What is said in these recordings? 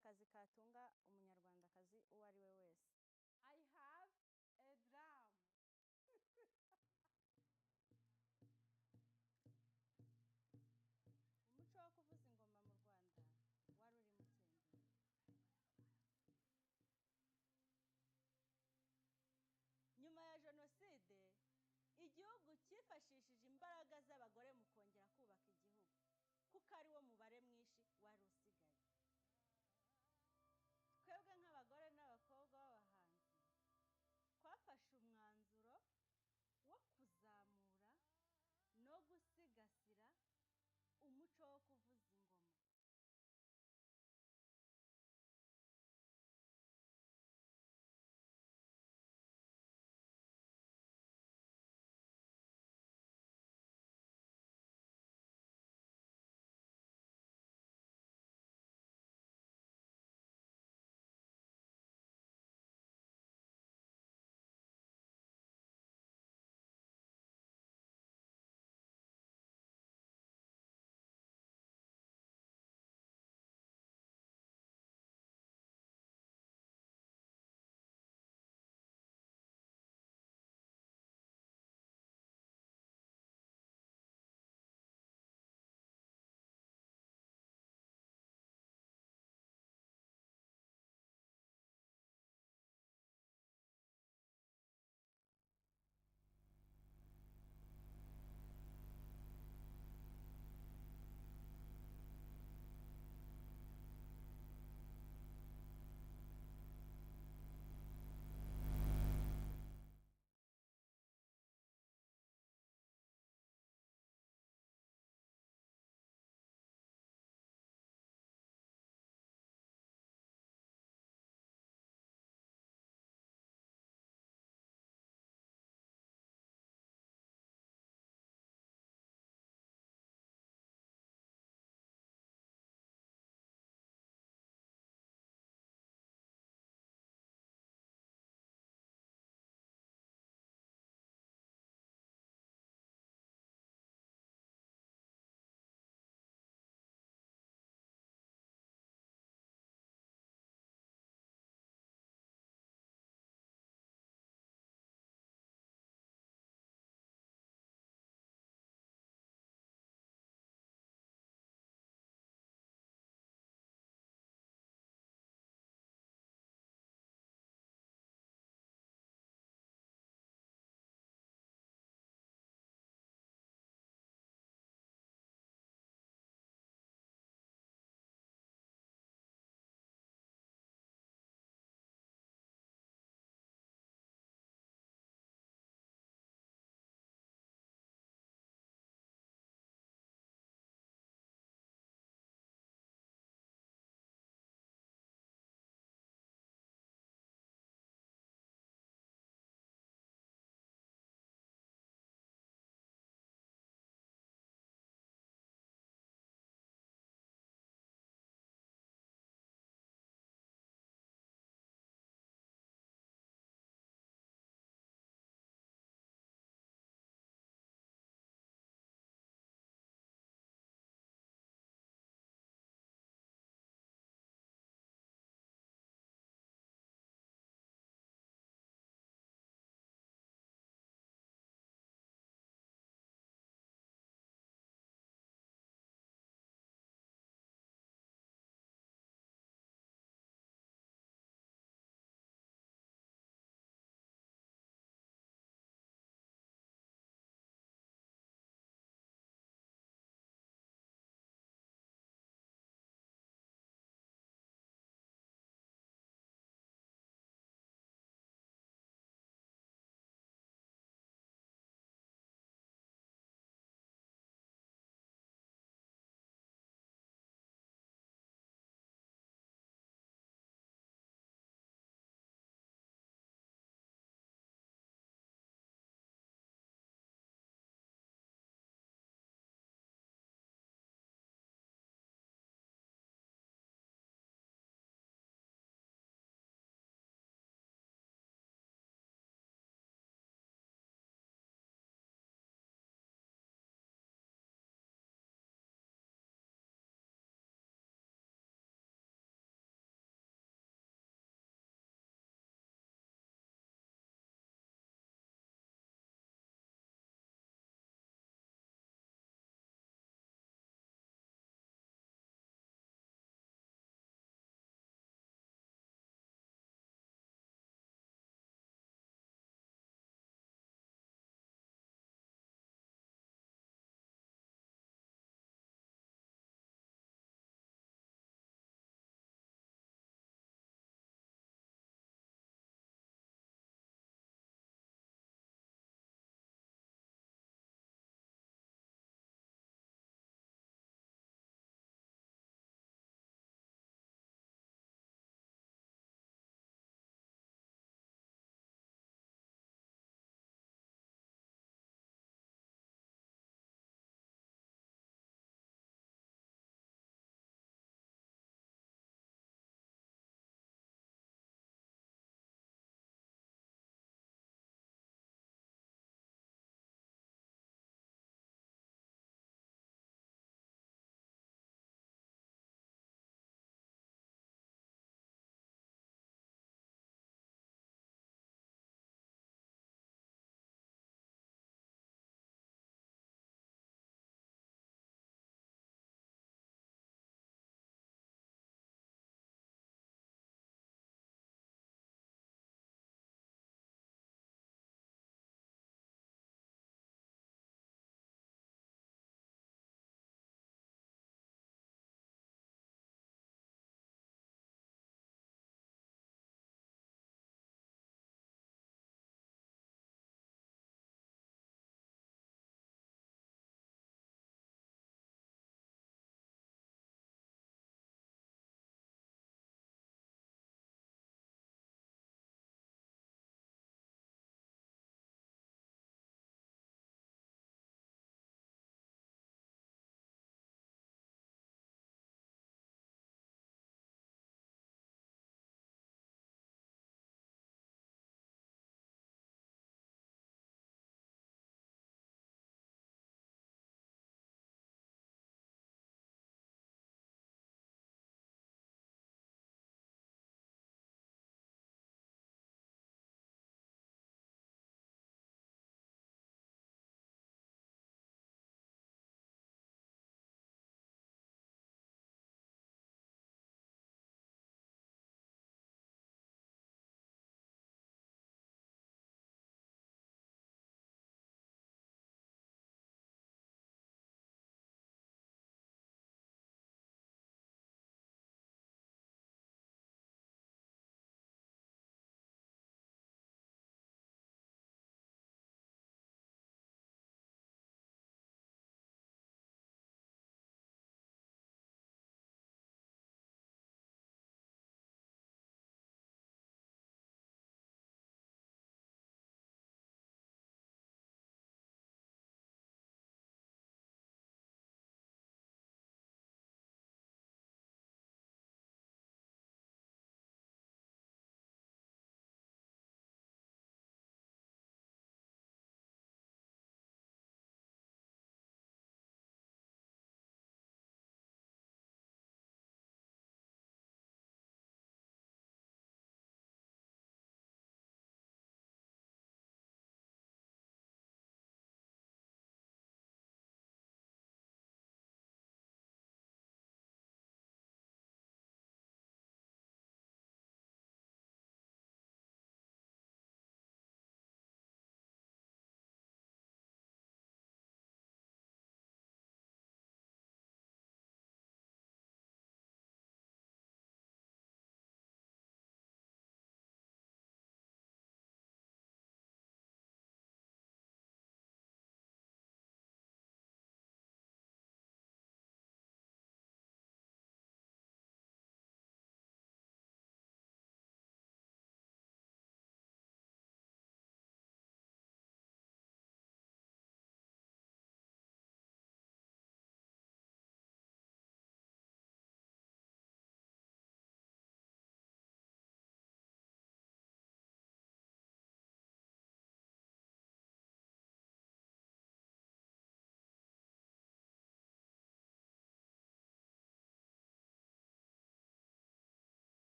akazi katunga umunyarwandakazi uwo ari we wese. I have a drum. Umuco wo kuvuza ingoma mu Rwanda wari uri mu cyendera. Nyuma ya jenoside igihugu cyifashishije imbaraga z'abagore mu kongera kubaka igihugu kuko ari wo mubare mwinshi wari usigaye. Twebwe nk'abagore n'abakobwa b'abahanzi twafashe umwanzuro wo kuzamura no gusigasira umuco wo kuvuza ingoma.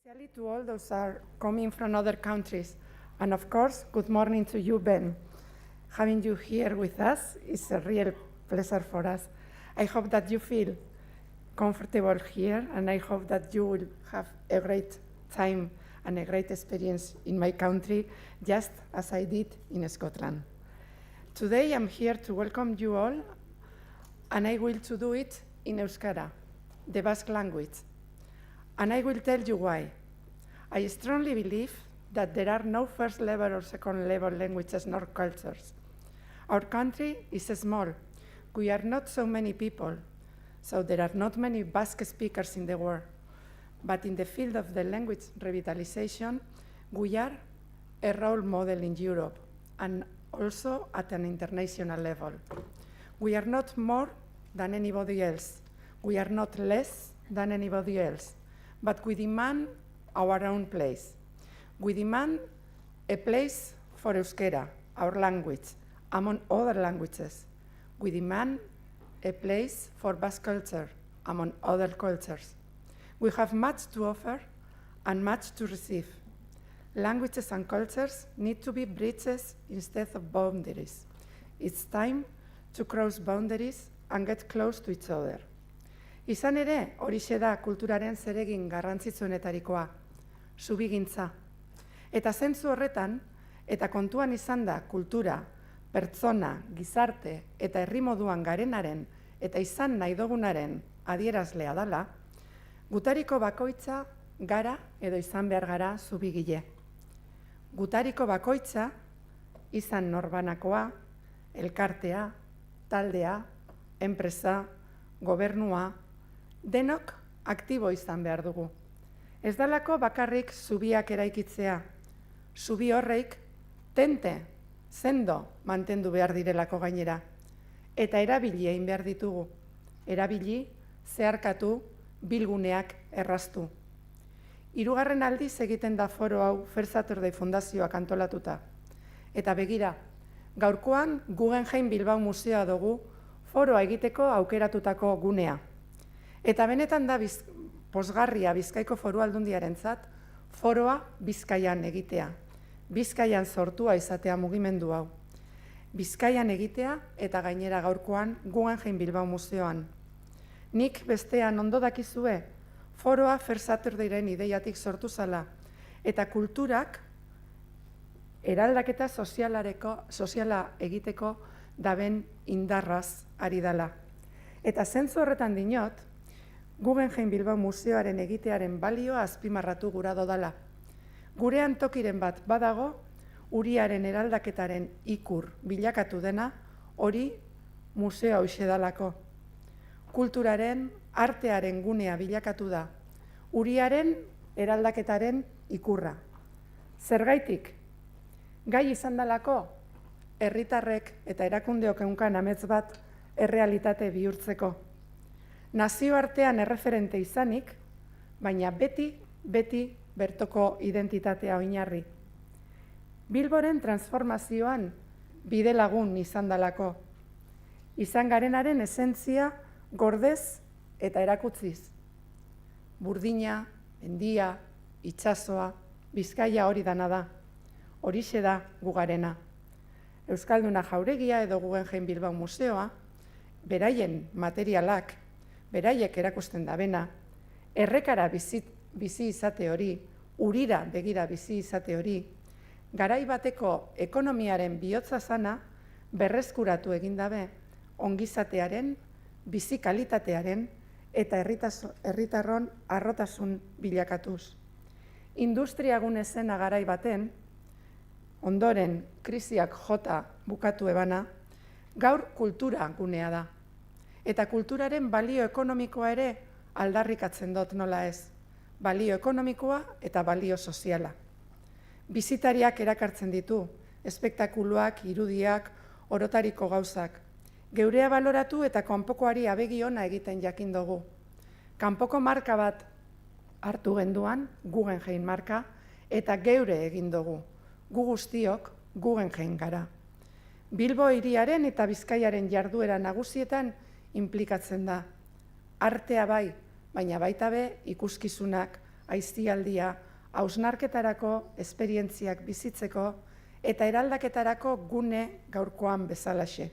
Especially to all those who are coming from other countries. And of course, good morning to you, Ben. Having you here with us is a real pleasure for us. I hope that you feel comfortable here, and I hope that you will have a great time and a great experience in my country, just as I did in Scotland. Today I'm here to welcome you all, and I will to do it in Euskara, the Basque language. And I will tell you why. I strongly believe that there are no first level or second level languages nor cultures. Our country is small. We are not so many people, so there are not many Basque speakers in the world. But in the field of the language revitalization, we are a role model in Europe and also at an international level. We are not more than anybody else. We are not less than anybody else, but we demand our own place. We demand a place for Euskara, our language, among other languages. We demand a place for Basque culture, among other cultures. We have much to offer and much to receive. Languages and cultures need to be bridges instead of boundaries. It's time to cross boundaries and get close to each other. Izan ere, horixe da kulturaren zeregin garrantzitsuenetarikoa, subigintza. Eta zentzu horretan, eta kontuan izan da kultura, pertsona, gizarte eta herri moduan garenaren eta izan nahi dugunaren adierazlea dela, gutariko bakoitza gara edo izan behar gara zubigile. Gutariko bakoitza izan norbanakoa, elkartea, taldea, enpresa, gobernua, denok aktibo izan behar dugu. Ez dalako bakarrik zubiak eraikitzea, zubi horreik tente, sendo mantendu behar direlako gainera. Eta erabili egin behar ditugu, erabili, zeharkatu, bilguneak erraztu. 3. aldiz egiten da FORO hau Fair Saturday fundazioak antolatuta. Eta begira, gaurkoan Guggenheim Bilbao museoa dugu foroa egiteko aukeratutako gunea. Eta benetan da pozgarria Bizkaiko Foru Aldundiarentzat foroa Bizkaian egitea. Bizkaian sortua izatea mugimendu hau. Bizkaian egitea eta gainera gaurkoan Guggenheim Bilbao museoan. Nik bestean ondo dakizue, foroa Fair Saturdayren ideiatik sortu zala, eta kulturak eraldaketa soziala egiteko daben indarraz ari dela. Eta zentzu horretan dinot, Guggenheim Bilbao museoaren egitearen balioa azpimarratu gura dodala. Gurean tokiren bat badago, uriaren eraldaketaren ikur bilakatu dena, hori museo hoxe dalako. Kulturaren, artearen gunea bilakatu da, uriaren eraldaketaren ikurra. Zergaitik, gai izan dalako, herritarrek eta erakundeok eunkan amets bat errealitate bihurtzeko. Nazioartean erreferente izanik, baina beti bertoko identitatea oinarri. Bilboren transformazioan bide lagun izan dalako. Izan garenaren esentzia gordez eta erakutziz. Burdina, handia, itsasoa, Bizkaia hori dana da. Horixe da gugarena. Euskalduna jauregia edo Guggenheim Bilbao museoa, beraien materialak, beraiek erakusten dabena, errekara bizi izate hori, urira begira bizi izate hori, garai bateko ekonomiaren bihotza zana berreskuratu egin dabe, ongizatearen, bizi kalitatearen eta herritarron harrotasun bilakatuz. Industriagune zena garai baten, ondoren krisiak jota bukatu ebana, gaur kultura gunea da. Eta kulturaren balio ekonomikoa ere aldarrikatzen dut nola ez. Balio ekonomikoa eta balio soziala. Bisitariak erakartzen ditu, espektakuluak, irudiak, orotariko gauzak. Geurea baloratu eta kanpokoari abegi ona egiten jakin dugu. Kanpoko marka bat hartu genduan, Guggenheim marka, eta geure egin dugu. Gu guztiok Guggenheim gara. Bilbo hiriaren eta Bizkaiaren jarduera nagusietan inplikatzen da. Artea bai, baina baita be ikuskizunak, aisialdia, hausnarketarako, esperientziak bizitzeko eta eraldaketarako gune gaurkoan bezalaxe.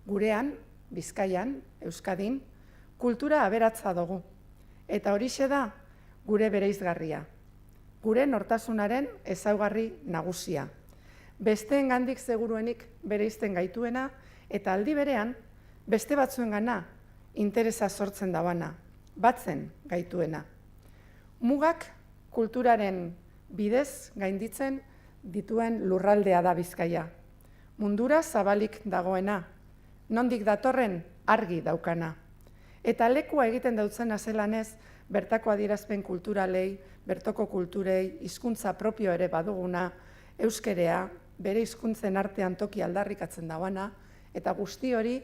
Gurean, Bizkaian, Euskadin, kultura aberatza dugu, eta horixe da gure bereizgarria, gure nortasunaren ezaugarri nagusia. Besteengandik seguruenik bereizten gaituena, eta aldi berean, beste batzuengana interesa sortzen dabana, batzen gaituena. Mugak kulturaren bidez gainditzen dituen lurraldea da Bizkaia. Mundura zabalik dagoena, nondik datorren argi daukana. Eta lekua egiten dautzena zelanez, bertako adierazpen kulturalei, bertoko kulturei, hizkuntza propio ere baduguna, euskerea, bere hizkuntzen artean toki aldarrikatzen dauana, eta guzti hori,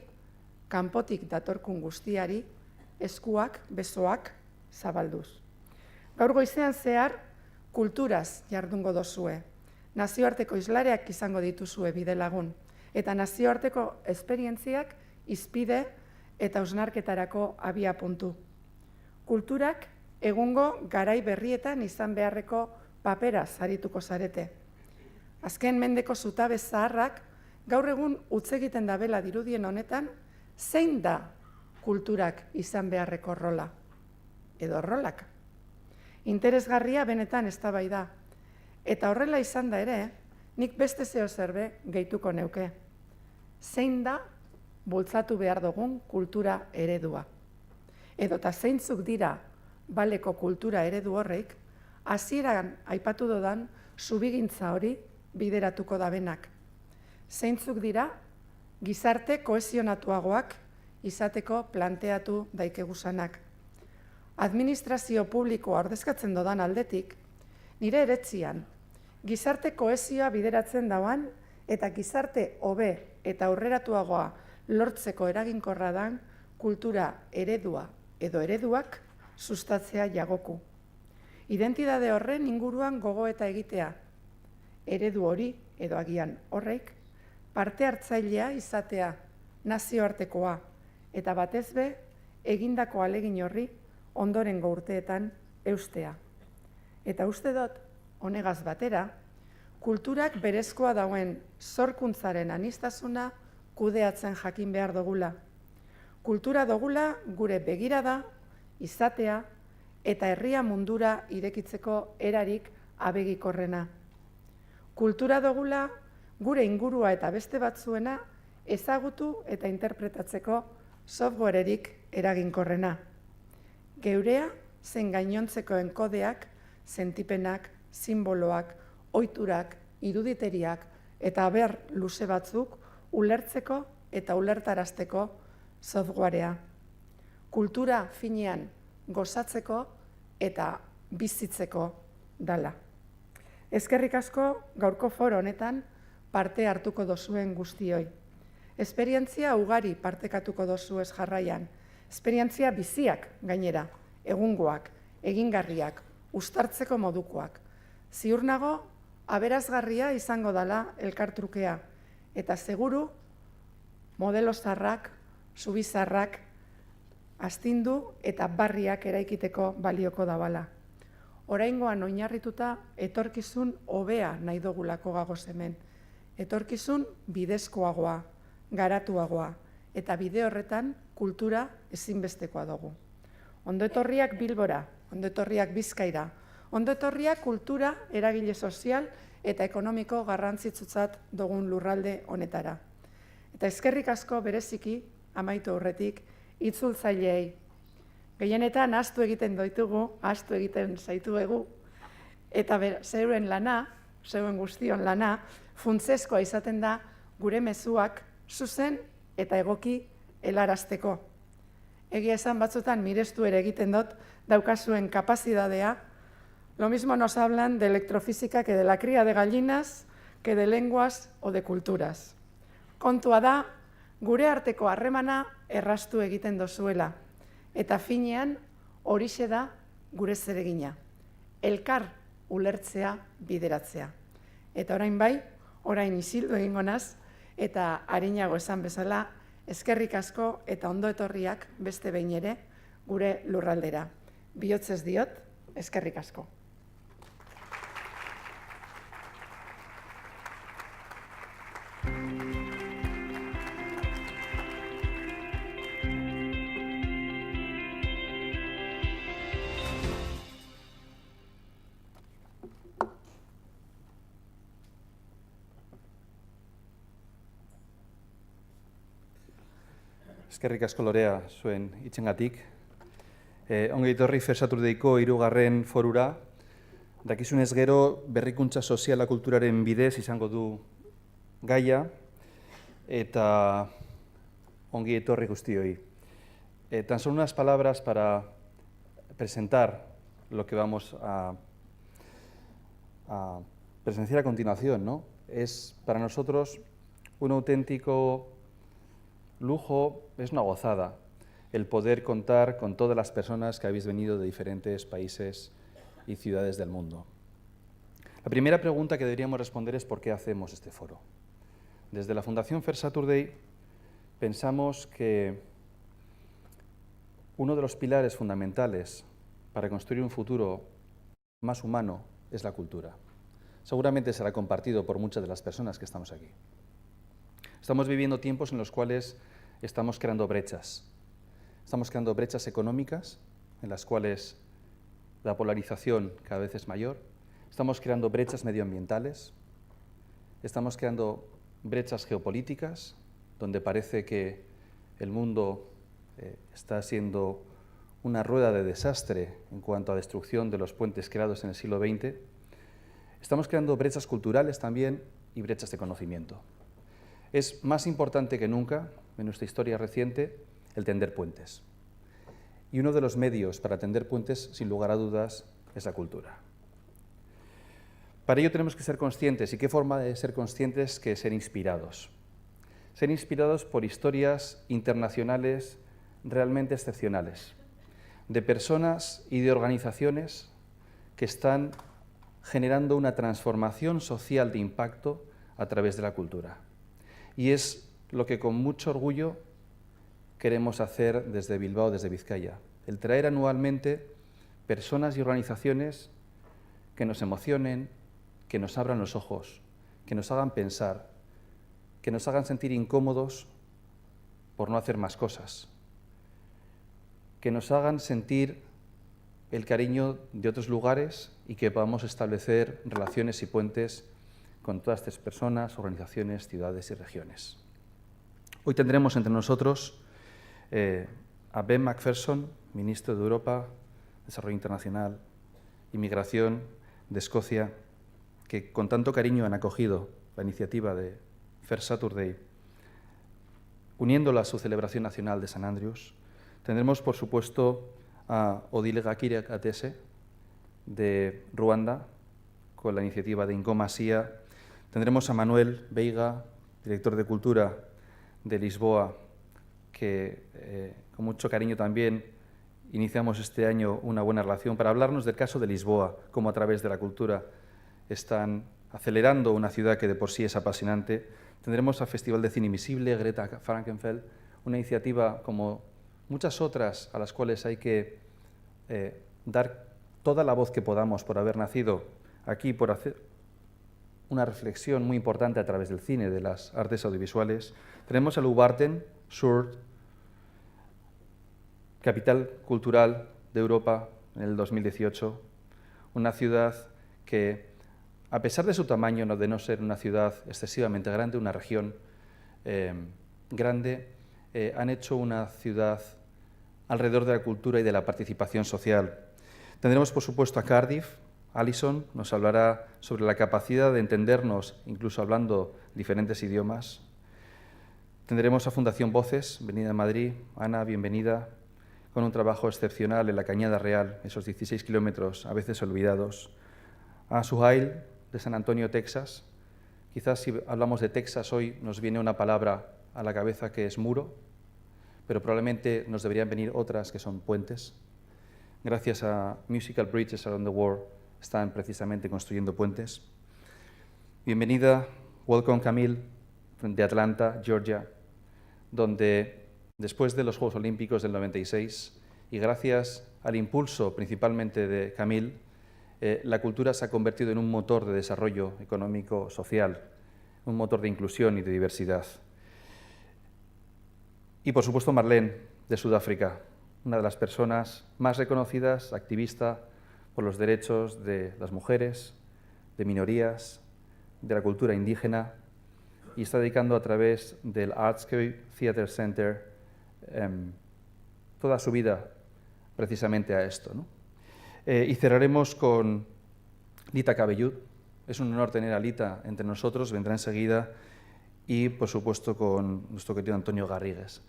kanpotik datorkun guztiari, eskuak, besoak, zabalduz. Gaur goizean zehar, kulturaz jardungo dozue. Nazioarteko islareak izango dituzue bidelagun, eta nazioarteko esperientziak izpide eta hausnarketarako abia puntu. Kulturak egungo garai berrietan izan beharreko papera zarituko zarete. Azken mendeko zutabe zaharrak gaur egun utz egiten dabela dirudien honetan, zein da kulturak izan beharreko rola? Edo rolak. Interesgarria benetan eztabaida. Eta horrela izan da ere, nik beste zeo zerbe gehituko neuke. Zein da bultzatu behar dugun kultura eredua? Edota zeintzuk dira baleko kultura eredu horreik, hasieran aipatu dodan zubigintza hori bideratuko dabenak. Zeintzuk dira gizarte kohesionatuagoak izateko planteatu daikegusanak. Administrazio publikoa ordezkatzen dodan aldetik, nire eretzian, gizarte kohesioa bideratzen dauan eta gizarte hobe eta aurreratuagoa lortzeko eraginkorra dan kultura eredua edo ereduak sustatzea jagoku. Identitate horren inguruan gogoeta egitea, eredu hori edo agian horreik, parte hartzailea izatea, nazioartekoa, eta batez be, egindako ahalegin horri ondorengo urteetan eustea. Eta uste dut, honegaz batera, kulturak berezkoa dauen sorkuntzaren aniztasuna kudeatzen jakin behar dugula. Kultura dugula gure begirada, izatea eta herria mundura irekitzeko erarik abegikorrena. Kultura dugula gure ingurua eta beste batzuena ezagutu eta interpretatzeko softwarerik eraginkorrena. Geurea zen gainontzekoen kodeak, sentipenak, simboloak, ohiturak, iruditeriak eta aber luze batzuk ulertzeko eta ulertarazteko softwarea. Kultura finean gozatzeko eta bizitzeko dala. Eskerrik asko gaurko foro honetan parte hartuko dozuen guztioi. Esperientzia ugari partekatuko dozuez jarraian. Esperientzia biziak gainera, egungoak, egingarriak, uztartzeko modukoak. Ziur nago, aberazgarria izango dala elkartrukea, eta seguru modelo zarrak, subizarrak, astindu eta barriak eraikiteko balioko dabala. Oraingoan oinarrituta etorkizun hobea nahi dugulako gagoz hemen. Etorkizun bidezkoagoa, garatuagoa, eta bide horretan kultura ezinbestekoa dugu. Ondo etorriak Bilbora, ondo etorriak Bizkaira, ondo etorriak kultura eragile sozial eta ekonomiko garrantzitsutzat dugun lurralde honetara. Eta eskerrik asko bereziki, amaitu aurretik, itzultzaileei. Gehienetan ahaztu egiten doitugu, ahaztu egiten zaituegu, eta zeuen lana, zeuen guztion lana, funtsezkoa izaten da gure mezuak zuzen eta egoki helarazteko. Egia esan batzutan mirestu ere egiten dut daukazuen kapazitatea. Lo mismo nos hablan de electrofísica que de la cría de gallinas, que de lenguas o de culturas. Kontua da, gure arteko harremana erraztu egiten dozuela. Eta finean horixe da gure zeregina. Elkar ulertzea bideratzea. Eta orain bai, orain isildu egingo naz, eta arinago esan bezala, eskerrik asko eta ondo etorriak beste behin ere gure lurraldera. Bihotzez diot, Eskerrik asko. Eskerrik asko Lorea zuen hitzengatik. Ongi etorri Fair Saturdayko 3. forura. Dakizunez gero berrikuntza soziala kulturaren bidez izango du gaia eta ongi etorri guztioi. Tan solo unas palabras para presentar lo que vamos a presenciar a continuación, ¿no? Es para nosotros un auténtico lujo, es una gozada el poder contar con todas las personas que habéis venido de diferentes países y ciudades del mundo. La primera pregunta que deberíamos responder es ¿por qué hacemos este foro? Desde la Fundación Fair Saturday pensamos que uno de los pilares fundamentales para construir un futuro más humano es la cultura. Seguramente será compartido por muchas de las personas que estamos aquí. Estamos viviendo tiempos en los cuales estamos creando brechas. Estamos creando brechas económicas en las cuales la polarización cada vez es mayor. Estamos creando brechas medioambientales. Estamos creando brechas geopolíticas, donde parece que el mundo está siendo una rueda de desastre en cuanto a destrucción de los puentes creados en el siglo XX. Estamos creando brechas culturales también y brechas de conocimiento. Es más importante que nunca, en nuestra historia reciente, el tender puentes. Y uno de los medios para tender puentes, sin lugar a dudas, es la cultura. Para ello tenemos que ser conscientes. ¿Y qué forma de ser conscientes que ser inspirados? Ser inspirados por historias internacionales realmente excepcionales, de personas y de organizaciones que están generando una transformación social de impacto a través de la cultura. Y es lo que con mucho orgullo queremos hacer desde Bilbao, desde Vizcaya, el traer anualmente personas y organizaciones que nos emocionen, que nos abran los ojos, que nos hagan pensar, que nos hagan sentir incómodos por no hacer más cosas, que nos hagan sentir el cariño de otros lugares y que podamos establecer relaciones y puentes con todas estas personas, organizaciones, ciudades y regiones. Hoy tendremos entre nosotros a Ben McPherson, ministro de Europa, Desarrollo Internacional, Inmigración de Escocia, que con tanto cariño han acogido la iniciativa de Fair Saturday, uniéndola a su celebración nacional de San Andrews. Tendremos, por supuesto, a Odile Gakire-Katese, de Ruanda, con la iniciativa de Ingomasia. Tendremos a Manuel Veiga, director de Cultura de Lisboa, que con mucho cariño también iniciamos este año una buena relación para hablarnos del caso de Lisboa, cómo a través de la cultura están acelerando una ciudad que de por sí es apasionante. Tendremos al Festival de Cine Invisible, Greta Frankenfeld, una iniciativa como muchas otras a las cuales hay que dar toda la voz que podamos por haber nacido aquí, por hacer una reflexión muy importante a través del cine, de las artes audiovisuales. Tenemos a Ubarten, Surt, capital cultural de Europa en el 2018, una ciudad que, a pesar de su tamaño, de no ser una ciudad excesivamente grande, una región grande, han hecho una ciudad alrededor de la cultura y de la participación social. Tendremos, por supuesto, a Cardiff. Alison nos hablará sobre la capacidad de entendernos, incluso hablando diferentes idiomas. Tendremos a Fundación Voces, venida de Madrid. Ana, bienvenida, con un trabajo excepcional en la Cañada Real, esos 16 kilómetros a veces olvidados. A Suhail, de San Antonio, Texas. Quizás si hablamos de Texas hoy nos viene una palabra a la cabeza que es muro, pero probablemente nos deberían venir otras que son puentes. Gracias a Musical Bridges Around the World están precisamente construyendo puentes. Bienvenida, welcome Camille, de Atlanta, Georgia, donde después de los Juegos Olímpicos del 96 y gracias al impulso principalmente de Camille, la cultura se ha convertido en un motor de desarrollo económico, social, un motor de inclusión y de diversidad. Y por supuesto Marlene, de Sudáfrica, una de las personas más reconocidas, activista por los derechos de las mujeres, de minorías, de la cultura indígena, y está dedicando a través del Artscape Theatre Center toda su vida precisamente a esto, ¿no? Y cerraremos con Lita Cabellud. Es un honor tener a Lita entre nosotros, vendrá enseguida, y por supuesto con nuestro querido Antonio Garrigues.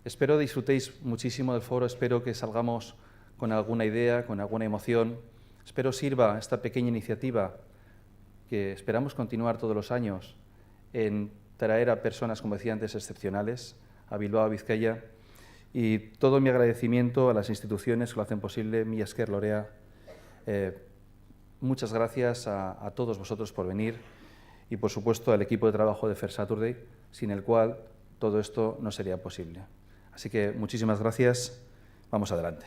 Espero disfrutéis muchísimo del foro, espero que salgamos con alguna idea, con alguna emoción. Espero sirva esta pequeña iniciativa que esperamos continuar todos los años en traer a personas, como decía antes, excepcionales a Bilbao, a Vizcaya, y todo mi agradecimiento a las instituciones que lo hacen posible, Mila esker Lorea. Muchas gracias a todos vosotros por venir y, por supuesto, al equipo de trabajo de Fair Saturday, sin el cual todo esto no sería posible. Así que muchísimas gracias. Vamos adelante.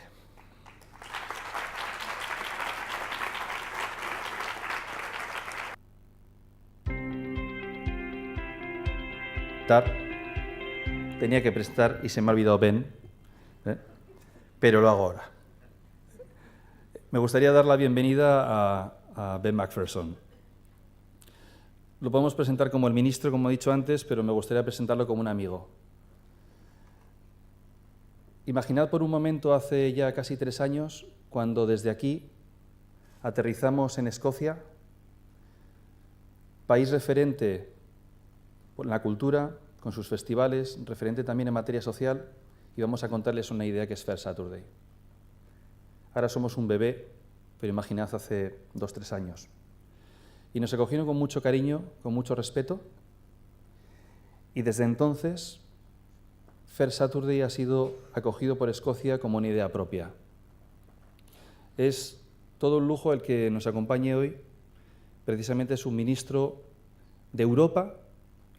Tenía que presentar y se me ha olvidado Ben, pero lo hago ahora. Me gustaría dar la bienvenida a Ben McPherson. Lo podemos presentar como el ministro, como he dicho antes, pero me gustaría presentarlo como un amigo. Imaginad por un momento hace ya casi 3 años, cuando desde aquí aterrizamos en Escocia, país referente en la cultura, con sus festivales, referente también en materia social, y vamos a contarles una idea que es Fair Saturday. Ahora somos un bebé, pero imaginad hace 2 o 3 años. Y nos acogieron con mucho cariño, con mucho respeto, y desde entonces Fair Saturday ha sido acogido por Escocia como una idea propia. Es todo un lujo el que nos acompañe hoy, precisamente es un ministro de Europa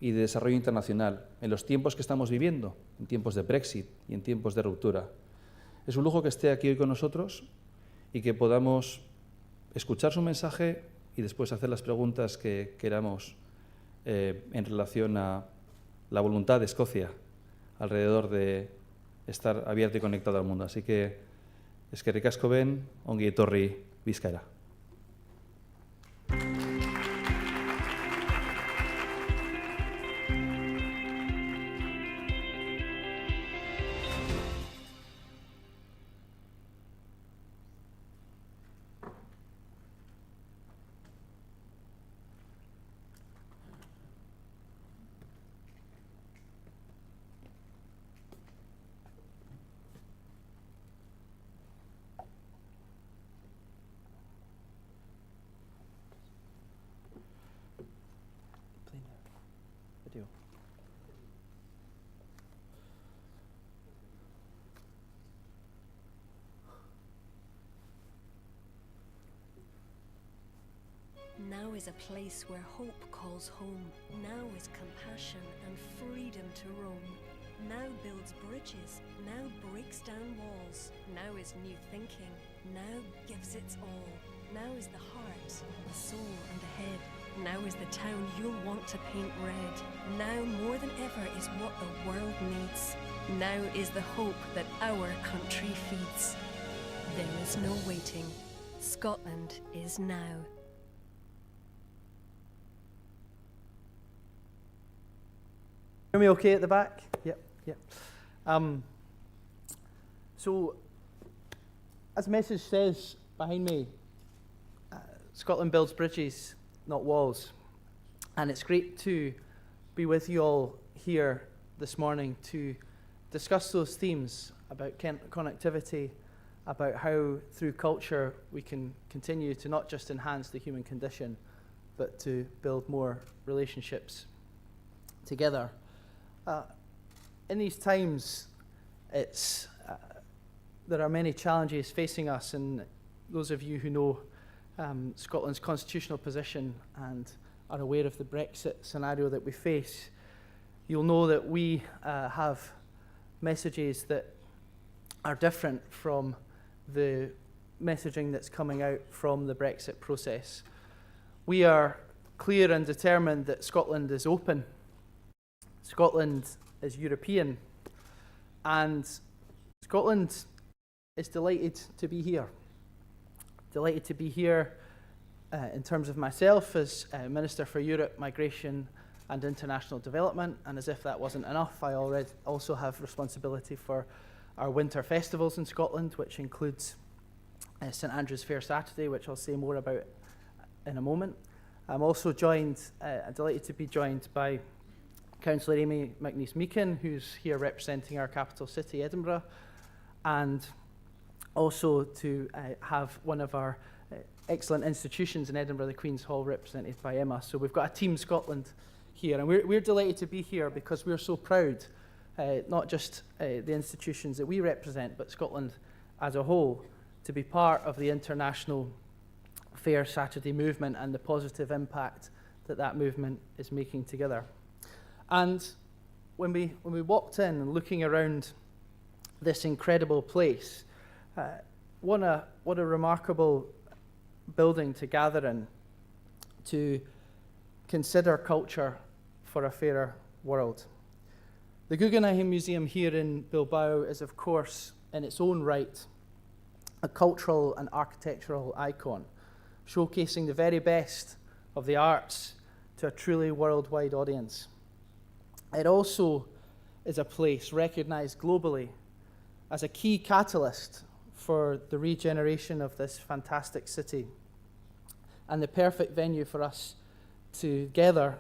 y de desarrollo internacional, en los tiempos que estamos viviendo, en tiempos de Brexit y en tiempos de ruptura. Es un lujo que esté aquí hoy con nosotros y que podamos escuchar su mensaje y después hacer las preguntas que queramos en relación a la voluntad de Escocia alrededor de estar abierto y conectado al mundo. Así que, eskerrik asko Ben, ongi etorri Bizkaira. Now is a place where hope calls home. Now is compassion and freedom to roam. Now builds bridges, now breaks down walls. Now is new thinking, now gives its all. Now is the heart, the soul and the head. Now is the town you'll want to paint red. Now more than ever is what the world needs. Now is the hope that our country feeds. There is no waiting. Scotland is now. Hear me okay at the back? Yep. So, as the message says behind me, Scotland builds bridges, not walls. And it's great to be with you all here this morning to discuss those themes about connectivity, about how through culture we can continue to not just enhance the human condition, but to build more relationships together. In these times, there are many challenges facing us, and those of you who know Scotland's constitutional position and are aware of the Brexit scenario that we face, you'll know that we have messages that are different from the messaging that's coming out from the Brexit process. We are clear and determined that Scotland is open, Scotland is European, and Scotland is delighted to be here. Delighted to be here in terms of myself as Minister for Europe, Migration and International Development, and as if that wasn't enough, I already also have responsibility for our winter festivals in Scotland, which includes St Andrew's Fair Saturday, which I'll say more about in a moment. I'm also delighted to be joined by Councillor Amy McNeice-Meakin, who's here representing our capital city, Edinburgh, and also to have one of our excellent institutions in Edinburgh, the Queen's Hall, represented by Emma. So we've got a Team Scotland here, and we're delighted to be here because we're so proud, not just the institutions that we represent, but Scotland as a whole, to be part of the International Fair Saturday movement and the positive impact that that movement is making together. And when we walked in and looking around this incredible place, what a remarkable building to gather in, to consider culture for a fairer world. The Guggenheim Museum here in Bilbao is, of course, in its own right, a cultural and architectural icon, showcasing the very best of the arts to a truly worldwide audience. It also is a place recognised globally as a key catalyst for the regeneration of this fantastic city, and the perfect venue for us to gather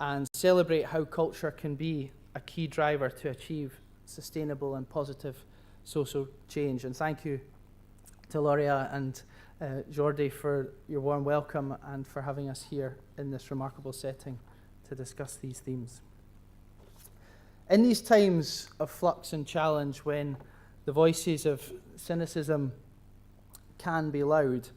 and celebrate how culture can be a key driver to achieve sustainable and positive social change. And thank you to Loria and Jordi for your warm welcome and for having us here in this remarkable setting to discuss these themes. In these times of flux and challenge, when the voices of cynicism can be loud,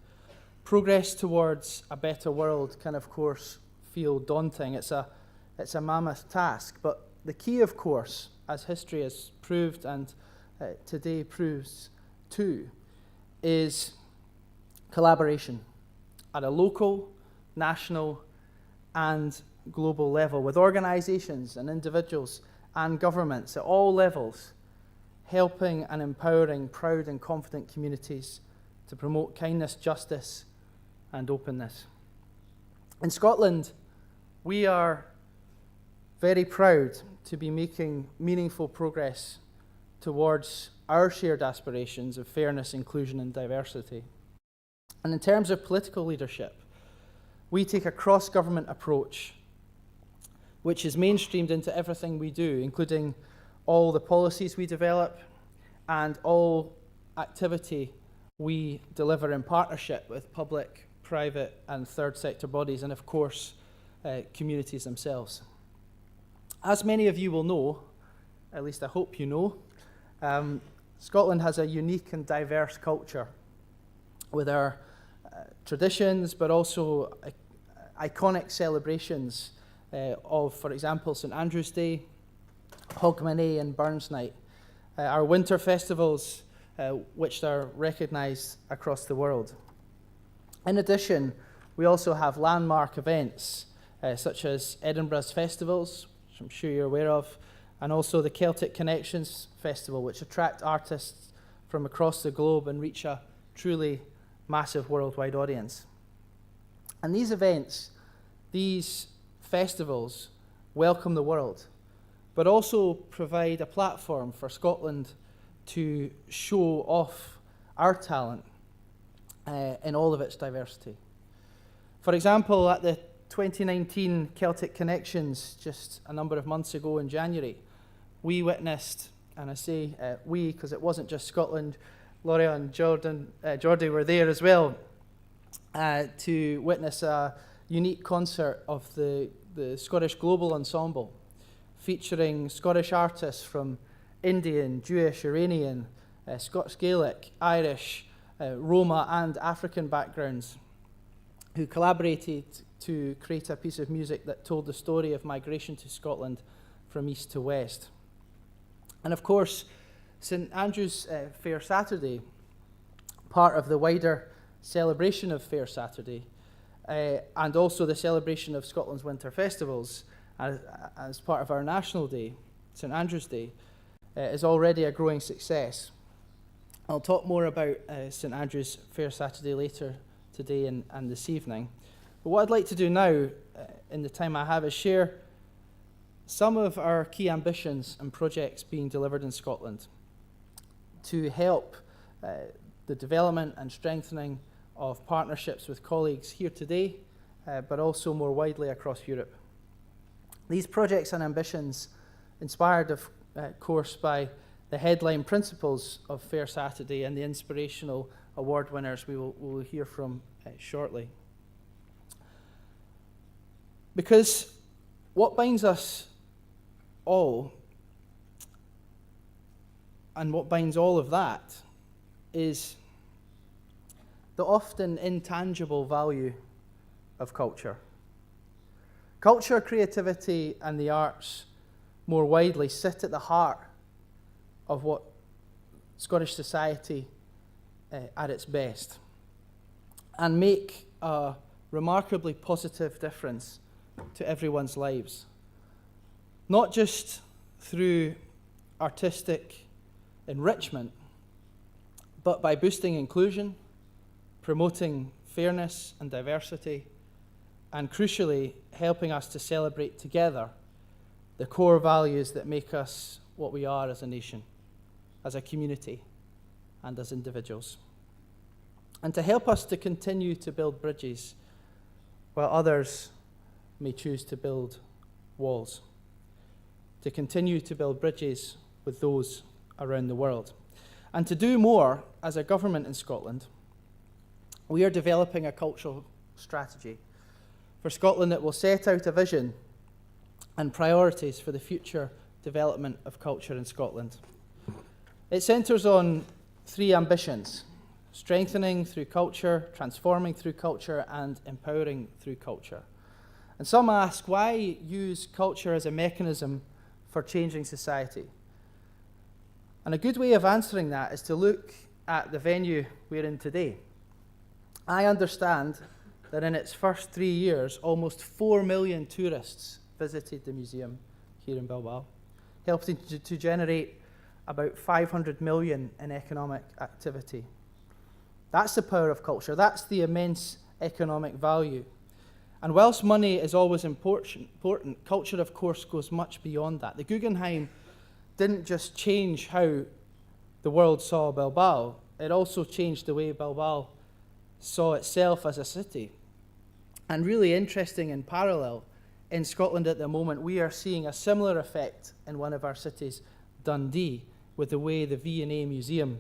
progress towards a better world can, of course, feel daunting. It's a mammoth task, but the key, of course, as history has proved and today proves too, is collaboration at a local, national, and global level, with organisations and individuals and governments at all levels helping and empowering proud and confident communities to promote kindness, justice, and openness. In Scotland, we are very proud to be making meaningful progress towards our shared aspirations of fairness, inclusion, and diversity. And in terms of political leadership, we take a cross-government approach which is mainstreamed into everything we do, including all the policies we develop and all activity we deliver in partnership with public, private, and third sector bodies, and of course, communities themselves. As many of you will know, at least I hope you know, Scotland has a unique and diverse culture with our traditions, but also iconic celebrations of, for example, St Andrew's Day, Hogmanay and Burns Night, our winter festivals, which are recognised across the world. In addition, we also have landmark events such as Edinburgh's festivals, which I'm sure you're aware of, and also the Celtic Connections Festival, which attract artists from across the globe and reach a truly massive worldwide audience. And these events, these festivals, welcome the world, but also provide a platform for Scotland to show off our talent in all of its diversity. For example, at the 2019 Celtic Connections, just a number of months ago in January, we witnessed, and I say we because it wasn't just Scotland, Loria and Jordi were there as well, to witness a unique concert of the Scottish Global Ensemble, featuring Scottish artists from Indian, Jewish, Iranian, Scots Gaelic, Irish, Roma and African backgrounds, who collaborated to create a piece of music that told the story of migration to Scotland from east to west. And of course, St Andrew's Fair Saturday, part of the wider celebration of Fair Saturday, and also the celebration of Scotland's winter festivals as part of our national day, St Andrew's Day, is already a growing success. I'll talk more about St Andrew's Fair Saturday later today and this evening. But what I'd like to do now, in the time I have, is share some of our key ambitions and projects being delivered in Scotland to help the development and strengthening of partnerships with colleagues here today, but also more widely across Europe. These projects and ambitions, inspired of course by the headline principles of Fair Saturday and the inspirational award winners we will hear from shortly. Because what binds us all, and what binds all of that, is the often intangible value of culture. Culture, creativity, and the arts more widely sit at the heart of what Scottish society at its best, and make a remarkably positive difference to everyone's lives. Not just through artistic enrichment, but by boosting inclusion, promoting fairness and diversity, and crucially, helping us to celebrate together the core values that make us what we are as a nation, as a community, and as individuals. And to help us to continue to build bridges while others may choose to build walls. To continue to build bridges with those around the world. And to do more, as a government in Scotland, we are developing a cultural strategy for Scotland that will set out a vision and priorities for the future development of culture in Scotland. It centres on three ambitions: strengthening through culture, transforming through culture, and empowering through culture. And some ask, why use culture as a mechanism for changing society? And a good way of answering that is to look at the venue we're in today. I understand that in its first 3 years, almost 4 million tourists visited the museum here in Bilbao, helping to generate about 500 million in economic activity. That's the power of culture. That's the immense economic value. And whilst money is always important, culture, of course, goes much beyond that. The Guggenheim didn't just change how the world saw Bilbao, it also changed the way Bilbao saw itself as a city. And really interesting in parallel, in Scotland at the moment, we are seeing a similar effect in one of our cities, Dundee, with the way the V&A Museum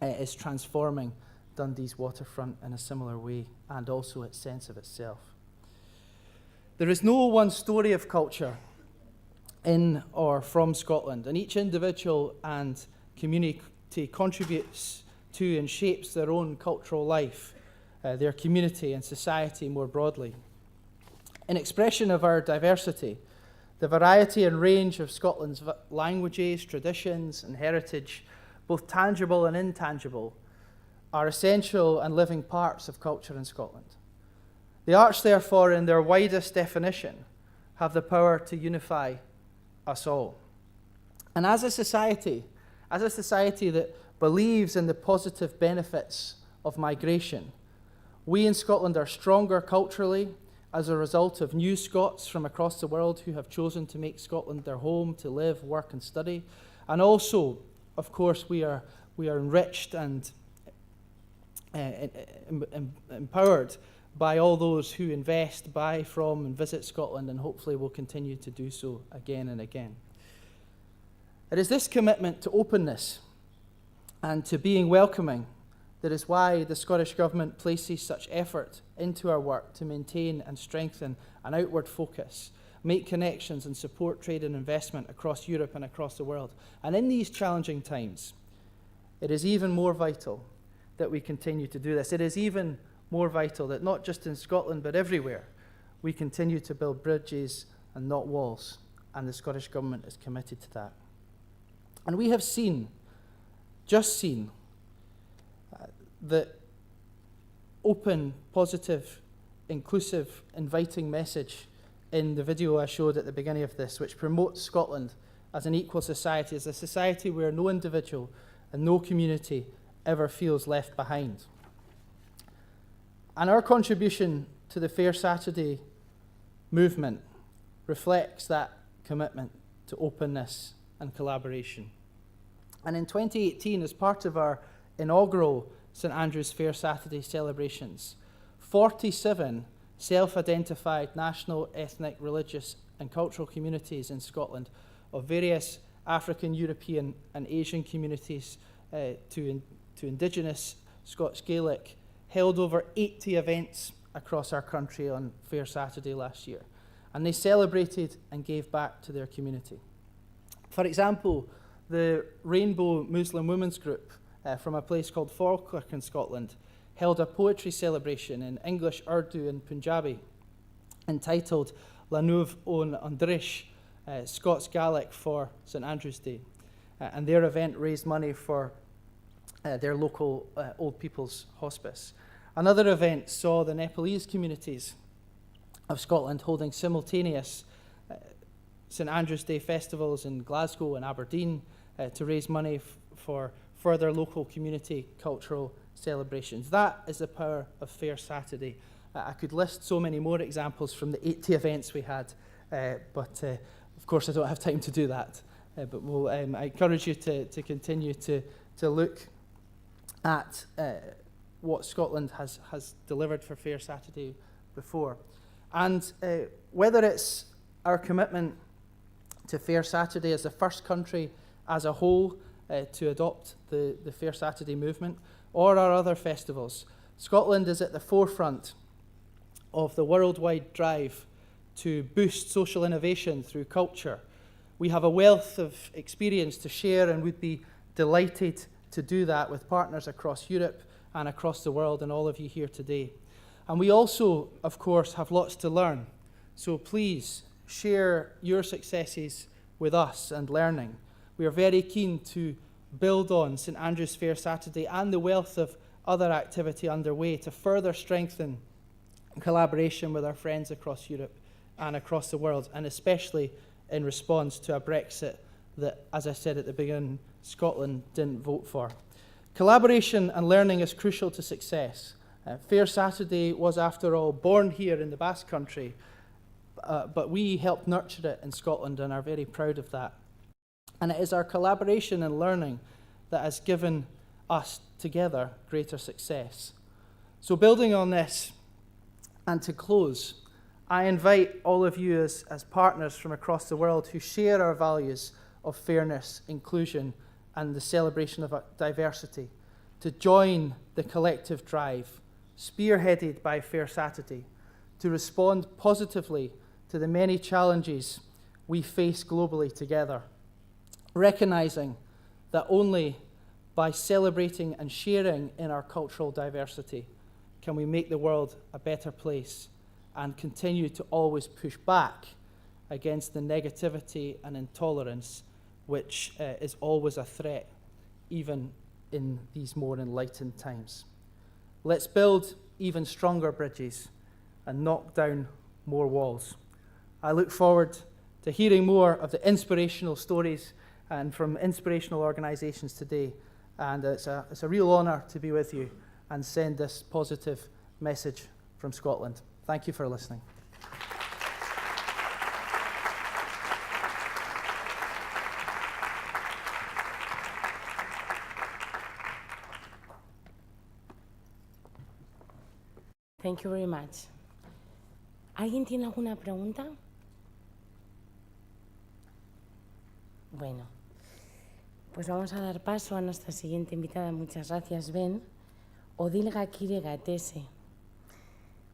is transforming Dundee's waterfront in a similar way, and also its sense of itself. There is no one story of culture in or from Scotland, and each individual and community contributes to and shapes their own cultural life, their community and society more broadly. In expression of our diversity, the variety and range of Scotland's languages, traditions, and heritage, both tangible and intangible, are essential and living parts of culture in Scotland. The arts, therefore, in their widest definition, have the power to unify us all. And as a society that believes in the positive benefits of migration, we in Scotland are stronger culturally as a result of new Scots from across the world who have chosen to make Scotland their home to live, work, and study. And also, of course, we are enriched and empowered by all those who invest, buy from, and visit Scotland, and hopefully will continue to do so again and again. It is this commitment to openness and to being welcoming that is why the Scottish Government places such effort into our work to maintain and strengthen an outward focus, make connections and support trade and investment across Europe and across the world. And in these challenging times, it is even more vital that we continue to do this. It is even more vital that not just in Scotland but everywhere, we continue to build bridges and not walls, and the Scottish Government is committed to that. And we have seen just seen, the open, positive, inclusive, inviting message in the video I showed at the beginning of this, which promotes Scotland as an equal society, as a society where no individual and no community ever feels left behind. And our contribution to the Fair Saturday movement reflects that commitment to openness and collaboration. And in 2018, as part of our inaugural St Andrew's Fair Saturday celebrations, 47 self-identified national, ethnic, religious and cultural communities in Scotland of various African, European and Asian communities to Indigenous, Scots Gaelic, held over 80 events across our country on Fair Saturday last year. And they celebrated and gave back to their community. For example, the Rainbow Muslim Women's Group from a place called Falkirk in Scotland held a poetry celebration in English, Urdu and Punjabi entitled La Nouve on Andrish, Scots Gaelic for St Andrew's Day. And their event raised money for their local old people's hospice. Another event saw the Nepalese communities of Scotland holding simultaneous St Andrew's Day festivals in Glasgow and Aberdeen to raise money for further local community cultural celebrations. That is the power of Fair Saturday. I could list so many more examples from the 80 events we had, but of course I don't have time to do that. But I encourage you to continue to look at what Scotland has delivered for Fair Saturday before. And whether it's our commitment to Fair Saturday as the first country as a whole to adopt the Fair Saturday movement, or our other festivals, Scotland is at the forefront of the worldwide drive to boost social innovation through culture. We have a wealth of experience to share and would be delighted to do that with partners across Europe and across the world, and all of you here today. And we also, of course, have lots to learn. So please share your successes with us and learning. We are very keen to build on St Andrew's Fair Saturday and the wealth of other activity underway to further strengthen collaboration with our friends across Europe and across the world, and especially in response to a Brexit that, as I said at the beginning, Scotland didn't vote for. Collaboration and learning is crucial to success. Fair Saturday was, after all, born here in the Basque Country, but we helped nurture it in Scotland and are very proud of that. And it is our collaboration and learning that has given us together greater success. So building on this, and to close, I invite all of you as partners from across the world who share our values of fairness, inclusion, and the celebration of diversity to join the collective drive, spearheaded by Fair Saturday, to respond positively to the many challenges we face globally together, recognizing that only by celebrating and sharing in our cultural diversity can we make the world a better place and continue to always push back against the negativity and intolerance which is always a threat, even in these more enlightened times. Let's build even stronger bridges and knock down more walls. I look forward to hearing more of the inspirational stories and from inspirational organisations today, and it's a real honour to be with you and send this positive message from Scotland. Thank you for listening. Thank you very much. ¿Alguien tiene alguna pregunta? Bueno, pues vamos a dar paso a nuestra siguiente invitada. Muchas gracias, Ben. Odile Gakire Gatese.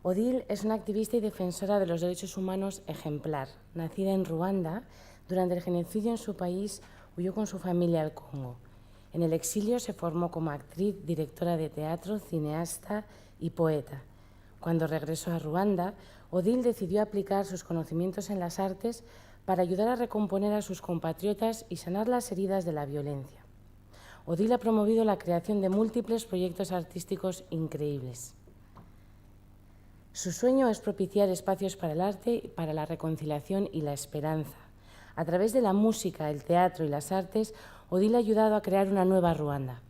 Odile es una activista y defensora de los derechos humanos ejemplar. Nacida en Ruanda, durante el genocidio en su país huyó con su familia al Congo. En el exilio se formó como actriz, directora de teatro, cineasta y poeta. Cuando regresó a Ruanda, Odile decidió aplicar sus conocimientos en las artes para ayudar a recomponer a sus compatriotas y sanar las heridas de la violencia. Odile ha promovido la creación de múltiples proyectos artísticos increíbles. Su sueño es propiciar espacios para el arte, para la reconciliación y la esperanza. A través de la música, el teatro y las artes, Odile ha ayudado a crear una nueva Ruanda,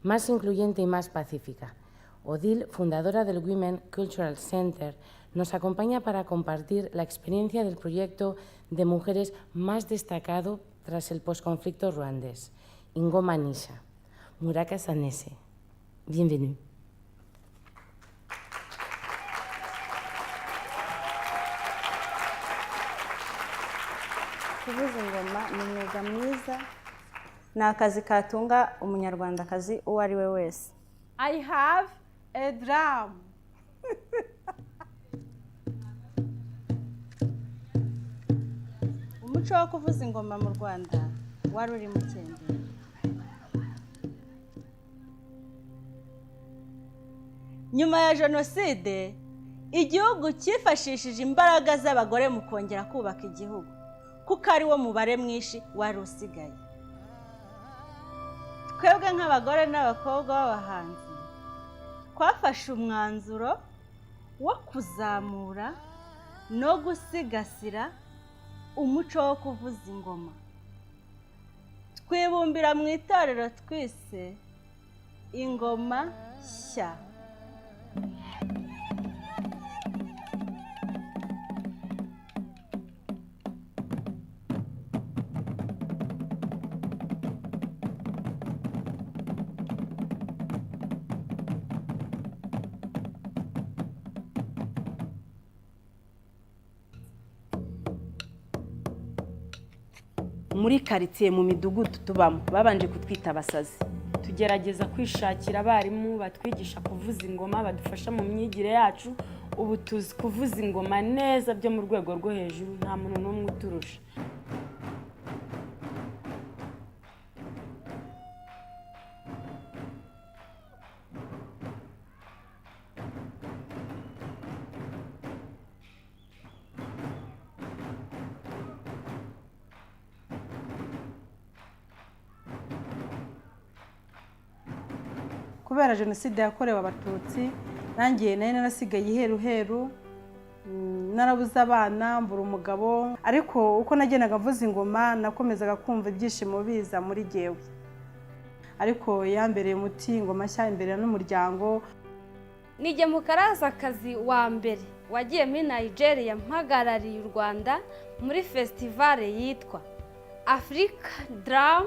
más incluyente y más pacífica. Odile, fundadora del Women Cultural Center, nos acompaña para compartir la experiencia del proyecto de mujeres más destacado tras el posconflicto ruandés, Ingoma Nisha, Muraka Sanese. Bienvenue. Kuvuza ingoma ni umwuga mwiza, ni akazi katunga umunyarwandakazi uwo ari we wese. I have a drum. Umuco wo kuvuza ingoma mu Rwanda wari uri mu cyendera. Nyuma ya jenoside, igihugu cyifashishije imbaraga z'abagore mu kongera kubaka igihugu, kuko ari wo mubare mwinshi wari usigaye. Twebwe nk'abagore n'abakobwa b'abahanzi twafashe umwanzuro wo kuzamura no gusigasira umuco wo kuvuza ingoma. Twibumbira mu itorero twise Ingoma Nshya. Muri karitsiye mu midugudu tubamo babanje kutwita abasazi. Tugerageza kwishakira abarimu batwigisha kuvuza ingoma, badufasha mu myigire yacu. Ubu tuzi kuvuza ingoma neza byo mu rwego rwo hejuru, nta muntu n'umwe uturusha. Kubera jenoside yakorewe abatutsi, nangiye nari narasigaye iheruheru, narabuze abana, mbura umugabo, ariko uko nagendaga mvuza ingoma nakomezaga kumva ibyishimo biza muri jyewe. Ariko yambereye umuti ingoma nshya imbere n'umuryango. Nije mukarazakazi wa mbere wagiye muri Nigeria mpagarariye u Rwanda muri festival yitwa Africa Drum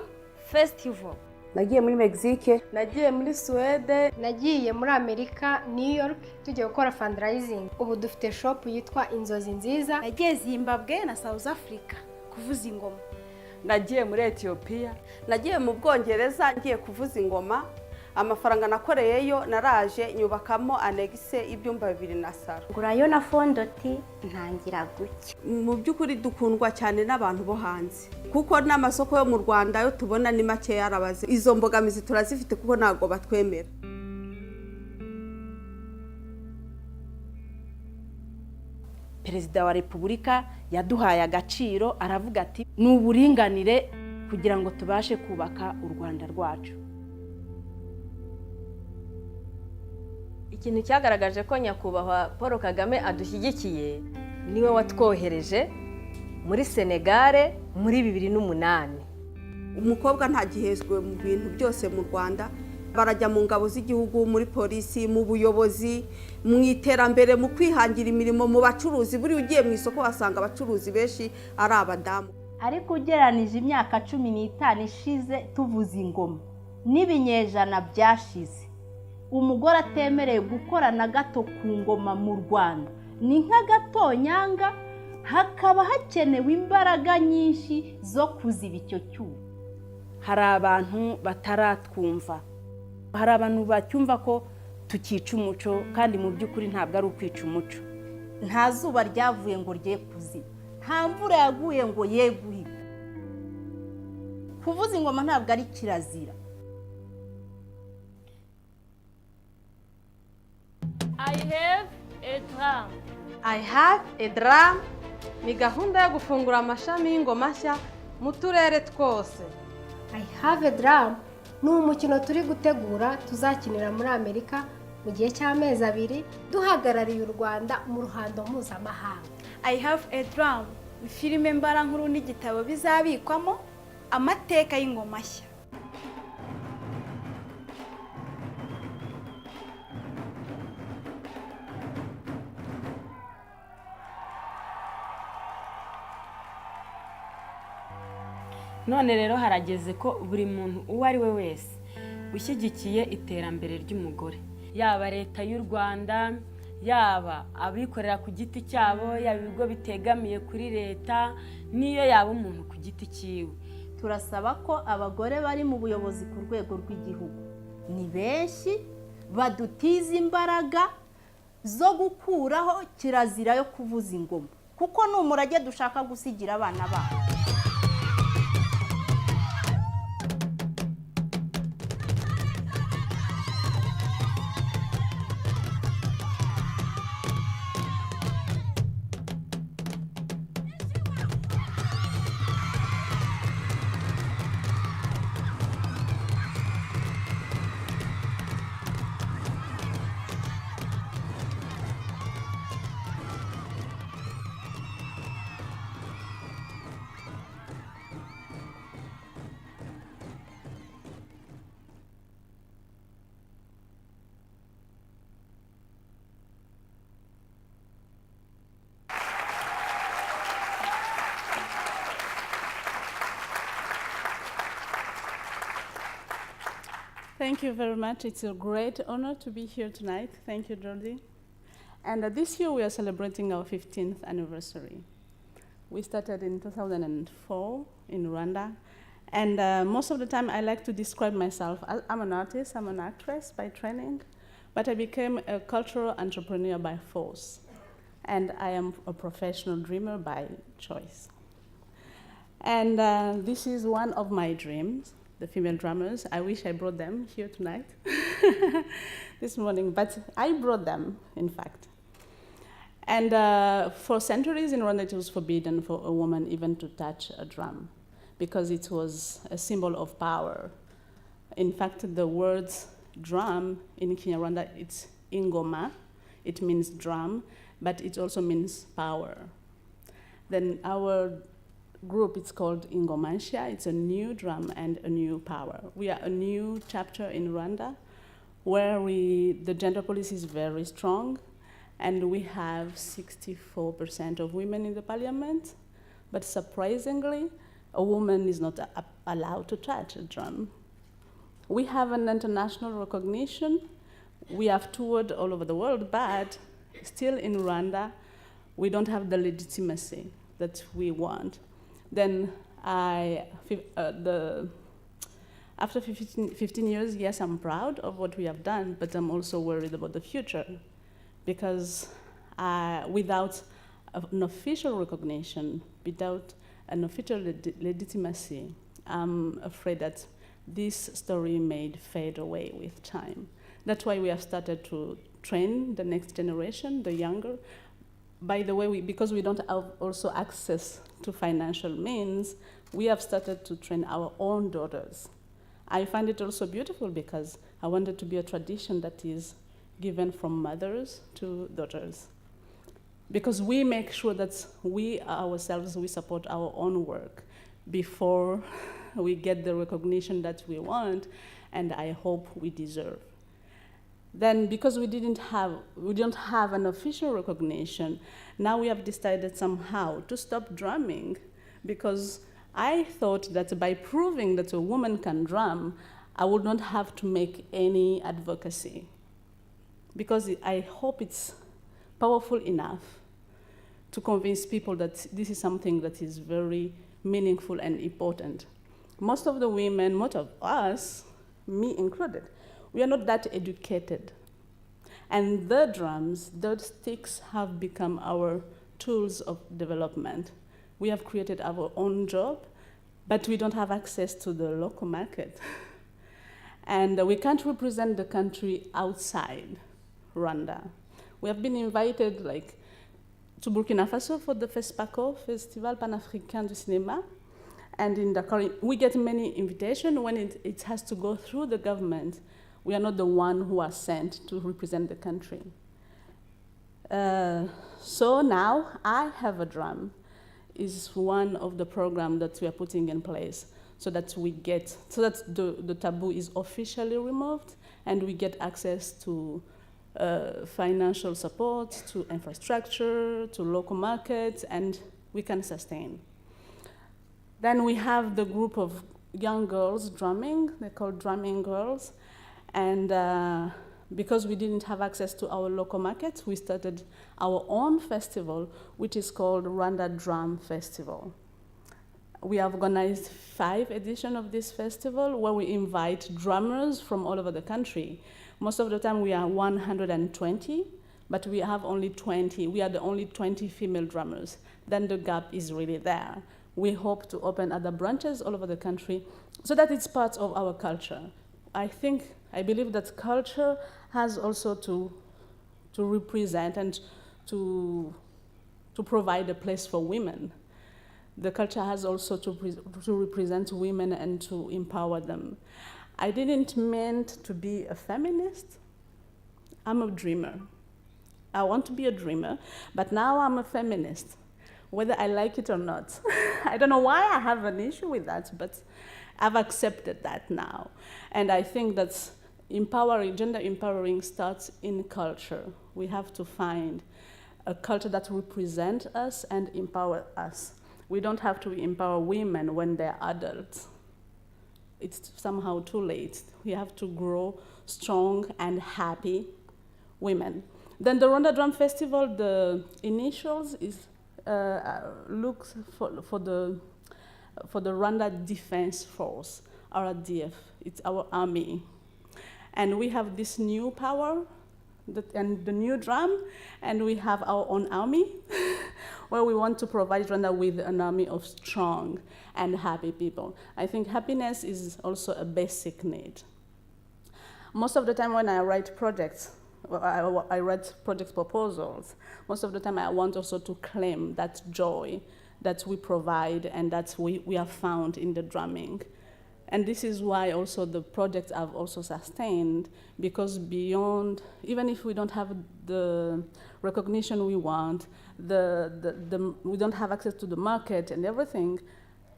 Festival. Nagiye muri Mexique, Nagiye muri Suwede, nagiye muri Amerika, New York, tugiye gukora fundraising. Ubu dufite shop yitwa Inzozi Nziza. Nagiye Zimbabwe na South Africa kuvuza ingoma. nagiye muri Ethiopia, nagiye mu Bwongereza ngiye kuvuza ingoma. Amafaranga nakoreyeyo naraje nyubakamo anexe ibyumba 2 na saro. Ngurayo na fondoti ntangira guke. Mu byukuri dukundwa cyane n'abantu bo hanze, kuko n'amasoko yo mu Rwanda yo tubona ni make yarabaze. Izo mbogamizi turazifite kuko ntago batwemera. Perezida wa Repubulika yaduhaye agaciro, aravuga ati n'uburinganire kugira ngo tubashe kubaka u Rwanda rwacu. Ikintu cyagaragaje ko nyakubahwa Paul Kagame adushyigikiye niwe watwohereje muri Senegal muri 2008. Umukobwa ntagihezwe mu bintu byose mu Rwanda, barajya mu ngabo z'igihugu, muri polisi, mu buyobozi, mu iterambere, mu kwihangira imirimo, mu bacuruzi. Buri ugiye mu isoko wasanga abacuruzi benshi ari abadamu. Ariko ugeranije imyaka 15 ishize tuvuza ingoma n'ibinyejana byashize, umugore atemereye gukora na gato ku ngoma mu Rwanda ni nk'agatonyanga. Hakaba hakenewe imbaraga nyinshi zo kuziba icyo cyuho. Hari abantu bataratwumva, hari abantu bacyumva ko tukica umuco, kandi mu by'ukuri ntabwo ari ukwica umuco. Nta zuba ryavuye ngo rye kuziba, nta mvura yaguye ngo ye guhita. Kuvuza ingoma ntabwo ari kirazira. I have a drum. I have a drum ni gahunda yo gufungura amashami y'ingoma nshya mu turere twose. I have a drum ni umukino turi gutegura tuzakinira muri Amerika mu gihe cy'amezi 2 duhagarariye u Rwanda mu ruhando mpuzamahanga. I have a drum, filime mbarankuru n'igitabo bizabikwamo amateka y'ingoma nshya. none rero harageze ko buri muntu uwo ari we wese ushyigikiye iterambere ry'umugore, yaba leta y'u Rwanda, yaba abikorera ku giti cyabo, yaba ibigo bitegamiye kuri leta, niyo yaba umuntu ku giti cyiwe. Turasaba ko abagore bari mu buyobozi ku rwego rw'igihugu ni benshi badutiza imbaraga zo gukuraho kirazira yo kuvuza ingoma, kuko ni umurage dushaka gusigira abana bacu. Thank you very much. It's a great honor to be here tonight. Thank you, Jordi. And this year we are celebrating our 15th anniversary. We started in 2004 in Rwanda. And most of the time I like to describe myself as I'm an artist, I'm an actress by training, but I became a cultural entrepreneur by force. And I am a professional dreamer by choice. And this is one of my dreams. The female drummers. I wish I brought them here tonight, this morning, but I brought them, in fact. And for centuries in Rwanda, it was forbidden for a woman even to touch a drum because it was a symbol of power. In fact, the word drum in Kinyarwanda, it's ingoma. It means drum, but it also means power. Then our group, it's called Ingomansha. It's a new drum and a new power. We are a new chapter in Rwanda where the gender policy is very strong, and we have 64% of women in the parliament, but surprisingly, a woman is not allowed to touch a drum. We have an international recognition. We have toured all over the world, but still in Rwanda, we don't have the legitimacy that we want. Then after 15 years, yes, I'm proud of what we have done, but I'm also worried about the future because without an official recognition, without an official legitimacy, I'm afraid that this story may fade away with time. That's why we have started to train the next generation, the younger. By the way, because we don't have also access to financial means, we have started to train our own daughters. I find it also beautiful because I want it to be a tradition that is given from mothers to daughters. Because we make sure that we ourselves, we support our own work before we get the recognition that we want and I hope we deserve. Then because we don't have an official recognition, now we have decided somehow to stop drumming because I thought that by proving that a woman can drum, I would not have to make any advocacy. Because I hope it's powerful enough to convince people that this is something that is very meaningful and important. Most of the women, most of us, me included, we are not that educated. And the drums, the sticks have become our tools of development. We have created our own job, but we don't have access to the local market. And we can't represent the country outside Rwanda. We have been invited to Burkina Faso for the FESPACO, Festival Pan-Africain du Cinéma. And we get many invitations when it has to go through the government. We are not the one who are sent to represent the country. So now I Have a Drum is one of the programs that we are putting in place so that the taboo is officially removed and we get access to financial support, to infrastructure, to local markets, and we can sustain. Then we have the group of young girls drumming. They're called drumming girls. And because we didn't have access to our local markets, we started our own festival, which is called Rwanda Drum Festival. We have organized 5 editions of this festival where we invite drummers from all over the country. Most of the time we are 120, but we have only 20. We are the only 20 female drummers. Then the gap is really there. We hope to open other branches all over the country so that it's part of our culture. I believe that culture has also to represent and to provide a place for women. The culture has also to represent women and to empower them. I didn't mean to be a feminist. I'm a dreamer. I want to be a dreamer, but now I'm a feminist, whether I like it or not. I don't know why I have an issue with that, but I've accepted that now. And I think that gender empowering starts in culture. We have to find a culture that represents us and empower us. We don't have to empower women when they're adults. It's somehow too late. We have to grow strong and happy women. Then the Rwanda Drum Festival, the initials looks for the Rwanda Defense Force, RDF. It's our army. And we have this new power and the new drum, and we have our own army where we want to provide Rwanda with an army of strong and happy people. I think happiness is also a basic need. Most of the time when I write projects, I write project proposals, most of the time I want also to claim that joy that we provide and that we are found in the drumming. And this is why also the projects have also sustained, because beyond, even if we don't have the recognition we want, we don't have access to the market and everything,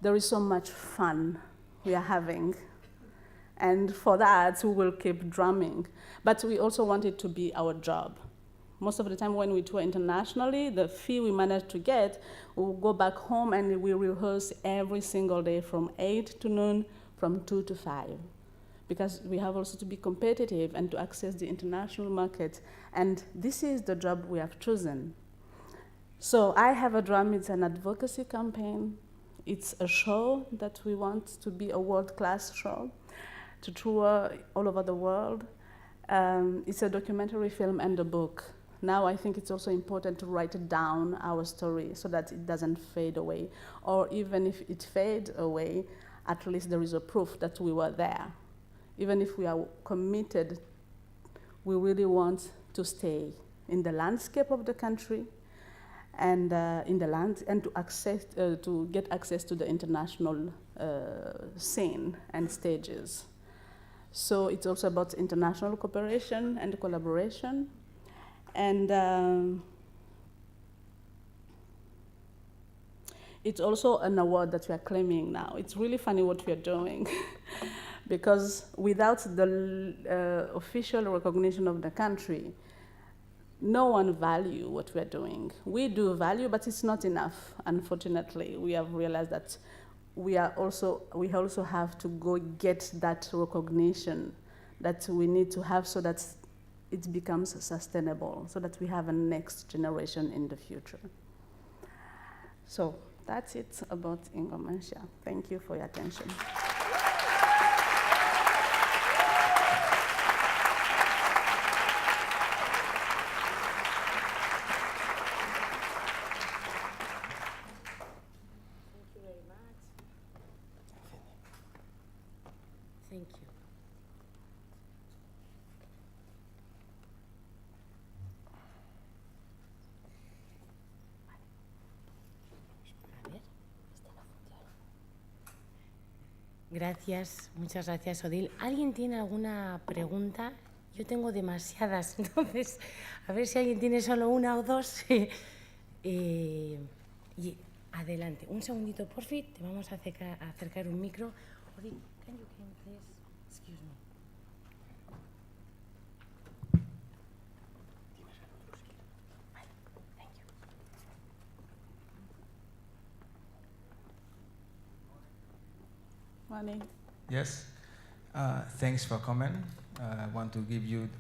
there is so much fun we are having. And for that, we will keep drumming. But we also want it to be our job. Most of the time when we tour internationally, the fee we manage to get, we'll go back home and we rehearse every single day from 8 to noon, from 2 to 5. Because we have also to be competitive and to access the international market. And this is the job we have chosen. So I Have a Drum, it's an advocacy campaign. It's a show that we want to be a world-class show, to tour all over the world. It's a documentary film and a book. Now I think it's also important to write down our story so that it doesn't fade away. Or even if it fades away, at least there is a proof that we were there. Even if we are committed, we really want to stay in the landscape of the country and in the land, and to get access to the international scene and stages. So it's also about international cooperation and collaboration. And it's also an award that we are claiming now. It's really funny what we are doing because without the official recognition of the country, no one values what we are doing. We do value, but it's not enough, unfortunately. We have realized that we also have to go get that recognition that we need to have so that it becomes sustainable, so that we have a next generation in the future. So that's it about Ingomansha. Thank you for your attention. Thank you. A ver, este no funciona. Gracias, muchas gracias, Odil. ¿Alguien tiene alguna pregunta? Yo tengo demasiadas, entonces, a ver si alguien tiene solo una o dos. Y adelante, un segundito, por fin, te vamos a acercar un micro. Odil, can you please? Excuse me. Morning. Yes, thanks for coming.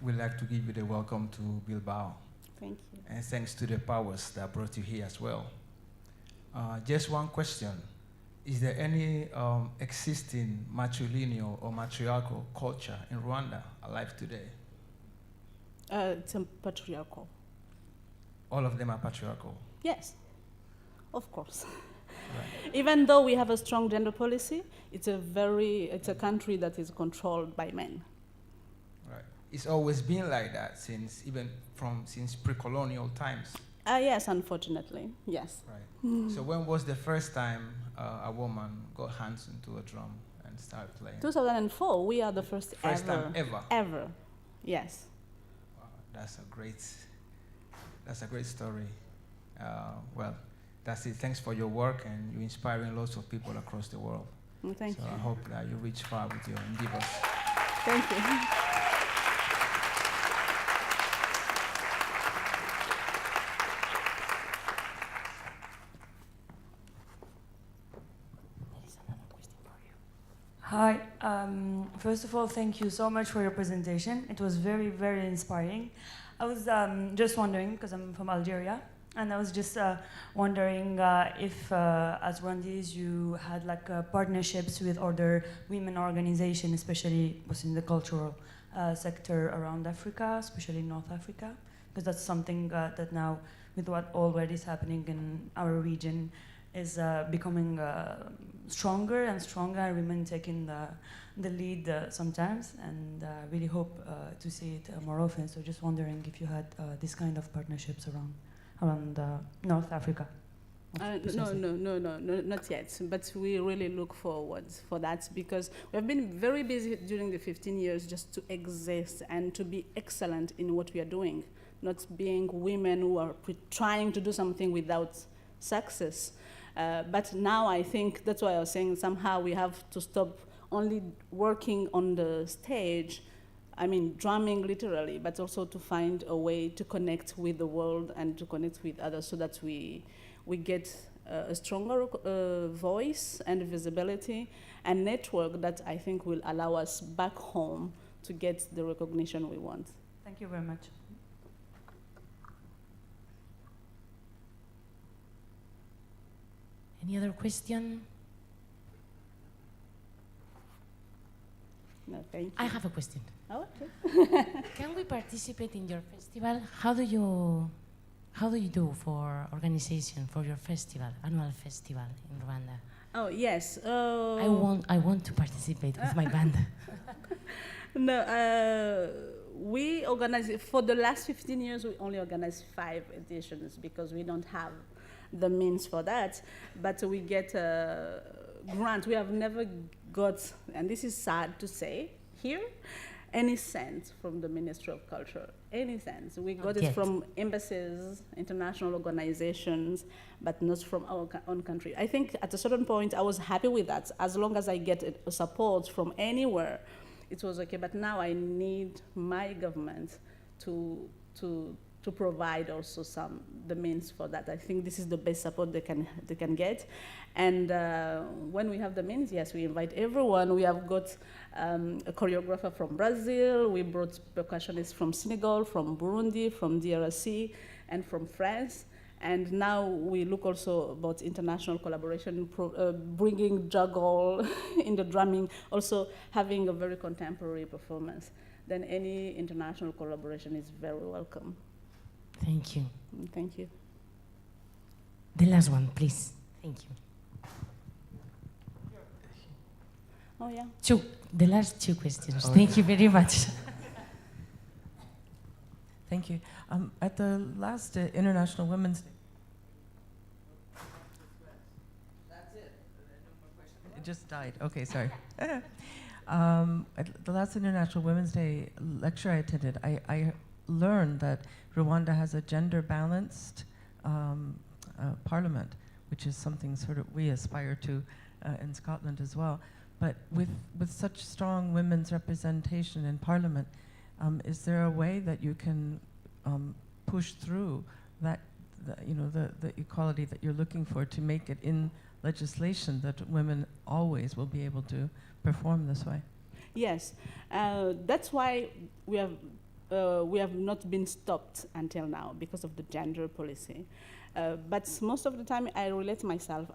We'd like to give you the welcome to Bilbao. Thank you. And thanks to the powers that brought you here as well. Just one question. Is there any existing matrilineal or matriarchal culture in Rwanda alive today? It's a patriarchal. All of them are patriarchal? Yes, of course. Right. Even though we have a strong gender policy, it's a country that is controlled by men. Right. It's always been like that since pre-colonial times. Yes, unfortunately, yes. Right. So when was the first time a woman got hands into a drum and started playing? 2004. We are the first time ever. Ever, yes. Wow, that's a great story. Well, that's it. Thanks for your work, and you're inspiring lots of people across the world. Well, thank you. I hope that you reach far with your endeavors. Thank you. Hi. First of all, thank you so much for your presentation. It was very, very inspiring. I was just wondering, because I'm from Algeria, and I was just wondering if, as Rwandese, you had like partnerships with other women organizations, especially within the cultural sector around Africa, especially North Africa, because that's something that now, with what already is happening in our region, is becoming stronger and stronger. Women taking the lead sometimes, and really hope to see it more often. So just wondering if you had this kind of partnerships around North Africa. No, not yet. But we really look forward for that, because we have been very busy during the 15 years just to exist and to be excellent in what we are doing, not being women who are trying to do something without success. But now I think that's why I was saying somehow we have to stop only working on the stage, I mean, drumming literally, but also to find a way to connect with the world and to connect with others, so that we get a stronger voice and visibility and network that I think will allow us back home to get the recognition we want. Thank you very much. Any other question? No, thank you. I have a question. Oh, okay. Can we participate in your festival? How do you do for organization for your festival, annual festival in Rwanda? Oh yes. I want to participate with my band. No, we organize for the last 15 years. We only organize 5 editions because we don't have the means for that. But we get a grant. We have never got, and this is sad to say here, any cent from the Ministry of Culture, any cent. We got it from embassies, international organizations, but not from our own country. I think at a certain point I was happy with that. As long as I get support from anywhere, it was okay. But now I need my government to provide also the means for that. I think this is the best support they can get. And when we have the means, yes, we invite everyone. We have got a choreographer from Brazil. We brought percussionists from Senegal, from Burundi, from DRC, and from France. And now we look also about international collaboration, bringing juggle in the drumming, also having a very contemporary performance. Then any international collaboration is very welcome. Thank you. Thank you. The last one, please. Thank you. Oh, yeah. The last 2 questions. Okay. Thank you very much. Thank you. At the last International Women's Day. it just died. Okay, sorry. At the last International Women's Day lecture I attended, I learned that Rwanda has a gender-balanced parliament, which is something sort of we aspire to in Scotland as well. But with such strong women's representation in parliament, is there a way that you can push through that, the equality that you're looking for, to make it in legislation that women always will be able to perform this way? Yes, that's why we have not been stopped until now because of the gender policy. But most of the time, I relate myself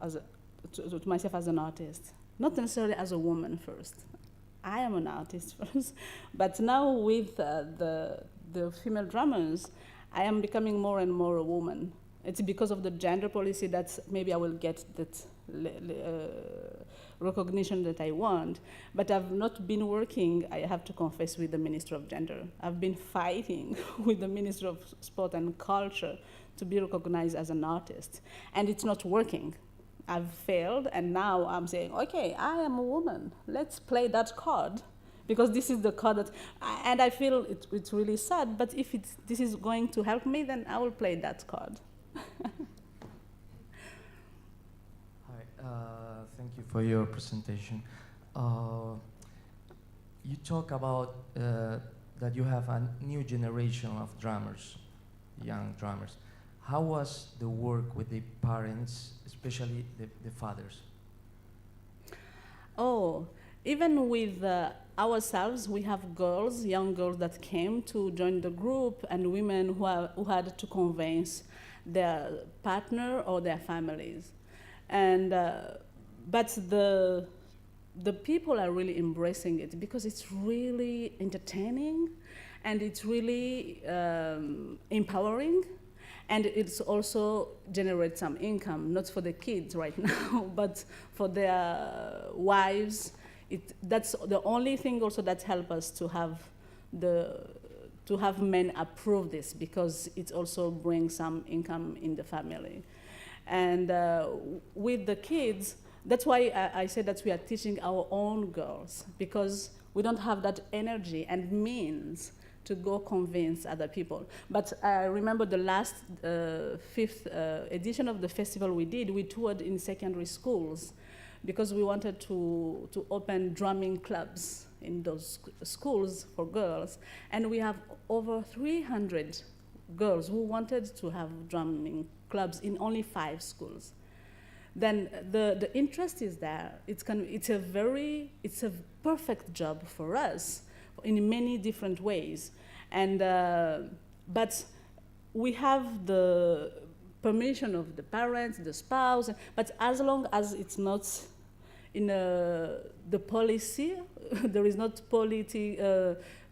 to myself as an artist, not necessarily as a woman first. I am an artist first, but now with the female drummers, I am becoming more and more a woman. It's because of the gender policy that maybe I will get that recognition that I want, but I've not been working, I have to confess, with the Minister of Gender. I've been fighting with the Minister of Sport and Culture to be recognized as an artist, and it's not working. I've failed, and now I'm saying, okay, I am a woman. Let's play that card, because this is the card that, and I feel it's really sad, but if this is going to help me, then I will play that card. Thank you for your presentation. You talk about that you have a new generation of drummers, young drummers. How was the work with the parents, especially the fathers? Oh, even with ourselves, we have girls, young girls that came to join the group, and women who had to convince their partner or their families. And but the people are really embracing it because it's really entertaining, and it's really empowering, and it's also generates some income, not for the kids right now, but for their wives. That's the only thing also that helps us to have men approve this, because it also brings some income in the family. And with the kids, that's why I say that we are teaching our own girls, because we don't have that energy and means to go convince other people. But I remember the last 5th edition of the festival we did, we toured in secondary schools, because we wanted to open drumming clubs in those schools for girls. And we have over 300 girls who wanted to have drumming clubs in only 5 schools. Then the interest is there. It's a perfect job for us in many different ways. And but we have the permission of the parents, the spouse, but as long as it's not in the policy, there is not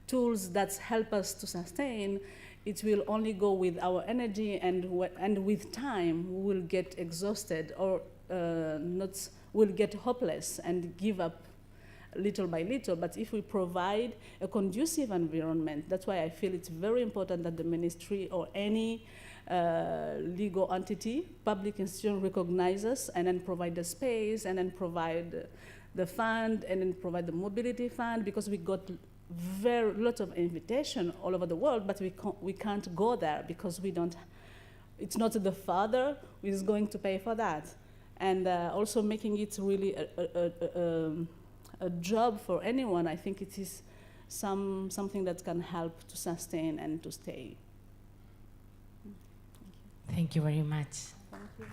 tools that help us to sustain, it will only go with our energy, and with time we will get exhausted, or will get hopeless and give up little by little. But if we provide a conducive environment, that's why I feel it's very important that the ministry or any legal entity, public institution, recognize us and then provide the space, and then provide the fund, and then provide the mobility fund, because we got lots of invitation all over the world, but we can't go there because we don't. It's not the father who is going to pay for that, and also making it really a job for anyone. I think it is something that can help to sustain and to stay. Thank you very much. Thank you.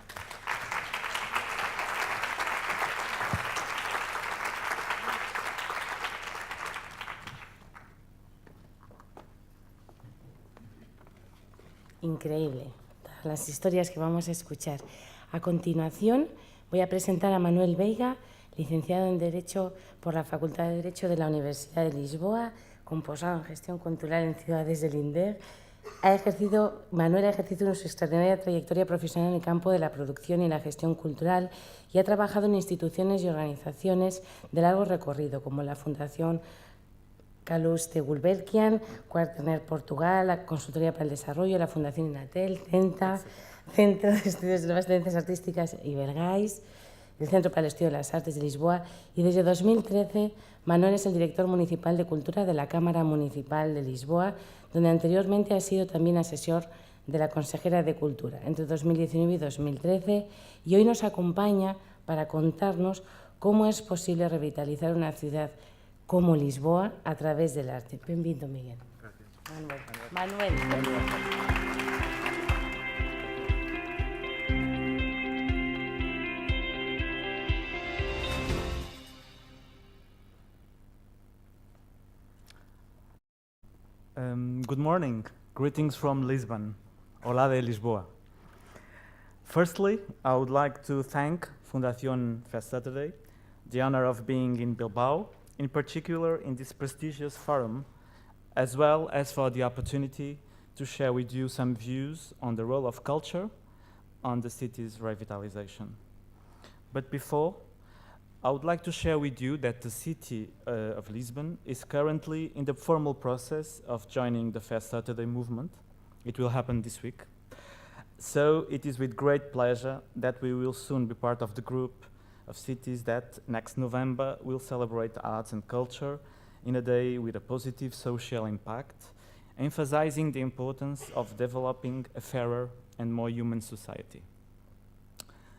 Increíble, todas las historias que vamos a escuchar. A continuación, voy a presentar a Manuel Veiga, licenciado en Derecho por la Facultad de Derecho de la Universidad de Lisboa, con posgrado en Gestión Cultural en Ciudades del INDER. Manuel ha ejercido una extraordinaria trayectoria profesional en el campo de la producción y la gestión cultural, y ha trabajado en instituciones y organizaciones de largo recorrido, como la Fundación Calouste Gulbenkian, Quarterner Portugal, la Consultoría para el Desarrollo, la Fundación Inatel, CENTA, Centro de Estudios de Nuevas Tendencias Artísticas y Belgais, del Centro para el Estudio de las Artes de Lisboa, y desde 2013 Manuel es el director municipal de Cultura de la Cámara Municipal de Lisboa, donde anteriormente ha sido también asesor de la consejera de Cultura entre 2019 y 2013, y hoy nos acompaña para contarnos cómo es posible revitalizar una ciudad como Lisboa a través del arte. Bienvenido, Miguel. Gracias. Manuel. Good morning. Greetings from Lisbon. Olá de Lisboa. Firstly, I would like to thank Fundación Fair Saturday, the honor of being in Bilbao, in particular in this prestigious forum, as well as for the opportunity to share with you some views on the role of culture on the city's revitalization. But before, I would like to share with you that the city of Lisbon is currently in the formal process of joining the Fair Saturday movement. It will happen this week. So it is with great pleasure that we will soon be part of the group of cities that next November will celebrate arts and culture in a day with a positive social impact, emphasizing the importance of developing a fairer and more human society.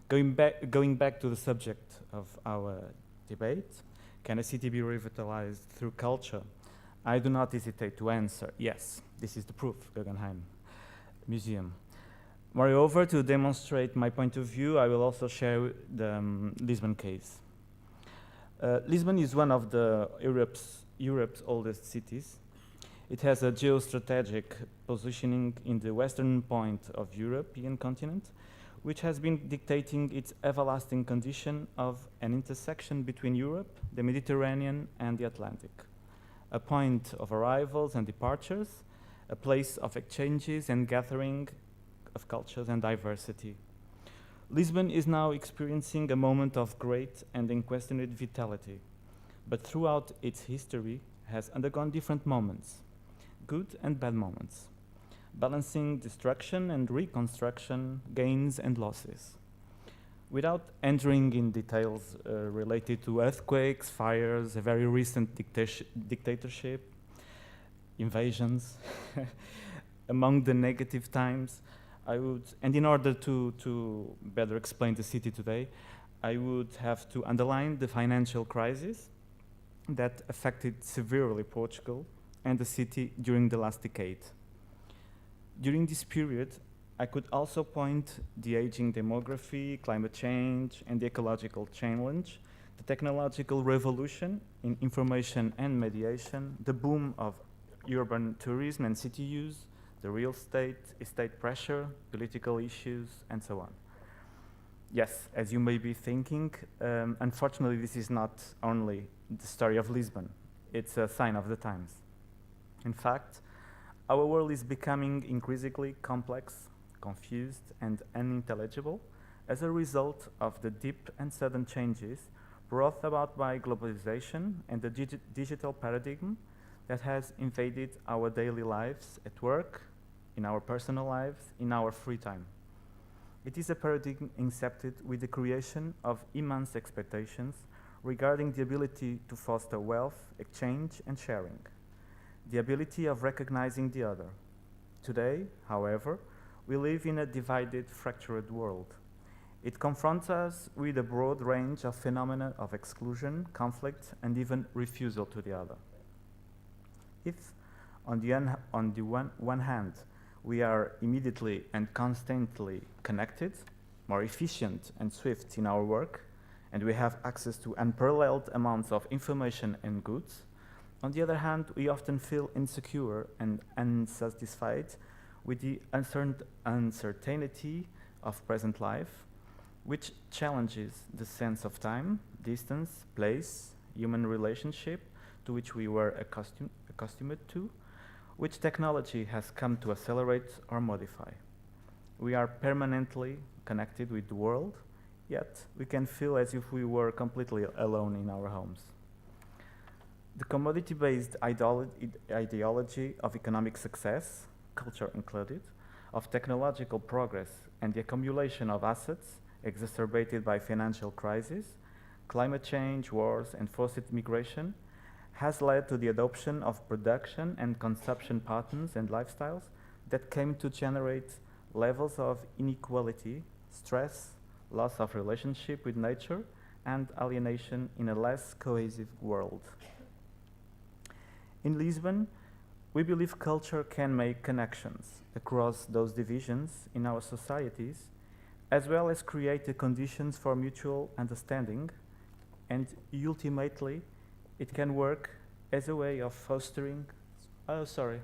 Going back to the subject of our debate, can a city be revitalized through culture? I do not hesitate to answer, yes, this is the proof, Guggenheim Museum. Moreover, to demonstrate my point of view, I will also share the Lisbon case. Lisbon is one of Europe's oldest cities. It has a geostrategic positioning in the western point of European continent, which has been dictating its everlasting condition of an intersection between Europe, the Mediterranean, and the Atlantic. A point of arrivals and departures, a place of exchanges and gathering of cultures and diversity. Lisbon is now experiencing a moment of great and unquestioned vitality, but throughout its history has undergone different moments, good and bad moments, balancing destruction and reconstruction, gains and losses. Without entering in details related to earthquakes, fires, a very recent dictatorship, invasions, among the negative times, and in order to better explain the city today, I would have to underline the financial crisis that affected severely Portugal and the city during the last decade. During this period, I could also point the aging demography, climate change, and the ecological challenge, the technological revolution in information and mediation, the boom of urban tourism and city use, the real estate pressure, political issues, and so on. Yes, as you may be thinking, unfortunately this is not only the story of Lisbon, it's a sign of the times. In fact, our world is becoming increasingly complex, confused, and unintelligible as a result of the deep and sudden changes brought about by globalization and the digital paradigm that has invaded our daily lives at work, in our personal lives, in our free time. It is a paradigm incepted with the creation of immense expectations regarding the ability to foster wealth, exchange, and sharing, the ability of recognizing the other. Today, however, we live in a divided, fractured world. It confronts us with a broad range of phenomena of exclusion, conflict, and even refusal to the other. If, on the one hand, we are immediately and constantly connected, more efficient and swift in our work, and we have access to unparalleled amounts of information and goods, on the other hand, we often feel insecure and unsatisfied with the uncertainty of present life, which challenges the sense of time, distance, place, human relationship to which we were accustomed to, which technology has come to accelerate or modify. We are permanently connected with the world, yet we can feel as if we were completely alone in our homes. The commodity-based ideology of economic success, culture included, of technological progress and the accumulation of assets exacerbated by financial crisis, climate change, wars, and forced migration, has led to the adoption of production and consumption patterns and lifestyles that came to generate levels of inequality, stress, loss of relationship with nature, and alienation in a less cohesive world. In Lisbon, we believe culture can make connections across those divisions in our societies, as well as create the conditions for mutual understanding, and ultimately, it can work as a way of fostering, oh, sorry,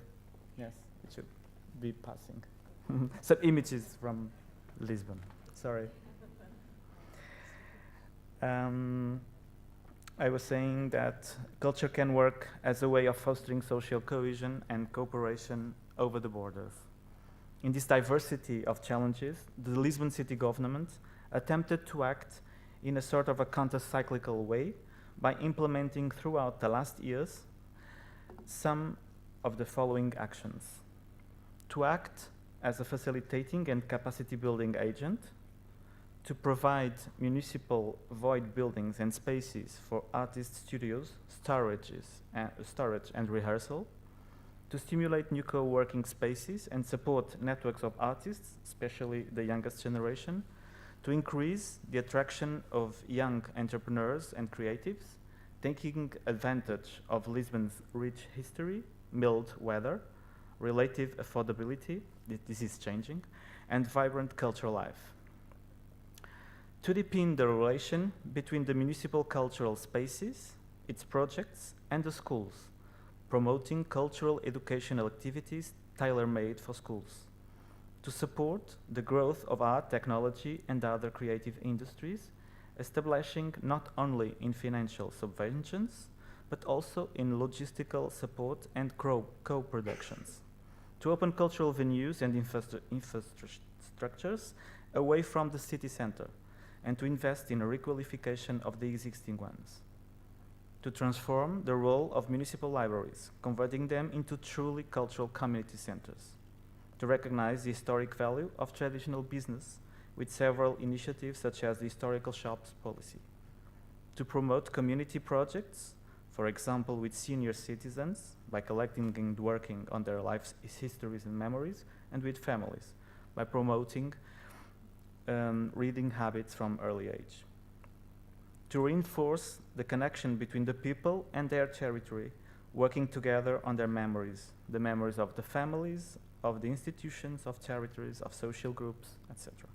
yes, it should be passing. Some images from Lisbon, sorry. I was saying that culture can work as a way of fostering social cohesion and cooperation over the borders. In this diversity of challenges, the Lisbon city government attempted to act in a sort of a counter-cyclical way by implementing throughout the last years some of the following actions. To act as a facilitating and capacity building agent, to provide municipal void buildings and spaces for artist studios, storage and rehearsal, to stimulate new co-working spaces and support networks of artists, especially the youngest generation, to increase the attraction of young entrepreneurs and creatives, taking advantage of Lisbon's rich history, mild weather, relative affordability, this is changing, and vibrant cultural life. To deepen the relation between the municipal cultural spaces, its projects, and the schools, promoting cultural educational activities tailor-made for schools. To support the growth of art, technology, and other creative industries, establishing not only in financial subventions, but also in logistical support and co-productions. To open cultural venues and infrastructures away from the city center, and to invest in a requalification of the existing ones. To transform the role of municipal libraries, converting them into truly cultural community centers. To recognize the historic value of traditional business with several initiatives such as the historical shops policy. To promote community projects, for example with senior citizens, by collecting and working on their lives' histories and memories, and with families, by promoting reading habits from early age. To reinforce the connection between the people and their territory, working together on their memories, the memories of the families, of the institutions, of territories, of social groups, etc.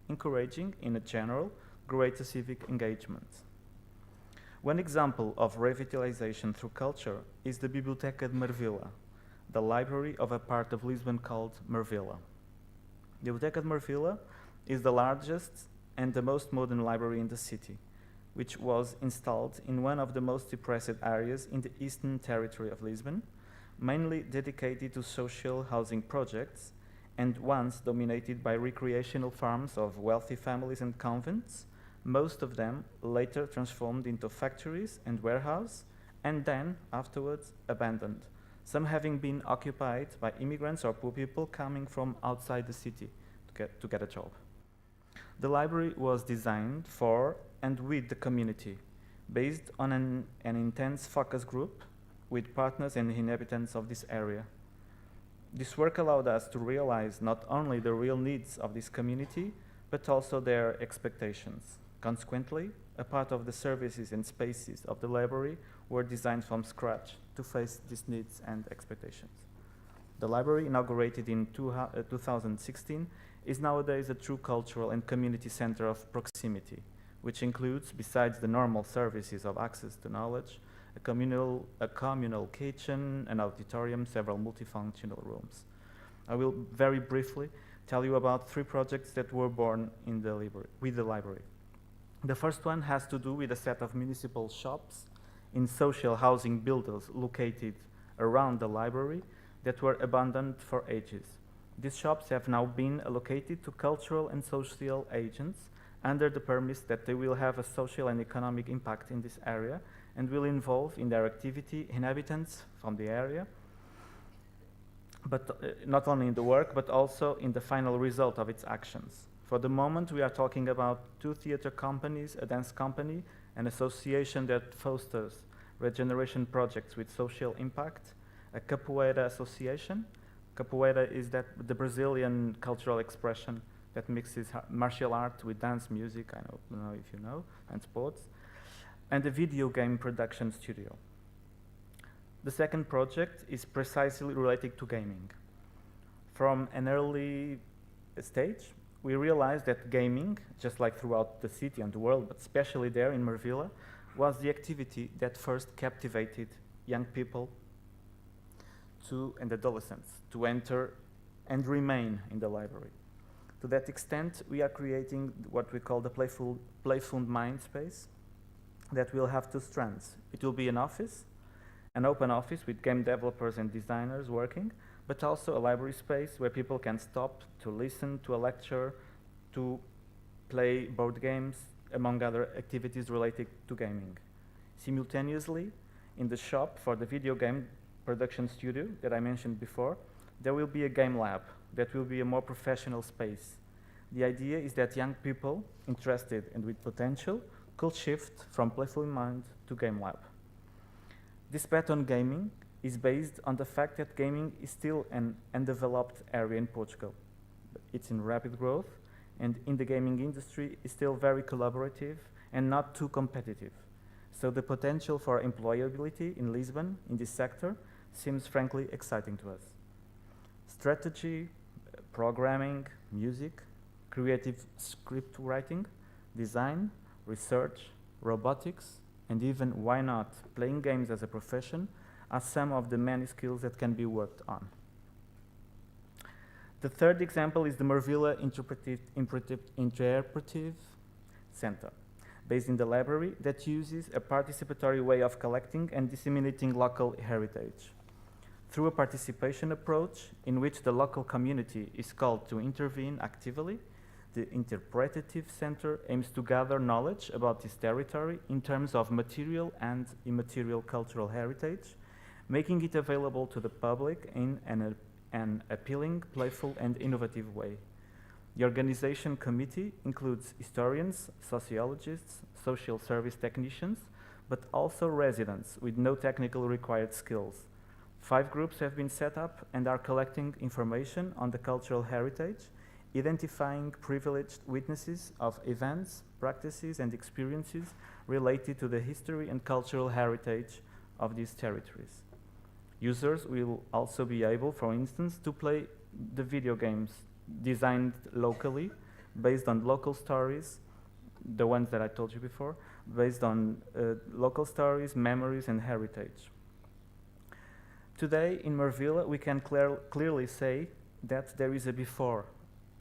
Encouraging, in a general, greater civic engagement. One example of revitalization through culture is the Biblioteca de Marvila, the library of a part of Lisbon called Marvila. The Biblioteca de Marvila is the largest and the most modern library in the city, which was installed in one of the most depressed areas in the eastern territory of Lisbon, mainly dedicated to social housing projects, and once dominated by recreational farms of wealthy families and convents, most of them later transformed into factories and warehouses, and then, afterwards, abandoned, some having been occupied by immigrants or poor people coming from outside the city to get a job. The library was designed for and with the community, based on an intense focus group with partners and inhabitants of this area. This work allowed us to realize not only the real needs of this community, but also their expectations. Consequently, a part of the services and spaces of the library were designed from scratch to face these needs and expectations. The library, inaugurated in 2016, is nowadays a true cultural and community center of proximity, which includes, besides the normal services of access to knowledge, a communal kitchen, an auditorium, several multifunctional rooms. I will very briefly tell you about 3 projects that were born in the with the library. The first one has to do with a set of municipal shops in social housing buildings located around the library that were abandoned for ages. These shops have now been allocated to cultural and social agents under the premise that they will have a social and economic impact in this area and will involve in their activity inhabitants from the area, but not only in the work, but also in the final result of its actions. For the moment, we are talking about 2 theater companies, a dance company, an association that fosters regeneration projects with social impact, a capoeira association. Capoeira is the Brazilian cultural expression that mixes martial art with dance, music, I don't know if you know, and sports, and a video game production studio. The second project is precisely related to gaming. From an early stage, we realized that gaming, just like throughout the city and the world, but especially there in Marvila, was the activity that first captivated young people and adolescents to enter and remain in the library. To that extent, we are creating what we call the playful mind space that will have 2 strands. It will be an office, an open office with game developers and designers working, but also a library space where people can stop to listen to a lecture, to play board games, among other activities related to gaming. Simultaneously, in the shop for the video game production studio that I mentioned before, there will be a game lab that will be a more professional space. The idea is that young people interested and with potential could shift from playful mind to game lab. This bet on gaming is based on the fact that gaming is still an undeveloped area in Portugal. It's in rapid growth, and in the gaming industry is still very collaborative and not too competitive. So the potential for employability in Lisbon in this sector seems frankly exciting to us. Strategy, programming, music, creative script writing, design, research, robotics, and even, why not, playing games as a profession are some of the many skills that can be worked on. The third example is the Marvila Interpretive Center, based in the library, that uses a participatory way of collecting and disseminating local heritage. Through a participation approach in which the local community is called to intervene actively, the Interpretative Center aims to gather knowledge about this territory in terms of material and immaterial cultural heritage, making it available to the public in an appealing, playful, and innovative way. The organization committee includes historians, sociologists, social service technicians, but also residents with no technical required skills. 5 groups have been set up and are collecting information on the cultural heritage, identifying privileged witnesses of events, practices, and experiences related to the history and cultural heritage of these territories. Users will also be able, for instance, to play the video games designed locally, based on local stories, the ones that I told you before, based on local stories, memories, and heritage. Today in Marvila, we can clearly say that there is a before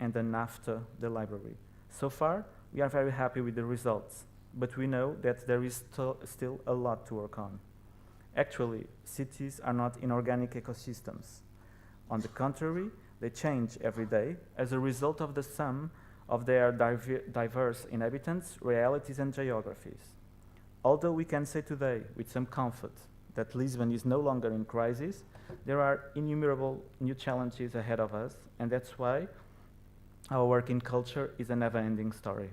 and an after the library. So far, we are very happy with the results, but we know that there is still a lot to work on. Actually, cities are not inorganic ecosystems. On the contrary, they change every day as a result of the sum of their diverse inhabitants, realities, and geographies. Although we can say today with some comfort that Lisbon is no longer in crisis, there are innumerable new challenges ahead of us, and that's why our work in culture is a never-ending story.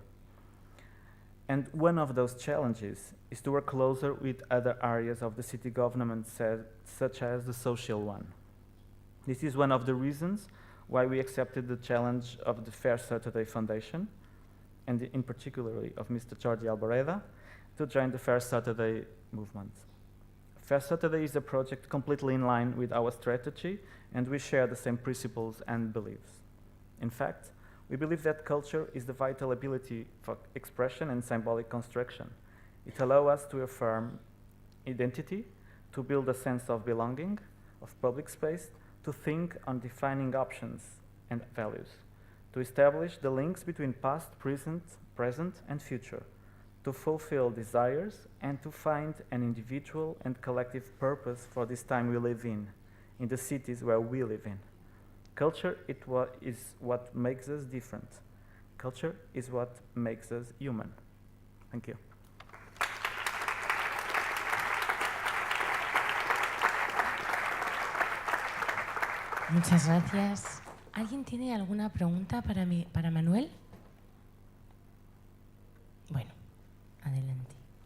And one of those challenges is to work closer with other areas of the city government, such as the social one. This is one of the reasons why we accepted the challenge of the Fair Saturday Foundation, and in particularly of Mr. Jordi Albareda, to join the Fair Saturday movement. Fair Saturday is a project completely in line with our strategy, and we share the same principles and beliefs. In fact, we believe that culture is the vital ability for expression and symbolic construction. It allows us to affirm identity, to build a sense of belonging, of public space, to think on defining options and values, to establish the links between past, present, and future, to fulfill desires, and to find an individual and collective purpose for this time we live in the cities where we live in. Culture is what makes us different. Culture is what makes us human. Thank you. Muchas gracias. ¿Alguien tiene alguna pregunta para Manuel?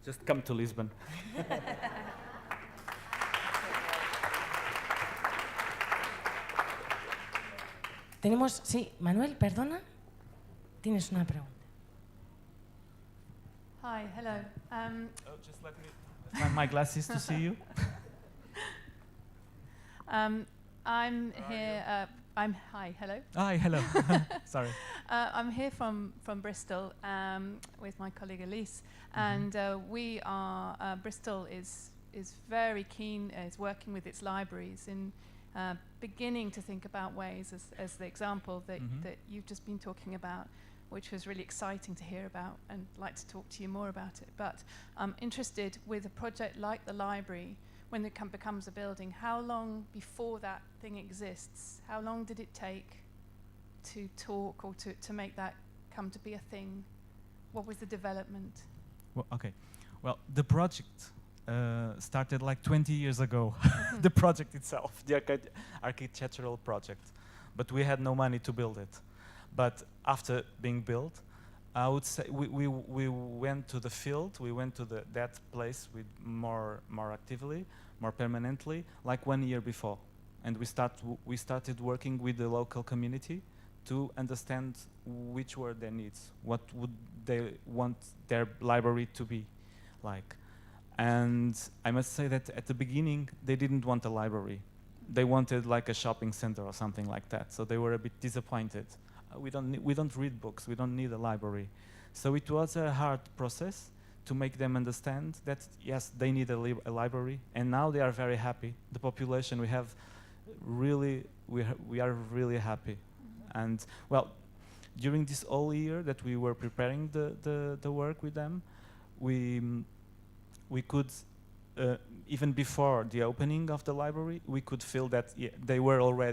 Just come to Lisbon. Tenemos, sí, Manuel, perdona, tienes una pregunta. Hi, hello. Just let me find my glasses to see you. I'm here. Hi, hello. Hi, hello. Sorry. I'm here from Bristol with my colleague Elise, and we are. Bristol is very keen, is working with its libraries in beginning to think about ways, as the example that you've just been talking about, which was really exciting to hear about, and like to talk to you more about it. But I'm interested with a project like the library, when it becomes a building, how long before that thing exists? How long did it take to talk or to make that come to be a thing? What was the development? Well, okay. Well, the project started like 20 years ago, the project itself, the architectural project. But we had no money to build it. But after being built, I would say we went to the field, we went to that place with more actively, more permanently, like 1 year before. And we started working with the local community to understand which were their needs, what would they want their library to be like. And I must say that at the beginning, they didn't want a library. They wanted like a shopping center or something like that. So they were a bit disappointed. We don't read books, we don't need a library. So it was a hard process to make them understand that yes, they need a library, and now they are very happy. The population we have really, we are really happy. And well, during this whole year that we were preparing the work with them, we could, even before the opening of the library, we could feel that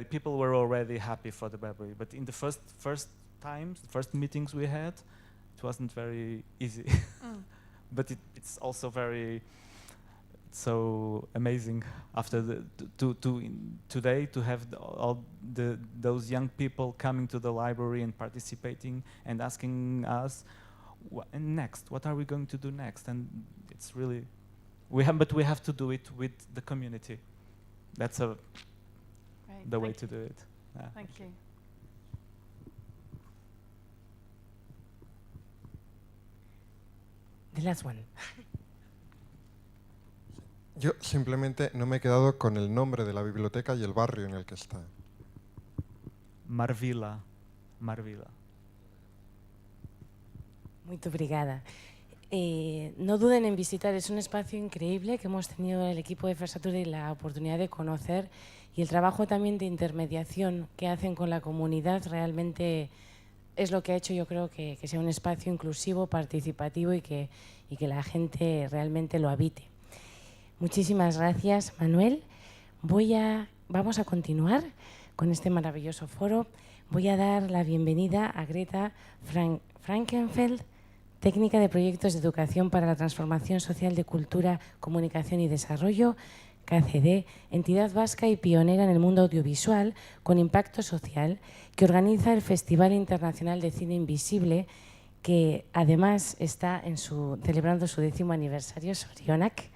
people were already happy for the library. But in the first meetings we had, it wasn't very easy. But it's also so amazing after today to have those young people coming to the library and participating and asking us, and next, what are we going to do next? And it's really, we have to do it with the community. That's the way to do it. Thank you. The last one. Yo simplemente no me he quedado con el nombre de la biblioteca y el barrio en el que está. Marvila. Muito obrigada. No duden en visitar, es un espacio increíble que hemos tenido el equipo de FORO Saturday la oportunidad de conocer, y el trabajo también de intermediación que hacen con la comunidad realmente es lo que ha hecho, yo creo, que sea un espacio inclusivo, participativo y que la gente realmente lo habite. Muchísimas gracias, Manuel. Vamos a continuar con este maravilloso foro. Voy a dar la bienvenida a Greta Frankenfeld, técnica de proyectos de educación para la transformación social de cultura, comunicación y desarrollo, KCD, entidad vasca y pionera en el mundo audiovisual con impacto social, que organiza el Festival Internacional de Cine Invisible, que además está celebrando su 10º aniversario, Sorionak.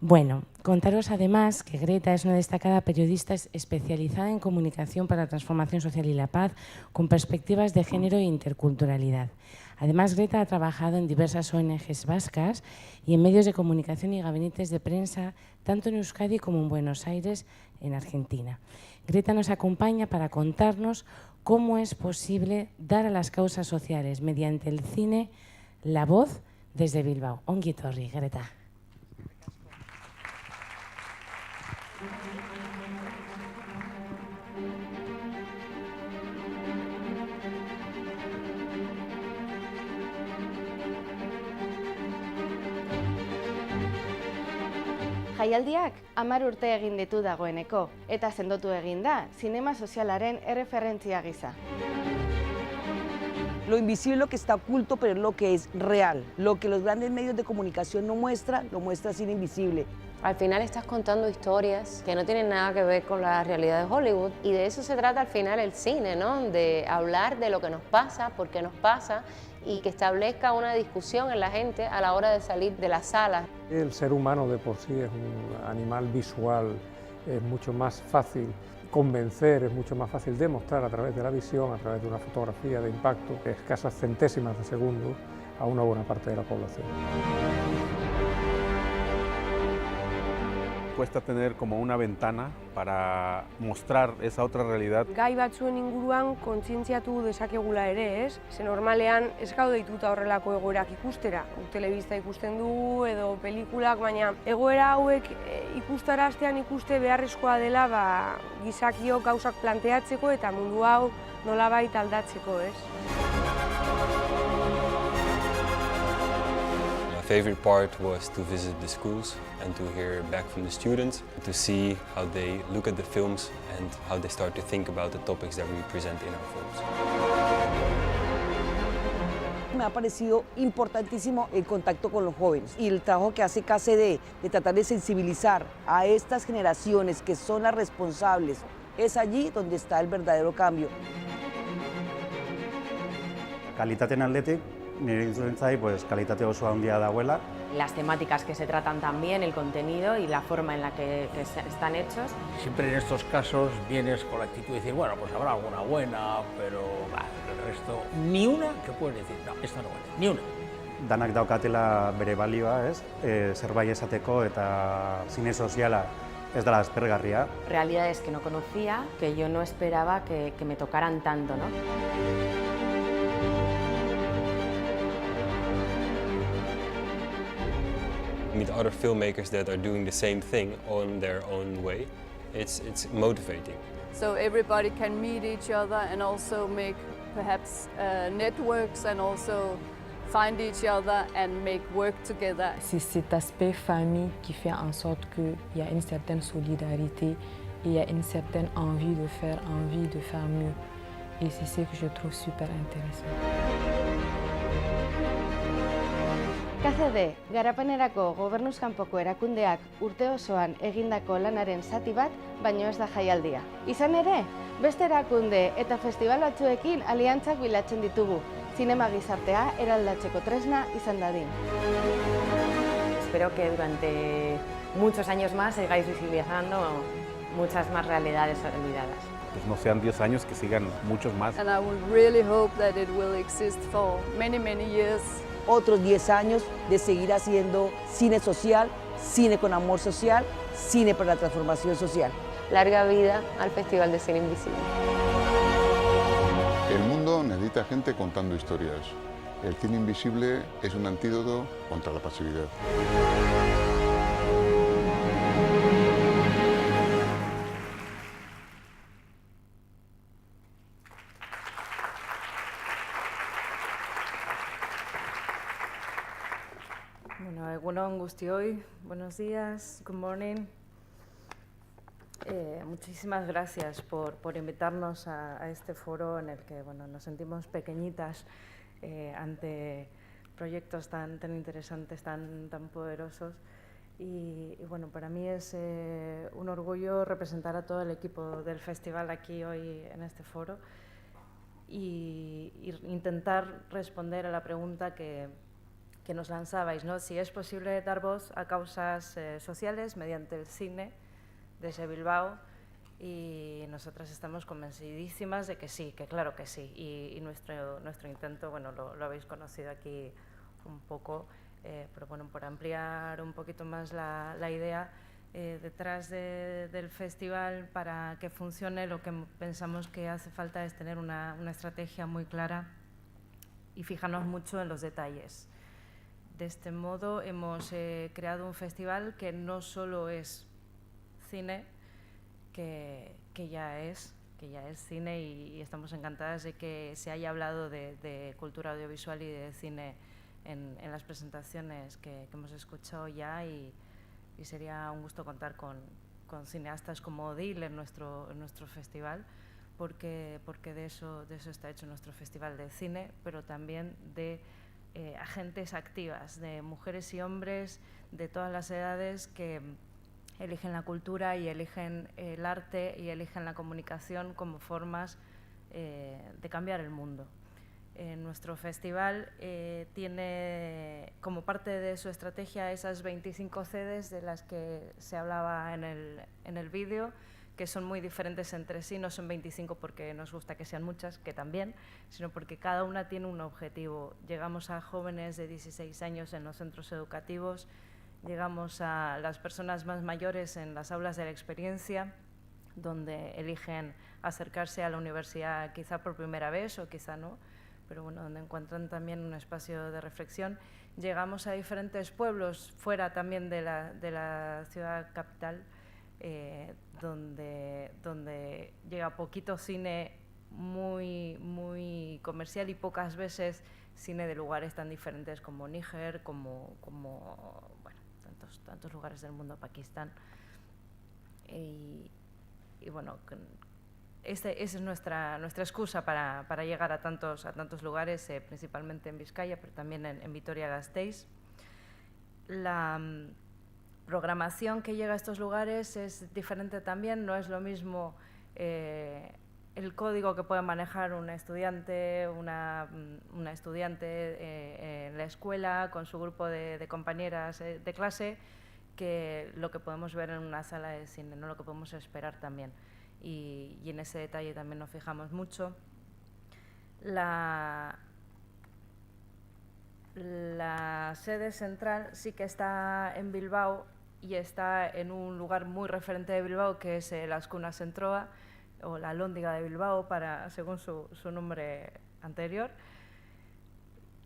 Bueno, contaros además que Greta es una destacada periodista especializada en comunicación para la transformación social y la paz, con perspectivas de género e interculturalidad. Además, Greta ha trabajado en diversas ONGs vascas y en medios de comunicación y gabinetes de prensa, tanto en Euskadi como en Buenos Aires, en Argentina. Greta nos acompaña para contarnos cómo es posible dar a las causas sociales mediante el cine la voz desde Bilbao. Ongi etorri, Greta. Jaialdiak 10 urte egin ditu dagoeneko, eta sendotu egin da zinema sozialaren erreferentzia gisa. Lo invisible es lo que está oculto, pero es lo que es real. Lo que los grandes medios de comunicación no muestran, lo muestra Cine Invisible. Al final estás contando historias que no tienen nada que ver con la realidad de Hollywood, y de eso se trata al final el cine, ¿no? De hablar de lo que nos pasa, por qué nos pasa, y que establezca una discusión en la gente a la hora de salir de la sala. El ser humano de por sí es un animal visual, es mucho más fácil convencer, es mucho más fácil demostrar a través de la visión, a través de una fotografía de impacto, escasas centésimas de segundo, a una buena parte de la población. Cuesta tener como una ventana para mostrar esa otra realidad. Gai batzuen inguruan kontzientziatu dezakegula ere, ez? Ze normalean ez gaude dituta horrelako egoerak ikustera. Telebista ikusten dugu edo pelikulak, baina egoera hauek ikustaraztean ikuste beharrezkoa dela gizakiok gauzak planteatzeko eta mundu hau nolabait aldatzeko, ez? My favorite part was to visit the schools and to hear back from the students, to see how they look at the films and how they start to think about the topics that we present in our films. Me ha parecido importantísimo el contacto con los jóvenes y el trabajo que hace KCD de tratar de sensibilizar a estas generaciones que son las responsables. Es allí donde está el verdadero cambio. Kalitateen aldetik, nire iruditzen zait, pues, kalitate oso handia dagoela. Las temáticas que se tratan también, el contenido y la forma en la que están hechos. Siempre en estos casos vienes con la actitud de decir, bueno, pues habrá alguna buena, pero el resto, ni una que puedes decir, no, esta no vale, ni una. Danak daukatela bere balioa, ez? Zerbait esateko eta zine soziala ez dela aspergarria. Realidades que no conocía, que yo no esperaba que me tocaran tanto, ¿no? Meet other filmmakers that are doing the same thing on their own way. It's motivating. So everybody can meet each other and also make perhaps networks and also find each other and make work together. C'est cet aspect famille qui fait en sorte qu'il y a une certaine solidarité et il y a une certaine envie de faire mieux. Et c'est ce que je trouve super intéressant. KCD, garapenerako gobernuz kanpoko erakundeak urte osoan egindako lanaren zati bat, baino ez da jaialdia. Izan ere, beste erakunde eta festival batzuekin aliantzak bilatzen ditugu, zinema gizartea eraldatzeko tresna izan dadin. Espero que durante muchos años más sigáis visibilizando muchas más realidades olvidadas. Pues no sean 10 años, que sigan muchos más. And I would really hope that it will exist for many, many years. Otros 10 años de seguir haciendo cine social, cine con amor social, cine para la transformación social. Larga vida al Festival de Cine Invisible. El mundo necesita gente contando historias. El cine invisible es un antídoto contra la pasividad. Bueno, egunon guztioi, buenos días, good morning. Muchísimas gracias por invitarnos a este foro en el que nos sentimos pequeñitas ante proyectos tan interesantes, tan poderosos. Y bueno, para mí es un orgullo representar a todo el equipo del festival aquí hoy en este foro y intentar responder a la pregunta que nos lanzabais, ¿no? Si es posible dar voz a causas sociales mediante el cine desde Bilbao, y nosotras estamos convencidísimas de que sí, que claro que sí, y nuestro intento, bueno, lo habéis conocido aquí un poco, pero bueno, por ampliar un poquito más la idea, detrás del festival, para que funcione, lo que pensamos que hace falta es tener una estrategia muy clara y fijarnos mucho en los detalles. De este modo hemos creado un festival que no solo es cine, que ya es cine, y estamos encantadas de que se haya hablado de cultura audiovisual y de cine en las presentaciones que hemos escuchado ya, y sería un gusto contar con cineastas como Odil en nuestro festival, porque de eso está hecho nuestro festival de cine, pero también de agentes activas, de mujeres y hombres de todas las edades que eligen la cultura y eligen el arte y eligen la comunicación como formas de cambiar el mundo. Nuestro festival tiene como parte de su estrategia esas 25 sedes de las que se hablaba en el vídeo, que son muy diferentes entre sí. No son 25 porque nos gusta que sean muchas, que también, sino porque cada una tiene un objetivo. Llegamos a jóvenes de 16 años en los centros educativos, llegamos a las personas más mayores en las aulas de la experiencia, donde eligen acercarse a la universidad quizá por primera vez o quizá no, pero bueno, donde encuentran también un espacio de reflexión. Llegamos a diferentes pueblos fuera también de la ciudad capital, donde llega poquito cine muy comercial y pocas veces cine de lugares tan diferentes como Níger, como bueno, tantos lugares del mundo, Pakistán. Y bueno, esa es nuestra excusa para llegar a tantos lugares, principalmente en Vizcaya, pero también en Vitoria-Gasteiz. La programación que llega a estos lugares es diferente también, no es lo mismo el código que puede manejar un estudiante, una estudiante en la escuela con su grupo de compañeras de clase, que lo que podemos ver en una sala de cine, ¿no? Lo que podemos esperar también. Y en ese detalle también nos fijamos mucho. La sede central sí que está en Bilbao y está en un lugar muy referente de Bilbao, que es las Cunas Entroa, o la Lóndiga de Bilbao, según su nombre anterior.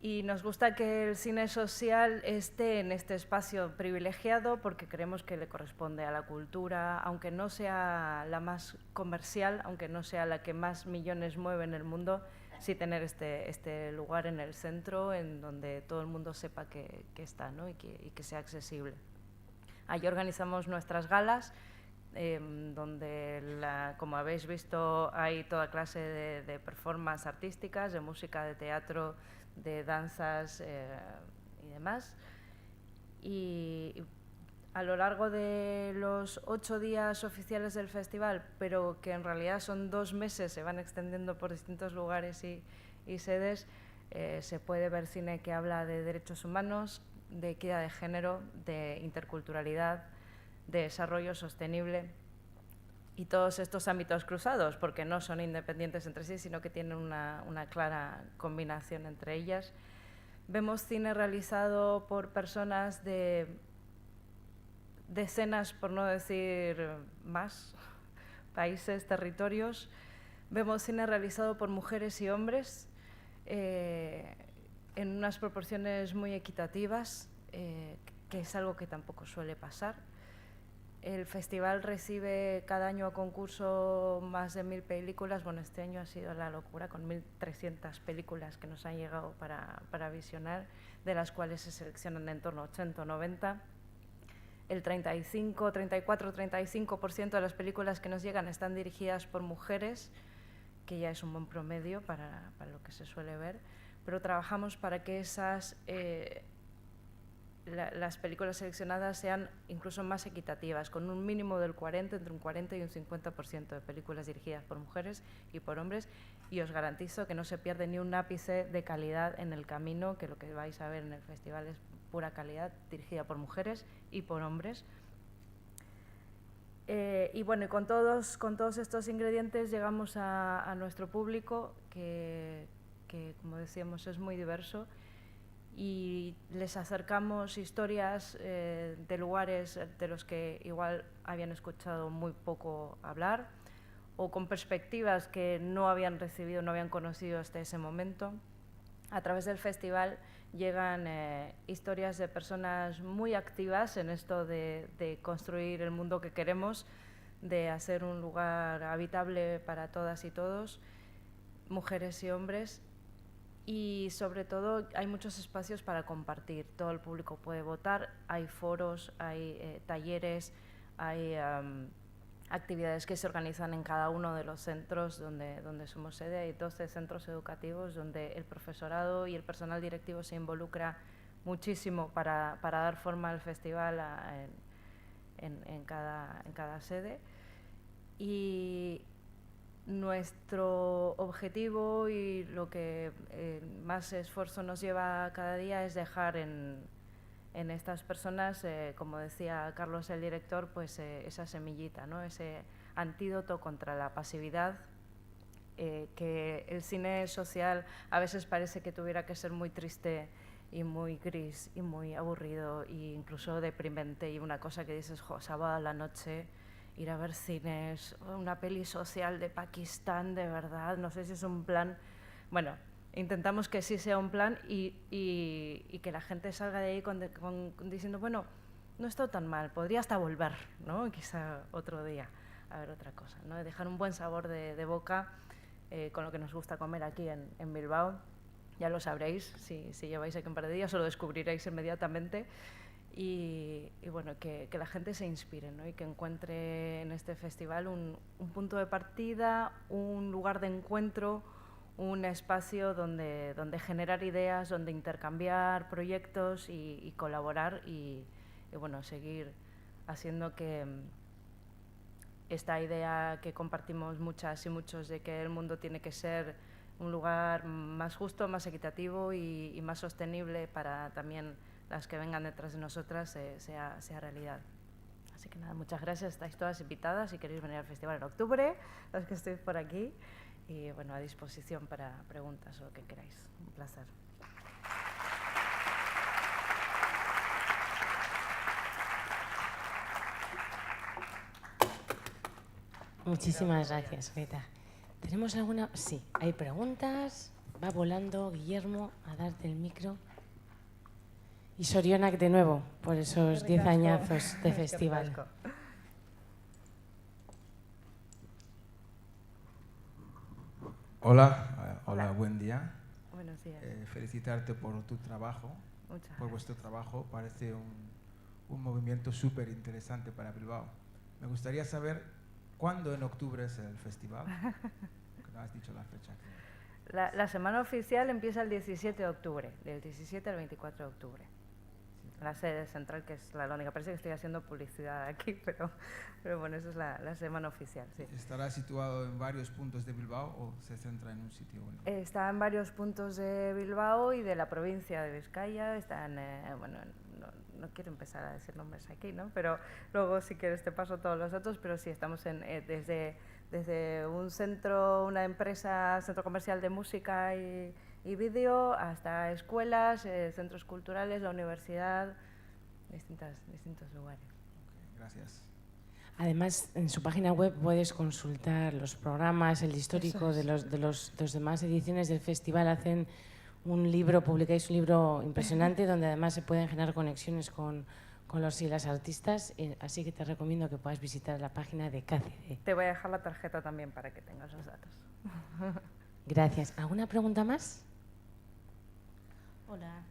Y nos gusta que el cine social esté en este espacio privilegiado porque creemos que le corresponde a la cultura, aunque no sea la más comercial, aunque no sea la que más millones mueve en el mundo, sí tener este lugar en el centro en donde todo el mundo sepa que está, ¿no? y que sea accesible. Allí organizamos nuestras galas, donde, como habéis visto, hay toda clase de performances artísticas, de música, de teatro, de danzas y demás. Y a lo largo de los 8 días oficiales del festival, pero que en realidad son 2 meses, se van extendiendo por distintos lugares y sedes, se puede ver cine que habla de derechos humanos, de equidad de género, de interculturalidad, de desarrollo sostenible y todos estos ámbitos cruzados, porque no son independientes entre sí, sino que tienen una clara combinación entre ellas. Vemos cine realizado por personas de decenas, por no decir más, países, territorios. Vemos cine realizado por mujeres y hombres en unas proporciones muy equitativas, que es algo que tampoco suele pasar. El festival recibe cada año a concurso más de 1000 películas. Bueno, este año ha sido la locura, con 1300 películas que nos han llegado para visionar, de las cuales se seleccionan en torno a 80 o 90. El 34-35% de las películas que nos llegan están dirigidas por mujeres, que ya es un buen promedio para lo que se suele ver, pero trabajamos para que las películas seleccionadas sean incluso más equitativas, con un mínimo del 40, entre un 40 y un 50% de películas dirigidas por mujeres y por hombres, y os garantizo que no se pierde ni un ápice de calidad en el camino, que lo que vais a ver en el festival es pura calidad, dirigida por mujeres y por hombres. Y bueno, y con todos estos ingredientes llegamos a nuestro público, que como decíamos es muy diverso, y les acercamos historias de lugares de los que igual habían escuchado muy poco hablar, o con perspectivas que no habían recibido, no habían conocido hasta ese momento. A través del festival llegan historias de personas muy activas en esto de construir el mundo que queremos, de hacer un lugar habitable para todas y todos, mujeres y hombres. Y sobre todo hay muchos espacios para compartir, todo el público puede votar, hay foros, hay talleres, hay actividades que se organizan en cada uno de los centros donde somos sede. Hay 12 centros educativos donde el profesorado y el personal directivo se involucra muchísimo para dar forma al festival en cada sede. Y nuestro objetivo y lo que más esfuerzo nos lleva cada día es dejar en estas personas, como decía Carlos, el director, pues esa semillita, ¿no? Ese antídoto contra la pasividad, que el cine social a veces parece que tuviera que ser muy triste y muy gris y muy aburrido e incluso deprimente, y una cosa que dices, jo, sábado a la noche, ir a ver cines, una peli social de Pakistán, de verdad, no sé si es un plan. Bueno, intentamos que sí sea un plan y que la gente salga de ahí diciendo, bueno, no he estado tan mal, podría hasta volver, ¿no? Quizá otro día a ver otra cosa, ¿no? Dejar un buen sabor de boca con lo que nos gusta comer aquí en Bilbao. Ya lo sabréis, si lleváis aquí un par de días, o lo descubriréis inmediatamente. Y bueno, que la gente se inspire, ¿no? Y que encuentre en este festival un punto de partida, un lugar de encuentro, un espacio donde generar ideas, donde intercambiar proyectos y colaborar y bueno, seguir haciendo que esta idea que compartimos muchas y muchos de que el mundo tiene que ser un lugar más justo, más equitativo y más sostenible para también las que vengan detrás de nosotras sea realidad. Así que nada, muchas gracias, estáis todas invitadas si queréis venir al festival en octubre, los que estéis por aquí, y bueno, a disposición para preguntas o lo que queráis. Un placer. Muchísimas gracias, Greta. ¿Tenemos alguna? Sí, hay preguntas. Va volando Guillermo a darte el micro. Y Sorionak de nuevo, por esos 10 añazos de festival. Hola, buen día. Buenos días. Felicitarte por tu trabajo, por vuestro trabajo. Parece un movimiento súper interesante para Bilbao. Me gustaría saber cuándo en octubre es el festival. No has dicho la fecha. La semana oficial empieza el 17 de octubre, del 17 al 24 de octubre. La sede central, que es la única. Parece que estoy haciendo publicidad aquí, pero bueno, esa es la semana oficial. Sí. ¿Estará situado en varios puntos de Bilbao o se centra en un sitio único? Está en varios puntos de Bilbao y de la provincia de Vizcaya. Están, bueno, no quiero empezar a decir nombres aquí, ¿no? Pero luego, si quieres, te paso todos los datos. Pero sí, estamos desde un centro, una empresa, centro comercial de música y vídeo, hasta escuelas, centros culturales, la universidad, distintos lugares. Okay, gracias. Además, en su página web puedes consultar los programas, el histórico de los demás ediciones del festival. Hacen un libro, publicáis un libro impresionante donde además se pueden generar conexiones con los y las artistas, así que te recomiendo que puedas visitar la página de KCD. Te voy a dejar la tarjeta también para que tengas los datos. Gracias. ¿Alguna pregunta más? Hola,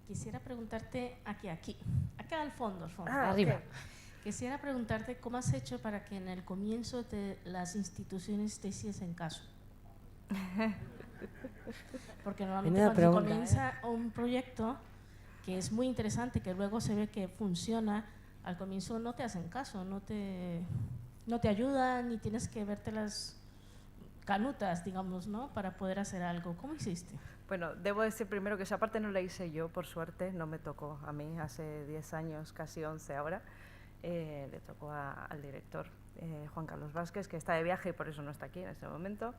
quisiera preguntarte acá al fondo. Arriba. Okay. Quisiera preguntarte cómo has hecho para que en el comienzo de las instituciones te hiciesen caso. Porque normalmente cuando comienza un proyecto que es muy interesante, que luego se ve que funciona, al comienzo no te hacen caso, no te ayudan y tienes que verte las canutas, digamos, ¿no? Para poder hacer algo. ¿Cómo hiciste? Bueno, debo decir primero que esa parte no la hice yo, por suerte, no me tocó a mí, hace 10 años, casi 11 ahora, le tocó al director, Juan Carlos Vázquez, que está de viaje y por eso no está aquí en este momento.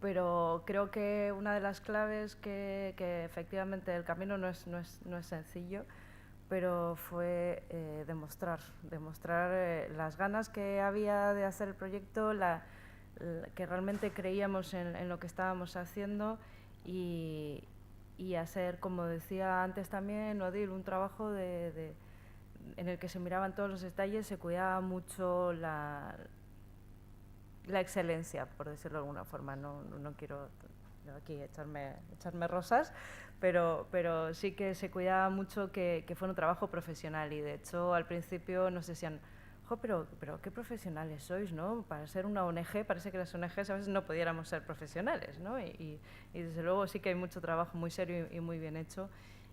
Pero creo que una de las claves que efectivamente el camino no es sencillo, pero fue demostrar las ganas que había de hacer el proyecto, que realmente creíamos en lo que estábamos haciendo y hacer, como decía antes también Odil, un trabajo en el que se miraban todos los detalles, se cuidaba mucho la excelencia, por decirlo de alguna forma. No quiero aquí echarme rosas, pero sí que se cuidaba mucho que fuera un trabajo profesional, y de hecho al principio nos decían, jo, pero qué profesionales sois, ¿no? Para ser una ONG, parece que las ONGs a veces no pudiéramos ser profesionales, ¿no? Y desde luego sí que hay mucho trabajo muy serio y muy bien hecho,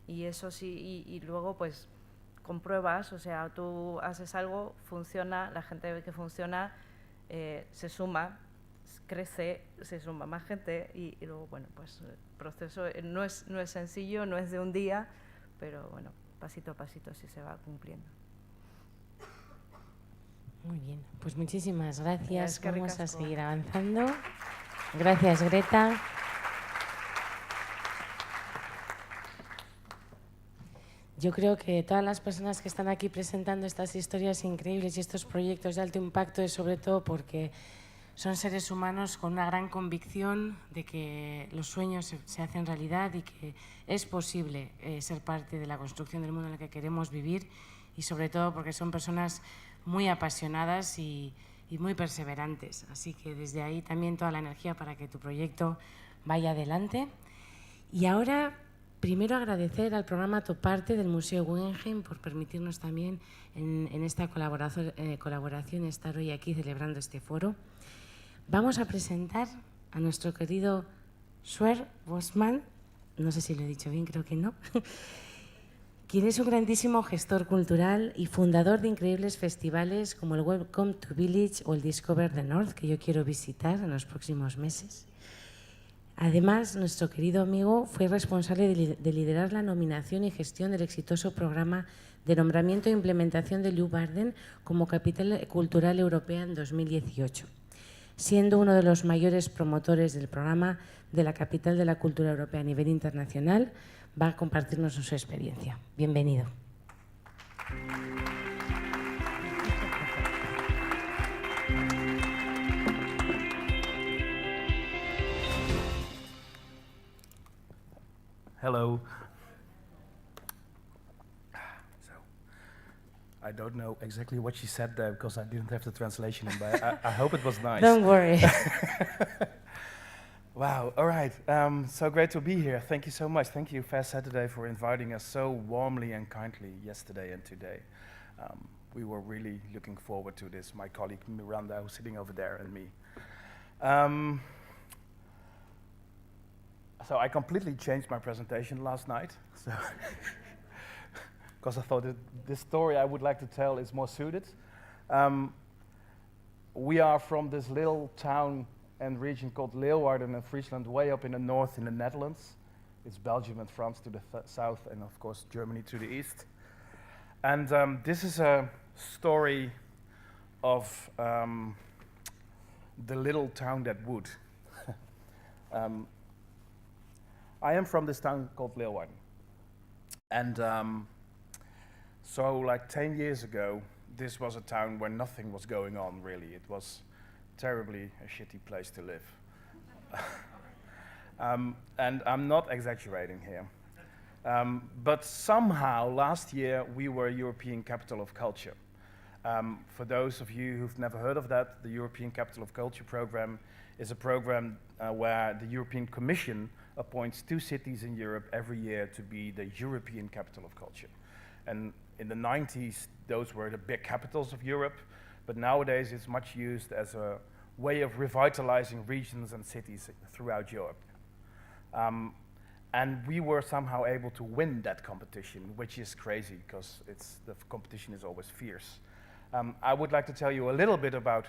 y eso sí, y luego pues compruebas, o sea, tú haces algo, funciona, la gente ve que funciona, se suma, crece, se suma más gente y luego, bueno, pues el proceso no es sencillo, no es de un día, pero bueno, pasito a pasito sí se va cumpliendo. Muy bien, pues muchísimas gracias. que Vamos a ricasco. seguir avanzando. Gracias, Greta. Yo creo que todas las personas que están aquí presentando estas historias increíbles y estos proyectos de alto impacto es sobre todo porque son seres humanos con una gran convicción de que los sueños se hacen realidad y que es posible ser parte de la construcción del mundo en el que queremos vivir, y sobre todo porque son personas muy apasionadas y muy perseverantes. Así que desde ahí también toda la energía para que tu proyecto vaya adelante. Y ahora, primero agradecer al programa Toparte del Museo Guggenheim por permitirnos también en esta colaboración estar hoy aquí celebrando este foro. Vamos a presentar a nuestro querido Sver Bosman, no sé si lo he dicho bien, creo que no, quien es un grandísimo gestor cultural y fundador de increíbles festivales como el Welcome to Village o el Discover the North, que yo quiero visitar en los próximos meses. Además, nuestro querido amigo fue responsable de liderar la nominación y gestión del exitoso programa de nombramiento e implementación de Leeuwarden como capital cultural europea en 2018, siendo uno de los mayores promotores del programa de la capital de la cultura europea a nivel internacional. Va a compartirnos su experiencia. Bienvenido. Hello. So, I don't know exactly what she said there because I didn't have the translation in, but I hope it was nice. Don't worry. Wow, all right. So great to be here. Thank you so much. Thank you, Fair Saturday, for inviting us so warmly and kindly yesterday and today. We were really looking forward to this, my colleague Miranda, who's sitting over there, and me. So I completely changed my presentation last night, so because I thought that this story I would like to tell is more suited. We are from this little town and region called Leeuwarden in Friesland, way up in the north in the Netherlands. It's Belgium and France to the south, and of course Germany to the east. And this is a story of the little town that would. I am from this town called Leeuwarden. And so like 10 years ago, this was a town where nothing was going on, really. It was terribly a shitty place to live. And I'm not exaggerating here. But somehow, last year, we were European Capital of Culture. For those of you who've never heard of that, the European Capital of Culture program is a program where the European Commission appoints 2 cities in Europe every year to be the European Capital of Culture. And in the 90s, those were the big capitals of Europe, but nowadays it's much used as a way of revitalizing regions and cities throughout Europe. And we were somehow able to win that competition, which is crazy because the competition is always fierce. I would like to tell you a little bit about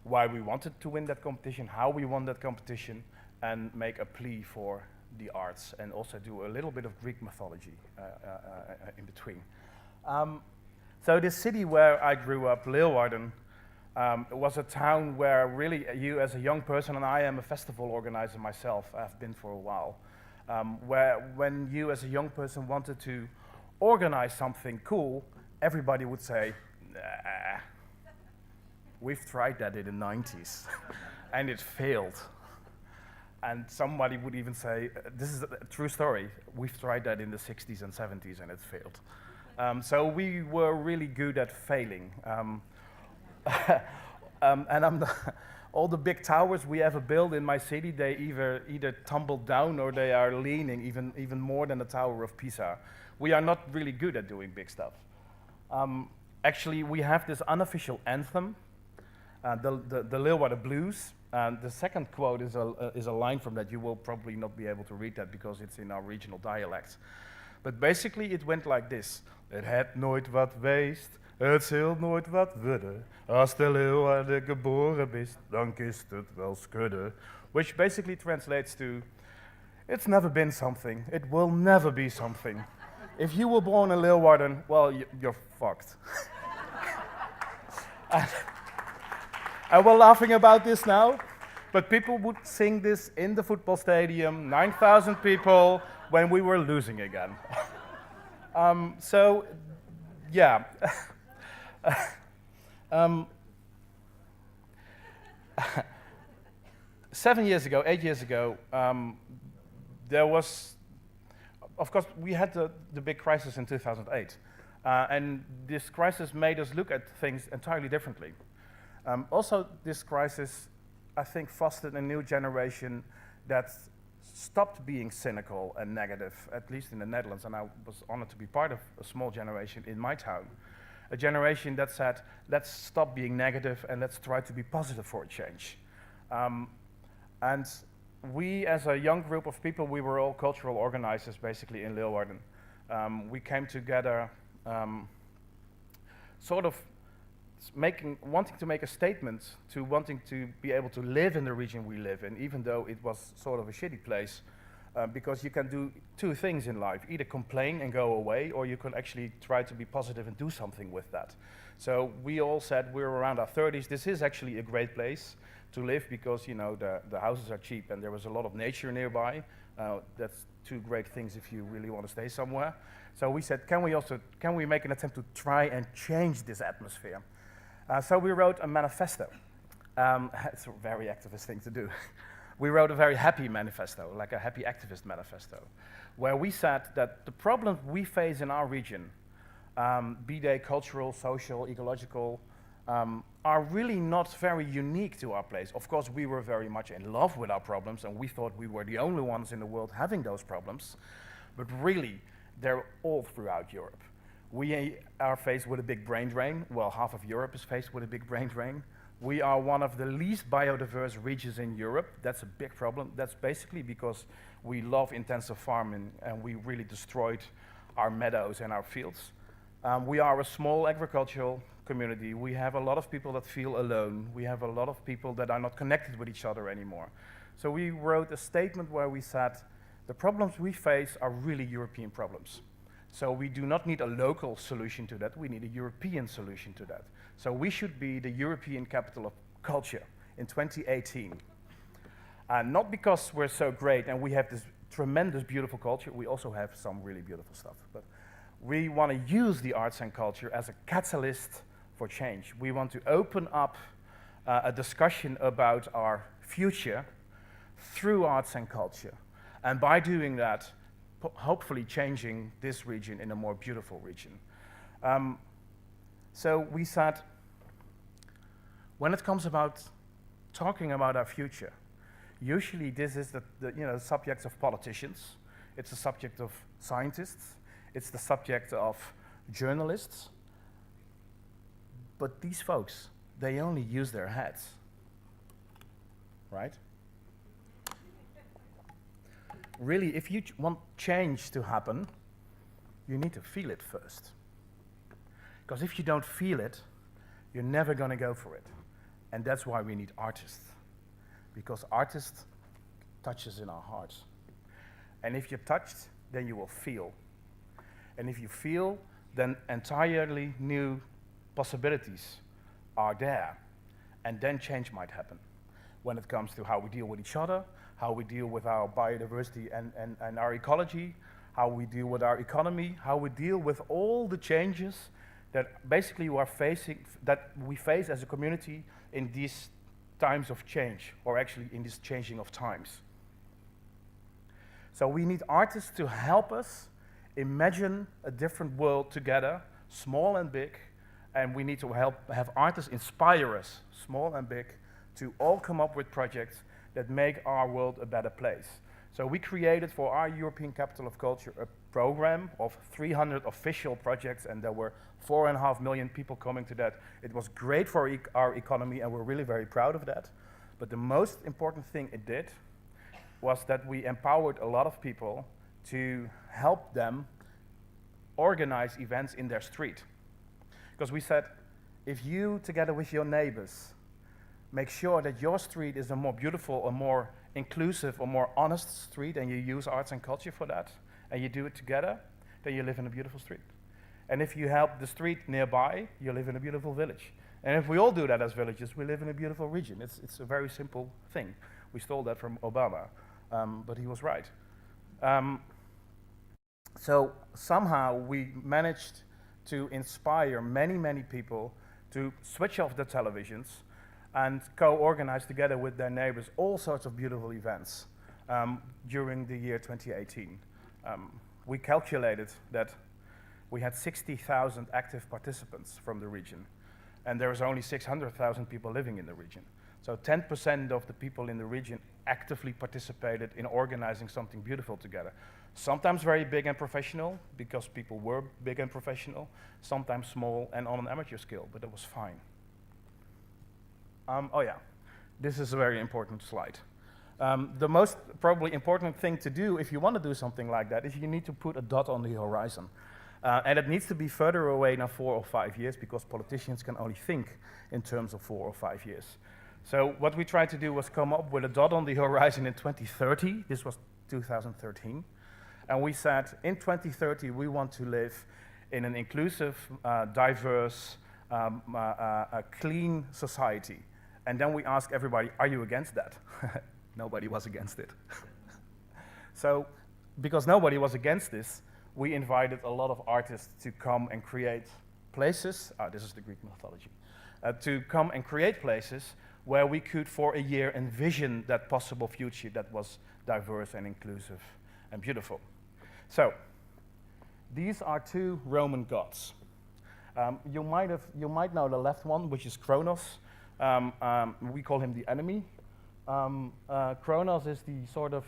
why we wanted to win that competition, how we won that competition, and make a plea for the arts, and also do a little bit of Greek mythology in between. So this city where I grew up, Leeuwarden, it was a town where really you as a young person, and I am a festival organizer myself, I've been for a while, where when you as a young person wanted to organize something cool, everybody would say, nah, we've tried that in the 90s and it failed. And somebody would even say, this is a true story, we've tried that in the 60s and 70s and it failed. So we were really good at failing. And all the big towers we ever built in my city, they either tumbled down or they are leaning even more than the Tower of Pisa. We are not really good at doing big stuff. Actually, we have this unofficial anthem, the Leeuwarden Blues. The second quote is a line from that. You will probably not be able to read that because it's in our regional dialect. But basically it went like this. Het het nooit wat weest, het zult nooit wat worden. Als de Leeuwarden geboren bist, dan kist het wel schudden. Which basically translates to, it's never been something, it will never be something. If you were born in Leeuwarden, well, you're fucked. And we're laughing about this now, but people would sing this in the football stadium, 9,000 people, when we were losing again. So, yeah. 7 years ago, 8 years ago, there was, of course, we had the big crisis in 2008. And this crisis made us look at things entirely differently. Also, this crisis, I think, fostered a new generation that stopped being cynical and negative, at least in the Netherlands, and I was honored to be part of a small generation in my town. A generation that said, let's stop being negative and let's try to be positive for a change. And we, as a young group of people, we were all cultural organizers, basically, in Leeuwarden. We came together sort of wanting to make a statement to wanting to be able to live in the region we live in, even though it was sort of a shitty place, because you can do two things in life, either complain and go away, or you can actually try to be positive and do something with that. So we all said, we're around our 30s, this is actually a great place to live because, you know, the houses are cheap and there was a lot of nature nearby. That's two great things if you really want to stay somewhere. So we said, can we make an attempt to try and change this atmosphere? So we wrote a manifesto. It's a very activist thing to do. We wrote a very happy manifesto, like a happy activist manifesto, where we said that the problems we face in our region, be they cultural, social, ecological, are really not very unique to our place. Of course, we were very much in love with our problems, and we thought we were the only ones in the world having those problems, but really, they're all throughout Europe. We are faced with a big brain drain. Well, half of Europe is faced with a big brain drain. We are one of the least biodiverse regions in Europe. That's a big problem. That's basically because we love intensive farming and we really destroyed our meadows and our fields. We are a small agricultural community. We have a lot of people that feel alone. We have a lot of people that are not connected with each other anymore. So we wrote a statement where we said, the problems we face are really European problems. So we do not need a local solution to that, we need a European solution to that. So we should be the European capital of culture in 2018. Not because we're so great and we have this tremendous beautiful culture, we also have some really beautiful stuff, but we want to use the arts and culture as a catalyst for change. We want to open up a discussion about our future through arts and culture. And by doing that, hopefully changing this region in a more beautiful region. So we said, when it comes about talking about our future, usually this is the subject of politicians, it's the subject of scientists, it's the subject of journalists, but these folks, they only use their heads, right? Really, if you want change to happen, you need to feel it first. Because if you don't feel it, you're never going to go for it. And that's why we need artists. Because artists touches in our hearts. And if you're touched, then you will feel. And if you feel, then entirely new possibilities are there. And then change might happen when it comes to how we deal with each other, how we deal with our biodiversity and our ecology, how we deal with our economy, how we deal with all the changes that basically we face as a community in these times of change, or actually in this changing of times. So we need artists to help us imagine a different world together, small and big, and we need to have artists inspire us, small and big, to all come up with projects that make our world a better place. So we created for our European Capital of Culture a program of 300 official projects, and there were 4.5 million people coming to that. It was great for our economy, and we're really very proud of that. But the most important thing it did was that we empowered a lot of people to help them organize events in their street. Because we said, if you, together with your neighbors, make sure that your street is a more beautiful, a more inclusive, a more honest street, and you use arts and culture for that, and you do it together, then you live in a beautiful street. And if you help the street nearby, you live in a beautiful village. And if we all do that as villages, we live in a beautiful region. It's a very simple thing. We stole that from Obama, but he was right. So somehow we managed to inspire many, many people to switch off the televisions and co-organize together with their neighbors all sorts of beautiful events during the year 2018. We calculated that we had 60,000 active participants from the region, and there was only 600,000 people living in the region. So 10% of the people in the region actively participated in organizing something beautiful together. Sometimes very big and professional, because people were big and professional, sometimes small and on an amateur scale, but it was fine. Oh yeah, this is a very important slide. The most probably important thing to do if you want to do something like that is you need to put a dot on the horizon. And it needs to be further away than 4 or 5 years, because politicians can only think in terms of 4 or 5 years. So what we tried to do was come up with a dot on the horizon in 2030. This was 2013. And we said, in 2030, we want to live in an inclusive, diverse, clean society. And then we asked everybody, are you against that? Nobody was against it. So, because nobody was against this, we invited a lot of artists to come and create places, this is the Greek mythology, to come and create places where we could, for a year, envision that possible future that was diverse and inclusive and beautiful. So, these are 2 Roman gods. You might know the left one, which is Kronos. We call him the enemy. Kronos is the sort of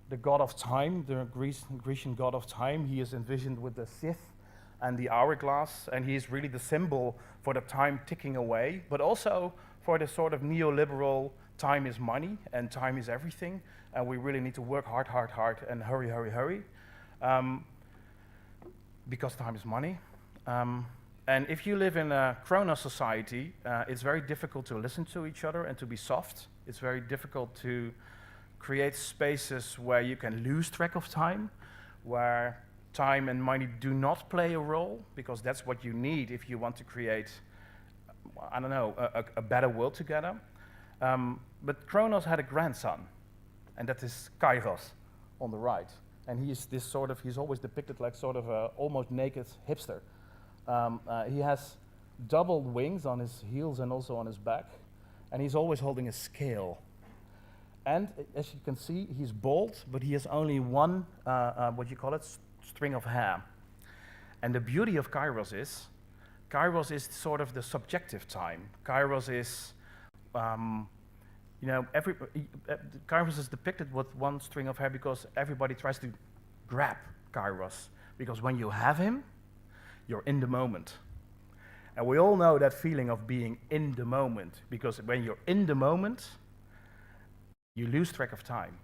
the god of time, the Grecian god of time. He is envisioned with the scythe and the hourglass, and he is really the symbol for the time ticking away, but also for the sort of neoliberal time is money and time is everything, and we really need to work hard, hard, hard, and hurry, hurry, hurry, because time is money. And if you live in a Kronos society, it's very difficult to listen to each other and to be soft. It's very difficult to create spaces where you can lose track of time, where time and money do not play a role, because that's what you need if you want to create, I don't know, a better world together. But Kronos had a grandson, and that is Kairos on the right. And he is this sort of, he's always depicted like sort of a almost naked hipster. He has doubled wings on his heels and also on his back, and he's always holding a scale. And as you can see, he's bald, but he has only one, string of hair. And the beauty of Kairos is sort of the subjective time. Kairos is, Kairos is depicted with one string of hair because everybody tries to grab Kairos. Because when you have him, you're in the moment. And we all know that feeling of being in the moment, because when you're in the moment, you lose track of time.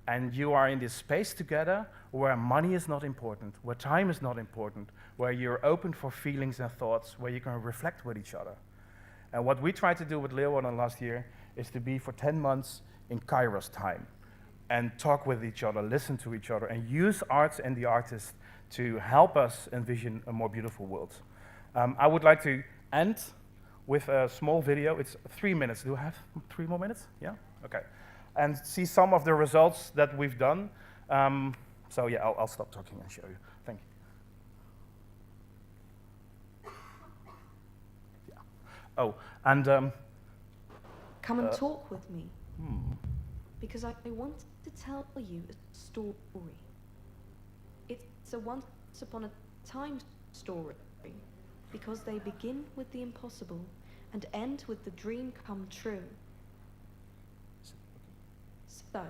And you are in this space together where money is not important, where time is not important, where you're open for feelings and thoughts, where you can reflect with each other. And what we tried to do with Leeuwarden last year is to be for 10 months in Kairos time and talk with each other, listen to each other, and use arts and the artists to help us envision a more beautiful world. I would like to end with a small video. It's 3 minutes. Do I have 3 more minutes? Yeah? Okay. And see some of the results that we've done. So yeah, I'll stop talking and show you. Thank you. Yeah. Oh, and come and talk with me, because I want to tell you a story. It's a once upon a time story, because they begin with the impossible and end with the dream come true. So,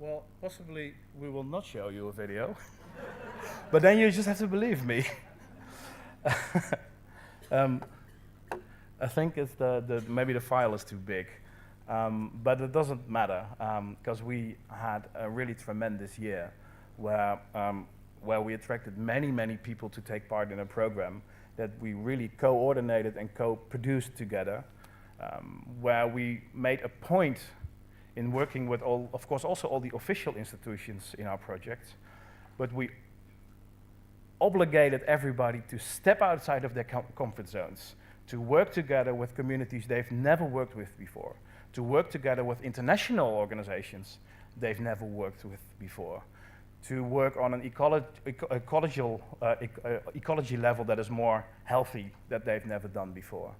Well, possibly we will not show you a video, but then you just have to believe me. I think it's maybe the file is too big, but it doesn't matter because we had a really tremendous year where we attracted many people to take part in a program that we really coordinated and co-produced together, where we made a point in working with all, of course, also all the official institutions in our project, but we obligated everybody to step outside of their comfort zones, to work together with communities they've never worked with before, to work together with international organizations they've never worked with before, to work on an ecology level that is more healthy that they've never done before.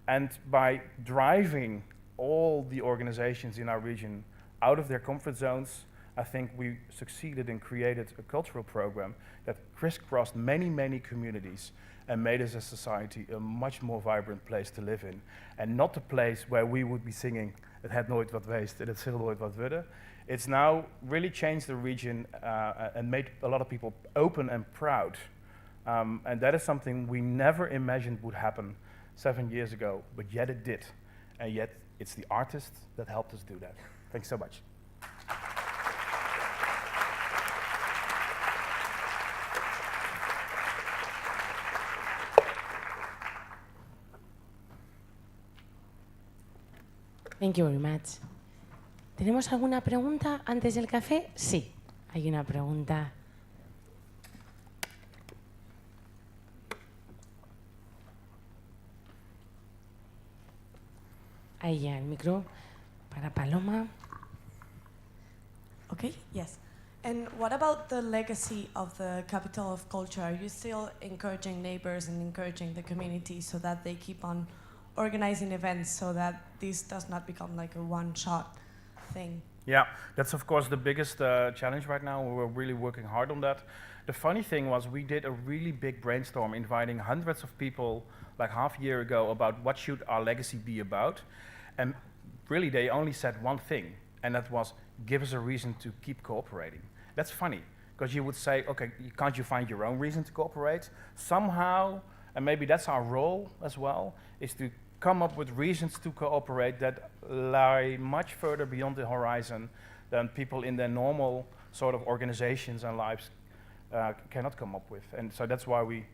And by driving all the organizations in our region out of their comfort zones, I think we succeeded and created a cultural program that crisscrossed many communities and made us as a society a much more vibrant place to live in. And not a place where we would be singing, het had nooit wat weest en het zal nooit wat worden. It's now really changed the region and made a lot of people open and proud. And that is something we never imagined would happen 7 years ago, but yet it did. And yet it's the artists that helped us do that. Thanks so much. Thank you very much. ¿Tenemos alguna pregunta antes del café? Sí, hay una pregunta. Ahí ya, el micro para Paloma. Okay, yes. And what about the legacy of the capital of culture? Are you still encouraging neighbors and encouraging the community so that they keep on organizing events so that this does not become like a one-shot thing? Yeah, that's of course the biggest challenge right now. We're really working hard on that. The funny thing was we did a really big brainstorm inviting hundreds of people like half a year ago about what should our legacy be about. And really they only said one thing, and that was give us a reason to keep cooperating. That's funny, because you would say, okay, can't you find your own reason to cooperate? Somehow, and maybe that's our role as well, is to come up with reasons to cooperate that lie much further beyond the horizon than people in their normal sort of organizations and lives cannot come up with. And so that's why we,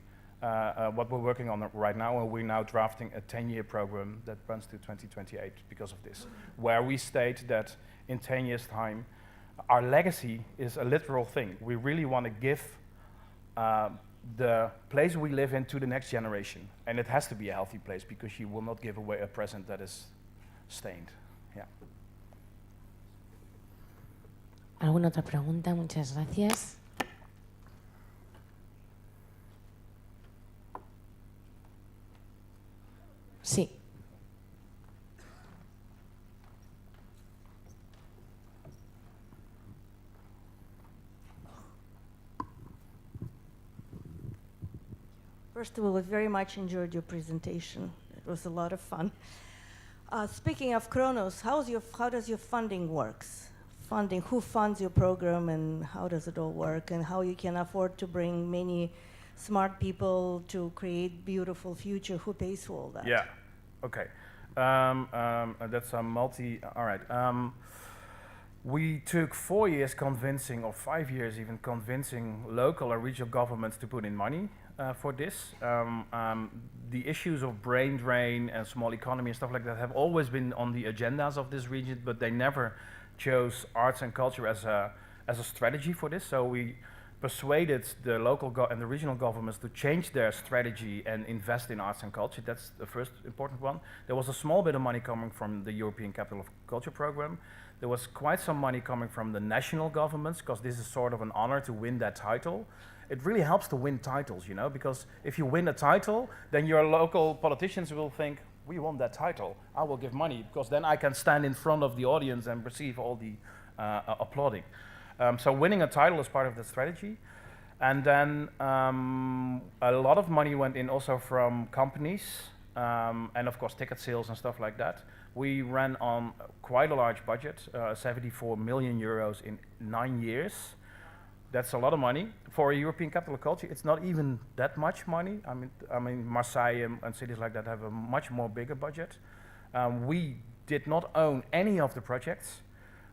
what we're working on right now, and we're now drafting a 10-year program that runs to 2028 because of this, where we state that in 10 years' time, our legacy is a literal thing. We really want to give the place we live in to the next generation. And it has to be a healthy place because you will not give away a present that is stained. Yeah. ¿Alguna otra pregunta? Muchas gracias. Sí. First of all, I very much enjoyed your presentation. It was a lot of fun. Speaking of Kronos, how does your funding works? Funding, who funds your program and how does it all work, and how you can afford to bring many smart people to create beautiful future? Who pays for all that? Yeah, okay. That's a all right. We took 4 years convincing, or 5 years even, convincing local or regional governments to put in money for this. The issues of brain drain and small economy and stuff like that have always been on the agendas of this region, but they never chose arts and culture as a strategy for this. So we persuaded the local and the regional governments to change their strategy and invest in arts and culture. That's the first important one. There was a small bit of money coming from the European Capital of Culture program. There was quite some money coming from the national governments, because this is sort of an honor to win that title. It really helps to win titles, you know, because if you win a title, then your local politicians will think, we won that title, I will give money, because then I can stand in front of the audience and receive all the applauding. So winning a title is part of the strategy. And then a lot of money went in also from companies, and of course ticket sales and stuff like that. We ran on quite a large budget, 74 million euros in 9 years. That's a lot of money. For a European capital of culture, it's not even that much money. I mean Marseille and cities like that have a much more bigger budget. We did not own any of the projects,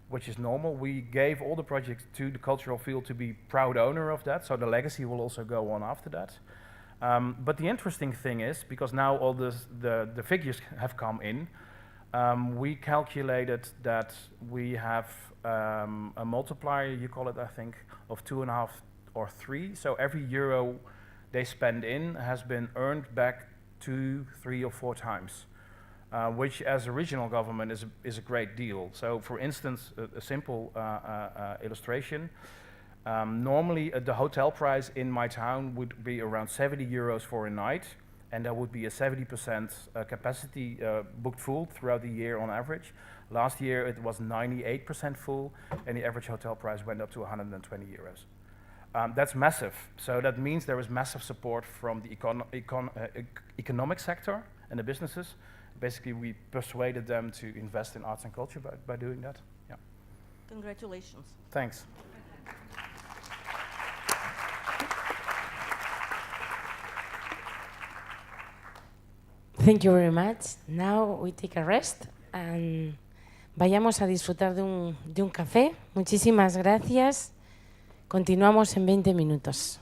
which is normal. We gave all the projects to the cultural field to be proud owner of that, so the legacy will also go on after that. But the interesting thing is, because now all the figures have come in, we calculated that we have a multiplier, you call it, I think, of 2.5 or 3. So every euro they spend in has been earned back 2, 3 or 4 times, which as a regional government is a great deal. So for instance, a simple illustration, normally the hotel price in my town would be around 70 euros for a night, and there would be a 70% capacity booked full throughout the year on average. Last year it was 98% full, and the average hotel price went up to 120 euros. That's massive. So that means there is massive support from the economic sector and the businesses. Basically, we persuaded them to invest in arts and culture by doing that. Yeah. Congratulations. Thanks. Thank you very much. Now we take a rest and vayamos a disfrutar de un café. Muchísimas gracias. Continuamos en 20 minutos.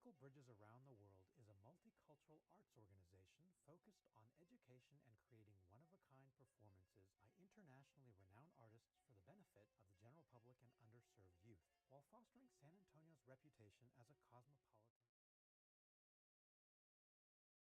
Musical Bridges Around the World is a multicultural arts organization focused on education and creating one-of-a-kind performances by internationally renowned artists for the benefit of the general public and underserved youth, while fostering San Antonio's reputation as a cosmopolitan. Can check this. Oh, okay.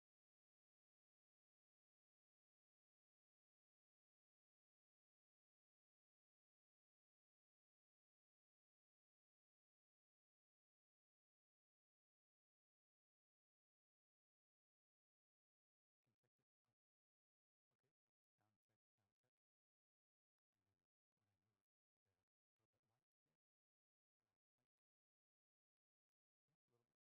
Sound check, sound check. And then what I know is a little bit light here. No, light. Yeah, a little bit.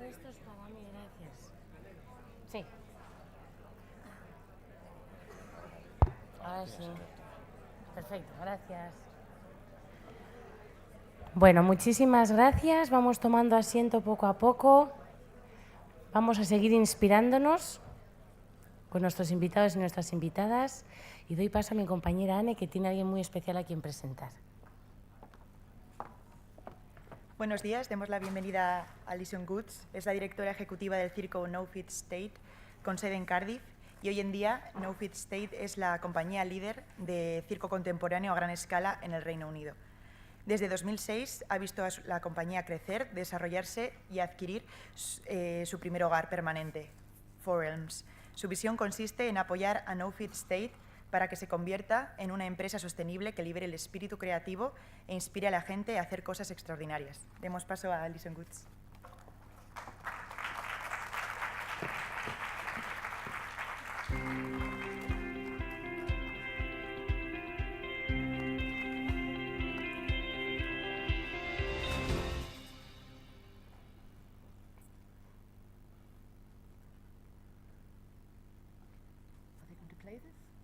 esto es para mí, gracias. Sí. Ahora sí. Perfecto, gracias. Bueno, muchísimas gracias. Vamos tomando asiento poco a poco. Vamos a seguir inspirándonos con nuestros invitados y nuestras invitadas. Y doy paso a mi compañera Anne, que tiene a alguien muy especial a quien presentar. Buenos días, demos la bienvenida a Alison Goods. Es la directora ejecutiva del circo No Fit State, con sede en Cardiff. Y hoy en día, No Fit State es la compañía líder de circo contemporáneo a gran escala en el Reino Unido. Desde 2006 ha visto a la compañía crecer, desarrollarse y adquirir su primer hogar permanente, Forums. Su visión consiste en apoyar a No Fit State para que se convierta en una empresa sostenible que libere el espíritu creativo e inspire a la gente a hacer cosas extraordinarias. Demos paso a Alison Goods.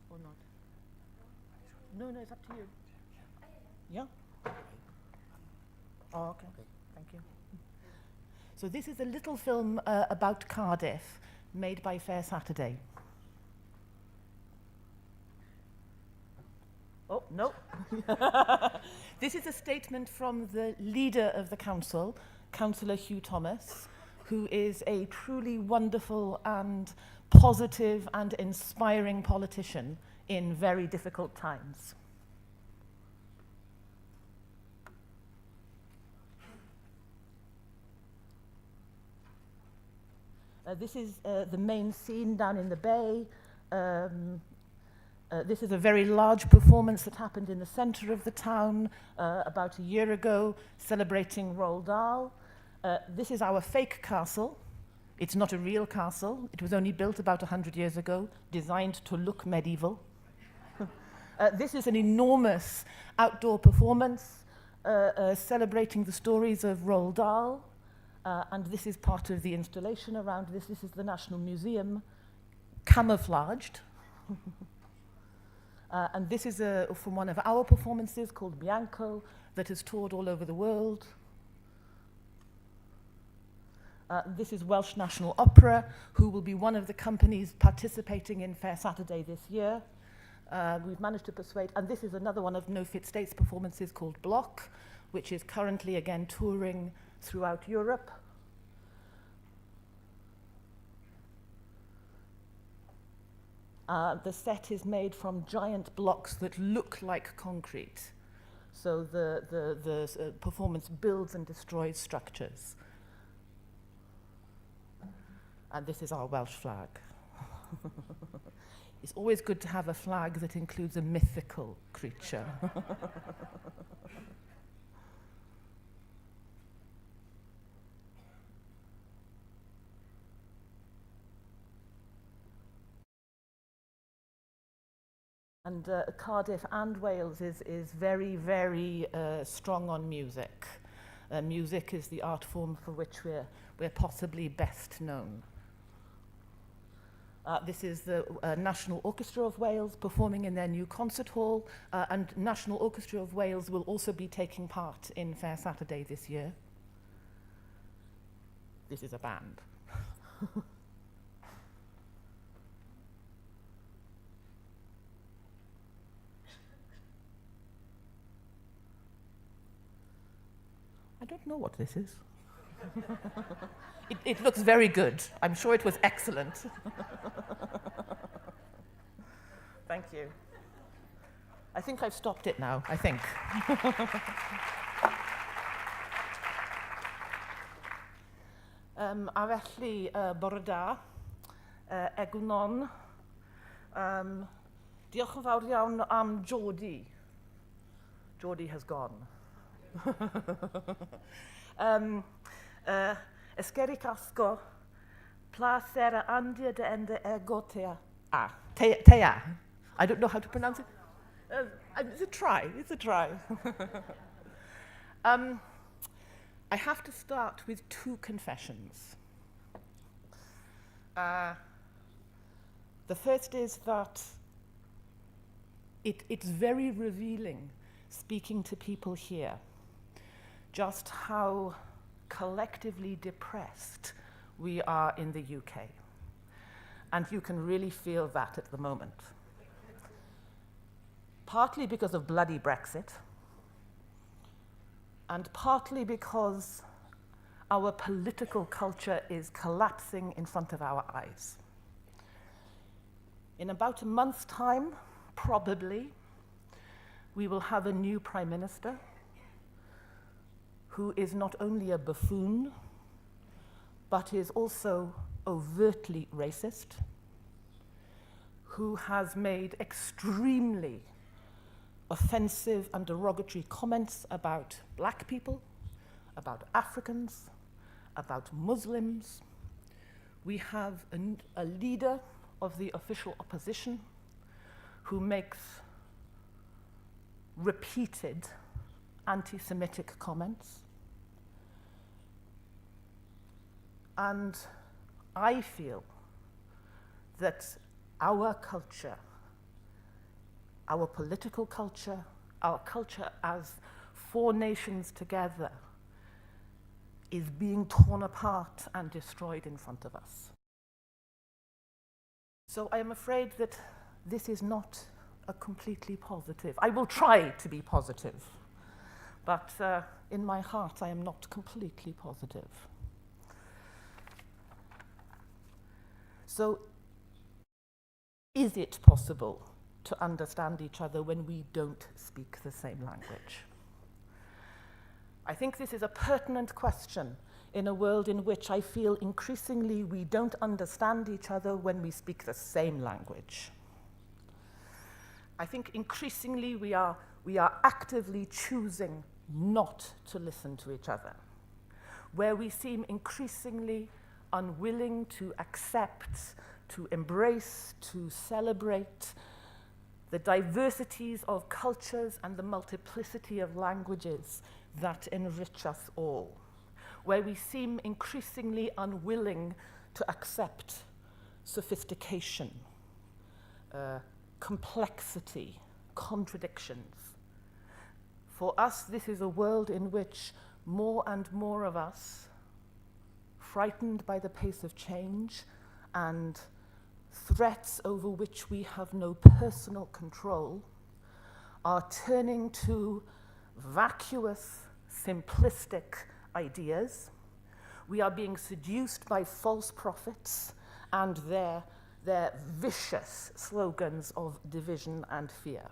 Or not? No, it's up to you. Yeah? Oh, okay. Thank you. So this is a little film about Cardiff, made by Fair Saturday. Oh, no. This is a statement from the leader of the council, Councillor Hugh Thomas, who is a truly wonderful and positive and inspiring politician in very difficult times. This is the main scene down in the bay. This is a very large performance that happened in the centre of the town about a year ago, celebrating Roald Dahl. This is our fake castle. It's not a real castle. It was only built about 100 years ago, designed to look medieval. This is an enormous outdoor performance celebrating the stories of Roald Dahl. And this is part of the installation around this. This is the National Museum, camouflaged. And this is from one of our performances called Bianco that has toured all over the world. This is Welsh National Opera, who will be one of the companies participating in Fair Saturday this year. We've managed to persuade, and this is another one of No Fit State's performances called Block, which is currently again touring throughout Europe. The set is made from giant blocks that look like concrete. So the performance builds and destroys structures. And this is our Welsh flag. It's always good to have a flag that includes a mythical creature. And Cardiff and Wales is very, very strong on music. Music is the art form for which we're possibly best known. This is the National Orchestra of Wales performing in their new concert hall, and National Orchestra of Wales will also be taking part in Fair Saturday this year. This is a band. I don't know what this is. It looks very good. I'm sure it was excellent. Thank you. I think I've stopped it now, I think. A felly, bore da, egwnon, diolch yn fawr iawn am Geordie. Geordie has gone. Esgeri casco, placera handia de ende egotea. Tea. I don't know how to pronounce it. It's a try. I have to start with two confessions. The first is that it's very revealing speaking to people here just how collectively depressed we are in the UK. And you can really feel that at the moment. Partly because of bloody Brexit, and partly because our political culture is collapsing in front of our eyes. In about a month's time, probably, we will have a new Prime Minister who is not only a buffoon, but is also overtly racist, who has made extremely offensive and derogatory comments about black people, about Africans, about Muslims. We have a leader of the official opposition who makes repeated anti-Semitic comments. And I feel that our culture, our political culture, our culture as four nations together, is being torn apart and destroyed in front of us. So I am afraid that this is not a completely positive. I will try to be positive, but in my heart I am not completely positive. So, is it possible to understand each other when we don't speak the same language? I think this is a pertinent question in a world in which I feel increasingly we don't understand each other when we speak the same language. I think increasingly we are actively choosing not to listen to each other, where we seem increasingly unwilling to accept, to embrace, to celebrate the diversities of cultures and the multiplicity of languages that enrich us all, where we seem increasingly unwilling to accept sophistication, complexity, contradictions. For us, this is a world in which more and more of us, frightened by the pace of change and threats over which we have no personal control, are turning to vacuous, simplistic ideas. We are being seduced by false prophets and their vicious slogans of division and fear.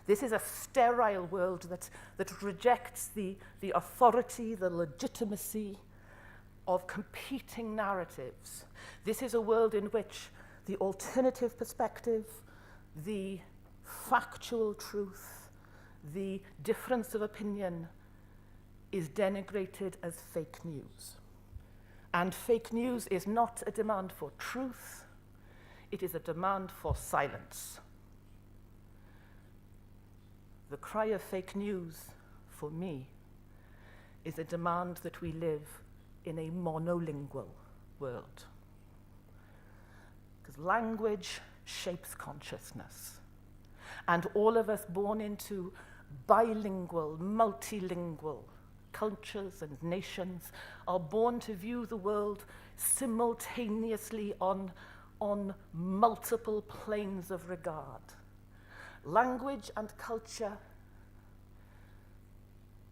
This is a sterile world that rejects the authority, the legitimacy of competing narratives. This is a world in which the alternative perspective, the factual truth, the difference of opinion is denigrated as fake news. And fake news is not a demand for truth, it is a demand for silence. The cry of fake news, for me, is a demand that we live in a monolingual world. Because language shapes consciousness. And all of us born into bilingual, multilingual cultures and nations are born to view the world simultaneously on multiple planes of regard. Language and culture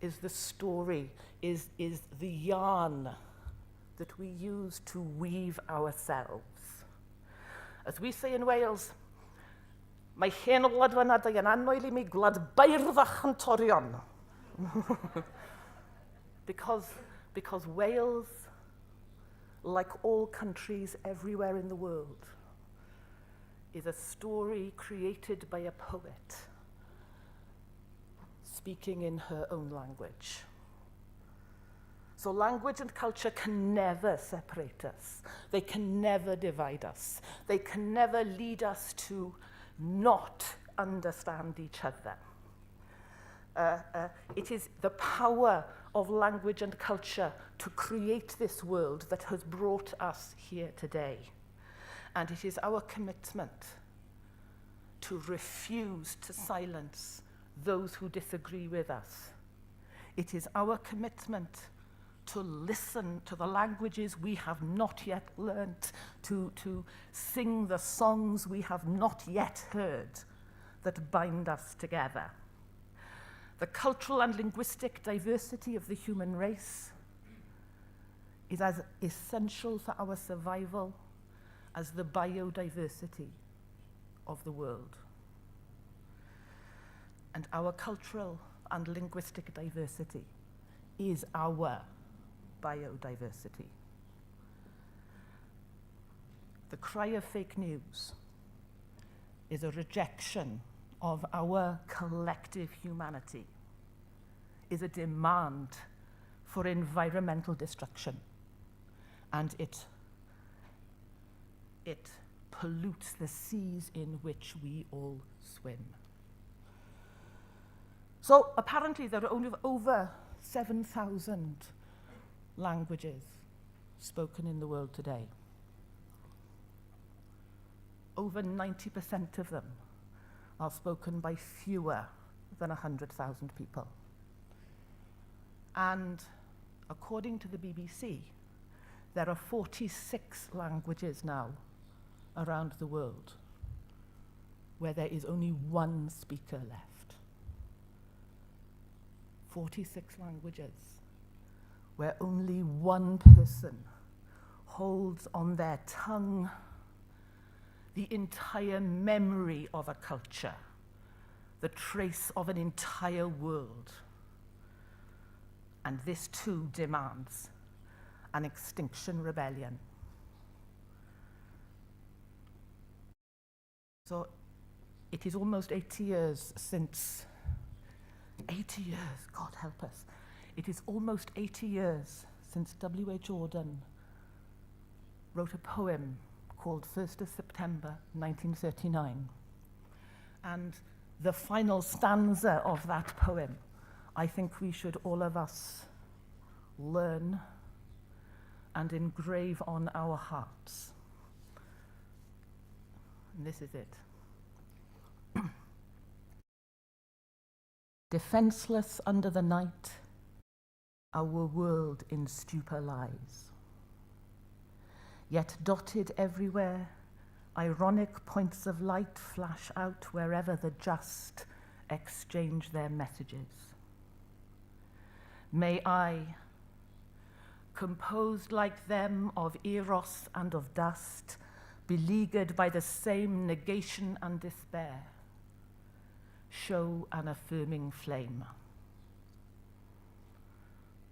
is the story, is the yarn that we use to weave ourselves. As we say in Wales, mae hen wladfanadau yn annoel I mi gwlad beirddach yn torion. Because Wales, like all countries everywhere in the world, is a story created by a poet speaking in her own language. So language and culture can never separate us. They can never divide us. They can never lead us to not understand each other. It is the power of language and culture to create this world that has brought us here today. And it is our commitment to refuse to silence those who disagree with us. It is our commitment to listen to the languages we have not yet learnt, to sing the songs we have not yet heard that bind us together. The cultural and linguistic diversity of the human race is as essential for our survival as the biodiversity of the world. And our cultural and linguistic diversity is our biodiversity. The cry of fake news is a rejection of our collective humanity, is a demand for environmental destruction, and it pollutes the seas in which we all swim. So apparently there are only over 7,000 languages spoken in the world today. Over 90% of them are spoken by fewer than 100,000 people. And according to the BBC, there are 46 languages now around the world where there is only one speaker left. 46 languages where only one person holds on their tongue the entire memory of a culture, the trace of an entire world. And this too demands an extinction rebellion. So it is almost 80 years since, 80 years, God help us. It is almost 80 years since W.H. Auden wrote a poem called 1st of September 1939. And the final stanza of that poem, I think we should all of us learn and engrave on our hearts. And this is it. Defenseless under the night, our world in stupor lies. Yet dotted everywhere, ironic points of light flash out wherever the just exchange their messages. May I, composed like them of eros and of dust, beleaguered by the same negation and despair, show an affirming flame.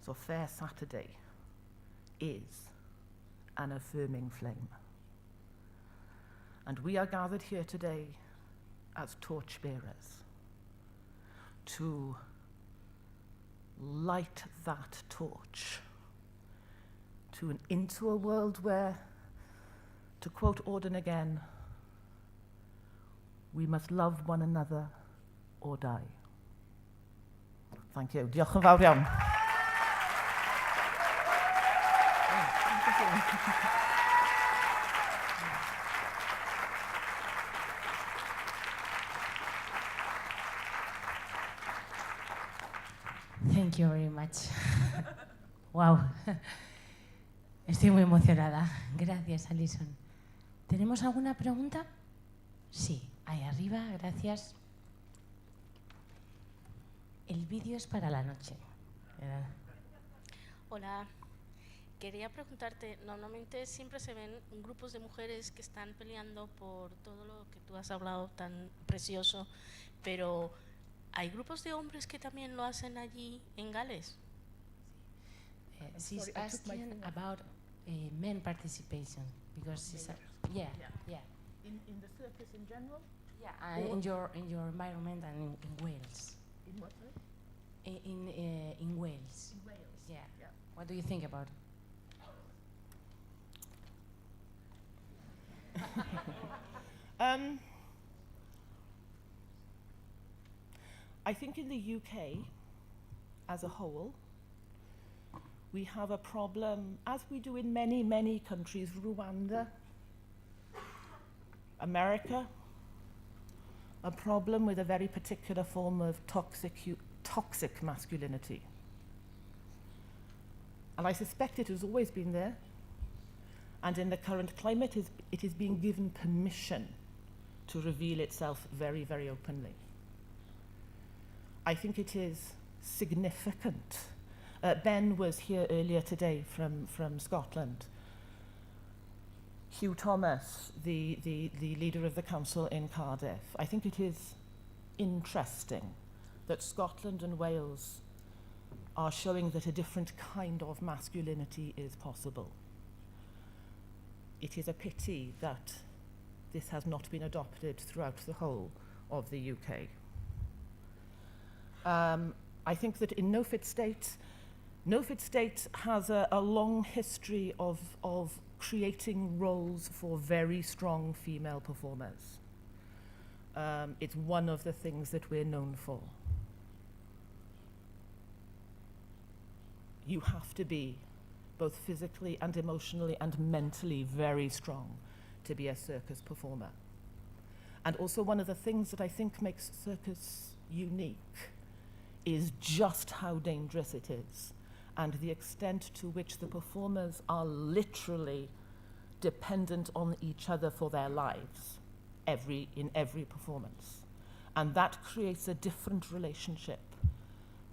So Fair Saturday is an affirming flame. And we are gathered here today as torchbearers to light that torch into a world where, to quote Auden again, we must love one another or die. Thank you. Diolch yn fawr iawn. Thank you very much. Wow. Estoy muy emocionada. Gracias, Alison. ¿Tenemos alguna pregunta? Sí, ahí arriba, gracias. El vídeo es para la noche. Hola. Quería preguntarte, normalmente siempre se ven grupos de mujeres que están peleando por todo lo que tú has hablado tan precioso, pero ¿hay grupos de hombres que también lo hacen allí en Gales? She's asking about men participation because she's yeah. In the circus in general? Yeah, in your environment and in Wales. In what? In Wales. In Wales. Yeah. What do you think about it? I think in the UK, as a whole, we have a problem, as we do in many, many countries, Rwanda, America, a problem with a very particular form of toxic masculinity. And I suspect it has always been there, and in the current climate, it is being given permission to reveal itself very, very openly. I think it is significant. Ben was here earlier today from Scotland. Hugh Thomas, the leader of the council in Cardiff. I think it is interesting that Scotland and Wales are showing that a different kind of masculinity is possible. It is a pity that this has not been adopted throughout the whole of the UK. I think that in No Fit State has a long history of creating roles for very strong female performers. It's one of the things that we're known for. You have to be both physically and emotionally and mentally very strong to be a circus performer. And also one of the things that I think makes circus unique is just how dangerous it is, and the extent to which the performers are literally dependent on each other for their lives in every performance. And that creates a different relationship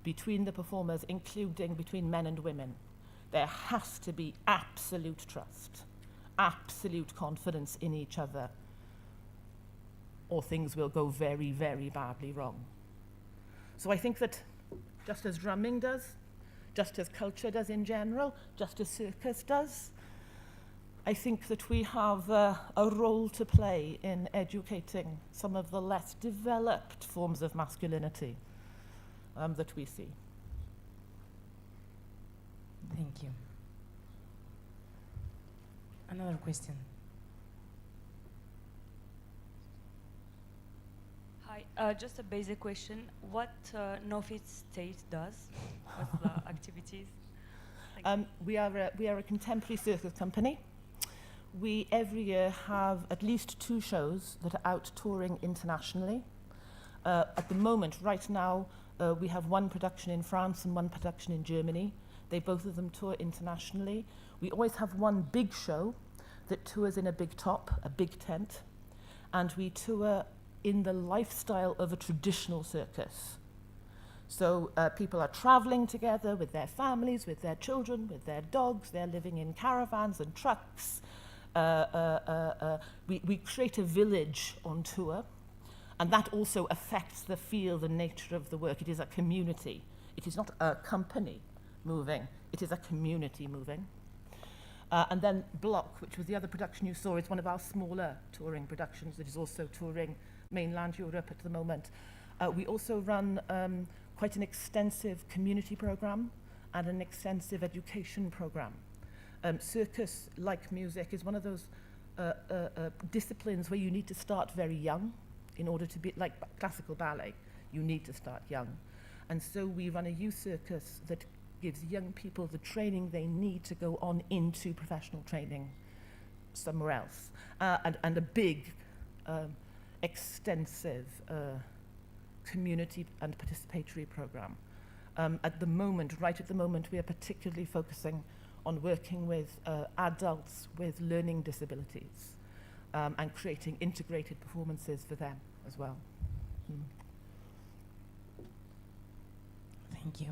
between the performers, including between men and women. There has to be absolute trust, absolute confidence in each other, or things will go very, very badly wrong. So I think that just as drumming does, just as culture does in general, just as circus does, I think that we have a role to play in educating some of the less developed forms of masculinity that we see. Thank you. Another question. Hi, just a basic question. What No Fit State does? What's the activities? We are a contemporary circus company. We every year have at least 2 shows that are out touring internationally. At the moment, right now, we have 1 production in France and 1 production in Germany. They both of them tour internationally. We always have 1 big show that tours in a big top, a big tent, and we tour in the lifestyle of a traditional circus. So people are traveling together with their families, with their children, with their dogs. They're living in caravans and trucks. We create a village on tour, and that also affects the feel, the nature of the work. It is a community. It is not a company moving. It is a community moving. And then Block, which was the other production you saw, is one of our smaller touring productions that is also touring mainland Europe at the moment. We also run quite an extensive community program and an extensive education program. Circus, like music, is one of those disciplines where you need to start very young in order to be, like classical ballet, you need to start young. And so we run a youth circus that gives young people the training they need to go on into professional training somewhere else. And a big, extensive community and participatory program. At the moment, right at the moment, we are particularly focusing on working with adults with learning disabilities and creating integrated performances for them as well. Thank you.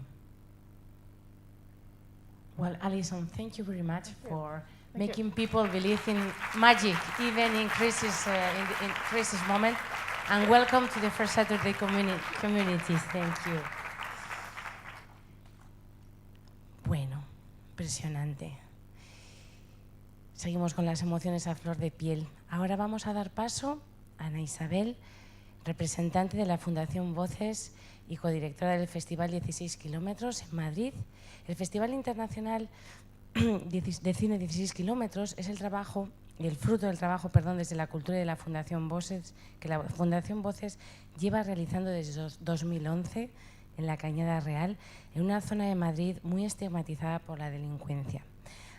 Well, Alison, thank you very much for making people believe in magic, even in crisis moment. And welcome to the Fair Saturday communities. Thank you. Bueno, impresionante. Seguimos con las emociones a flor de piel. Ahora vamos a dar paso a Ana Isabel, representante de la Fundación Voces y codirectora del Festival 16 Kilómetros en Madrid. El Festival Internacional de Cine 16 Kilómetros es el trabajo y el fruto del trabajo, desde la cultura de la Fundación Voces, que la Fundación Voces lleva realizando desde 2011 en la Cañada Real, en una zona de Madrid muy estigmatizada por la delincuencia.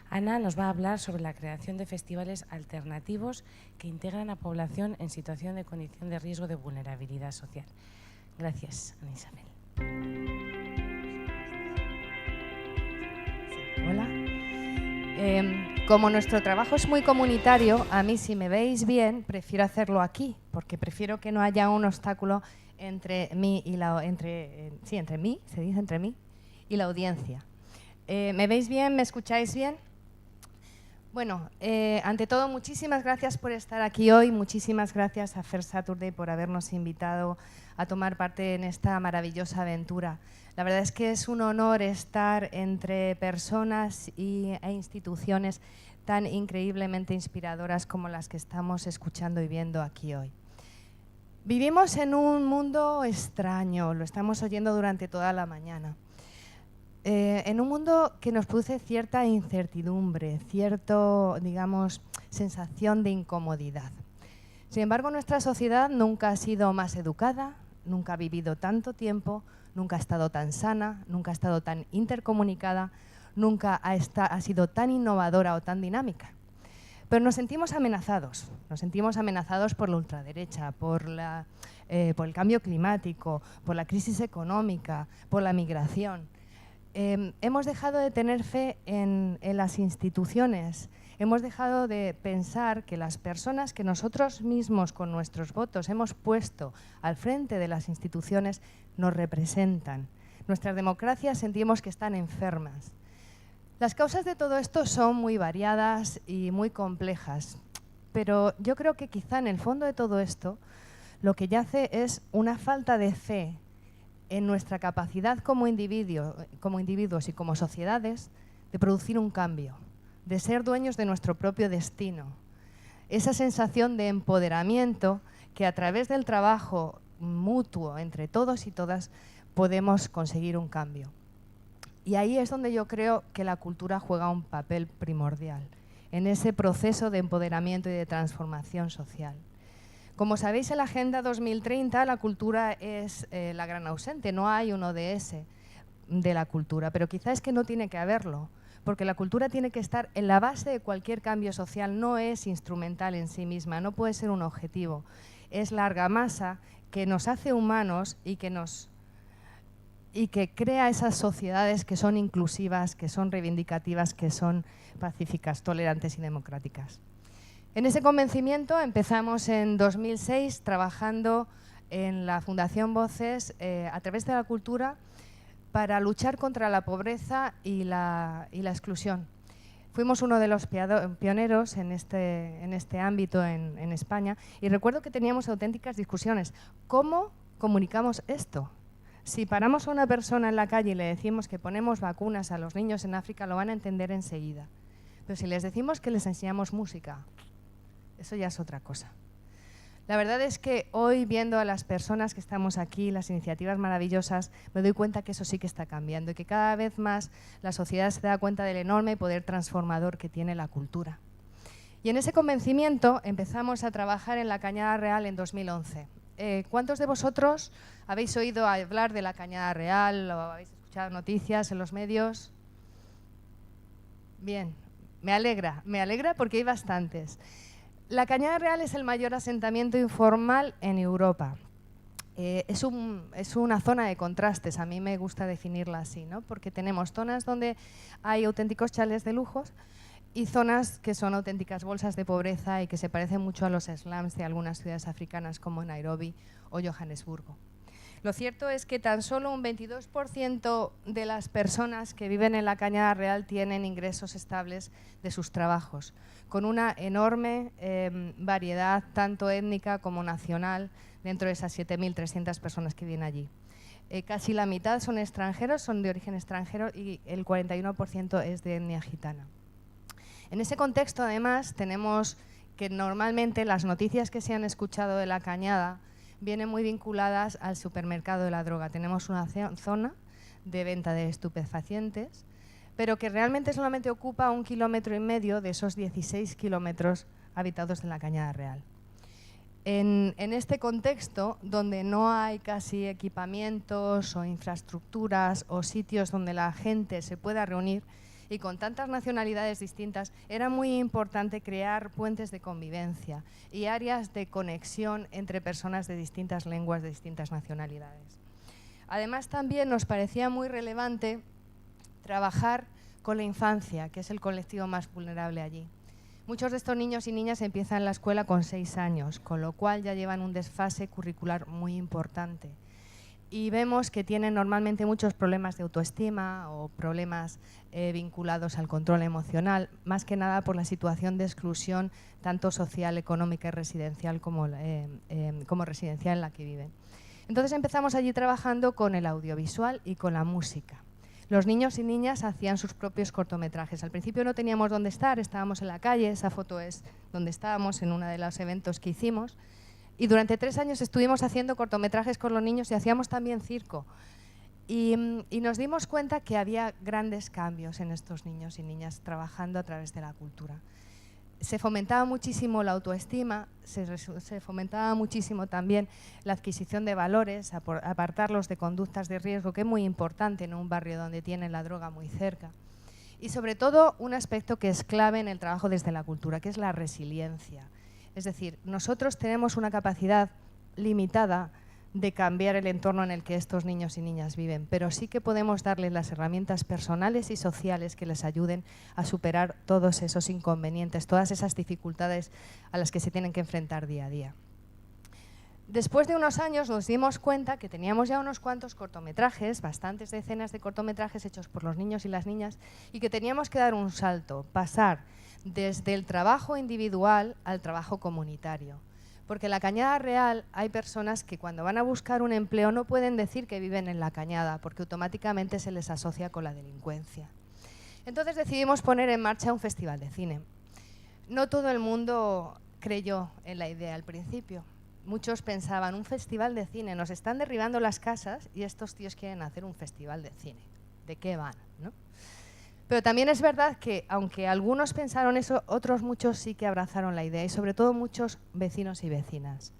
Ana nos va a hablar sobre la creación de festivales alternativos que integran a población en situación de condición de riesgo de vulnerabilidad social. Gracias, Ana Isabel. Hola. Como nuestro trabajo es muy comunitario, a mí, si me veis bien, prefiero hacerlo aquí, porque prefiero que no haya un obstáculo entre mí y entre mí y la audiencia. ¿Me veis bien? ¿Me escucháis bien? Bueno, ante todo, muchísimas gracias por estar aquí hoy, muchísimas gracias a Fair Saturday por habernos invitado a tomar parte en esta maravillosa aventura. La verdad es que es un honor estar entre personas e instituciones tan increíblemente inspiradoras como las que estamos escuchando y viendo aquí hoy. Vivimos en un mundo extraño, lo estamos oyendo durante toda la mañana. En un mundo que nos produce cierta incertidumbre, cierta, digamos, sensación de incomodidad. Sin embargo, nuestra sociedad nunca ha sido más educada, nunca ha vivido tanto tiempo, nunca ha estado tan sana, nunca ha estado tan intercomunicada, nunca ha sido tan innovadora o tan dinámica. Pero nos sentimos amenazados por la ultraderecha, por el cambio climático, por la crisis económica, por la migración. Hemos dejado de tener fe en las instituciones, hemos dejado de pensar que las personas que nosotros mismos con nuestros votos hemos puesto al frente de las instituciones nos representan. Nuestras democracias sentimos que están enfermas. Las causas de todo esto son muy variadas y muy complejas, pero yo creo que quizá en el fondo de todo esto lo que yace es una falta de fe en nuestra capacidad como individuos y como sociedades de producir un cambio, de ser dueños de nuestro propio destino. Esa sensación de empoderamiento que a través del trabajo mutuo entre todos y todas podemos conseguir un cambio. Y ahí es donde yo creo que la cultura juega un papel primordial, en ese proceso de empoderamiento y de transformación social. Como sabéis, en la Agenda 2030 la cultura es la gran ausente, no hay un ODS de la cultura, pero quizá es que no tiene que haberlo, porque la cultura tiene que estar en la base de cualquier cambio social, no es instrumental en sí misma, no puede ser un objetivo, es la argamasa que nos hace humanos y que crea esas sociedades que son inclusivas, que son reivindicativas, que son pacíficas, tolerantes y democráticas. En ese convencimiento empezamos en 2006 trabajando en la Fundación Voces a través de la cultura para luchar contra la pobreza y la exclusión. Fuimos uno de los pioneros en este ámbito en España y recuerdo que teníamos auténticas discusiones. ¿Cómo comunicamos esto? Si paramos a una persona en la calle y le decimos que ponemos vacunas a los niños en África, lo van a entender enseguida. Pero si les decimos que les enseñamos música, eso ya es otra cosa. La verdad es que hoy, viendo a las personas que estamos aquí, las iniciativas maravillosas, me doy cuenta que eso sí que está cambiando y que cada vez más la sociedad se da cuenta del enorme poder transformador que tiene la cultura. Y en ese convencimiento empezamos a trabajar en la Cañada Real en 2011. ¿Cuántos de vosotros habéis oído hablar de la Cañada Real o habéis escuchado noticias en los medios? Bien, me alegra porque hay bastantes. La Cañada Real es el mayor asentamiento informal en Europa. Es una zona de contrastes, a mí me gusta definirla así, ¿no? Porque tenemos zonas donde hay auténticos chalés de lujos y zonas que son auténticas bolsas de pobreza y que se parecen mucho a los slums de algunas ciudades africanas como Nairobi o Johannesburgo. Lo cierto es que tan solo un 22% de las personas que viven en la Cañada Real tienen ingresos estables de sus trabajos, con una enorme variedad tanto étnica como nacional dentro de esas 7.300 personas que viven allí. Casi la mitad son extranjeros, son de origen extranjero y el 41% es de etnia gitana. En ese contexto, además, tenemos que normalmente las noticias que se han escuchado de la Cañada vienen muy vinculadas al supermercado de la droga. Tenemos una zona de venta de estupefacientes, pero que realmente solamente ocupa 1,5 kilómetros de esos 16 kilómetros habitados en la Cañada Real. En este contexto, donde no hay casi equipamientos o infraestructuras o sitios donde la gente se pueda reunir, y con tantas nacionalidades distintas, era muy importante crear puentes de convivencia y áreas de conexión entre personas de distintas lenguas, de distintas nacionalidades. Además, también nos parecía muy relevante trabajar con la infancia, que es el colectivo más vulnerable allí. Muchos de estos niños y niñas empiezan la escuela con 6 años, con lo cual ya llevan un desfase curricular muy importante. Y vemos que tienen normalmente muchos problemas de autoestima o problemas vinculados al control emocional, más que nada por la situación de exclusión tanto social, económica y residencial como residencial en la que viven. Entonces empezamos allí trabajando con el audiovisual y con la música. Los niños y niñas hacían sus propios cortometrajes. Al principio no teníamos dónde estar, estábamos en la calle, esa foto es donde estábamos en uno de los eventos que hicimos. Y durante 3 años estuvimos haciendo cortometrajes con los niños y hacíamos también circo. Y nos dimos cuenta que había grandes cambios en estos niños y niñas trabajando a través de la cultura. Se fomentaba muchísimo la autoestima, se fomentaba muchísimo también la adquisición de valores, apartarlos de conductas de riesgo, que es muy importante en un barrio donde tienen la droga muy cerca. Y sobre todo un aspecto que es clave en el trabajo desde la cultura, que es la resiliencia. Es decir, nosotros tenemos una capacidad limitada de cambiar el entorno en el que estos niños y niñas viven, pero sí que podemos darles las herramientas personales y sociales que les ayuden a superar todos esos inconvenientes, todas esas dificultades a las que se tienen que enfrentar día a día. Después de unos años nos dimos cuenta que teníamos ya unos cuantos cortometrajes, bastantes decenas de cortometrajes hechos por los niños y las niñas, y que teníamos que dar un salto, pasar desde el trabajo individual al trabajo comunitario. Porque en la Cañada Real hay personas que cuando van a buscar un empleo no pueden decir que viven en la Cañada, porque automáticamente se les asocia con la delincuencia. Entonces decidimos poner en marcha un festival de cine. No todo el mundo creyó en la idea al principio. Muchos pensaban, un festival de cine, nos están derribando las casas y estos tíos quieren hacer un festival de cine. ¿De qué van?, ¿no? Pero también es verdad que, aunque algunos pensaron eso, otros muchos sí que abrazaron la idea, y sobre todo muchos vecinos y vecinas.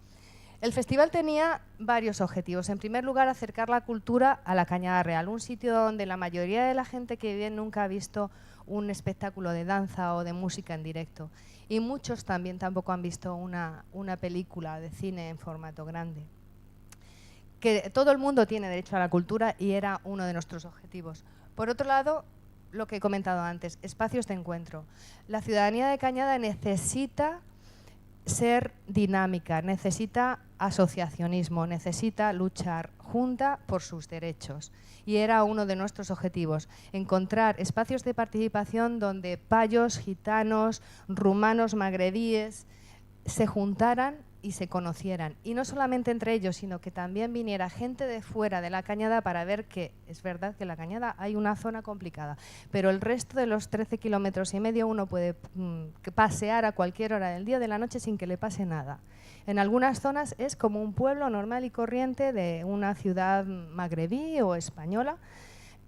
El festival tenía varios objetivos. En primer lugar, acercar la cultura a la Cañada Real, un sitio donde la mayoría de la gente que vive nunca ha visto un espectáculo de danza o de música en directo. Y muchos también tampoco han visto una película de cine en formato grande. Que todo el mundo tiene derecho a la cultura y era uno de nuestros objetivos. Por otro lado, lo que he comentado antes, espacios de encuentro. La ciudadanía de Cañada necesita ser dinámica, necesita asociacionismo, necesita luchar junta por sus derechos. Y era uno de nuestros objetivos, encontrar espacios de participación donde payos, gitanos, rumanos, magrebíes se juntaran y se conocieran. Y no solamente entre ellos, sino que también viniera gente de fuera de la Cañada para ver que es verdad que en la Cañada hay una zona complicada, pero el resto de los 13,5 kilómetros uno puede pasear a cualquier hora del día o de la noche sin que le pase nada. En algunas zonas es como un pueblo normal y corriente de una ciudad magrebí o española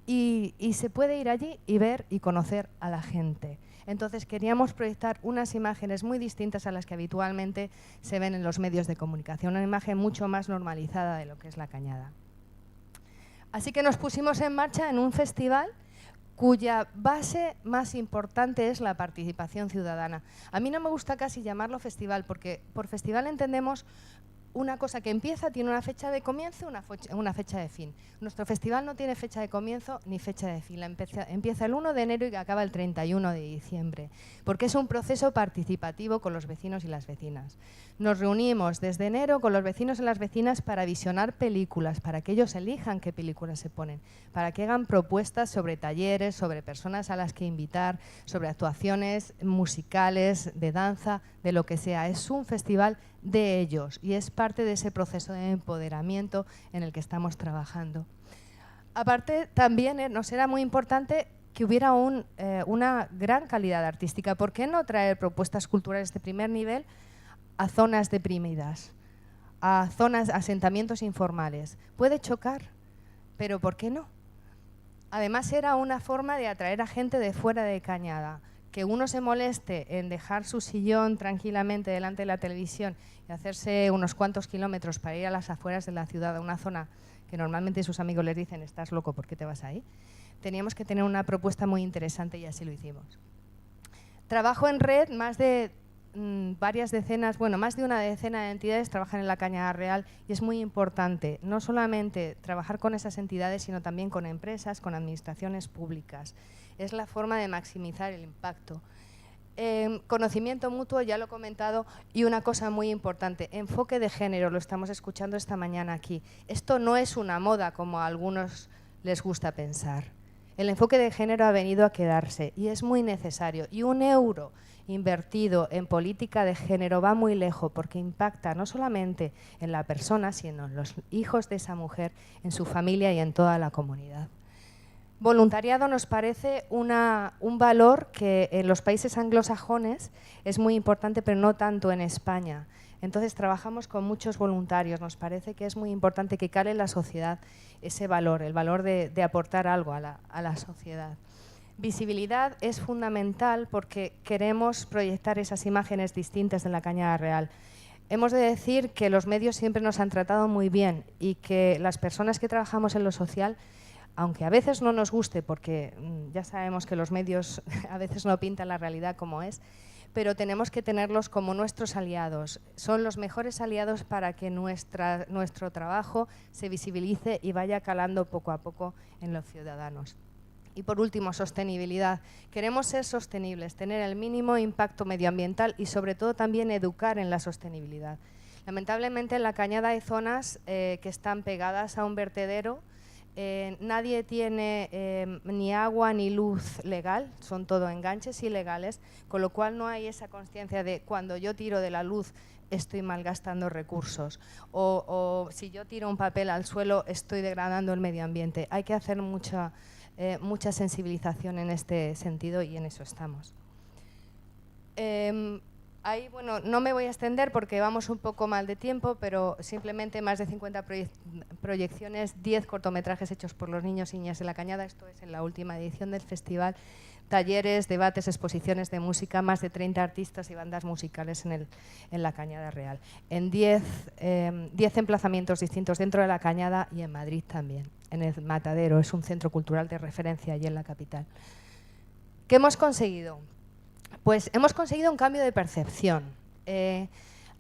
y se puede ir allí y ver y conocer a la gente. Entonces queríamos proyectar unas imágenes muy distintas a las que habitualmente se ven en los medios de comunicación, una imagen mucho más normalizada de lo que es la Cañada. Así que nos pusimos en marcha en un festival cuya base más importante es la participación ciudadana. A mí no me gusta casi llamarlo festival, porque por festival entendemos una cosa que empieza, tiene una fecha de comienzo y una fecha de fin. Nuestro festival no tiene fecha de comienzo ni fecha de fin. Empieza el 1 de enero y acaba el 31 de diciembre, porque es un proceso participativo con los vecinos y las vecinas. Nos reunimos desde enero con los vecinos y las vecinas para visionar películas, para que ellos elijan qué películas se ponen, para que hagan propuestas sobre talleres, sobre personas a las que invitar, sobre actuaciones musicales, de danza, de lo que sea. Es un festival de ellos y es parte de ese proceso de empoderamiento en el que estamos trabajando. Aparte, también nos era muy importante que hubiera una gran calidad artística. ¿Por qué no traer propuestas culturales de primer nivel a zonas deprimidas, a zonas, asentamientos informales? Puede chocar, pero ¿por qué no? Además era una forma de atraer a gente de fuera de Cañada, que uno se moleste en dejar su sillón tranquilamente delante de la televisión y hacerse unos cuantos kilómetros para ir a las afueras de la ciudad, a una zona que normalmente sus amigos les dicen, estás loco, ¿por qué te vas ahí? Teníamos que tener una propuesta muy interesante y así lo hicimos. Trabajo en red, más de varias decenas, bueno, más de una decena de entidades trabajan en la Cañada Real y es muy importante no solamente trabajar con esas entidades, sino también con empresas, con administraciones públicas. Es la forma de maximizar el impacto. Conocimiento mutuo, ya lo he comentado, y una cosa muy importante, enfoque de género, lo estamos escuchando esta mañana aquí. Esto no es una moda como a algunos les gusta pensar. El enfoque de género ha venido a quedarse y es muy necesario. Y un euro invertido en política de género va muy lejos porque impacta no solamente en la persona, sino en los hijos de esa mujer, en su familia y en toda la comunidad. Voluntariado nos parece un valor que en los países anglosajones es muy importante, pero no tanto en España. Entonces trabajamos con muchos voluntarios, nos parece que es muy importante que cale en la sociedad ese valor, el valor de aportar algo a la sociedad. Visibilidad es fundamental porque queremos proyectar esas imágenes distintas de la Cañada Real. Hemos de decir que los medios siempre nos han tratado muy bien y que las personas que trabajamos en lo social, aunque a veces no nos guste porque ya sabemos que los medios a veces no pintan la realidad como es, pero tenemos que tenerlos como nuestros aliados. Son los mejores aliados para que nuestro trabajo se visibilice y vaya calando poco a poco en los ciudadanos. Y por último, sostenibilidad. Queremos ser sostenibles, tener el mínimo impacto medioambiental y sobre todo también educar en la sostenibilidad. Lamentablemente en la Cañada hay zonas que están pegadas a un vertedero. Nadie tiene ni agua ni luz legal, son todo enganches ilegales, con lo cual no hay esa conciencia de cuando yo tiro de la luz estoy malgastando recursos o si yo tiro un papel al suelo estoy degradando el medio ambiente. Hay que hacer mucha sensibilización en este sentido y en eso estamos. Ahí, bueno, no me voy a extender porque vamos un poco mal de tiempo, pero simplemente más de 50 proyecciones, 10 cortometrajes hechos por los niños y niñas de la Cañada. Esto es en la última edición del festival. Talleres, debates, exposiciones de música, más de 30 artistas y bandas musicales en la Cañada Real. En 10 emplazamientos distintos dentro de la Cañada y en Madrid también. En el Matadero, es un centro cultural de referencia allí en la capital. ¿Qué hemos conseguido? Pues hemos conseguido un cambio de percepción.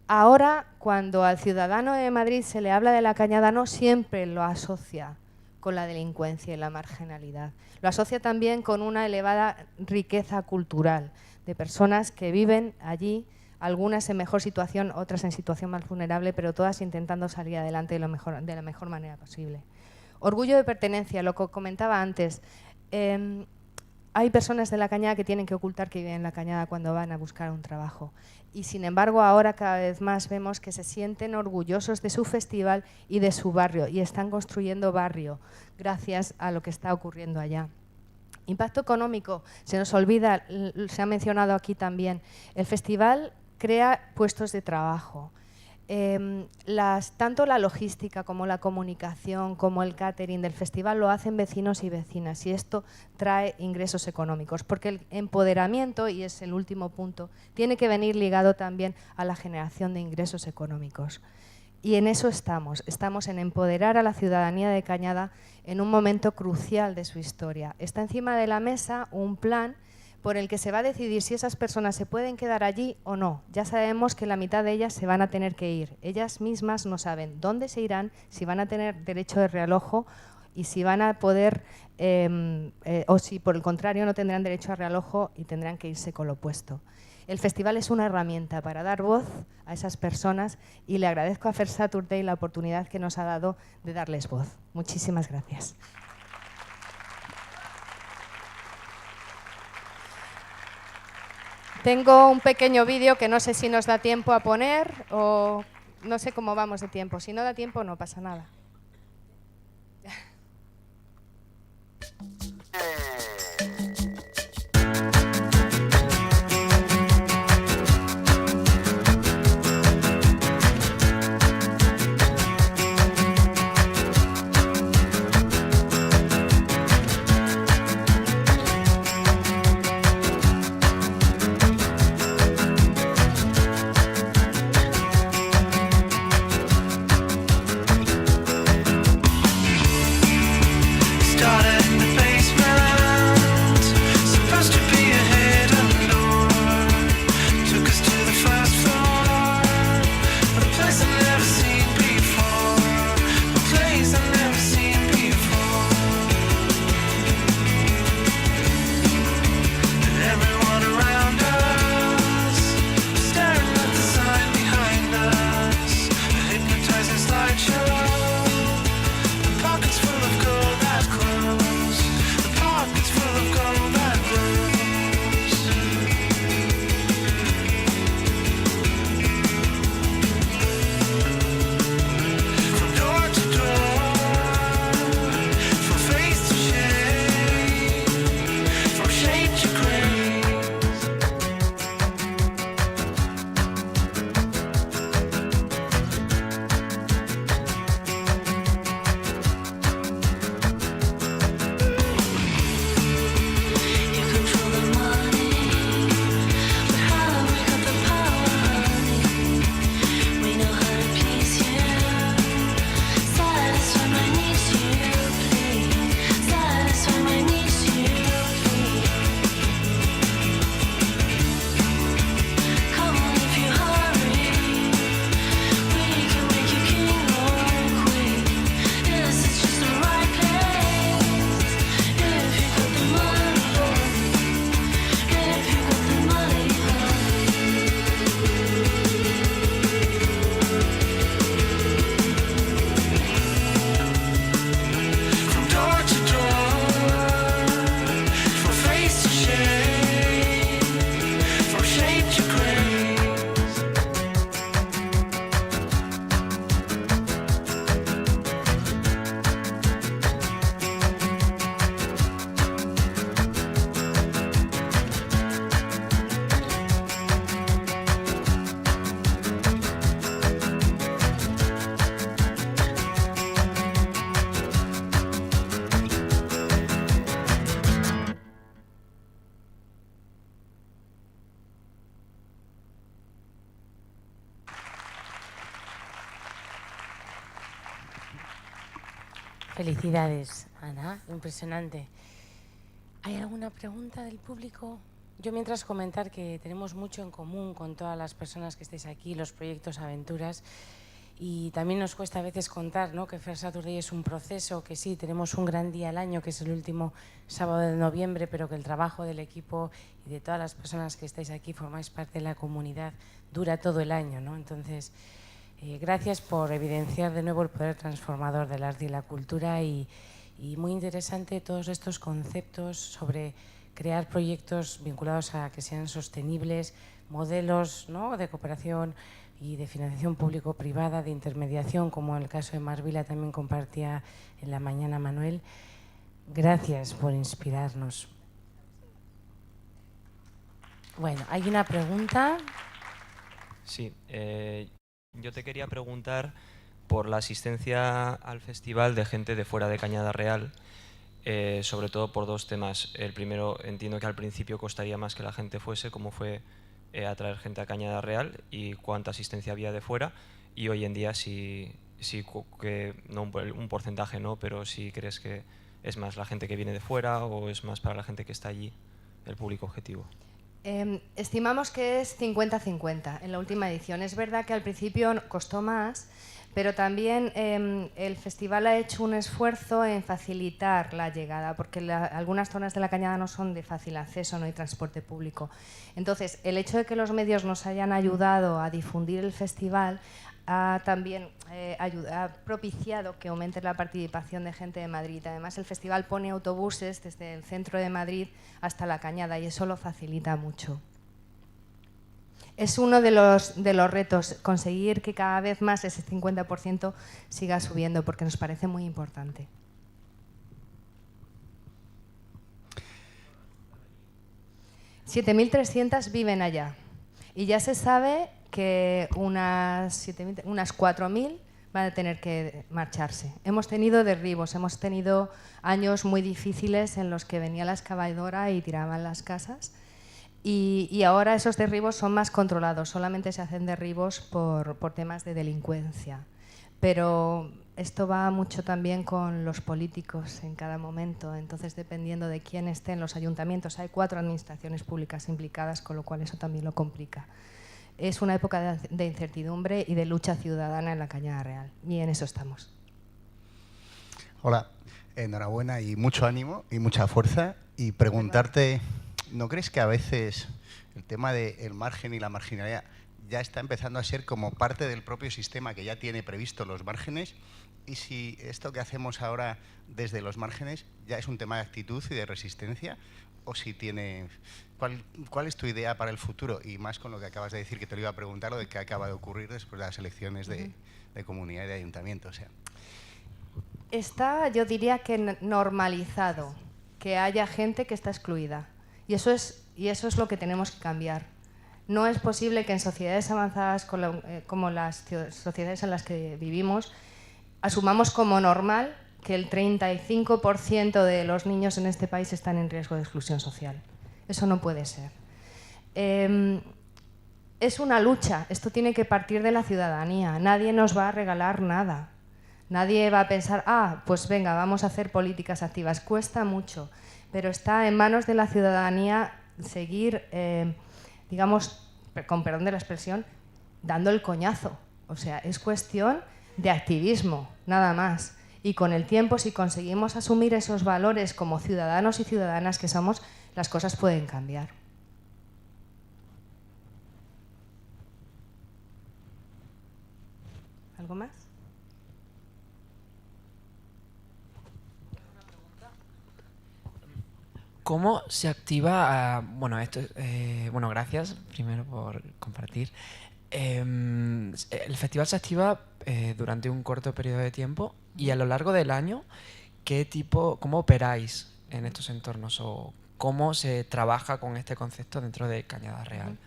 Ahora, cuando al ciudadano de Madrid se le habla de la Cañada, no siempre lo asocia con la delincuencia y la marginalidad. Lo asocia también con una elevada riqueza cultural de personas que viven allí, algunas en mejor situación, otras en situación más vulnerable, pero todas intentando salir adelante de la mejor manera posible. Orgullo de pertenencia, lo que comentaba antes. Hay personas de la Cañada que tienen que ocultar que viven en la Cañada cuando van a buscar un trabajo. Y sin embargo, ahora cada vez más vemos que se sienten orgullosos de su festival y de su barrio. Y están construyendo barrio gracias a lo que está ocurriendo allá. Impacto económico, se nos olvida, se ha mencionado aquí también. El festival crea puestos de trabajo. Tanto la logística como la comunicación, como el catering del festival lo hacen vecinos y vecinas y esto trae ingresos económicos porque el empoderamiento, y es el último punto, tiene que venir ligado también a la generación de ingresos económicos. Y en eso estamos en empoderar a la ciudadanía de Cañada en un momento crucial de su historia. Está encima de la mesa un plan por el que se va a decidir si esas personas se pueden quedar allí o no. Ya sabemos que la mitad de ellas se van a tener que ir. Ellas mismas no saben dónde se irán, si van a tener derecho de realojo y si van a poder, o si por el contrario no tendrán derecho a realojo y tendrán que irse con lo opuesto. El festival es una herramienta para dar voz a esas personas y le agradezco a Fair Saturday la oportunidad que nos ha dado de darles voz. Muchísimas gracias. Tengo un pequeño vídeo que no sé si nos da tiempo a poner o no sé cómo vamos de tiempo. Si no da tiempo, no pasa nada. Felicidades, Ana, impresionante. ¿Hay alguna pregunta del público? Yo mientras comentar que tenemos mucho en común con todas las personas que estáis aquí, los proyectos, aventuras, y también nos cuesta a veces contar, ¿no?, que Fair Saturday es un proceso, que sí, tenemos un gran día al año, que es el último sábado de noviembre, pero que el trabajo del equipo y de todas las personas que estáis aquí, formáis parte de la comunidad, dura todo el año, ¿no? Entonces, gracias por evidenciar de nuevo el poder transformador del arte y la cultura y muy interesante todos estos conceptos sobre crear proyectos vinculados a que sean sostenibles, modelos, ¿no?, de cooperación y de financiación público-privada, de intermediación, como en el caso de Marvila también compartía en la mañana Manuel. Gracias por inspirarnos. Bueno, ¿hay una pregunta? Sí, yo te quería preguntar por la asistencia al festival de gente de fuera de Cañada Real, sobre todo por dos temas. El primero, entiendo que al principio costaría más que la gente fuese, cómo fue atraer gente a Cañada Real y cuánta asistencia había de fuera, y hoy en día sí que no un porcentaje no, pero si crees que es más la gente que viene de fuera o es más para la gente que está allí el público objetivo. Estimamos que es 50-50 en la última edición. Es verdad que al principio costó más, pero también el festival ha hecho un esfuerzo en facilitar la llegada, porque algunas zonas de la Cañada no son de fácil acceso, no hay transporte público. Entonces, el hecho de que los medios nos hayan ayudado a difundir el festival ha también ha propiciado que aumente la participación de gente de Madrid. Además, el festival pone autobuses desde el centro de Madrid hasta la Cañada y eso lo facilita mucho. Es uno de los retos, conseguir que cada vez más ese 50% siga subiendo, porque nos parece muy importante. $7.300 viven allá y ya se sabe que unas 4.000 van a tener que marcharse. Hemos tenido derribos, hemos tenido años muy difíciles en los que venía la excavadora y tiraban las casas. Y ahora esos derribos son más controlados, solamente se hacen derribos por temas de delincuencia. Pero esto va mucho también con los políticos en cada momento, entonces dependiendo de quién esté en los ayuntamientos, hay 4 administraciones públicas implicadas, con lo cual eso también lo complica. Es una época de incertidumbre y de lucha ciudadana en la Cañada Real, y en eso estamos. Hola, enhorabuena y mucho ánimo y mucha fuerza, y preguntarte... ¿No crees que a veces el tema del margen y la marginalidad ya está empezando a ser como parte del propio sistema que ya tiene previsto los márgenes? Y si esto que hacemos ahora desde los márgenes ya es un tema de actitud y de resistencia, o si tiene... ¿Cuál es tu idea para el futuro? Y más con lo que acabas de decir, que te lo iba a preguntar, lo de que acaba de ocurrir después de las elecciones de comunidad y de ayuntamiento. O sea. Está, yo diría que normalizado, que haya gente que está excluida. Y eso es lo que tenemos que cambiar. No es posible que en sociedades avanzadas como las sociedades en las que vivimos asumamos como normal que el 35% de los niños en este país están en riesgo de exclusión social. Eso no puede ser. Es una lucha, esto tiene que partir de la ciudadanía. Nadie nos va a regalar nada. Nadie va a pensar, pues venga, vamos a hacer políticas activas. Cuesta mucho. Pero está en manos de la ciudadanía seguir, digamos, con perdón de la expresión, dando el coñazo. O sea, es cuestión de activismo, nada más. Y con el tiempo, si conseguimos asumir esos valores como ciudadanos y ciudadanas que somos, las cosas pueden cambiar. ¿Algo más? ¿Cómo se activa? Bueno, gracias primero por compartir. El festival se activa durante un corto periodo de tiempo y a lo largo del año, ¿cómo operáis en estos entornos o cómo se trabaja con este concepto dentro de Cañada Real?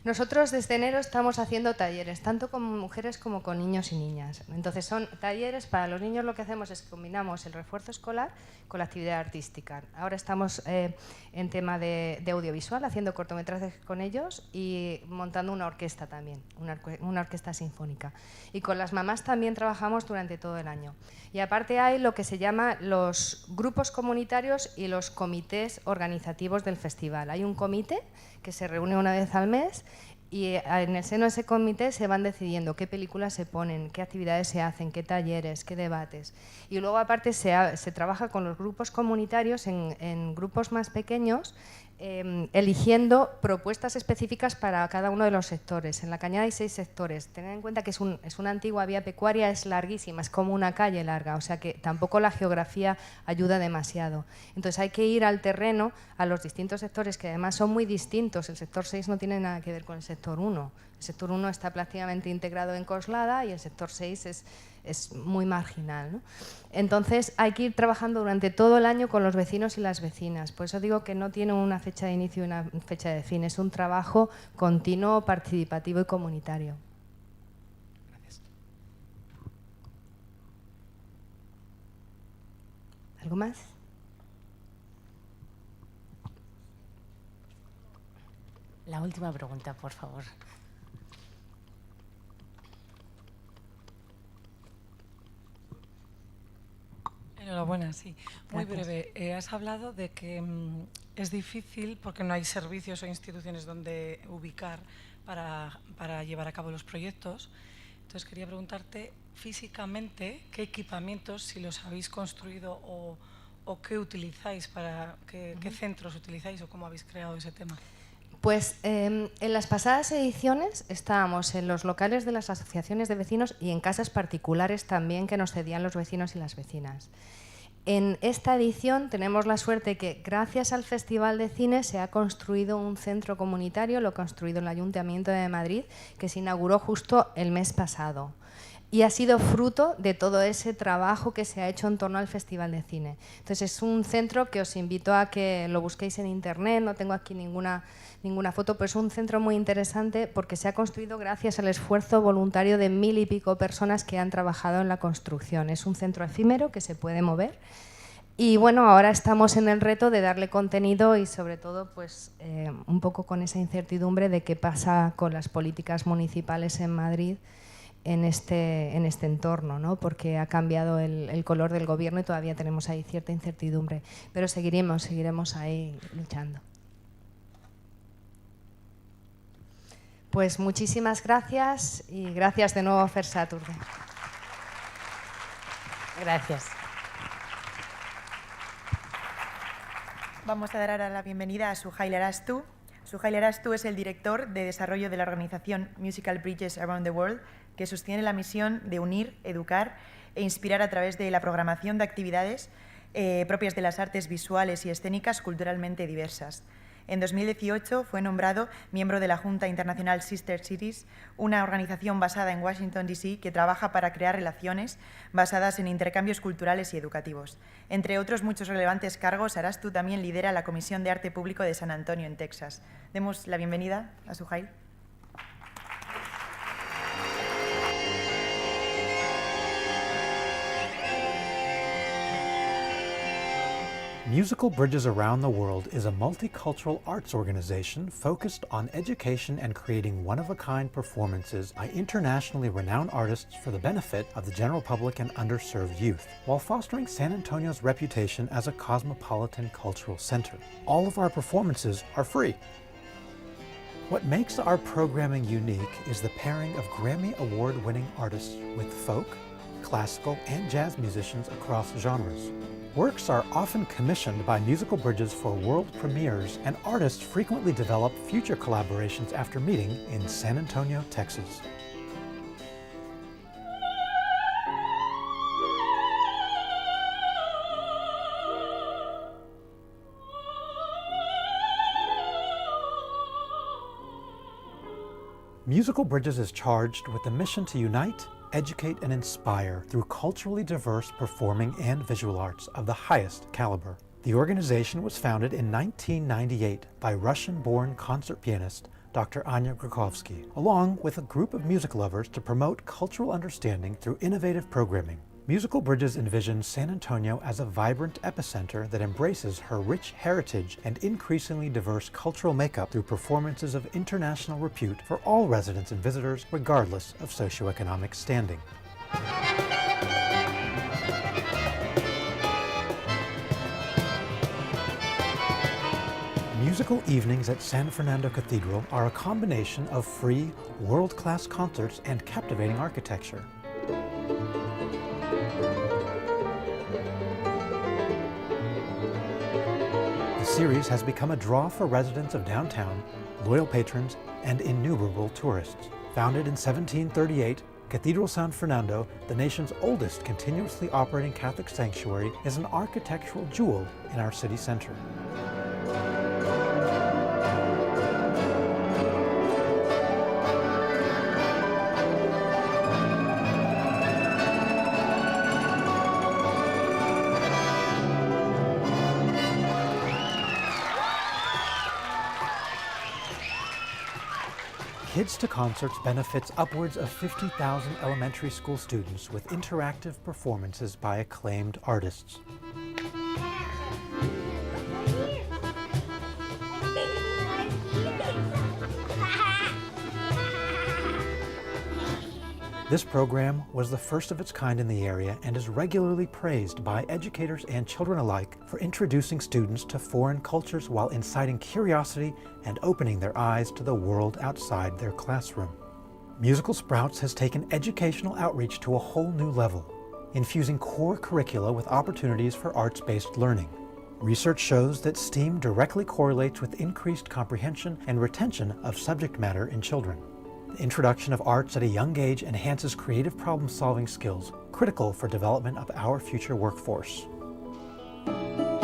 Nosotros desde enero estamos haciendo talleres, tanto con mujeres como con niños y niñas. Entonces son talleres para los niños, lo que hacemos es que combinamos el refuerzo escolar con la actividad artística. Ahora estamos en tema de audiovisual, haciendo cortometrajes con ellos y montando una orquesta también, una orquesta sinfónica. Y con las mamás también trabajamos durante todo el año. Y aparte hay lo que se llama los grupos comunitarios y los comités organizativos del festival. Hay un comité que se reúne una vez al mes y en el seno de ese comité se van decidiendo qué películas se ponen, qué actividades se hacen, qué talleres, qué debates. Y luego aparte se trabaja con los grupos comunitarios en grupos más pequeños, eligiendo propuestas específicas para cada uno de los sectores. En la Cañada hay 6 sectores. Tened en cuenta que es una antigua vía pecuaria, es larguísima, es como una calle larga, o sea que tampoco la geografía ayuda demasiado. Entonces hay que ir al terreno, a los distintos sectores, que además son muy distintos. El sector 6 no tiene nada que ver con el sector 1. El sector 1 está prácticamente integrado en Coslada y el sector 6 es muy marginal, ¿no? Entonces hay que ir trabajando durante todo el año con los vecinos y las vecinas. Por eso digo que no tiene una fecha de inicio y una fecha de fin. Es un trabajo continuo, participativo y comunitario. Gracias. ¿Algo más? La última pregunta, por favor. Enhorabuena, sí. Muy Gracias. breve. Has hablado de que es difícil porque no hay servicios o instituciones donde ubicar para llevar a cabo los proyectos. Entonces quería preguntarte físicamente qué equipamientos, si los habéis construido o qué utilizáis, qué centros utilizáis o cómo habéis creado ese tema. Pues en las pasadas ediciones estábamos en los locales de las asociaciones de vecinos y en casas particulares también que nos cedían los vecinos y las vecinas. En esta edición tenemos la suerte que gracias al Festival de Cine se ha construido un centro comunitario, lo ha construido el Ayuntamiento de Madrid, que se inauguró justo el mes pasado. Y ha sido fruto de todo ese trabajo que se ha hecho en torno al Festival de Cine. Entonces es un centro que os invito a que lo busquéis en internet, no tengo aquí ninguna foto, pero es un centro muy interesante porque se ha construido gracias al esfuerzo voluntario de 1000 y pico personas que han trabajado en la construcción. Es un centro efímero que se puede mover. Y bueno, ahora estamos en el reto de darle contenido y sobre todo pues, un poco con esa incertidumbre de qué pasa con las políticas municipales en Madrid en este entorno, ¿no? Porque ha cambiado el color del gobierno y todavía tenemos ahí cierta incertidumbre, pero seguiremos ahí luchando. Pues muchísimas gracias y gracias de nuevo a Fair Saturday. Gracias. Vamos a dar ahora la bienvenida a Suhail Arastu. Suhail Arastu es el director de desarrollo de la organización Musical Bridges Around the World, que sostiene la misión de unir, educar e inspirar a través de la programación de actividades propias de las artes visuales y escénicas culturalmente diversas. En 2018 fue nombrado miembro de la Junta Internacional Sister Cities, una organización basada en Washington, D.C. que trabaja para crear relaciones basadas en intercambios culturales y educativos. Entre otros muchos relevantes cargos, Arastu también lidera la Comisión de Arte Público de San Antonio, en Texas. Demos la bienvenida a Suhail. Musical Bridges Around the World is a multicultural arts organization focused on education and creating one-of-a-kind performances by internationally renowned artists for the benefit of the general public and underserved youth, while fostering San Antonio's reputation as a cosmopolitan cultural center. All of our performances are free. What makes our programming unique is the pairing of Grammy Award-winning artists with folk, classical, and jazz musicians across genres. Works are often commissioned by Musical Bridges for world premieres, and artists frequently develop future collaborations after meeting in San Antonio, Texas. Musical Bridges is charged with the mission to unite, educate, and inspire through culturally diverse performing and visual arts of the highest caliber. The organization was founded in 1998 by Russian-born concert pianist Dr. Anya Grakovsky, along with a group of music lovers to promote cultural understanding through innovative programming. Musical Bridges envisions San Antonio as a vibrant epicenter that embraces her rich heritage and increasingly diverse cultural makeup through performances of international repute for all residents and visitors, regardless of socioeconomic standing. Musical evenings at San Fernando Cathedral are a combination of free, world-class concerts and captivating architecture. The series has become a draw for residents of downtown, loyal patrons, and innumerable tourists. Founded in 1738, Cathedral San Fernando, the nation's oldest continuously operating Catholic sanctuary, is an architectural jewel in our city center. Kids to Concerts benefits upwards of 50,000 elementary school students with interactive performances by acclaimed artists. This program was the first of its kind in the area and is regularly praised by educators and children alike for introducing students to foreign cultures while inciting curiosity and opening their eyes to the world outside their classroom. Musical Sprouts has taken educational outreach to a whole new level, infusing core curricula with opportunities for arts-based learning. Research shows that STEAM directly correlates with increased comprehension and retention of subject matter in children. The introduction of arts at a young age enhances creative problem-solving skills, critical for development of our future workforce.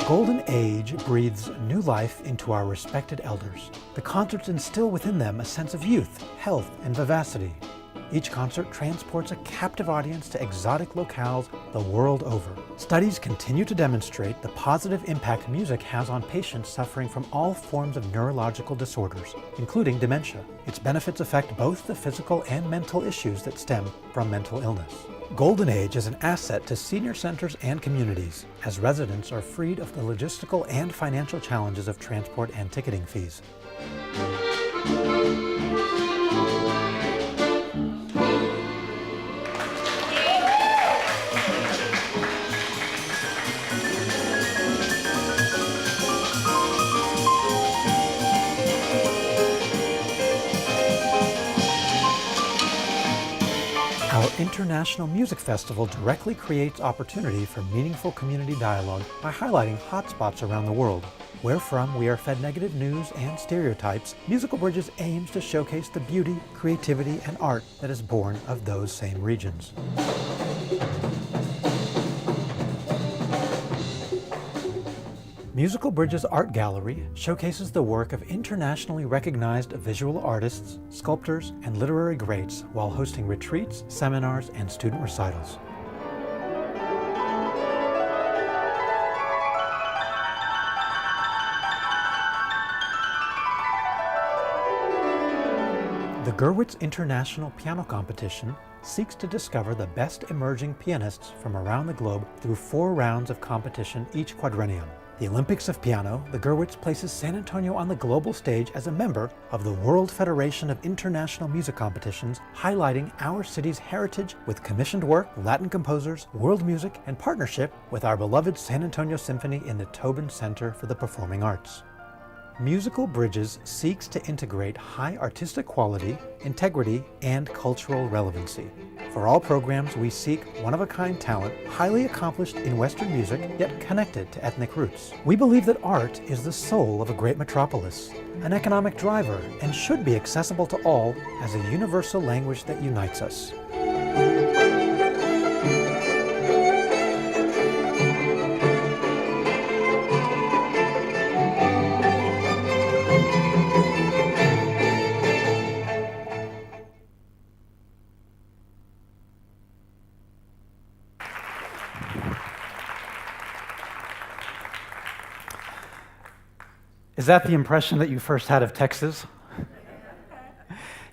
Golden Age breathes new life into our respected elders. The concerts instill within them a sense of youth, health, and vivacity. Each concert transports a captive audience to exotic locales the world over. Studies continue to demonstrate the positive impact music has on patients suffering from all forms of neurological disorders, including dementia. Its benefits affect both the physical and mental issues that stem from mental illness. Golden Age is an asset to senior centers and communities, as residents are freed of the logistical and financial challenges of transport and ticketing fees. Our International Music Festival directly creates opportunity for meaningful community dialogue by highlighting hotspots around the world. Where from we are fed negative news and stereotypes, Musical Bridges aims to showcase the beauty, creativity, and art that is born of those same regions. Musical Bridges Art Gallery showcases the work of internationally recognized visual artists, sculptors, and literary greats while hosting retreats, seminars, and student recitals. The Gurwitz International Piano Competition seeks to discover the best emerging pianists from around the globe through 4 rounds of competition each quadrennium. The Olympics of Piano, the Gurwitz places San Antonio on the global stage as a member of the World Federation of International Music Competitions, highlighting our city's heritage with commissioned work, Latin composers, world music, and partnership with our beloved San Antonio Symphony in the Tobin Center for the Performing Arts. Musical Bridges seeks to integrate high artistic quality, integrity, and cultural relevancy. For all programs, we seek one-of-a-kind talent, highly accomplished in Western music, yet connected to ethnic roots. We believe that art is the soul of a great metropolis, an economic driver, and should be accessible to all as a universal language that unites us. Is that the impression that you first had of Texas?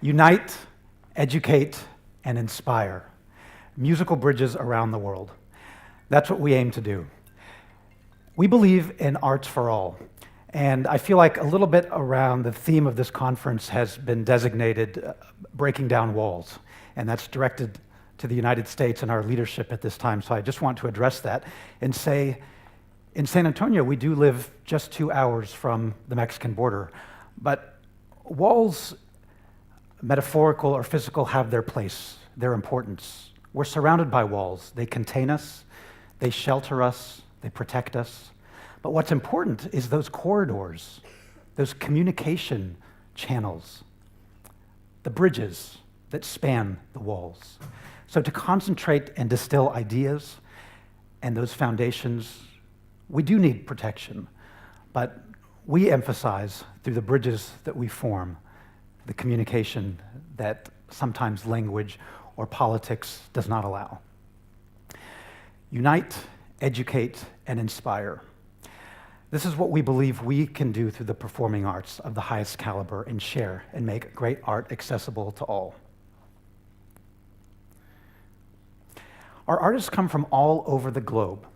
Unite, educate, and inspire. Musical bridges around the world. That's what we aim to do. We believe in arts for all. And I feel like a little bit around the theme of this conference has been designated breaking down walls. And that's directed to the United States and our leadership at this time. So I just want to address that and say, in San Antonio, we do live just 2 hours from the Mexican border. But walls, metaphorical or physical, have their place, their importance. We're surrounded by walls. They contain us, they shelter us, they protect us. But what's important is those corridors, those communication channels, the bridges that span the walls. So to concentrate and distill ideas and those foundations, we do need protection, but we emphasize through the bridges that we form, the communication that sometimes language or politics does not allow. Unite, educate, and inspire. This is what we believe we can do through the performing arts of the highest caliber and share and make great art accessible to all. Our artists come from all over the globe,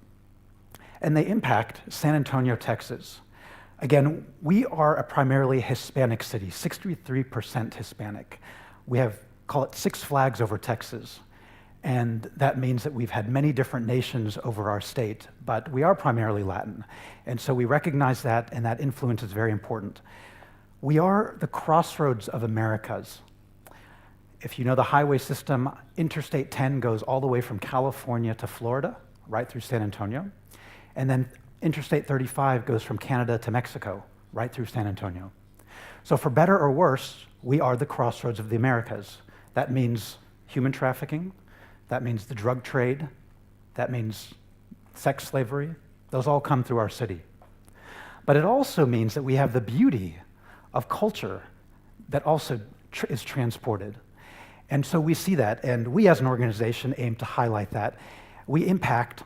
and they impact San Antonio, Texas. Again, we are a primarily Hispanic city, 63% Hispanic. We have, call it, 6 flags over Texas. And that means that we've had many different nations over our state, but we are primarily Latin. And so we recognize that, and that influence is very important. We are the crossroads of Americas. If you know the highway system, Interstate 10 goes all the way from California to Florida, right through San Antonio. And then Interstate 35 goes from Canada to Mexico, right through San Antonio. So for better or worse, we are the crossroads of the Americas. That means human trafficking, that means the drug trade, that means sex slavery. Those all come through our city. But it also means that we have the beauty of culture that also is transported. And so we see that, and we as an organization aim to highlight that. We impact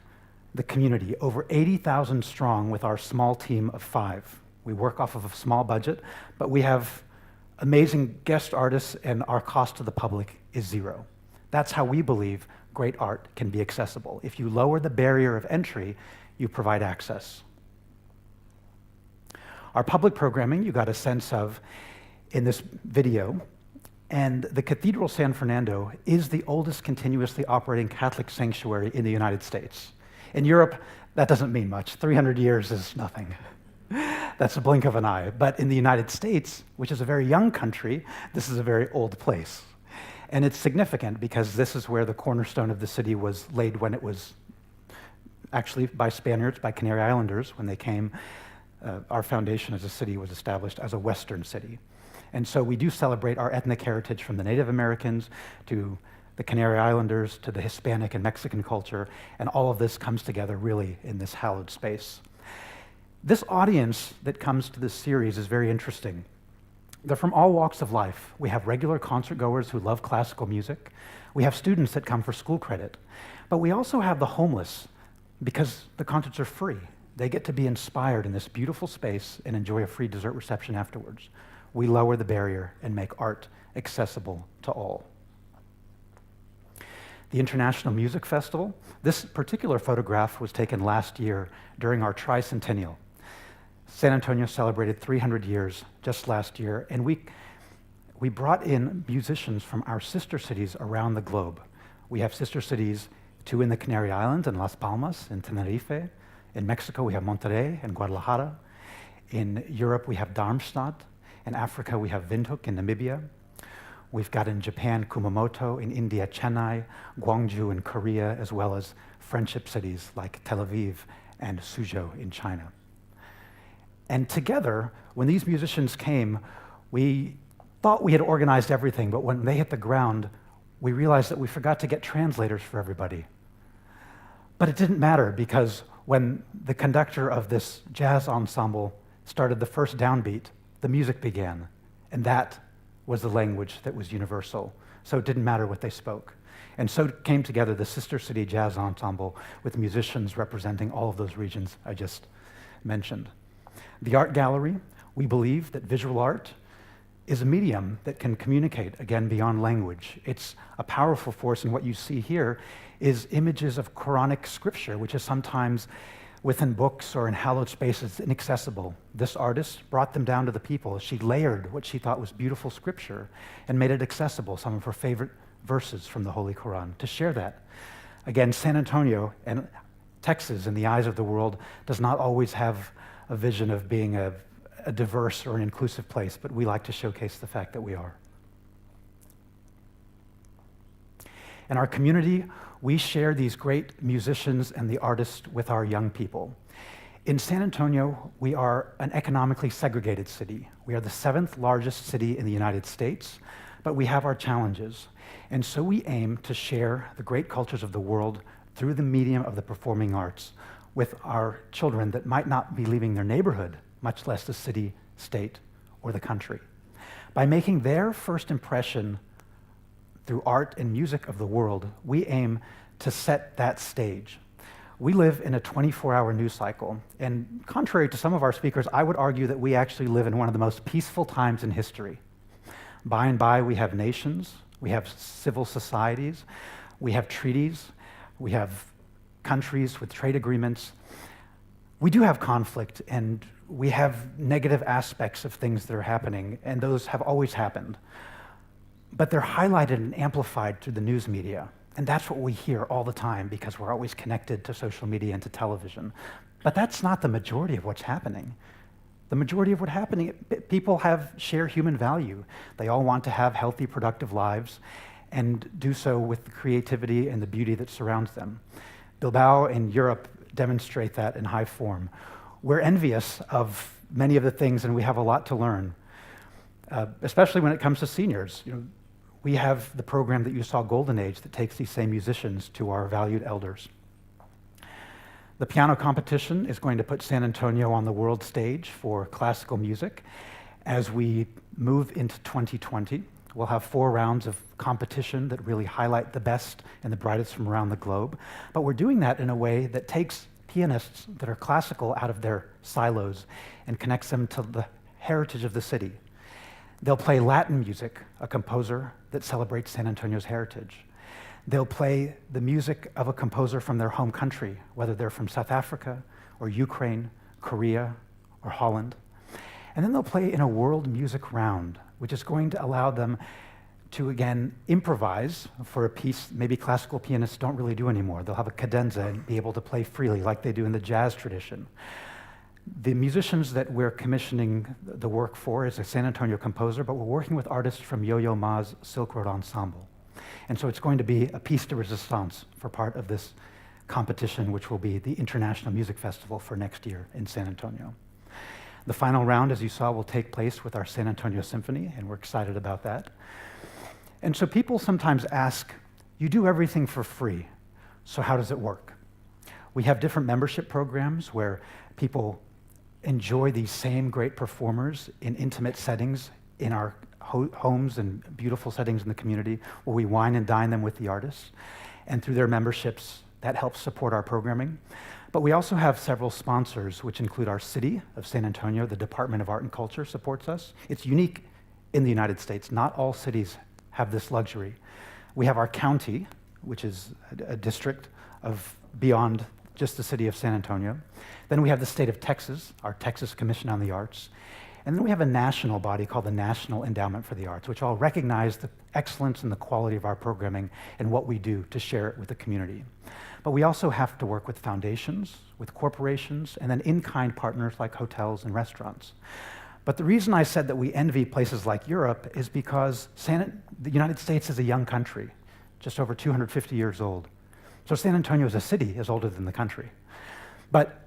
the community, over 80,000 strong with our small team of 5. We work off of a small budget, but we have amazing guest artists, and our cost to the public is 0. That's how we believe great art can be accessible. If you lower the barrier of entry, you provide access. Our public programming, you got a sense of in this video, and the Cathedral San Fernando is the oldest continuously operating Catholic sanctuary in the United States. In Europe, that doesn't mean much. 300 years is nothing. That's a blink of an eye. But in the United States, which is a very young country, this is a very old place. And it's significant because this is where the cornerstone of the city was laid when it was actually by Spaniards, by Canary Islanders, when they came. Our foundation as a city was established as a Western city. And so we do celebrate our ethnic heritage from the Native Americans to the Canary Islanders to the Hispanic and Mexican culture, and all of this comes together really in this hallowed space. This audience that comes to this series is very interesting. They're from all walks of life. We have regular concert goers who love classical music. We have students that come for school credit. But we also have the homeless, because the concerts are free. They get to be inspired in this beautiful space and enjoy a free dessert reception afterwards. We lower the barrier and make art accessible to all. The International Music Festival, this particular photograph was taken last year during our tricentennial. San Antonio celebrated 300 years just last year, and we brought in musicians from our sister cities around the globe. We have sister cities, 2 in the Canary Islands, in Las Palmas, in Tenerife. In Mexico, we have Monterrey and Guadalajara. In Europe, we have Darmstadt. In Africa, we have Windhoek in Namibia. We've got in Japan, Kumamoto, in India, Chennai, Gwangju in Korea, as well as friendship cities like Tel Aviv and Suzhou in China. And together, when these musicians came, we thought we had organized everything, but when they hit the ground, we realized that we forgot to get translators for everybody. But it didn't matter, because when the conductor of this jazz ensemble started the first downbeat, the music began, and that was the language that was universal. So it didn't matter what they spoke. And so came together the Sister City Jazz Ensemble with musicians representing all of those regions I just mentioned. The art gallery, we believe that visual art is a medium that can communicate, again, beyond language. It's a powerful force, and what you see here is images of Quranic scripture, which is sometimes within books or in hallowed spaces inaccessible. This artist brought them down to the people. She layered what she thought was beautiful scripture and made it accessible, some of her favorite verses from the Holy Quran, to share that. Again, San Antonio and Texas, in the eyes of the world, does not always have a vision of being a diverse or an inclusive place, but we like to showcase the fact that we are. In our community, we share these great musicians and the artists with our young people. In San Antonio, we are an economically segregated city. We are the 7th largest city in the United States, but we have our challenges. And so we aim to share the great cultures of the world through the medium of the performing arts with our children that might not be leaving their neighborhood, much less the city, state, or the country. By making their first impression through art and music of the world, we aim to set that stage. We live in a 24-hour news cycle, and contrary to some of our speakers, I would argue that we actually live in one of the most peaceful times in history. By and by, we have nations, we have civil societies, we have treaties, we have countries with trade agreements. We do have conflict, and we have negative aspects of things that are happening, and those have always happened. But they're highlighted and amplified through the news media, and that's what we hear all the time because we're always connected to social media and to television. But that's not the majority of what's happening. The majority of what's happening, people share human value. They all want to have healthy, productive lives and do so with the creativity and the beauty that surrounds them. Bilbao and Europe demonstrate that in high form. We're envious of many of the things, and we have a lot to learn, especially when it comes to seniors. We have the program that you saw, Golden Age, that takes these same musicians to our valued elders. The piano competition is going to put San Antonio on the world stage for classical music. As we move into 2020, we'll have 4 rounds of competition that really highlight the best and the brightest from around the globe. But we're doing that in a way that takes pianists that are classical out of their silos and connects them to the heritage of the city. They'll play Latin music, a composer that celebrates San Antonio's heritage. They'll play the music of a composer from their home country, whether they're from South Africa or Ukraine, Korea, or Holland. And then they'll play in a world music round, which is going to allow them to, again, improvise for a piece maybe classical pianists don't really do anymore. They'll have a cadenza and be able to play freely like they do in the jazz tradition. The musicians that we're commissioning the work for is a San Antonio composer, but we're working with artists from Yo-Yo Ma's Silk Road Ensemble. And so it's going to be a piece de resistance for part of this competition, which will be the International Music Festival for next year in San Antonio. The final round, as you saw, will take place with our San Antonio Symphony, and we're excited about that. And so people sometimes ask, you do everything for free, so how does it work? We have different membership programs where people enjoy these same great performers in intimate settings in our homes and beautiful settings in the community where we wine and dine them with the artists. And through their memberships, that helps support our programming. But we also have several sponsors, which include our city of San Antonio. The Department of Art and Culture supports us. It's unique in the United States. Not all cities have this luxury. We have our county, which is a district of beyond just the city of San Antonio. Then we have the state of Texas, our Texas Commission on the Arts. And then we have a national body called the National Endowment for the Arts, which all recognize the excellence and the quality of our programming and what we do to share it with the community. But we also have to work with foundations, with corporations, and then in-kind partners like hotels and restaurants. But the reason I said that we envy places like Europe is because the United States is a young country, just over 250 years old. So San Antonio as a city is older than the country. But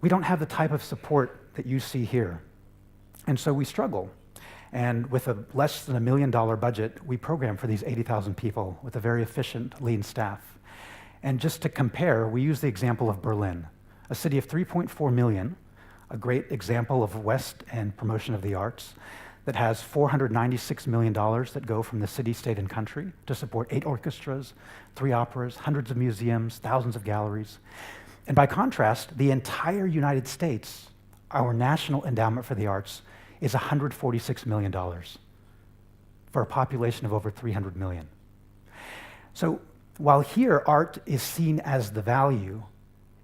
we don't have the type of support that you see here. And so we struggle. And with a less than $1 million budget, we program for these 80,000 people with a very efficient, lean staff. And just to compare, we use the example of Berlin, a city of 3.4 million, a great example of West and promotion of the arts, that has $496 million that go from the city, state, and country to support 8 orchestras, 3 operas, hundreds of museums, thousands of galleries. And by contrast, the entire United States, our National Endowment for the Arts, is $146 million for a population of over 300 million. So while here art is seen as the value,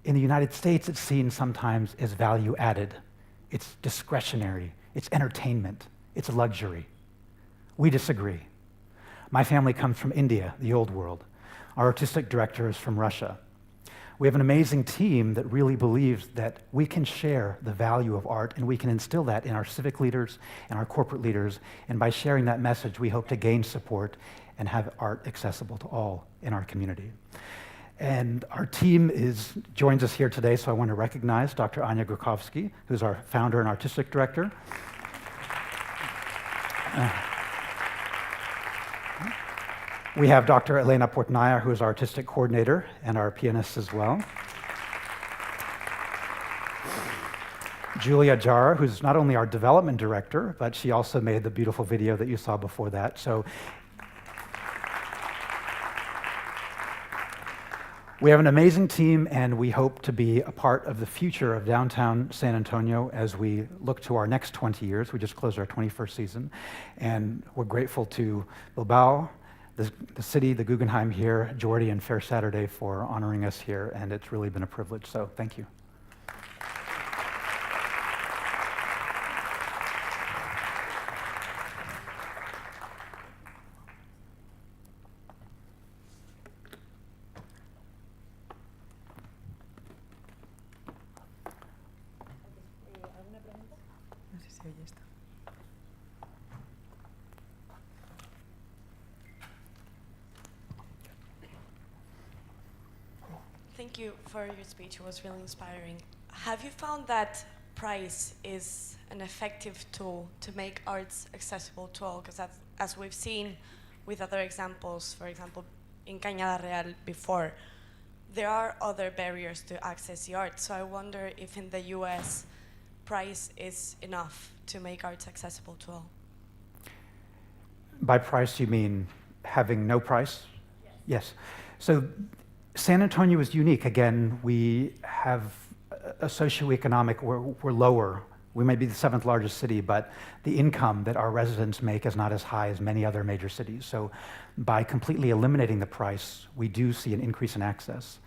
in the United States it's seen sometimes as value added. It's discretionary, it's entertainment, it's a luxury. We disagree. My family comes from India, the old world. Our artistic director is from Russia. We have an amazing team that really believes that we can share the value of art and we can instill that in our civic leaders and our corporate leaders. And by sharing that message, we hope to gain support and have art accessible to all in our community. And our team joins us here today, so I want to recognize Dr. Anya Grukovsky, who's our founder and artistic director. We have Dr. Elena Portnaya, who is our artistic coordinator and our pianist as well. Julia Jara, who's not only our development director, but she also made the beautiful video that you saw before that. So we have an amazing team, and we hope to be a part of the future of downtown San Antonio as we look to our next 20 years. We just closed our 21st season, and we're grateful to Bilbao, the city, the Guggenheim here, Jordi, and Fair Saturday for honoring us here, and it's really been a privilege, so thank you. Thank you for your speech. It was really inspiring. Have you found that price is an effective tool to make arts accessible to all? Because as we've seen with other examples, for example, in Cañada Real before, there are other barriers to access the arts. So I wonder if in the US, price is enough to make arts accessible to all. By price, you mean having no price? Yes. So San Antonio is unique. Again, we have a socioeconomic, we're lower. We may be the 7th largest city, but the income that our residents make is not as high as many other major cities. So by completely eliminating the price, we do see an increase in access.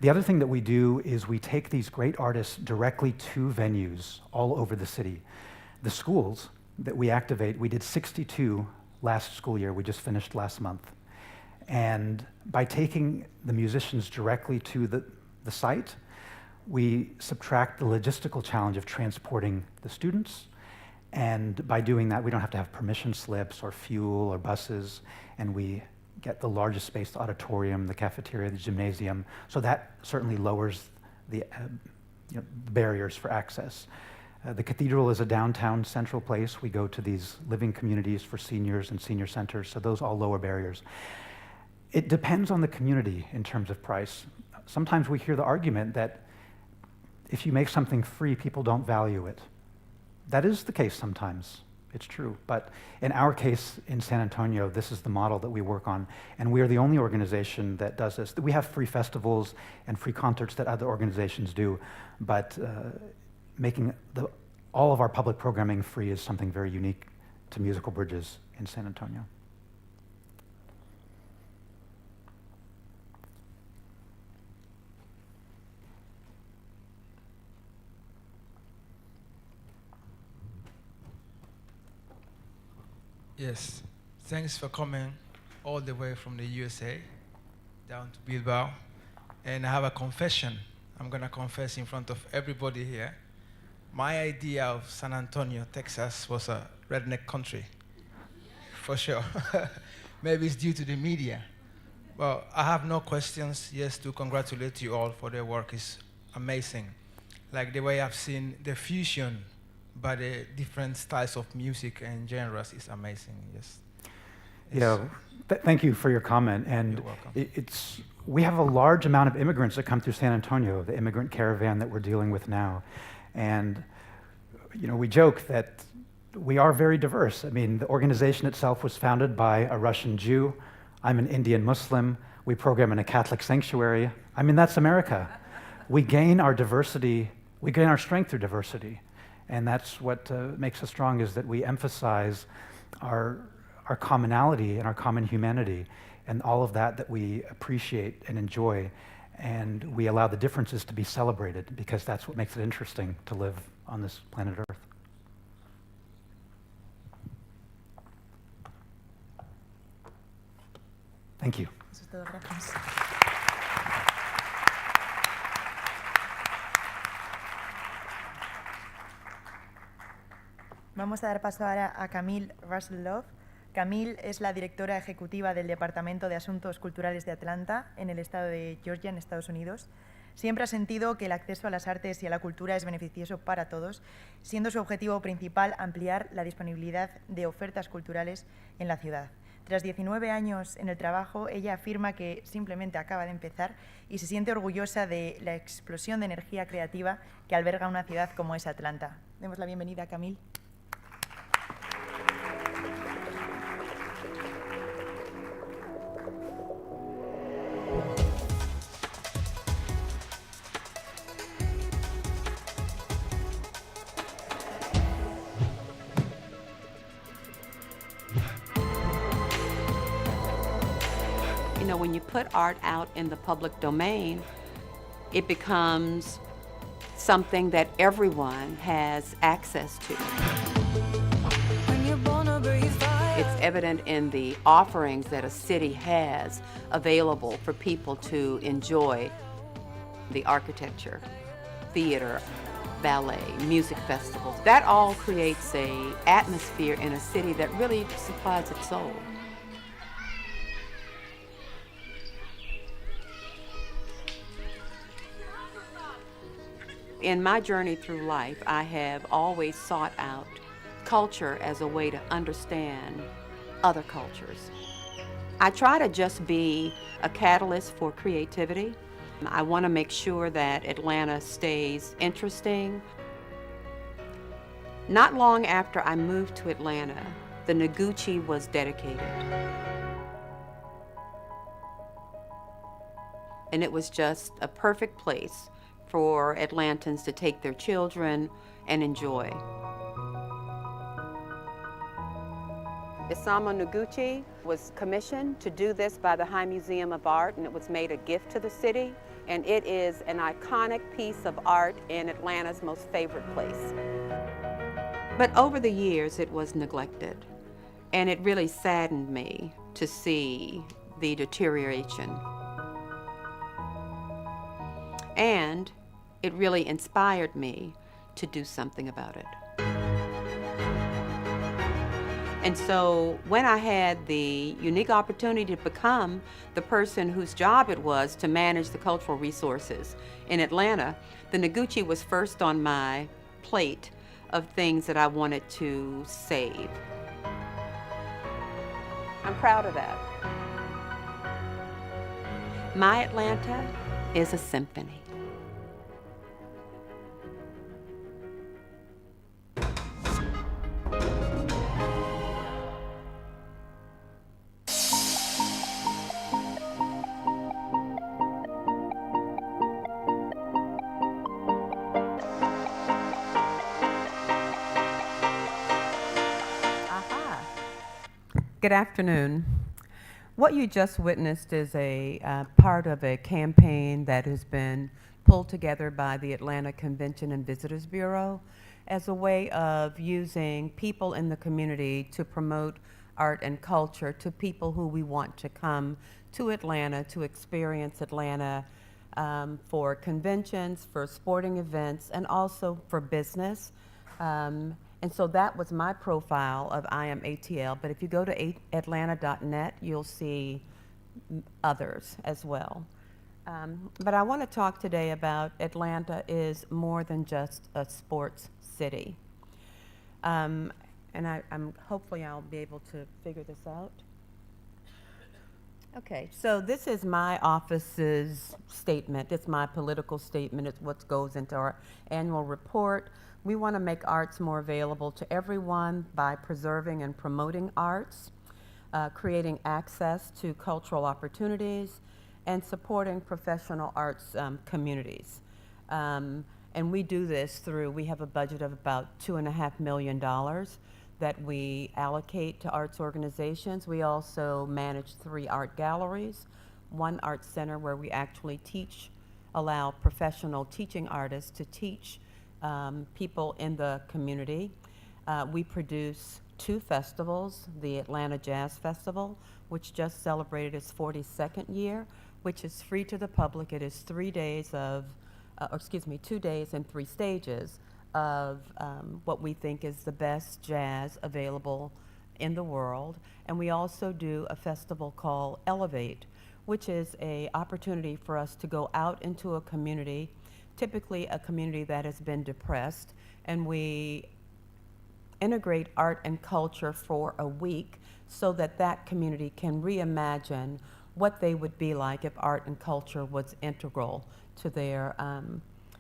The other thing that we do is we take these great artists directly to venues all over the city. The schools that we activate, we did 62 last school year. We just finished last month. And by taking the musicians directly to the site, we subtract the logistical challenge of transporting the students. And by doing that, we don't have to have permission slips or fuel or buses. And we get the largest space, the auditorium, the cafeteria, the gymnasium. So that certainly lowers the barriers for access. The cathedral is a downtown central place. We go to these living communities for seniors and senior centers. So those all lower barriers. It depends on the community in terms of price. Sometimes we hear the argument that if you make something free, people don't value it. That is the case sometimes. It's true. But in our case in San Antonio, this is the model that we work on, and we are the only organization that does this. We have free festivals and free concerts that other organizations do, but making all of our public programming free is something very unique to Musical Bridges in San Antonio. Yes, thanks for coming all the way from the USA down to Bilbao. And I have a confession. I'm going to confess in front of everybody here. My idea of San Antonio, Texas was a redneck country, for sure. Maybe it's due to the media. Well, I have no questions. Yes, to congratulate you all for their work is amazing. Like the way I've seen the fusion by the different styles of music and genres is amazing, yes. Thank you for your comment. And we have a large amount of immigrants that come through San Antonio, the immigrant caravan that we're dealing with now. And we joke that we are very diverse. I mean, the organization itself was founded by a Russian Jew. I'm an Indian Muslim. We program in a Catholic sanctuary. I mean, that's America. We gain our diversity, we gain our strength through diversity. And that's what makes us strong, is that we emphasize our commonality and our common humanity and all of that we appreciate and enjoy. And we allow the differences to be celebrated, because that's what makes it interesting to live on this planet Earth. Thank you. Eso es todo, gracias. Vamos a dar paso ahora a Camille Russell-Love. Camille es la directora ejecutiva del Departamento de Asuntos Culturales de Atlanta, en el estado de Georgia, en Estados Unidos. Siempre ha sentido que el acceso a las artes y a la cultura es beneficioso para todos, siendo su objetivo principal ampliar la disponibilidad de ofertas culturales en la ciudad. Tras 19 años en el trabajo, ella afirma que simplemente acaba de empezar y se siente orgullosa de la explosión de energía creativa que alberga una ciudad como es Atlanta. Demos la bienvenida a Camille. You know, when you put art out in the public domain, it becomes something that everyone has access to. It's evident in the offerings that a city has available for people to enjoy: the architecture, theater, ballet, music festivals. That all creates an atmosphere in a city that really supplies its soul. In my journey through life, I have always sought out culture as a way to understand other cultures. I try to just be a catalyst for creativity. I want to make sure that Atlanta stays interesting. Not long after I moved to Atlanta, the Noguchi was dedicated. And it was just a perfect place for Atlantans to take their children and enjoy. Isamu Noguchi was commissioned to do this by the High Museum of Art, and it was made a gift to the city. And it is an iconic piece of art in Atlanta's most favorite place. But over the years, it was neglected. And it really saddened me to see the deterioration. And it really inspired me to do something about it. And so when I had the unique opportunity to become the person whose job it was to manage the cultural resources in Atlanta, the Noguchi was first on my plate of things that I wanted to save. I'm proud of that. My Atlanta is a symphony. Good afternoon. What you just witnessed is a part of a campaign that has been pulled together by the Atlanta Convention and Visitors Bureau as a way of using people in the community to promote art and culture to people who we want to come to Atlanta to experience Atlanta for conventions, for sporting events, and also for business. And so that was my profile of I Am ATL, but if you go to atlanta.net, you'll see others as well. But I want to talk today about Atlanta is more than just a sports city. And hopefully I'll be able to figure this out. Okay, so this is my office's statement. It's my political statement. It's what goes into our annual report. We want to make arts more available to everyone by preserving and promoting arts, creating access to cultural opportunities, and supporting professional arts communities. And And we do this through, we have a budget of about $2.5 million that we allocate to arts organizations. We also manage 3 art galleries, 1 art center where we actually allow professional teaching artists to teach people in the community. We produce 2 festivals, the Atlanta Jazz Festival, which just celebrated its 42nd year, which is free to the public. It is 2 days and 3 stages of what we think is the best jazz available in the world. And we also do a festival called Elevate, which is an opportunity for us to go out into a community, typically a community that has been depressed, and we integrate art and culture for a week so that that community can reimagine what they would be like if art and culture was integral to their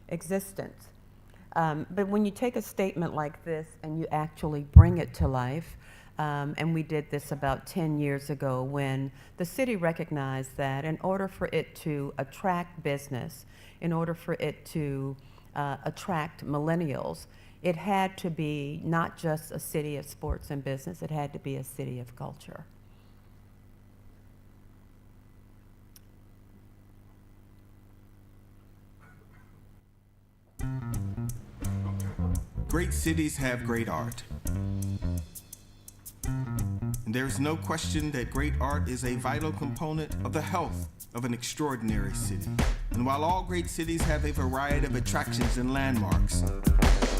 existence. But when you take a statement like this and you actually bring it to life, and we did this about 10 years ago when the city recognized that in order for it to attract business, in order for it to attract millennials, it had to be not just a city of sports and business, it had to be a city of culture. Great cities have great art. And there's no question that great art is a vital component of the health of an extraordinary city. And while all great cities have a variety of attractions and landmarks,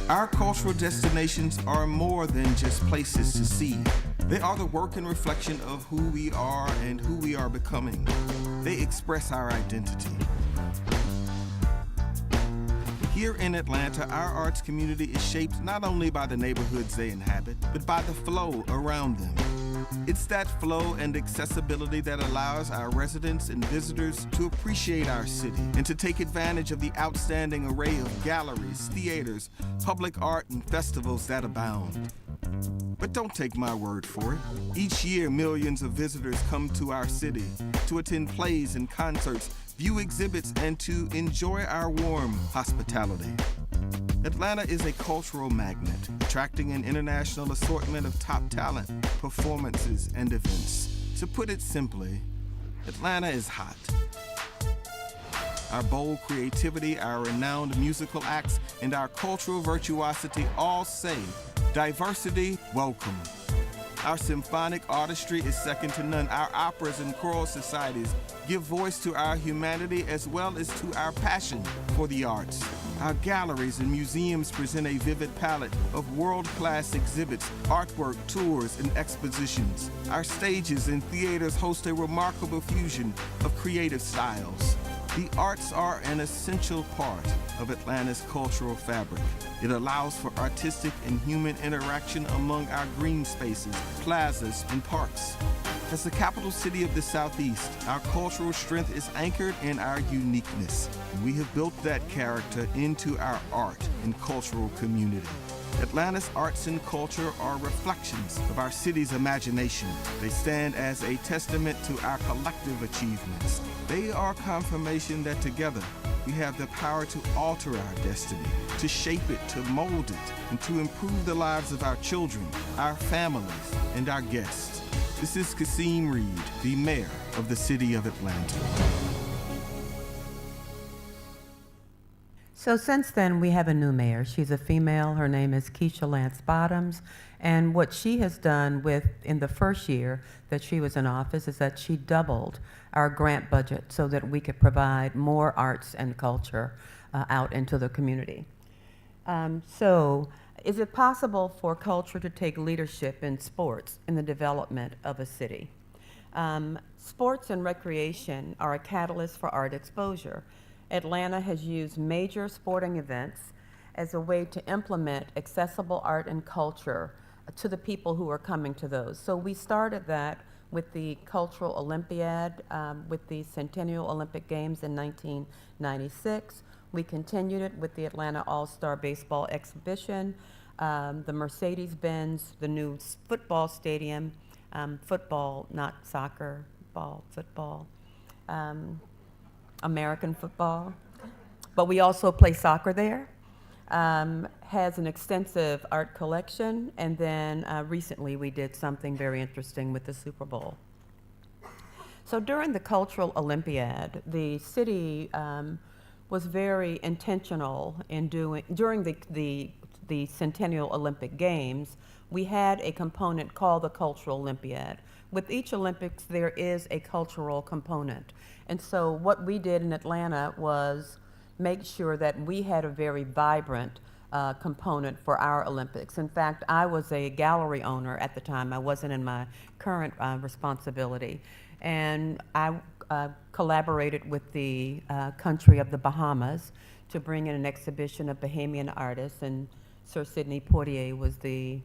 our cultural destinations are more than just places to see. They are the work and reflection of who we are and who we are becoming. They express our identity. Here in Atlanta, our arts community is shaped not only by the neighborhoods they inhabit, but by the flow around them. It's that flow and accessibility that allows our residents and visitors to appreciate our city and to take advantage of the outstanding array of galleries, theaters, public art, and festivals that abound. But don't take my word for it. Each year, millions of visitors come to our city to attend plays and concerts, view exhibits, and to enjoy our warm hospitality. Atlanta is a cultural magnet, attracting an international assortment of top talent, performances, and events. To put it simply, Atlanta is hot. Our bold creativity, our renowned musical acts, and our cultural virtuosity all say, diversity, welcome. Our symphonic artistry is second to none. Our operas and choral societies give voice to our humanity as well as to our passion for the arts. Our galleries and museums present a vivid palette of world-class exhibits, artwork, tours, and expositions. Our stages and theaters host a remarkable fusion of creative styles. The arts are an essential part of Atlanta's cultural fabric. It allows for artistic and human interaction among our green spaces, plazas, and parks. As the capital city of the Southeast, our cultural strength is anchored in our uniqueness. And we have built that character into our art and cultural community. Atlanta's arts and culture are reflections of our city's imagination. They stand as a testament to our collective achievements. They are confirmation that together we have the power to alter our destiny, to shape it, to mold it, and to improve the lives of our children, our families, and our guests. This is Kasim Reed, the mayor of the city of Atlanta. So since then, we have a new mayor. She's a female. Her name is Keisha Lance Bottoms. And what she has done in the first year that she was in office is that she doubled our grant budget so that we could provide more arts and culture out into the community. So is it possible for culture to take leadership in sports in the development of a city? Sports and recreation are a catalyst for art exposure. Atlanta has used major sporting events as a way to implement accessible art and culture to the people who are coming to those. So we started that with the Cultural Olympiad, with the Centennial Olympic Games in 1996. We continued it with the Atlanta All-Star Baseball Exhibition, the Mercedes-Benz, the new football stadium, football, not soccer, football, American football. But we also play soccer there. has an extensive art collection, and then recently we did something very interesting with the Super Bowl. So during the Cultural Olympiad, the city was very intentional in during the Centennial Olympic Games, we had a component called the Cultural Olympiad. With each Olympics, there is a cultural component. And so what we did in Atlanta was make sure that we had a very vibrant component for our Olympics. In fact, I was a gallery owner at the time. I wasn't in my current responsibility. And I collaborated with the country of the Bahamas to bring in an exhibition of Bahamian artists, and Sir Sidney Poitier was the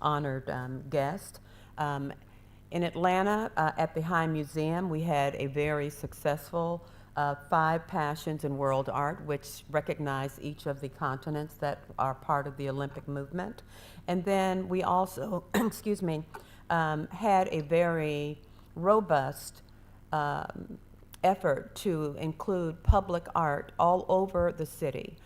honored guest. In Atlanta, at the High Museum, we had a very successful 5 Passions in World Art, which recognize each of the continents that are part of the Olympic movement. And then we also, excuse me, had a very robust effort to include public art all over the city,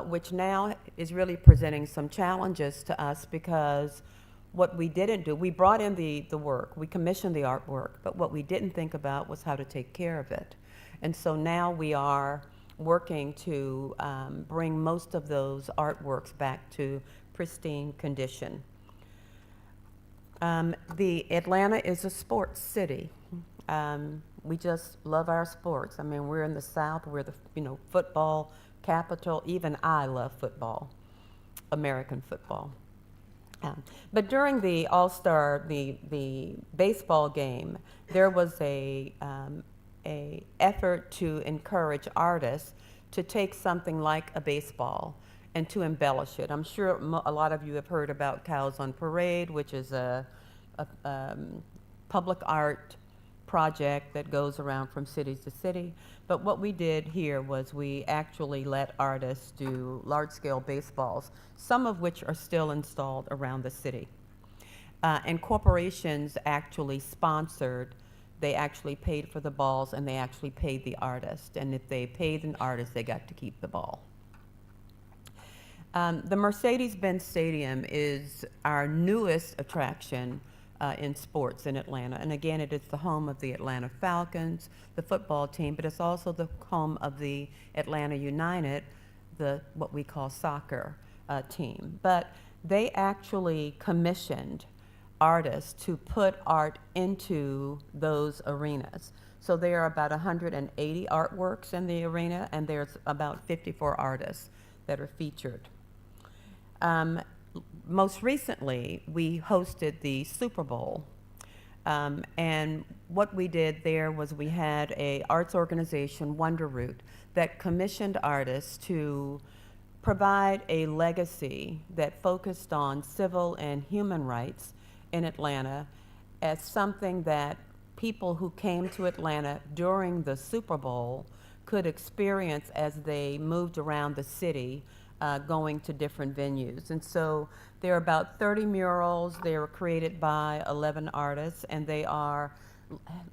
which now is really presenting some challenges to us, because what we didn't do, we brought in the work, we commissioned the artwork, but what we didn't think about was how to take care of it. And so now we are working to bring most of those artworks back to pristine condition. Atlanta is a sports city. We just love our sports. I mean, we're in the South, we're the football capital. Even I love football, American football. But during the All-Star, the baseball game, there was a effort to encourage artists to take something like a baseball and to embellish it. I'm sure a lot of you have heard about Cows on Parade, which is a public art project that goes around from city to city. But what we did here was we actually let artists do large-scale baseballs, some of which are still installed around the city. And corporations actually sponsored, they actually paid for the balls, and they actually paid the artist. And if they paid an artist, they got to keep the ball. The Mercedes-Benz Stadium is our newest attraction in sports in Atlanta. And again, it is the home of the Atlanta Falcons, the football team, but it's also the home of the Atlanta United, what we call soccer team. But they actually commissioned artists to put art into those arenas. So there are about 180 artworks in the arena, and there's about 54 artists that are featured. Most recently, we hosted the Super Bowl, and what we did there was we had an arts organization, Wonder Root, that commissioned artists to provide a legacy that focused on civil and human rights in Atlanta as something that people who came to Atlanta during the Super Bowl could experience as they moved around the city, going to different venues. And so there are about 30 murals. They were created by 11 artists, and they are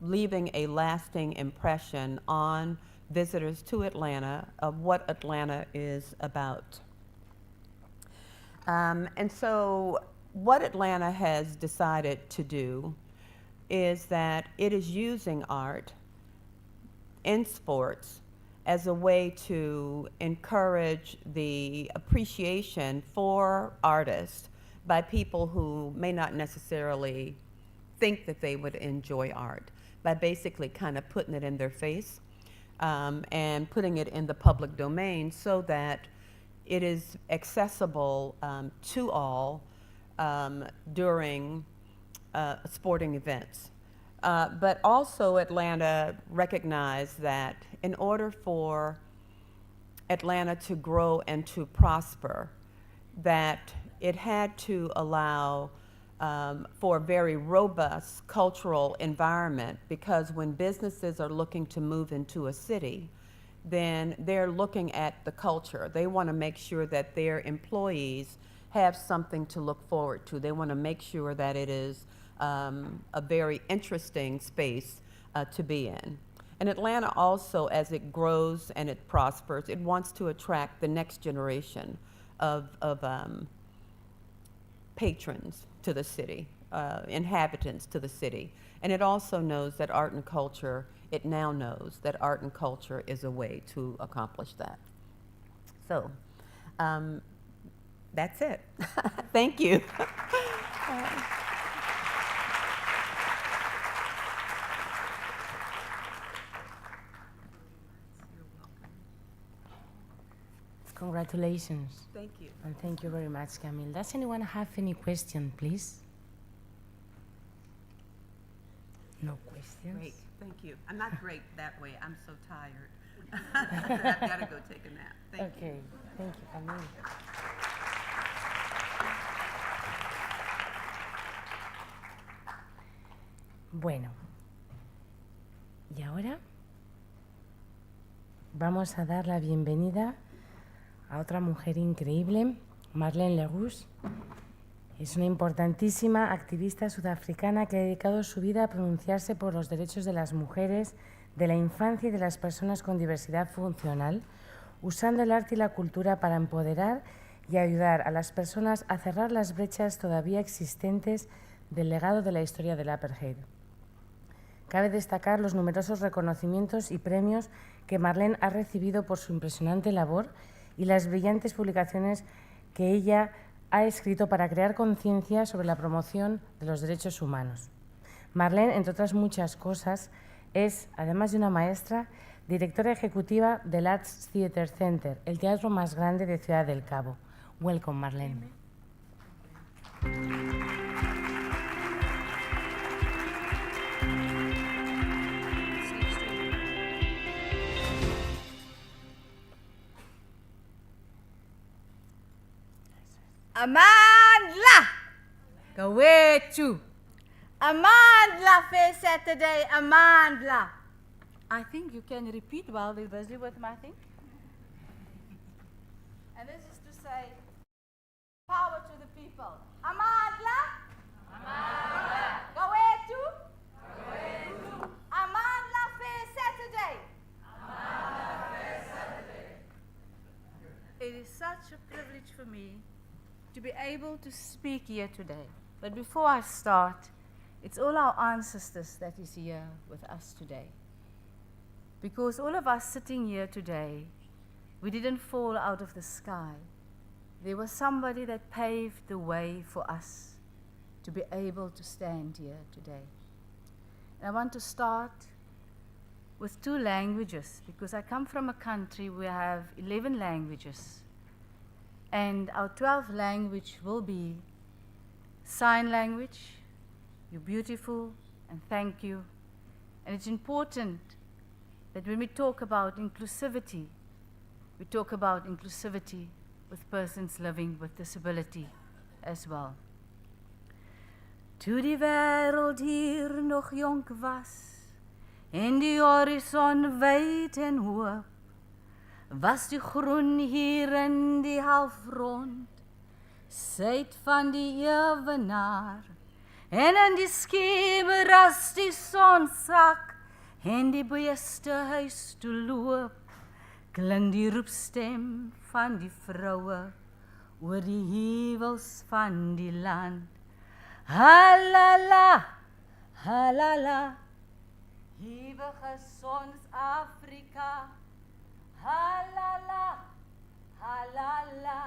leaving a lasting impression on visitors to Atlanta of what Atlanta is about. And so what Atlanta has decided to do is that it is using art in sports as a way to encourage the appreciation for artists by people who may not necessarily think that they would enjoy art, by basically kind of putting it in their face and putting it in the public domain so that it is accessible to all during sporting events. But also Atlanta recognized that in order for Atlanta to grow and to prosper, that it had to allow for a very robust cultural environment, because when businesses are looking to move into a city, then they're looking at the culture. They want to make sure that their employees have something to look forward to. They want to make sure that it is a very interesting space to be in. And Atlanta also, as it grows and it prospers, it wants to attract the next generation patrons to the city, inhabitants to the city. And it also knows that art and culture, it now knows that art and culture is a way to accomplish that. So, that's it. Thank you. Congratulations. Thank you. And thank you very much, Camille. Does anyone have any question, please? No questions? Great, thank you. I'm not great that way. I'm so tired. I've got to go take a nap. Thank you. Okay, thank you, Camille. Bueno, y ahora vamos a dar la bienvenida a otra mujer increíble, Marlene Leroux. Es una importantísima activista sudafricana que ha dedicado su vida a pronunciarse por los derechos de las mujeres, de la infancia y de las personas con diversidad funcional, usando el arte y la cultura para empoderar y ayudar a las personas a cerrar las brechas todavía existentes del legado de la historia del apartheid. Cabe destacar los numerosos reconocimientos y premios que Marlene ha recibido por su impresionante labor y las brillantes publicaciones que ella ha escrito para crear conciencia sobre la promoción de los derechos humanos. Marlene, entre otras muchas cosas, es, además de una maestra, directora ejecutiva del Arts Theatre Center, el teatro más grande de Ciudad del Cabo. Welcome, Marlene. Amandla! Gowethu! Amandla Fair Saturday, Amandla! I think you can repeat while we're busy with my thing. And this is to say, power to the people. Amandla! Amandla! Gowethu! Gowethu! Amandla Fair Saturday! Amandla Fair Saturday! It is such a privilege for me to be able to speak here today. But before I start, it's all our ancestors that is here with us today. Because all of us sitting here today, we didn't fall out of the sky. There was somebody that paved the way for us to be able to stand here today. And I want to start with 2 languages, because I come from a country where I have 11 languages. And our 12th language will be sign language. You're beautiful, and thank you. And it's important that when we talk about inclusivity, we talk about inclusivity with persons living with disability as well. Toe die wêreld hier nog jonk was, en die horizon wyd en hoog, was die groen hier in die halfrond, suid van die ewenaar, en in die skemer as die son sak, en die beeste huis toe loop, klink die roepstem van die vroue, oor die heuwels van die land. Halala, halala, hewige sons Afrika, halala, halala,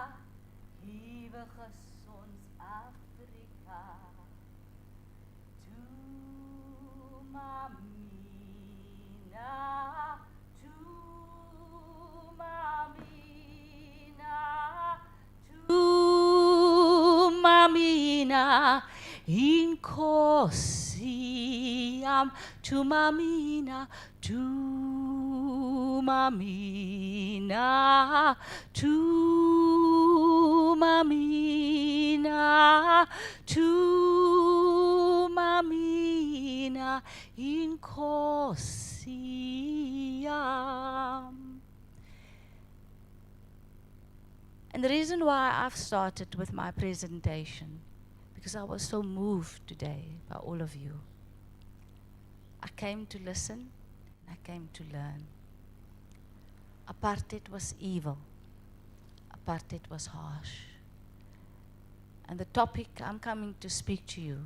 hewige sons Afrika. To Mamina, to Mamina, to Mamina, Inkosiam, to Mamina, to Mamina, to Mamina, to Mamina, Inkosiam. And the reason why I've started with my presentation, because I was so moved today by all of you. I came to listen, I came to learn. Apartheid was evil. apartheid was harsh. And the topic I'm coming to speak to you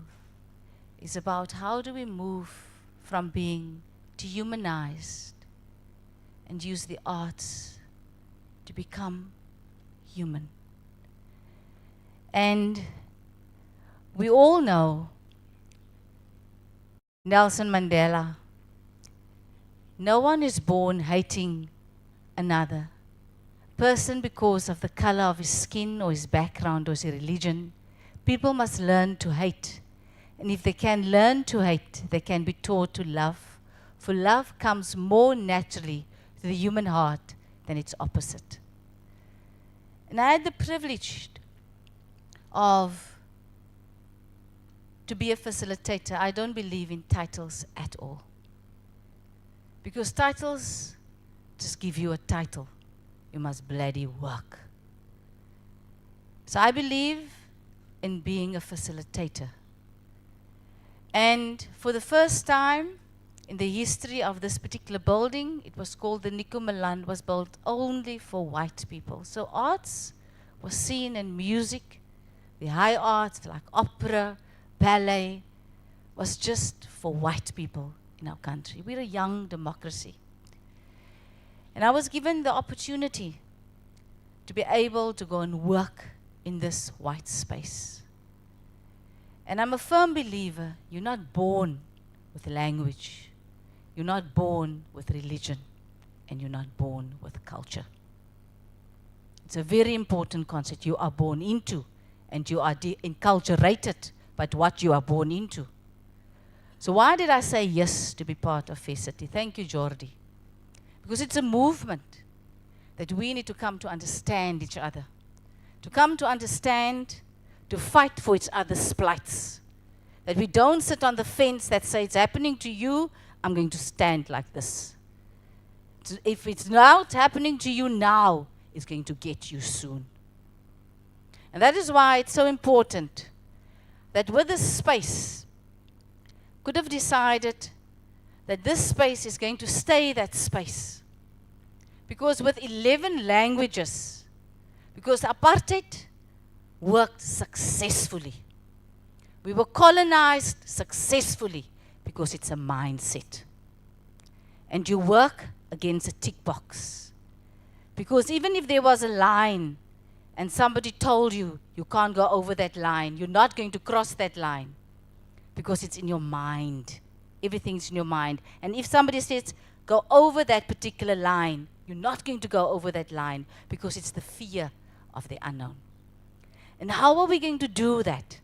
is about how do we move from being dehumanized and use the arts to become human. And we all know Nelson Mandela. No one is born hating another person because of the color of his skin or his background or his religion. People must learn to hate. And if they can learn to hate, they can be taught to love. For love comes more naturally to the human heart than its opposite. And I had the privilege to be a facilitator. I don't believe in titles at all. Because titles just give you a title. You must bloody work. So I believe in being a facilitator. And for the first time in the history of this particular building, it was called the Nico Milan, was built only for white people. So arts was seen in music, the high arts like opera, ballet, was just for white people in our country. We're a young democracy. And I was given the opportunity to be able to go and work in this white space. And I'm a firm believer, you're not born with language, you're not born with religion, and you're not born with culture. It's a very important concept you are born into, and you are enculturated by what you are born into. So why did I say yes to be part of Fair City? Thank you, Jordi. Because it's a movement that we need to come to understand each other, to come to understand, to fight for each other's plights. That we don't sit on the fence that says it's happening to you, I'm going to stand like this. If it's not happening to you now, it's going to get you soon. And that is why it's so important that with this space, could have decided that this space is going to stay that space. Because with 11 languages, because apartheid worked successfully. We were colonized successfully because it's a mindset. And you work against a tick box. Because even if there was a line and somebody told you, you can't go over that line, you're not going to cross that line. Because it's in your mind. Everything's in your mind. And if somebody says, go over that particular line, you're not going to go over that line because it's the fear of the unknown. And how are we going to do that?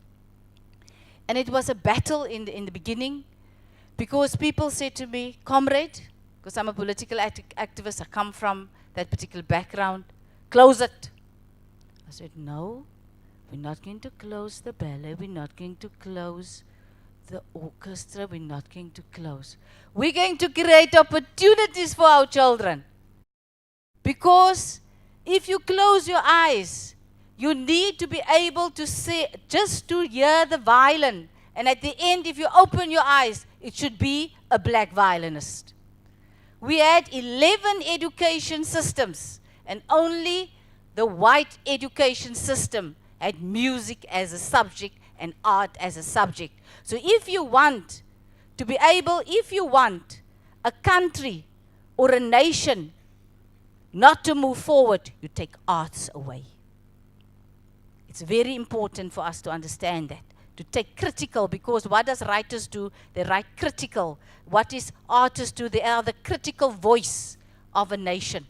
And it was a battle in the beginning because people said to me, comrade, because I'm a political activist, I come from that particular background, close it. I said, no, we're not going to close the ballet, we're not going to close the orchestra, we're not going to close. We're going to create opportunities for our children. Because if you close your eyes, you need to be able to see, just to hear the violin. And at the end, if you open your eyes, it should be a black violinist. We had 11 education systems, and only the white education system had music as a subject and art as a subject. So if you want to be able, if you want a country or a nation not to move forward, you take arts away. It's very important for us to understand that, to take critical, because what does writers do? They write critical. What is artists do? They are the critical voice of a nation.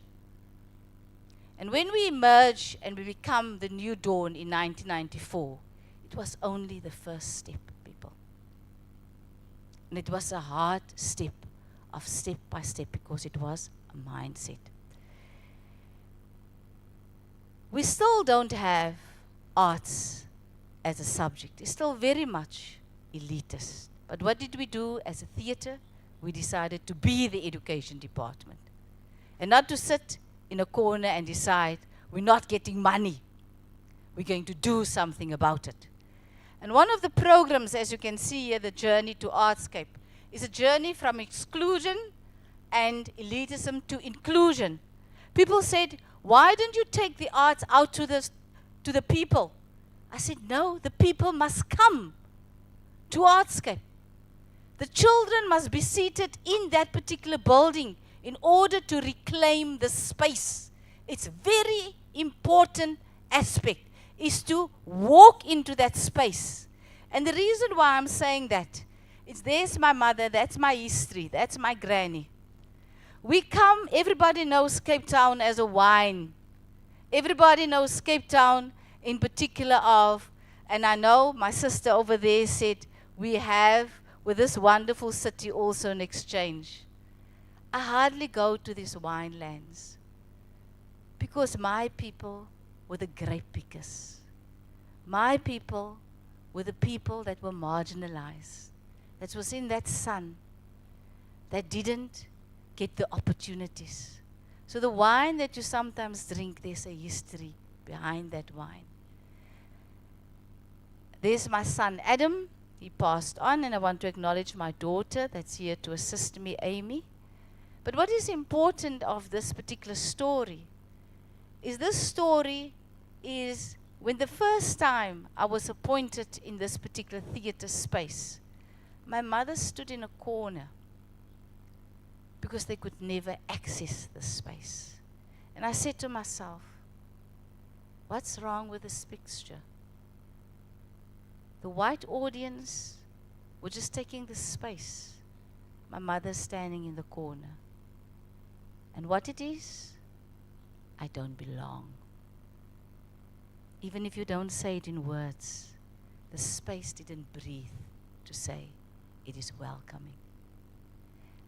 And when we emerge and we become the new dawn in 1994, it was only the first step, people. And it was a hard step by step, because it was a mindset. We still don't have arts as a subject. It's still very much elitist. But what did we do as a theatre? We decided to be the education department. And not to sit in a corner and decide we're not getting money. We're going to do something about it. And one of the programs, as you can see here, the Journey to Artscape, is a journey from exclusion and elitism to inclusion. People said, why don't you take the arts out to the people? I said, no, the people must come to Artscape. The children must be seated in that particular building in order to reclaim the space. It's very important aspect is to walk into that space. And the reason why I'm saying that is there's my mother, that's my history, that's my granny. We come, everybody knows Cape Town as a wine. Everybody knows Cape Town in particular of, and I know my sister over there said, we have with this wonderful city also an exchange. I hardly go to these winelands because my people were the grape pickers. My people were the people that were marginalized, that was in that sun, that didn't get the opportunities. So the wine that you sometimes drink, there's a history behind that wine. There's my son Adam, he passed on, and I want to acknowledge my daughter that's here to assist me, Amy. But what is important of this particular story is this story is when the first time I was appointed in this particular theater space, my mother stood in a corner because they could never access the space. And I said to myself, what's wrong with this picture? The white audience were just taking the space. My mother standing in the corner. And what it is, I don't belong. Even if you don't say it in words, the space didn't breathe to say it is welcoming.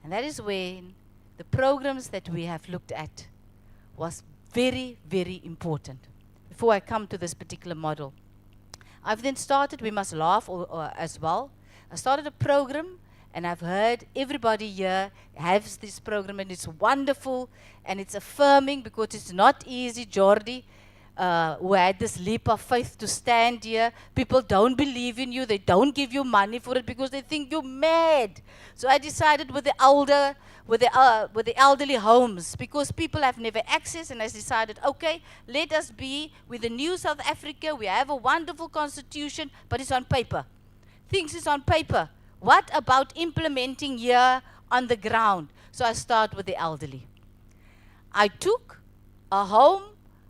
And that is when the programs that we have looked at was very, very important. Before I come to this particular model, I've then started, we must laugh as well. I started a program, and I've heard everybody here has this program, and it's wonderful, and it's affirming because it's not easy, Jordi, who had this leap of faith to stand here. People don't believe in you. They don't give you money for it because they think you're mad. So I decided with the elderly homes, because people have never access, and I decided, okay, let us be with the new South Africa. We have a wonderful constitution, but it's on paper. Things is on paper. What about implementing here on the ground? So I start with the elderly. I took a home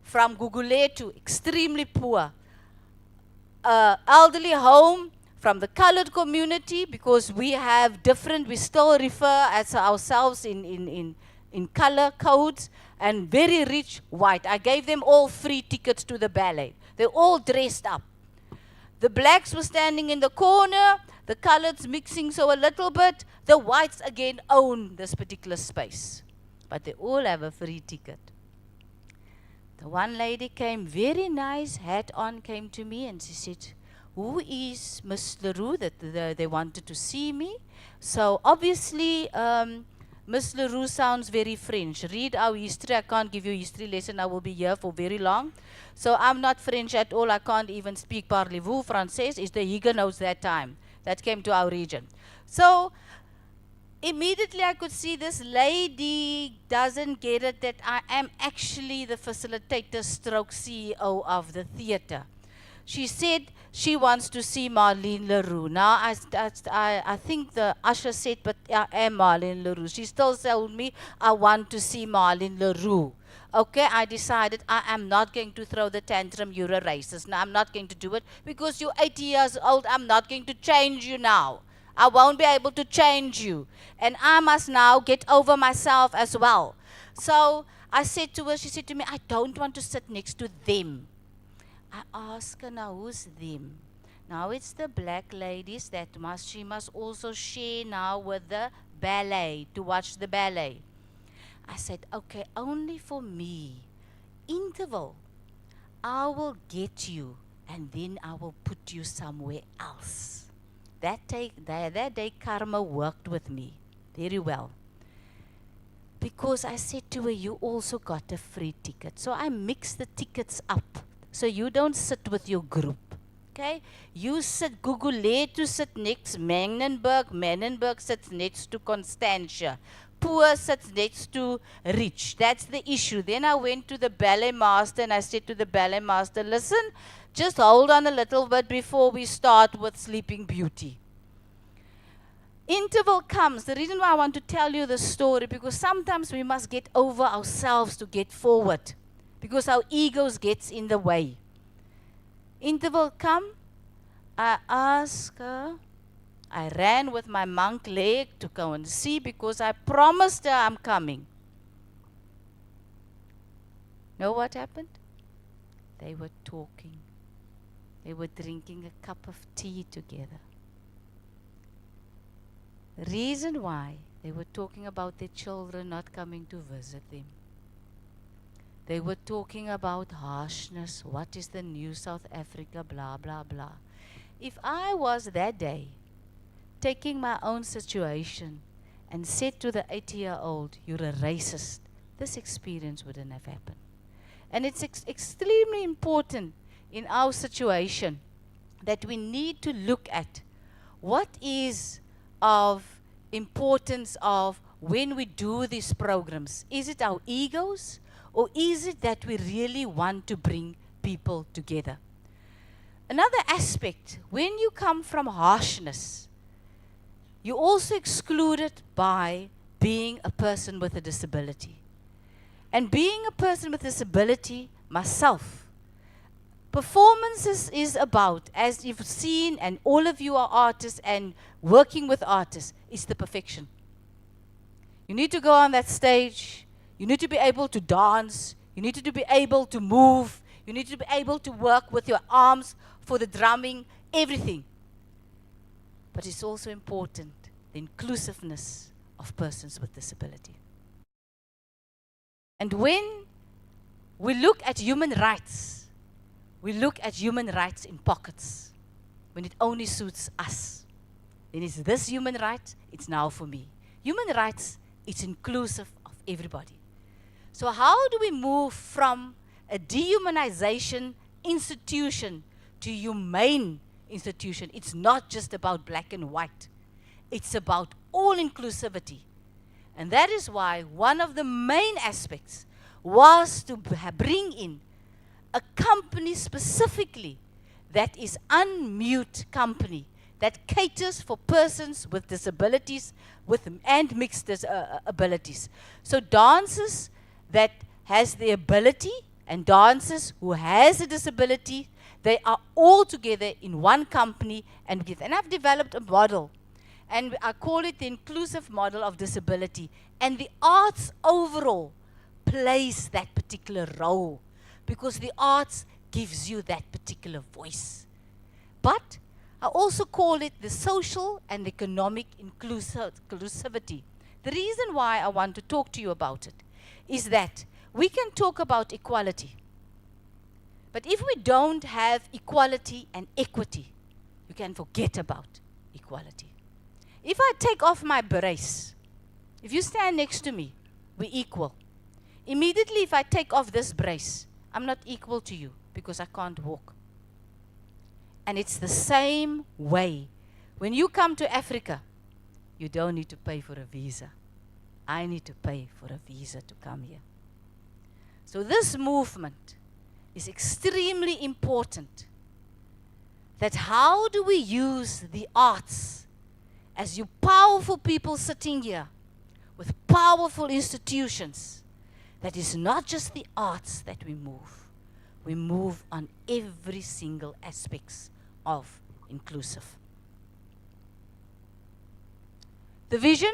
from Gugule to extremely poor. Elderly home from the colored community, because we have different, we still refer as ourselves in color codes, and very rich white. I gave them all free tickets to the ballet. They're all dressed up. The blacks were standing in the corner, the coloreds mixing so a little bit, the whites again own this particular space. But they all have a free ticket. The one lady came, very nice, hat on, came to me and she said, who is Miss Leroux, that they wanted to see me? So obviously, Miss Leroux sounds very French. Read our history. I can't give you a history lesson. I will be here for very long. So I'm not French at all. I can't even speak parlez-vous français. It's the Huguenots that time that came to our region. So immediately I could see this lady doesn't get it that I am actually the facilitator stroke CEO of the theater. She said she wants to see Marlene Leroux. Now I think the usher said, but I am Marlene Leroux. She still told me, I want to see Marlene Leroux. Okay, I decided I am not going to throw the tantrum, you're a racist. No, I'm not going to do it because you're 80 years old. I'm not going to change you now. I won't be able to change you. And I must now get over myself as well. So I said to her, she said to me, I don't want to sit next to them. I asked her, now who's them? Now it's the black ladies that she must also share now with the ballet, to watch the ballet. I said, okay, only for me. Interval. I will get you and then I will put you somewhere else. That day karma worked with me very well. Because I said to her, you also got a free ticket. So I mixed the tickets up. So you don't sit with your group. Okay? You sit, Gugule to sit next Menenberg. Menenberg sits next to Constantia. poor sits next to rich. That's the issue. Then I went to the ballet master and I said to the ballet master, listen, just hold on a little bit before we start with Sleeping Beauty. Interval comes. The reason why I want to tell you the story, because sometimes we must get over ourselves to get forward, because our egos gets in the way. Interval come, I ask her, I ran with my monk leg to go and see, because I promised her I'm coming. Know what happened? They were talking. They were drinking a cup of tea together. The reason why they were talking about their children not coming to visit them. They were talking about harshness, what is the new South Africa, blah, blah, blah. If I was that day taking my own situation and said to the 80-year-old, you're a racist, this experience wouldn't have happened. And it's extremely important in our situation that we need to look at what is of importance of when we do these programs. Is it our egos, or is it that we really want to bring people together? Another aspect, when you come from harshness, you're also excluded by being a person with a disability. And being a person with a disability, myself, performances is about, as you've seen, and all of you are artists and working with artists, is the perfection. You need to go on that stage, you need to be able to dance, you need to be able to move, you need to be able to work with your arms for the drumming, everything. But it's also important, the inclusiveness of persons with disability. And when we look at human rights, we look at human rights in pockets, when it only suits us. Then it's this human right, it's now for me. Human rights, it's inclusive of everybody. So how do we move from a dehumanization institution to humane institution? It's not just about black and white. It's about all inclusivity. And that is why one of the main aspects was to bring in a company specifically that is unmute company, that caters for persons with disabilities and mixed abilities. So dancers that has the ability and dancers who has a disability, they are all together in one company. And I've developed a model, and I call it the inclusive model of disability. And the arts overall plays that particular role, because the arts gives you that particular voice. But I also call it the social and economic inclusivity. The reason why I want to talk to you about it is that we can talk about equality, but if we don't have equality and equity, you can forget about equality. If I take off my brace, if you stand next to me, we're equal. Immediately if I take off this brace, I'm not equal to you because I can't walk. And it's the same way. When you come to Africa, you don't need to pay for a visa. I need to pay for a visa to come here. So this movement is extremely important. That how do we use the arts as you powerful people sitting here with powerful institutions, that is not just the arts that we move. We move on every single aspects of inclusive. The vision,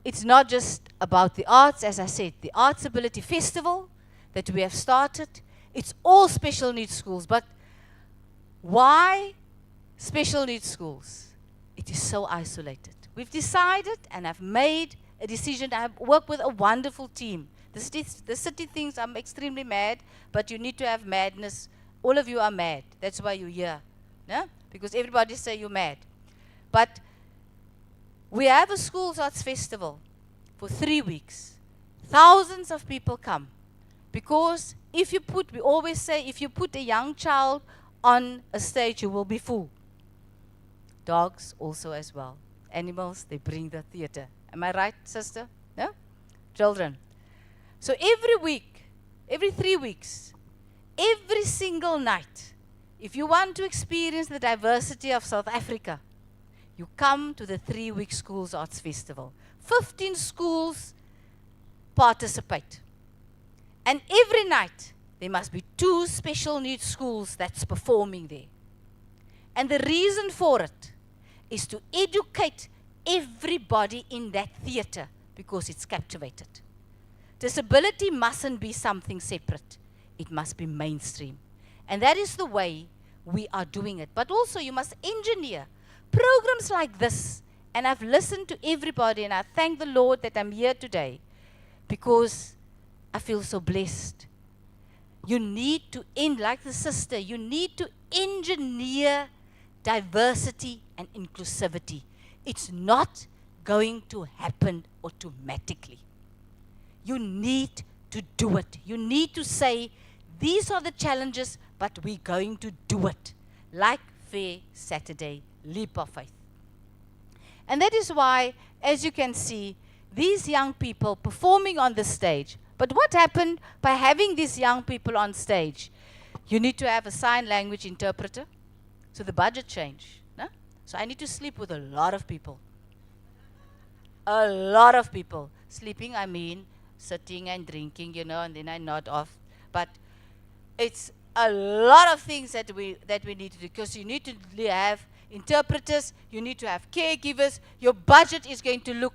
it's not just about the arts, as I said, the Arts Ability Festival that we have started, it's all special needs schools. But why special needs schools? It is so isolated. We've decided, and I've made a decision. I've worked with a wonderful team. The city thinks I'm extremely mad, but you need to have madness. All of you are mad. That's why you're here. No? Because everybody say you're mad. But we have a schools arts festival for 3 weeks. Thousands of people come. Because if you put, we always say, if you put a young child on a stage, you will be full. Dogs also as well. Animals, they bring the theater Am I right, sister? No? Children. So every week, every 3 weeks, every single night, if you want to experience the diversity of South Africa, you come to the 3-week Schools Arts Festival. 15 schools participate. And every night, there must be 2 special needs schools that's performing there. And the reason for it is to educate everybody in that theatre because it's captivated. Disability mustn't be something separate. It must be mainstream. And that is the way we are doing it. But also you must engineer programs like this. And I've listened to everybody and I thank the Lord that I'm here today because I feel so blessed. You need to like the sister, you need to engineer diversity and inclusivity. It's not going to happen automatically. You need to do it. You need to say, these are the challenges, but we're going to do it. Like Fair Saturday, Leap of Faith. And that is why, as you can see, these young people performing on the stage. But what happened by having these young people on stage? You need to have a sign language interpreter. So the budget changed. No? So I need to sleep with a lot of people. A lot of people. Sleeping, I mean, sitting and drinking, you know, and then I nod off. But it's a lot of things that we need to do, because you need to have interpreters, you need to have caregivers, your budget is going to look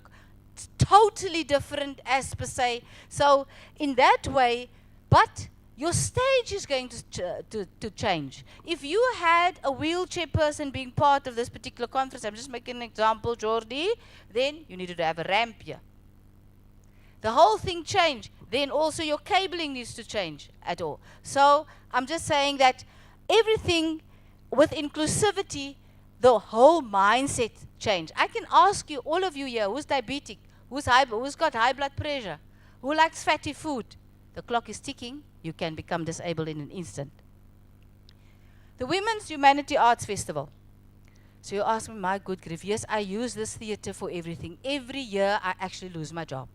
totally different as per se. So in that way, but your stage is going to change. If you had a wheelchair person being part of this particular conference, I'm just making an example, Jordi, then you needed to have a ramp here. The whole thing changed. Then also your cabling needs to change at all. So I'm just saying that everything with inclusivity, the whole mindset changed. I can ask you, all of you here, who's diabetic, who's got high blood pressure, who likes fatty food? The clock is ticking. You can become disabled in an instant. The Women's Humanity Arts Festival. So you ask me, my good grief, yes, I use this theatre for everything. Every year I actually lose my job.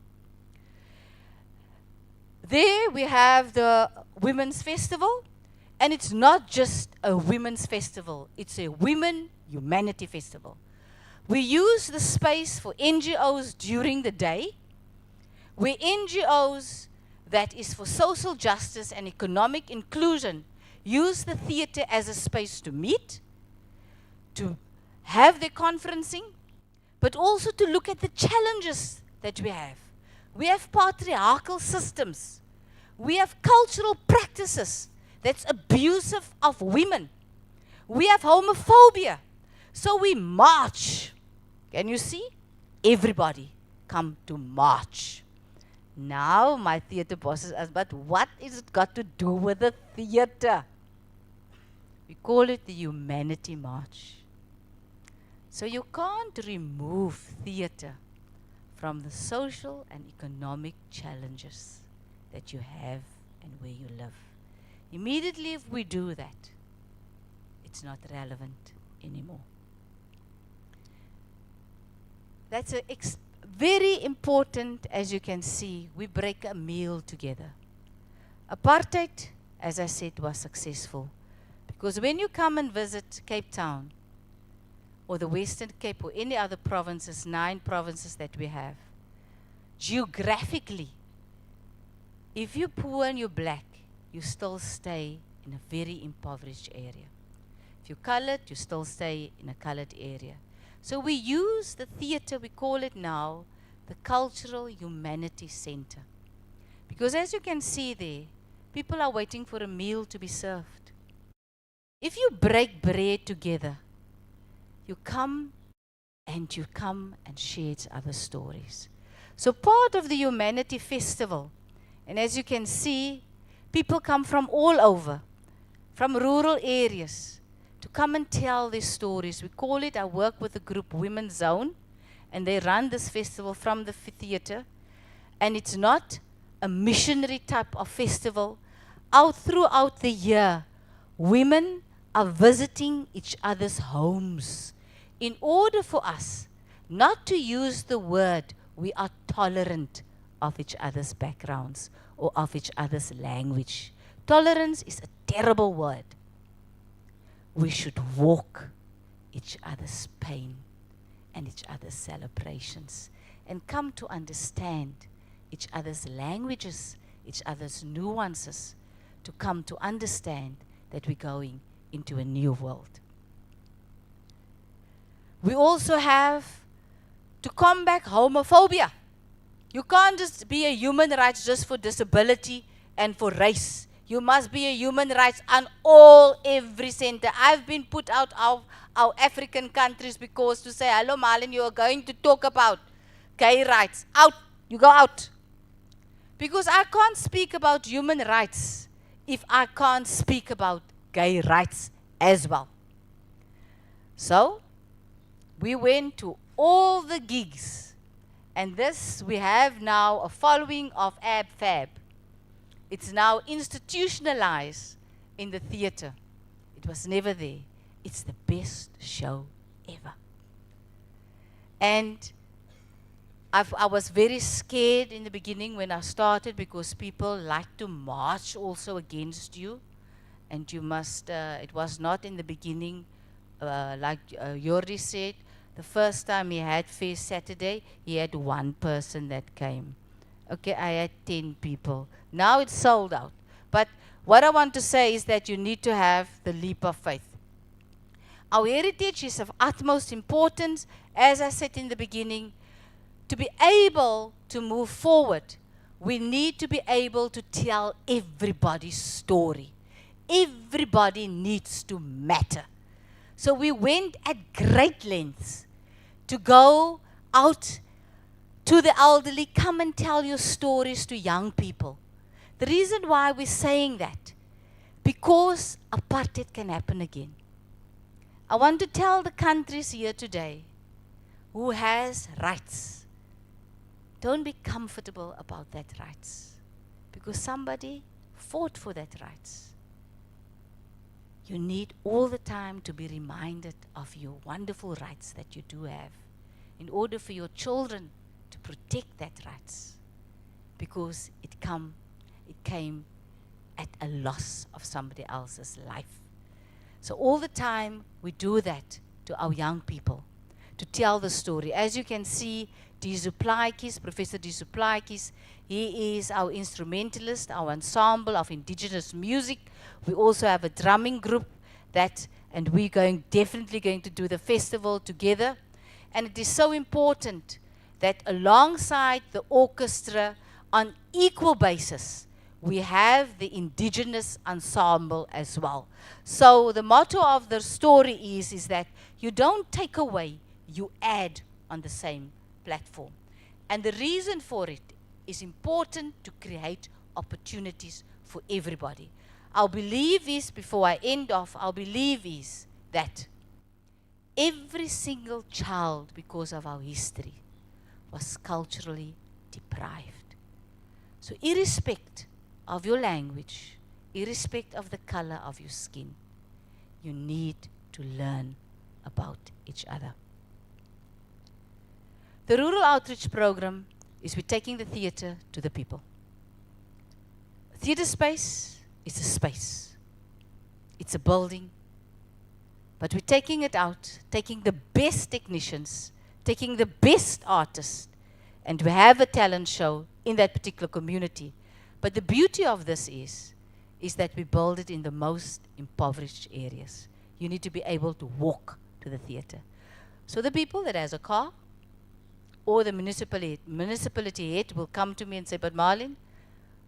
There we have the Women's Festival, and it's not just a women's festival, it's a Women Humanity Festival. We use the space for NGOs during the day, where NGOs that is for social justice and economic inclusion use the theatre as a space to meet, to have their conferencing, but also to look at the challenges that we have. We have patriarchal systems. We have cultural practices that's abusive of women. We have homophobia. So we march. Can you see? Everybody come to march. Now my theatre bosses ask, but what is it got to do with the theatre? We call it the Humanity March. So you can't remove theatre from the social and economic challenges that you have and where you live. Immediately if we do that, it's not relevant anymore. That's very important, as you can see. We break a meal together. Apartheid, as I said, was successful. Because when you come and visit Cape Town, or the Western Cape, or any other provinces, 9 provinces that we have, geographically, if you're poor and you're black, you still stay in a very impoverished area. If you're colored, you still stay in a colored area. So we use the theatre, we call it now, the Cultural Humanity Center. Because as you can see there, people are waiting for a meal to be served. If you break bread together, you come and share each other's stories. So part of the Humanity Festival, and as you can see, people come from all over, from rural areas, to come and tell their stories. We call it, I work with the group Women's Zone, and they run this festival from the theatre. And it's not a missionary type of festival. Throughout the year, women are visiting each other's homes in order for us not to use the word we are tolerant of each other's backgrounds or of each other's language. Tolerance is a terrible word. We should walk each other's pain and each other's celebrations and come to understand each other's languages, each other's nuances, to come to understand that we're going into a new world. We also have to combat homophobia. You can't just be a human rights just for disability and for race. You must be a human rights on every center. I've been put out of our African countries because to say, hello Marlon, you are going to talk about gay rights. Out, you go out. Because I can't speak about human rights if I can't speak about gay rights as well. So, we went to all the gigs, and this we have now a following of AbFab. It's now institutionalized in the theater. It was never there. It's the best show ever. And I was very scared in the beginning when I started because people like to march also against you. And you must, it was not in the beginning, like Jordi said, the first time he had Fair Saturday, he had one person that came. Okay, I had 10 people. Now it's sold out. But what I want to say is that you need to have the leap of faith. Our heritage is of utmost importance, as I said in the beginning. To be able to move forward, we need to be able to tell everybody's story. Everybody needs to matter. So we went at great lengths to go out to the elderly, come and tell your stories to young people. The reason why we're saying that, because apartheid can happen again. I want to tell the countries here today who has rights, don't be comfortable about that rights, because somebody fought for that rights. You need all the time to be reminded of your wonderful rights that you do have in order for your children to protect that rights, because it came at a loss of somebody else's life. So all the time we do that to our young people, to tell the story. As you can see, Professor Disuplaikis, he is our instrumentalist, our ensemble of indigenous music. We also have a drumming group and we're definitely going to do the festival together. And it is so important that alongside the orchestra, on equal basis, we have the indigenous ensemble as well. So the motto of the story is that you don't take away, you add on the same platform. And the reason for it is important to create opportunities for everybody. Our belief is, before I end off, our belief is that every single child, because of our history, was culturally deprived. So irrespective of your language, irrespective of the color of your skin, you need to learn about each other. The Rural Outreach Program is we're taking the theatre to the people. Theatre space is a space. It's a building. But we're taking it out, taking the best technicians, taking the best artists, and we have a talent show in that particular community. But the beauty of this is that we build it in the most impoverished areas. You need to be able to walk to the theatre. So the people that has a car, or the municipality head will come to me and say, but Marlene,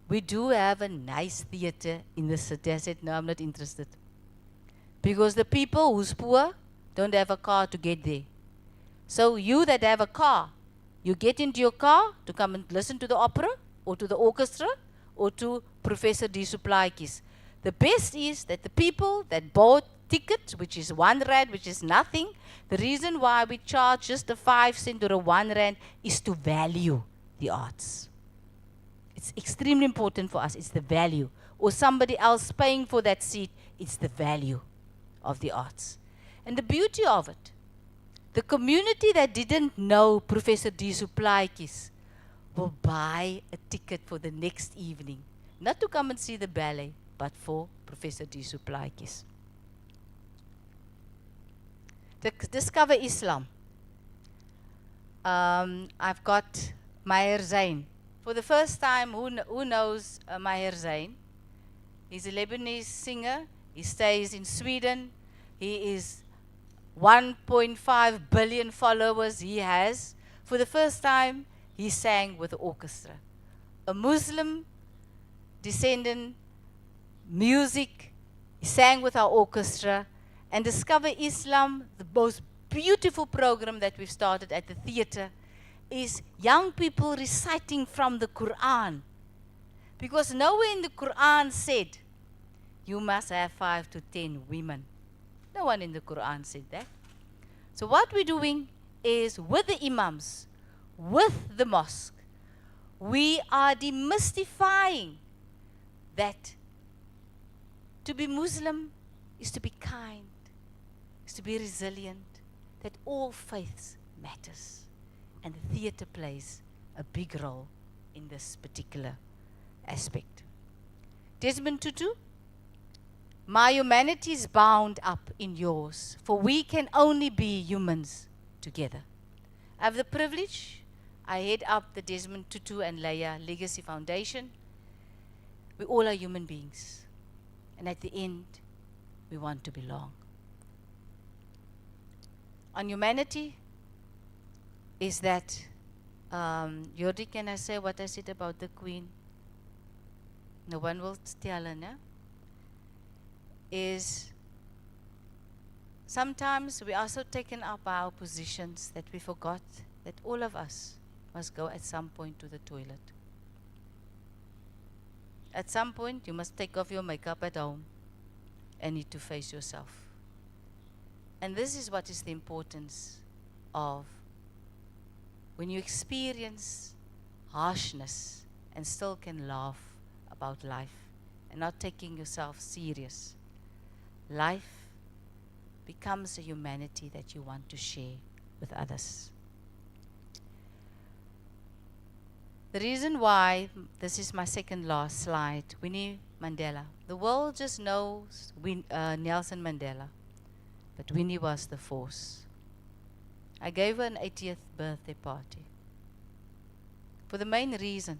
we do have a nice theatre in the city. I said, no, I'm not interested. Because the people who's poor don't have a car to get there. So you that have a car, you get into your car to come and listen to the opera, or to the orchestra, or to Professor Disuplaikis. The best is that the people that bought ticket, which is R1, which is nothing, the reason why we charge just a 5 cent or a R1 is to value the arts. It's extremely important for us. It's the value. Or somebody else paying for that seat, it's the value of the arts. And the beauty of it, The community that didn't know Professor Disuplaikis will buy a ticket for the next evening, not to come and see the ballet, but for Professor Disuplaikis. Discover Islam. I've got Maher Zain. For the first time, who knows Maher Zain? He's a Lebanese singer. He stays in Sweden. He is 1.5 billion followers he has. For the first time, he sang with the orchestra. A Muslim descendant, music, he sang with our orchestra. And Discover Islam, the most beautiful program that we've started at the theater, is young people reciting from the Quran. Because nowhere in the Quran said, you must have 5 to 10 women. No one in the Quran said that. So what we're doing is, with the imams, with the mosque, we are demystifying that to be Muslim is to be kind, is to be resilient, that all faiths matters. And the theater plays a big role in this particular aspect. Desmond Tutu, my humanity is bound up in yours, for we can only be humans together. I have the privilege, I head up the Desmond Tutu and Leia Legacy Foundation. We all are human beings. And at the end, we want to belong. On humanity is that, Jordi, can I say what I said about the Queen? No one will tell her, no? Is sometimes we are so taken up by our positions that we forgot that all of us must go at some point to the toilet. At some point, you must take off your makeup at home and need to face yourself. And this is what is the importance of when you experience harshness and still can laugh about life and not taking yourself serious. Life becomes a humanity that you want to share with others. The reason why, this is my second last slide, Winnie Mandela. The world just knows Nelson Mandela, but Winnie was the force. I gave her an 80th birthday party for the main reason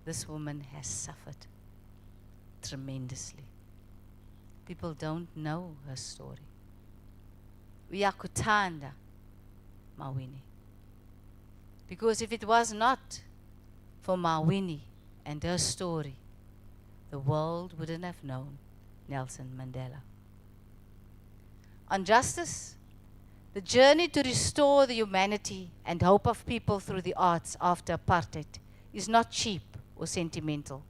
this woman has suffered tremendously. People don't know her story. Uyakuthanda Mawini. Because if it was not for Mawini and her story, the world wouldn't have known Nelson Mandela. On justice, the journey to restore the humanity and hope of people through the arts after apartheid is not cheap or sentimental.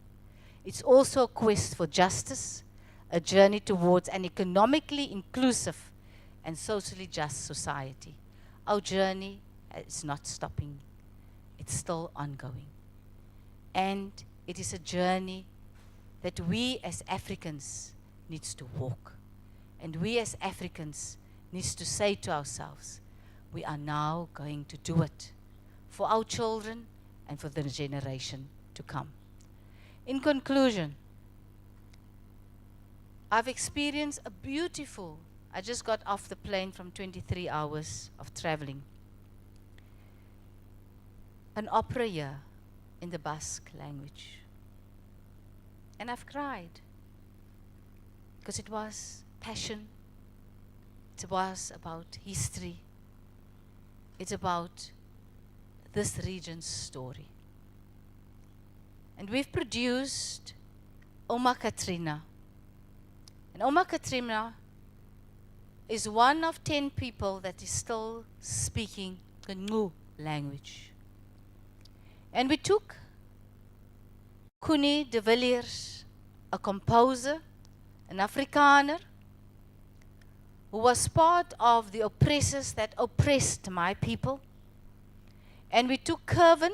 It's also a quest for justice, a journey towards an economically inclusive and socially just society. Our journey is not stopping. It's still ongoing. And it is a journey that we as Africans needs to walk. And we as Africans needs to say to ourselves, we are now going to do it for our children and for the generation to come. In conclusion, I've experienced a beautiful, I just got off the plane from 23 hours of traveling, an opera year in the Basque language. And I've cried because it was passion, it was about history, it's about this region's story. And we've produced Oma Katrina. And Oma Katrina is one of 10 people that is still speaking the Ngu language. And we took Kuni de Villiers, a composer, an Afrikaner, who was part of the oppressors that oppressed my people. And we took Kervin,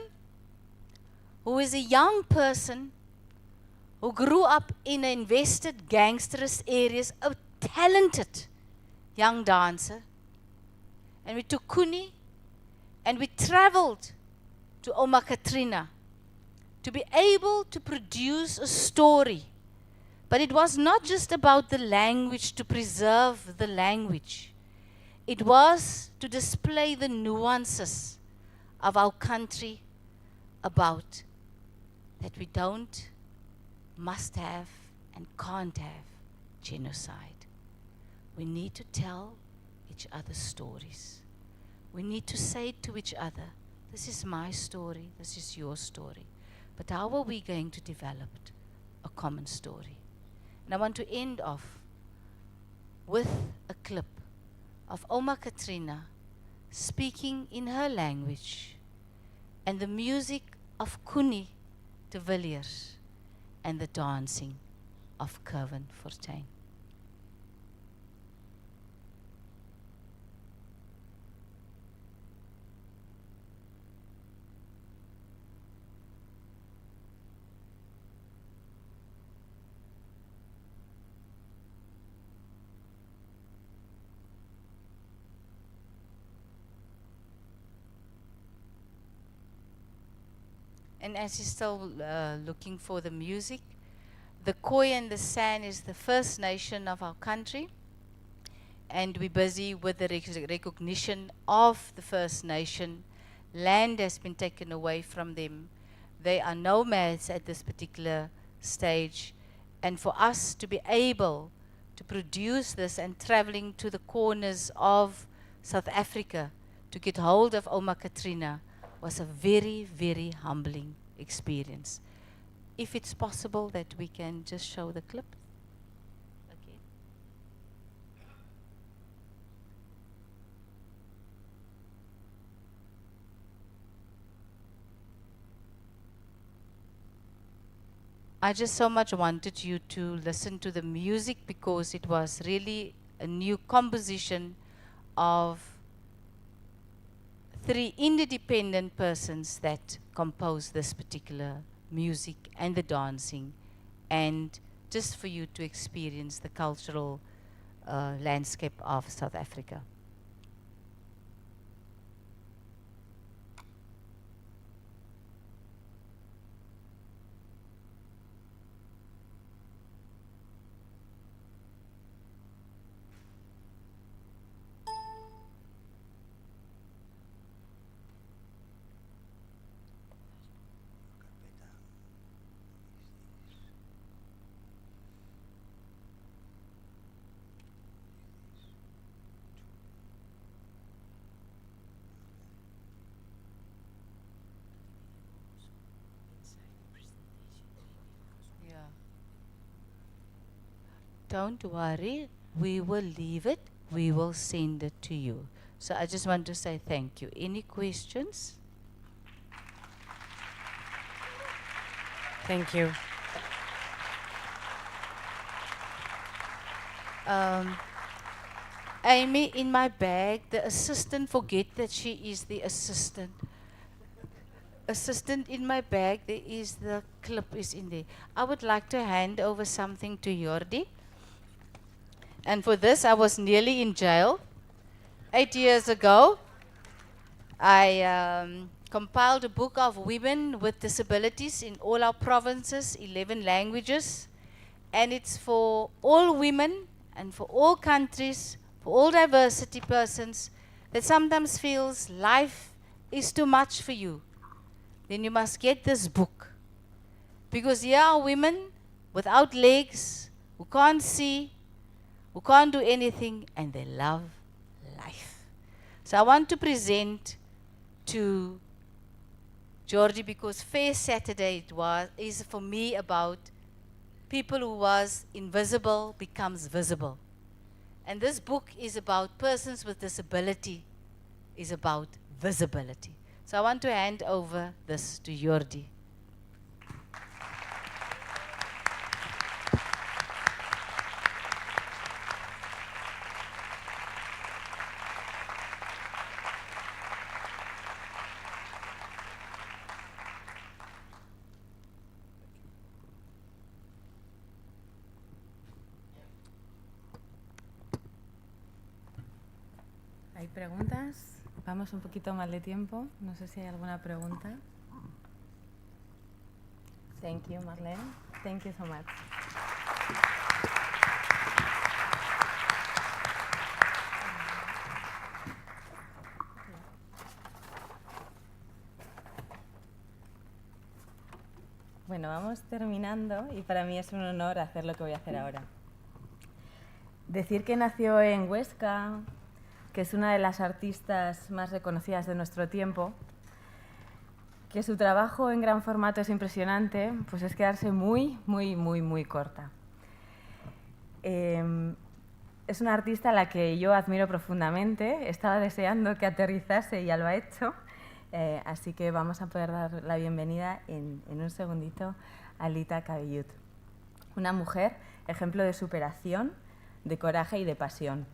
who is a young person who grew up in invested gangsterous areas, a talented young dancer. and we took kuni, and we traveled to Oma Katrina to be able to produce a story. But it was not just about the language, to preserve the language. It was to display the nuances of our country, about that we don't, must have, and can't have genocide. We need to tell each other stories. We need to say to each other, this is my story, this is your story. But how are we going to develop a common story? And I want to end off with a clip of Oma Katrina speaking in her language, and the music of Kuni de Villiers, and the dancing of Curvin Fortuin. And as he's still looking for the music, the Khoi and the San is the first nation of our country, and we're busy with the recognition of the First Nation. Land has been taken away from them. They are nomads at this particular stage, and for us to be able to produce this and traveling to the corners of South Africa to get hold of Oma Katrina was a very, very humbling experience. If it's possible that we can just show the clip. Okay. I just so much wanted you to listen to the music, because it was really a new composition of 3 independent persons that composed this particular music and the dancing, and just for you to experience the cultural landscape of South Africa. Don't worry, we will leave it, we will send it to you. So I just want to say thank you. Any questions? Thank you. Amy, in my bag, the assistant, forget that she is the assistant. Assistant, in my bag, there is the clip is in there. I would like to hand over something to Jordi. And for this, I was nearly in jail. 8 years ago, I compiled a book of women with disabilities in all our provinces, 11 languages. And it's for all women and for all countries, for all diversity persons that sometimes feels life is too much for you. Then you must get this book. Because here are women without legs, who can't see, who can't do anything, and they love life. So I want to present to Georgie, because Fair Saturday is for me about people who was invisible becomes visible. And this book is about persons with disability, is about visibility. So I want to hand over this to Jordi. ¿Hay preguntas? Vamos un poquito mal de tiempo. No sé si hay alguna pregunta. Thank you, Marlene. Thank you so much. Bueno, vamos terminando y para mí es un honor hacer lo que voy a hacer ahora. Decir que nació en Huesca, que es una de las artistas más reconocidas de nuestro tiempo, que su trabajo en gran formato es impresionante, pues es quedarse muy corta. Es una artista a la que yo admiro profundamente, estaba deseando que aterrizase y ya lo ha hecho, así que vamos a poder dar la bienvenida en un segundito a Lita Cabellut, una mujer ejemplo de superación, de coraje y de pasión.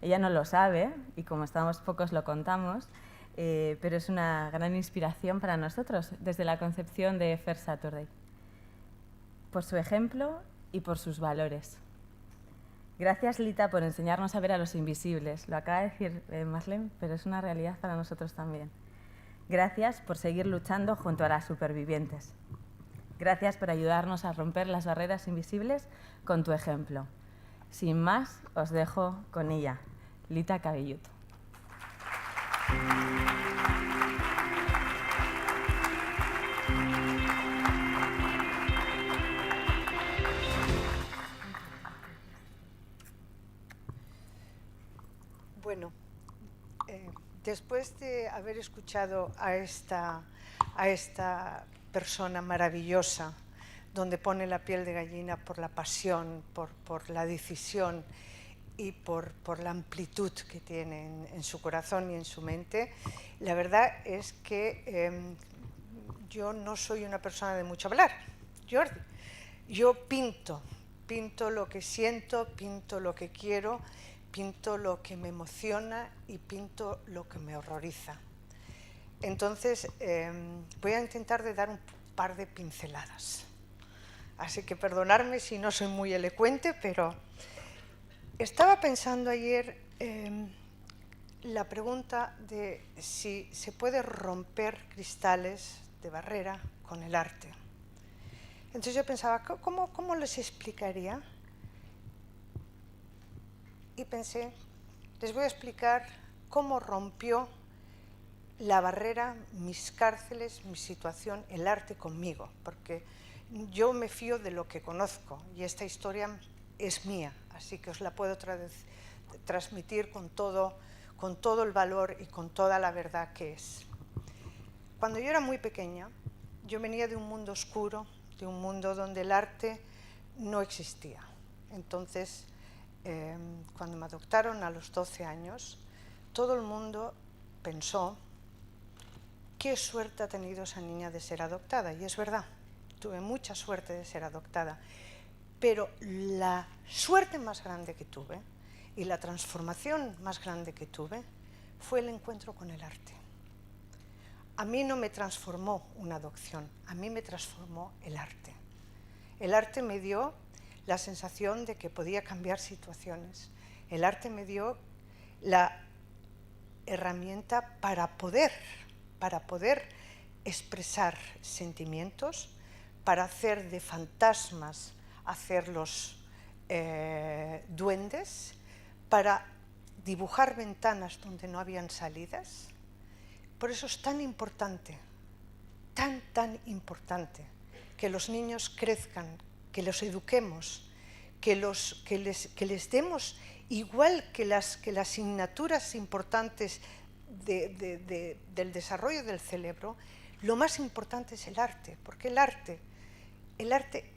Ella no lo sabe y como estamos pocos lo contamos, pero es una gran inspiración para nosotros desde la concepción de Fair Saturday, por su ejemplo y por sus valores. Gracias, Lita, por enseñarnos a ver a los invisibles. Lo acaba de decir Marlene, pero es una realidad para nosotros también. Gracias por seguir luchando junto a las supervivientes. Gracias por ayudarnos a romper las barreras invisibles con tu ejemplo. Sin más, os dejo con ella, Lita Cabellut. Bueno, después de haber escuchado a esta persona maravillosa, donde pone la piel de gallina por la pasión, por la decisión y por la amplitud que tiene en su corazón y en su mente, la verdad es que yo no soy una persona de mucho hablar, Jordi. Yo pinto lo que siento, pinto lo que quiero, pinto lo que me emociona y pinto lo que me horroriza. Entonces, voy a intentar de dar un par de pinceladas. Así que perdonadme si no soy muy elocuente, pero estaba pensando ayer la pregunta de si se puede romper cristales de barrera con el arte. Entonces yo pensaba, ¿cómo les explicaría? Y pensé, les voy a explicar cómo rompió la barrera, mis cárceles, mi situación, el arte conmigo, porque yo me fío de lo que conozco y esta historia es mía, así que os la puedo transmitir con todo el valor y con toda la verdad que es. Cuando yo era muy pequeña, yo venía de un mundo oscuro, de un mundo donde el arte no existía. Entonces, cuando me adoptaron a los 12 años, todo el mundo pensó qué suerte ha tenido esa niña de ser adoptada, y es verdad. Tuve mucha suerte de ser adoptada, pero la suerte más grande que tuve y la transformación más grande que tuve fue el encuentro con el arte. A mí no me transformó una adopción, a mí me transformó el arte. El arte me dio la sensación de que podía cambiar situaciones. El arte me dio la herramienta para poder expresar sentimientos, para hacer de fantasmas, hacerlos duendes, para dibujar ventanas donde no habían salidas. Por eso es tan importante, tan importante, que los niños crezcan, que los eduquemos, que les demos, igual que las asignaturas importantes del desarrollo del cerebro, lo más importante es el arte, porque el arte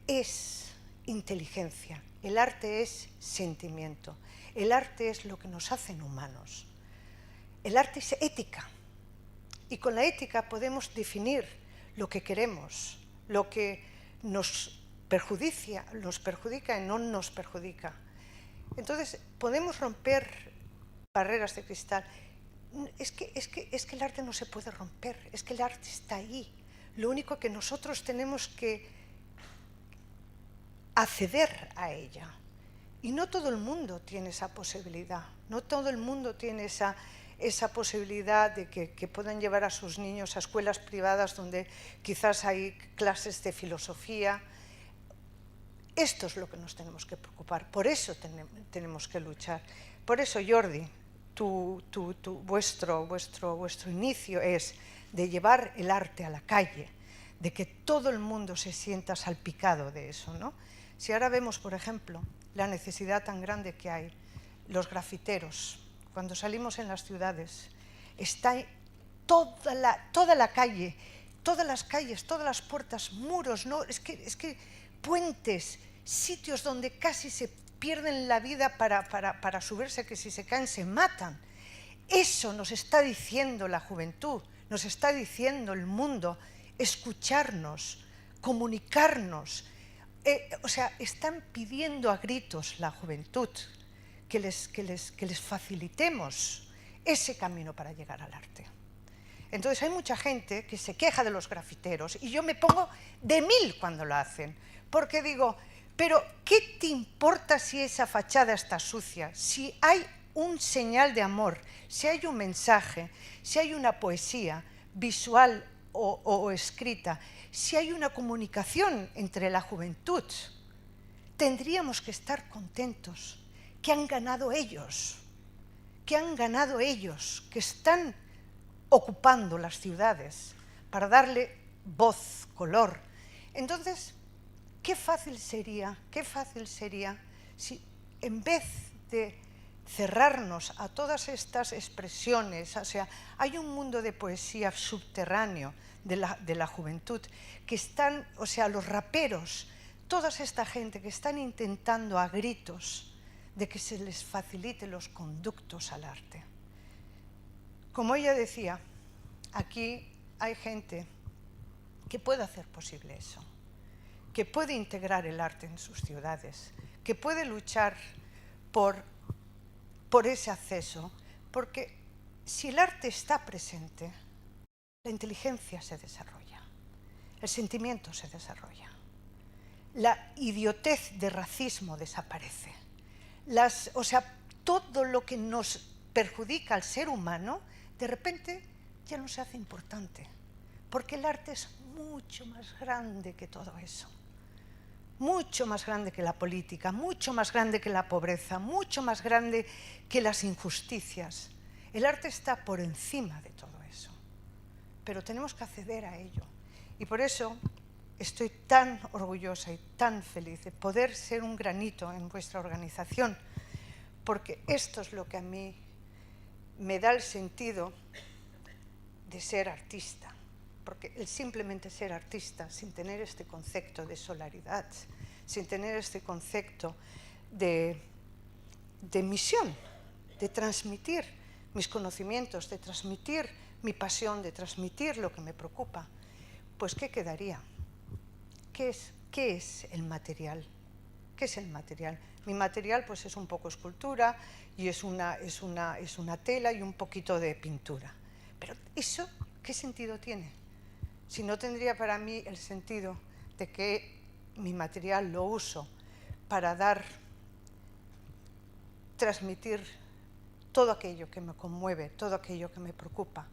es inteligencia, el arte es sentimiento, el arte es lo que nos hacen humanos. El arte es ética, y con la ética podemos definir lo que queremos, lo que nos perjudica y no nos perjudica. Entonces, podemos romper barreras de cristal. Es que el arte no se puede romper, es que el arte está ahí. Lo único que nosotros tenemos que acceder a ella. Y no todo el mundo tiene esa posibilidad, no todo el mundo tiene esa posibilidad de que puedan llevar a sus niños a escuelas privadas donde quizás hay clases de filosofía. Esto es lo que nos tenemos que preocupar, por eso tenemos que luchar. Por eso, Jordi, vuestro inicio es de llevar el arte a la calle, de que todo el mundo se sienta salpicado de eso, ¿no? Si ahora vemos, por ejemplo, la necesidad tan grande que hay, los grafiteros, cuando salimos en las ciudades, está toda la calle, todas las calles, todas las puertas, muros, ¿no? Es que puentes, sitios donde casi se pierden la vida para subirse, que si se caen se matan. Eso nos está diciendo la juventud, nos está diciendo el mundo, escucharnos, comunicarnos. O sea, están pidiendo a gritos la juventud que les facilitemos ese camino para llegar al arte. Entonces hay mucha gente que se queja de los grafiteros y yo me pongo de 1000 cuando lo hacen, porque digo, pero ¿qué te importa si esa fachada está sucia? Si hay un señal de amor, si hay un mensaje, si hay una poesía visual o escrita, si hay una comunicación entre la juventud, tendríamos que estar contentos, que han ganado ellos, que están ocupando las ciudades para darle voz, color. Entonces, qué fácil sería si en vez de cerrarnos a todas estas expresiones, o sea, hay un mundo de poesía subterráneo de la juventud, que están, o sea, los raperos, toda esta gente que están intentando a gritos de que se les facilite los conductos al arte. Como ella decía, aquí hay gente que puede hacer posible eso, que puede integrar el arte en sus ciudades, que puede luchar por ese acceso, porque si el arte está presente, la inteligencia se desarrolla, el sentimiento se desarrolla, la idiotez de racismo desaparece, o sea, todo lo que nos perjudica al ser humano, de repente ya no se hace importante, porque el arte es mucho más grande que todo eso, mucho más grande que la política, mucho más grande que la pobreza, mucho más grande que las injusticias. El arte está por encima de todo eso, pero tenemos que acceder a ello. Y por eso estoy tan orgullosa y tan feliz de poder ser un granito en vuestra organización, porque esto es lo que a mí me da el sentido de ser artista. Porque el simplemente ser artista, sin tener este concepto de solaridad, sin tener este concepto de misión, de transmitir mis conocimientos, de transmitir mi pasión, de transmitir lo que me preocupa, pues ¿qué quedaría? ¿Qué es el material? ¿Qué es el material? Mi material pues es un poco escultura y es una tela y un poquito de pintura. Pero eso, ¿qué sentido tiene? Si no tendría para mí el sentido de que mi material lo uso para transmitir todo aquello que me conmueve, todo aquello que me preocupa,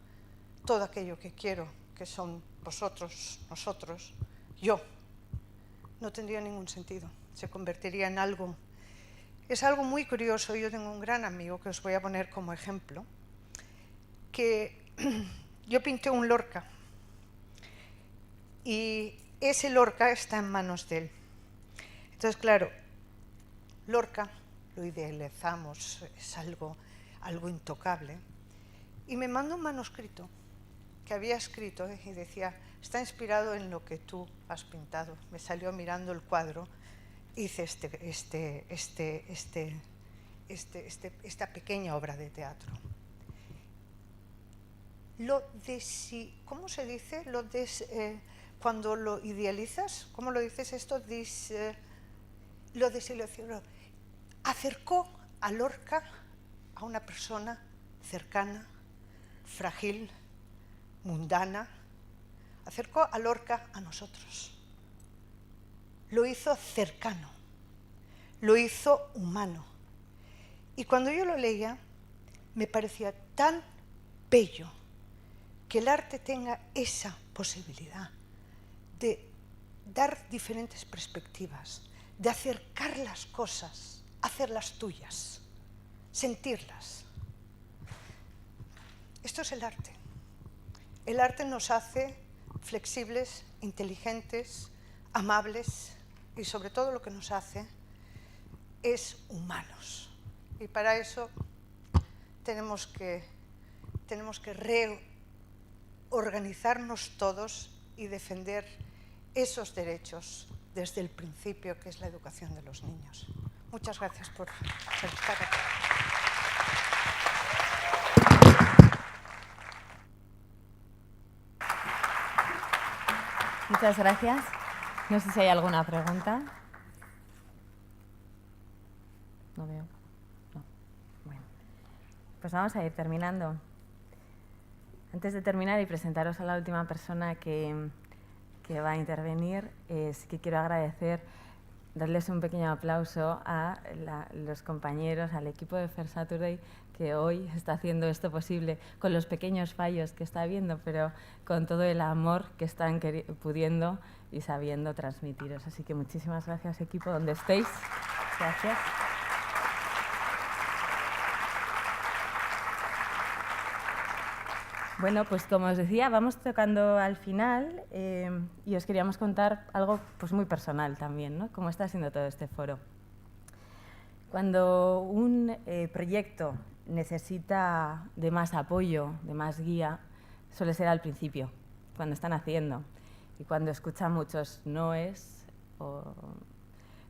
todo aquello que quiero, que son vosotros, nosotros, yo, no tendría ningún sentido, se convertiría en algo. Es algo muy curioso, yo tengo un gran amigo que os voy a poner como ejemplo, que yo pinté un Lorca, y ese Lorca está en manos de él. Entonces, claro, Lorca lo idealizamos, es algo intocable. Y me mandó un manuscrito que había escrito y decía, está inspirado en lo que tú has pintado. Me salió mirando el cuadro, hice esta pequeña obra de teatro. ¿Cómo se dice? Cuando lo idealizas, ¿cómo lo dices esto? Lo desilusionó. Acercó a Lorca a una persona cercana, frágil, mundana. Acercó a Lorca a nosotros. Lo hizo cercano. lo hizo humano. Y cuando yo lo leía, me parecía tan bello que el arte tenga esa posibilidad de dar diferentes perspectivas, de acercar las cosas, hacerlas tuyas, sentirlas. Esto es el arte. El arte nos hace flexibles, inteligentes, amables y sobre todo lo que nos hace es humanos. Y para eso tenemos que reorganizarnos todos y defender esos derechos desde el principio, que es la educación de los niños. Muchas gracias por estar aquí. Muchas gracias. No sé si hay alguna pregunta. No veo. No. Bueno, pues vamos a ir terminando. Antes de terminar y presentaros a la última persona que va a intervenir, sí que quiero agradecer, darles un pequeño aplauso a los compañeros, al equipo de Fair Saturday, que hoy está haciendo esto posible con los pequeños fallos que está habiendo, pero con todo el amor que están pudiendo y sabiendo transmitiros. Así que muchísimas gracias, equipo, donde estéis. Gracias. Bueno, pues como os decía, vamos tocando al final y os queríamos contar algo pues muy personal también, ¿no? Cómo está siendo todo este foro. Cuando un proyecto necesita de más apoyo, de más guía, suele ser al principio, cuando están haciendo y cuando escucha muchos noes o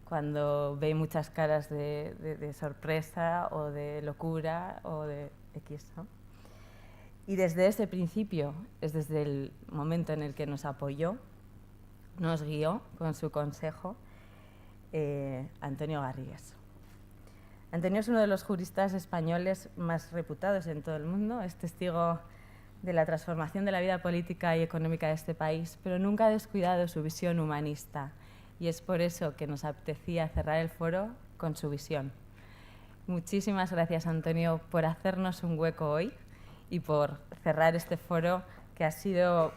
cuando ve muchas caras de sorpresa o de locura o de X, ¿no? Y desde ese principio, es desde el momento en el que nos apoyó, nos guió con su consejo, Antonio Garrigues. Antonio es uno de los juristas españoles más reputados en todo el mundo, es testigo de la transformación de la vida política y económica de este país, pero nunca ha descuidado su visión humanista, y es por eso que nos apetecía cerrar el foro con su visión. Muchísimas gracias, Antonio, por hacernos un hueco hoy y por cerrar este foro que ha sido,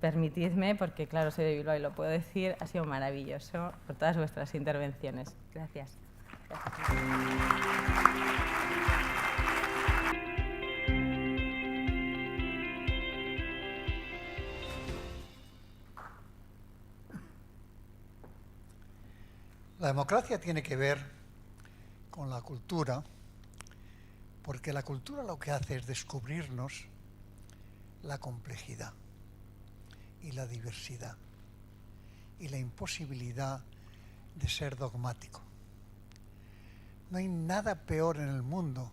permitidme, porque claro, soy de Bilbao y lo puedo decir, ha sido maravilloso por todas vuestras intervenciones. Gracias. La democracia tiene que ver con la cultura, porque la cultura lo que hace es descubrirnos la complejidad y la diversidad y la imposibilidad de ser dogmático. No hay nada peor en el mundo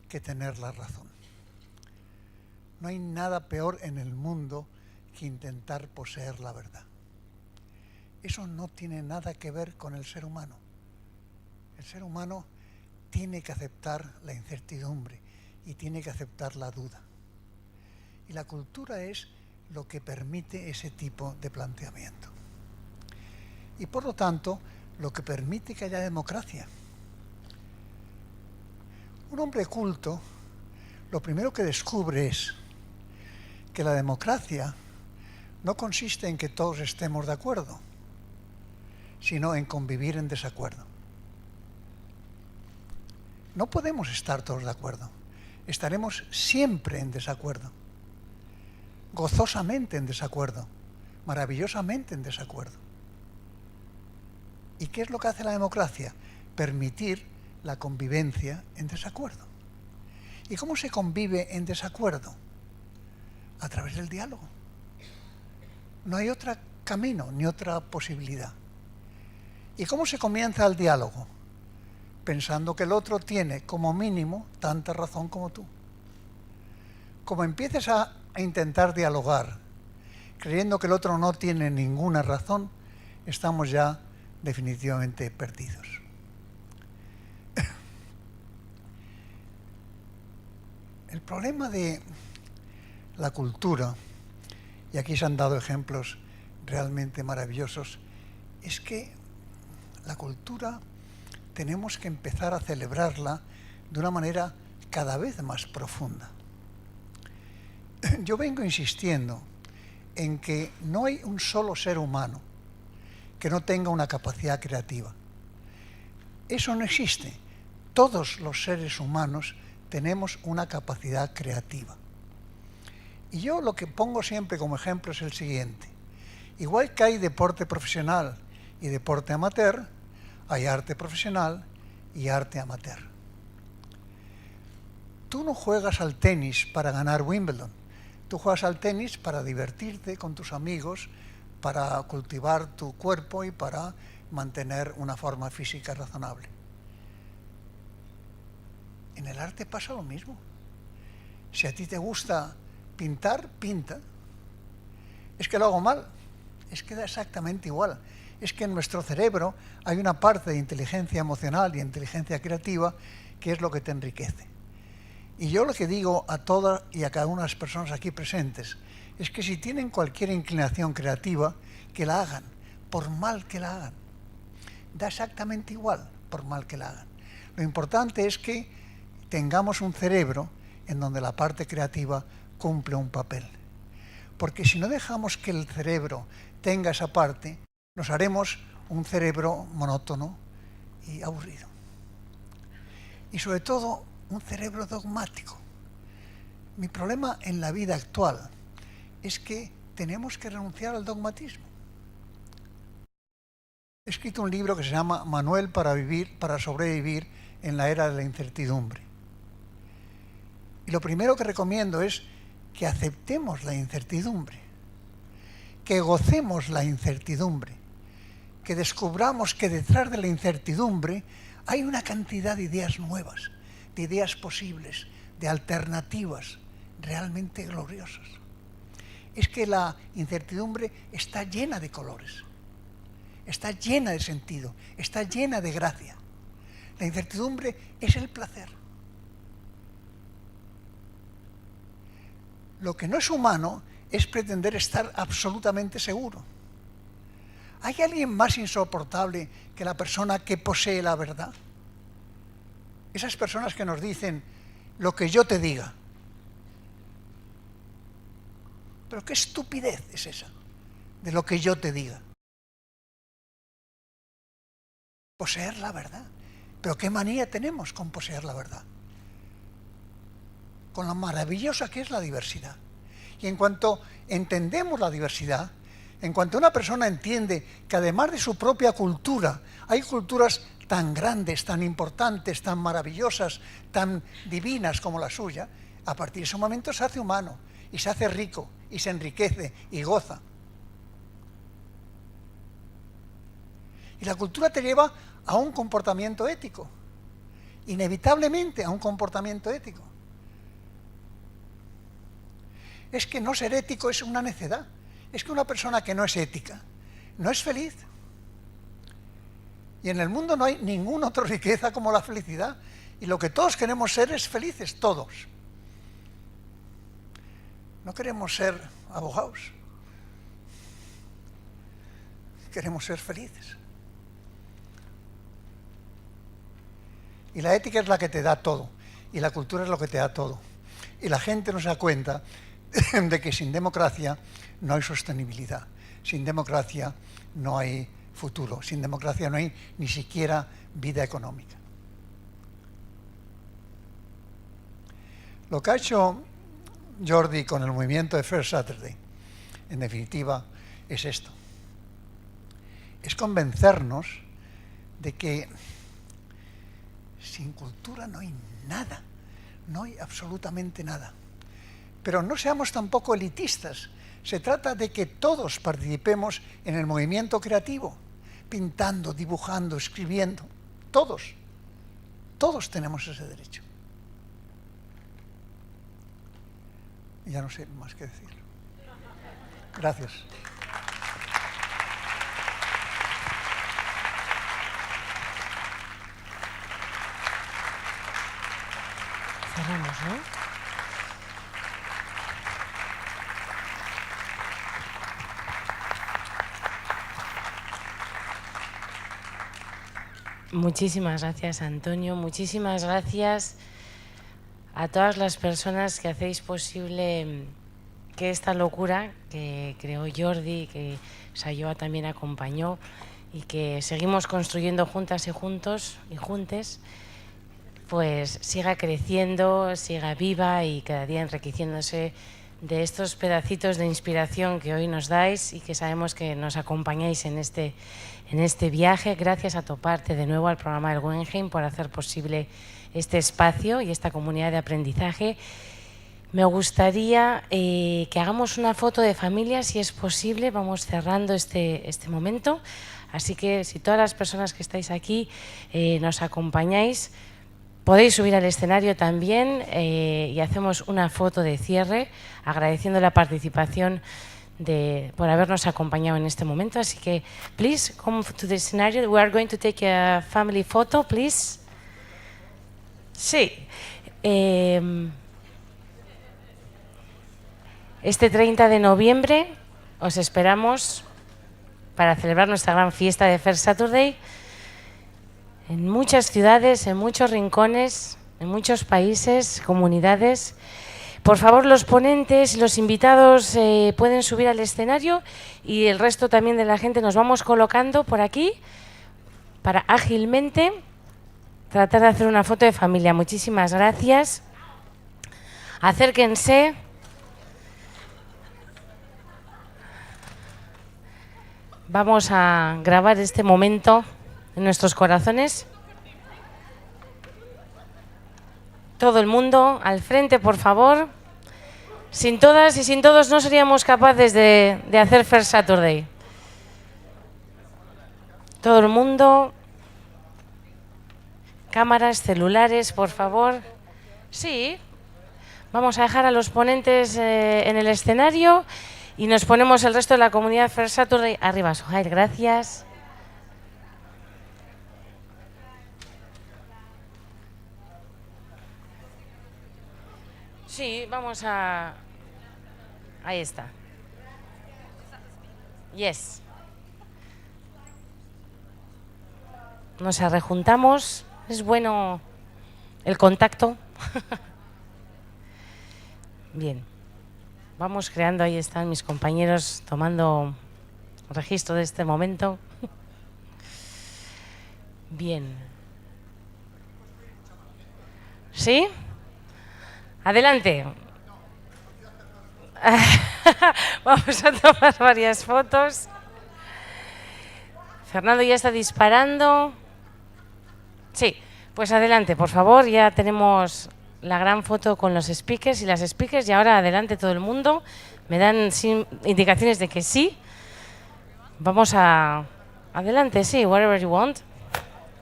que tener la razón. No hay nada peor en el mundo que intentar poseer la verdad. Eso no tiene nada que ver con el ser humano. El ser humano tiene que aceptar la incertidumbre y tiene que aceptar la duda. Y la cultura es lo que permite ese tipo de planteamiento. Y por lo tanto, lo que permite que haya democracia. Un hombre culto, lo primero que descubre es que la democracia no consiste en que todos estemos de acuerdo, sino en convivir en desacuerdo. No podemos estar todos de acuerdo. Estaremos siempre en desacuerdo. Gozosamente en desacuerdo. Maravillosamente en desacuerdo. ¿Y qué es lo que hace la democracia? Permitir la convivencia en desacuerdo. ¿Y cómo se convive en desacuerdo? A través del diálogo. No hay otro camino ni otra posibilidad. ¿Y cómo se comienza el diálogo? Pensando que el otro tiene, como mínimo, tanta razón como tú. Como empieces a intentar dialogar, creyendo que el otro no tiene ninguna razón, estamos ya definitivamente perdidos. El problema de la cultura, y aquí se han dado ejemplos realmente maravillosos, es que la cultura tenemos que empezar a celebrarla de una manera cada vez más profunda. Yo vengo insistiendo en que no hay un solo ser humano que no tenga una capacidad creativa. Eso no existe. Todos los seres humanos tenemos una capacidad creativa. Y yo lo que pongo siempre como ejemplo es el siguiente. Igual que hay deporte profesional y deporte amateur, hay arte profesional y arte amateur. Tú no juegas al tenis para ganar Wimbledon. Tú juegas al tenis para divertirte con tus amigos, para cultivar tu cuerpo y para mantener una forma física razonable. En el arte pasa lo mismo. Si a ti te gusta pintar, pinta. Es que lo hago mal. Es que da exactamente igual. Es que en nuestro cerebro hay una parte de inteligencia emocional y inteligencia creativa que es lo que te enriquece. Y yo lo que digo a todas y a cada una de las personas aquí presentes es que si tienen cualquier inclinación creativa, que la hagan, por mal que la hagan. Da exactamente igual, por mal que la hagan. Lo importante es que tengamos un cerebro en donde la parte creativa cumple un papel. Porque si no dejamos que el cerebro tenga esa parte, nos haremos un cerebro monótono y aburrido. Y sobre todo, un cerebro dogmático. Mi problema en la vida actual es que tenemos que renunciar al dogmatismo. He escrito un libro que se llama Manual para sobrevivir en la era de la incertidumbre. Y lo primero que recomiendo es que aceptemos la incertidumbre, que gocemos la incertidumbre, que descubramos que detrás de la incertidumbre hay una cantidad de ideas nuevas, de ideas posibles, de alternativas realmente gloriosas. Es que la incertidumbre está llena de colores, está llena de sentido, está llena de gracia. La incertidumbre es el placer. Lo que no es humano es pretender estar absolutamente seguro. ¿Hay alguien más insoportable que la persona que posee la verdad? Esas personas que nos dicen lo que yo te diga. Pero qué estupidez es esa, de lo que yo te diga. Poseer la verdad. Pero qué manía tenemos con poseer la verdad. Con lo maravillosa que es la diversidad. Y en cuanto entendemos la diversidad, en cuanto una persona entiende que además de su propia cultura, hay culturas tan grandes, tan importantes, tan maravillosas, tan divinas como la suya, a partir de ese momento se hace humano, y se hace rico, y se enriquece, y goza. Y la cultura te lleva a un comportamiento ético, inevitablemente a un comportamiento ético. Es que no ser ético es una necedad. Es que una persona que no es ética no es feliz. Y en el mundo no hay ninguna otra riqueza como la felicidad. Y lo que todos queremos ser es felices, todos. No queremos ser abogados. Queremos ser felices. Y la ética es la que te da todo. Y la cultura es lo que te da todo. Y la gente no se da cuenta de que sin democracia no hay sostenibilidad. Sin democracia no hay futuro. Sin democracia no hay ni siquiera vida económica. Lo que ha hecho Jordi con el movimiento de Fair Saturday, en definitiva, es esto. Es convencernos de que sin cultura no hay nada, no hay absolutamente nada. Pero no seamos tampoco elitistas. Se trata de que todos participemos en el movimiento creativo, pintando, dibujando, escribiendo. Todos. Todos tenemos ese derecho. Ya no sé más qué decir. Gracias. Cerramos, ¿no? Muchísimas gracias, Antonio. Muchísimas gracias a todas las personas que hacéis posible que esta locura que creó Jordi, que Sayoa también acompañó y que seguimos construyendo juntas y juntos y juntes, pues siga creciendo, siga viva y cada día enriqueciéndose de estos pedacitos de inspiración que hoy nos dais y que sabemos que nos acompañáis en este viaje. Gracias a tu parte de nuevo al programa del Guggenheim por hacer posible este espacio y esta comunidad de aprendizaje. Me gustaría que hagamos una foto de familia, si es posible. Vamos cerrando este momento. Así que si todas las personas que estáis aquí nos acompañáis, podéis subir al escenario también y hacemos una foto de cierre, agradeciendo la participación por habernos acompañado en este momento. Así que, please, come to the scenario. We are going to take a family photo, please. Sí. Este 30 de noviembre os esperamos para celebrar nuestra gran fiesta de Fair Saturday en muchas ciudades, en muchos rincones, en muchos países, comunidades. Por favor, los ponentes y los invitados pueden subir al escenario y el resto también de la gente nos vamos colocando por aquí para ágilmente tratar de hacer una foto de familia. Muchísimas gracias. Acérquense. Vamos a grabar este momento en nuestros corazones. Todo el mundo al frente, por favor. Sin todas y sin todos no seríamos capaces de hacer Fair Saturday. Todo el mundo. Cámaras, celulares, por favor. Sí. Vamos a dejar a los ponentes en el escenario y nos ponemos el resto de la comunidad Fair Saturday arriba. Sujail, gracias. Sí, vamos a... Ahí está. Yes. Nos rejuntamos. Es bueno el contacto. Bien. Vamos creando, ahí están mis compañeros tomando registro de este momento. Bien. ¿Sí? Adelante. Vamos a tomar varias fotos. Fernando ya está disparando. Sí, pues adelante, por favor. Ya tenemos la gran foto con los speakers y las speakers. Y ahora adelante todo el mundo. Me dan indicaciones de que sí. Vamos a... Adelante, sí, whatever you want.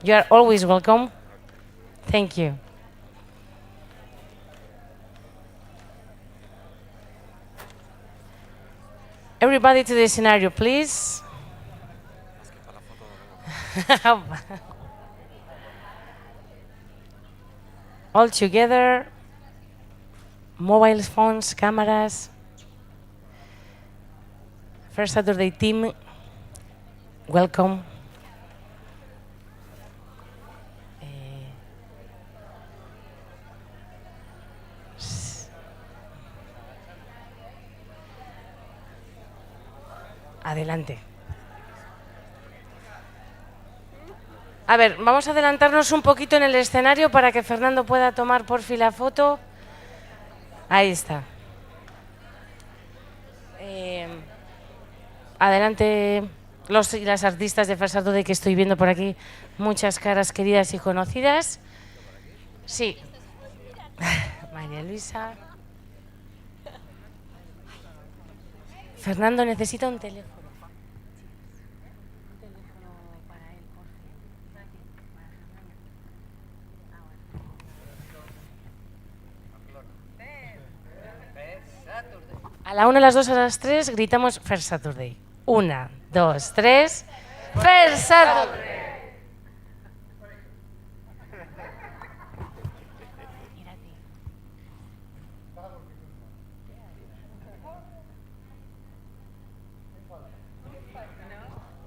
You are always welcome. Thank you. Everybody to the scenario, please. All together. Mobile phones, cameras. First Saturday team, welcome. Adelante. A ver, vamos a adelantarnos un poquito en el escenario para que Fernando pueda tomar por fin la foto. Ahí está. Adelante los y las artistas de Fair Saturday que estoy viendo por aquí. Muchas caras queridas y conocidas. Sí. María Luisa. Fernando necesita un teléfono. A la 1, a las 2, a las 3 gritamos Fair Saturday. 1, 2, 3. Fair Saturday.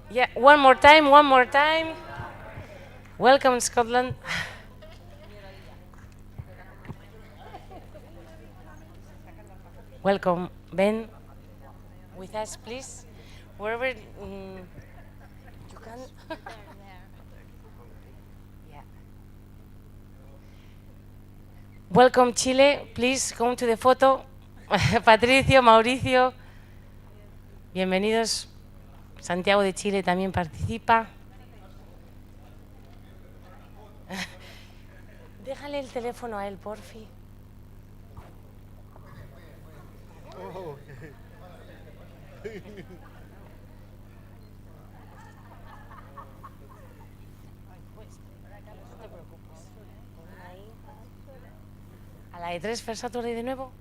Yeah, one more time, one more time. Welcome, Scotland. Welcome, Ben, with us, please. Wherever you can. Yeah. Welcome, Chile. Please come to the photo. Patricio, Mauricio, bienvenidos. Santiago de Chile también participa. Déjale el teléfono a él, porfi. A la de 3, Fair Saturday de nuevo.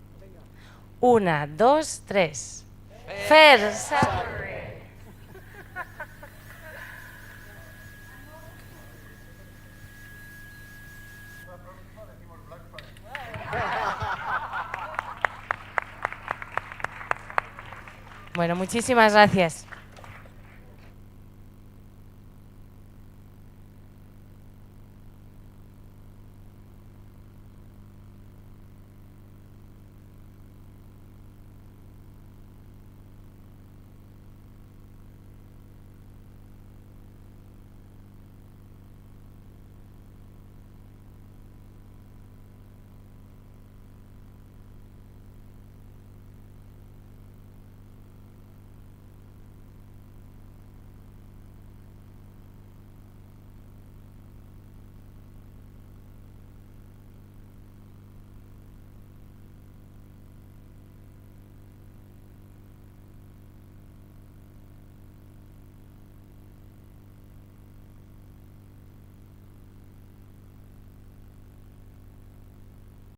1, 2, 3. Fair Saturday. Bueno, muchísimas gracias.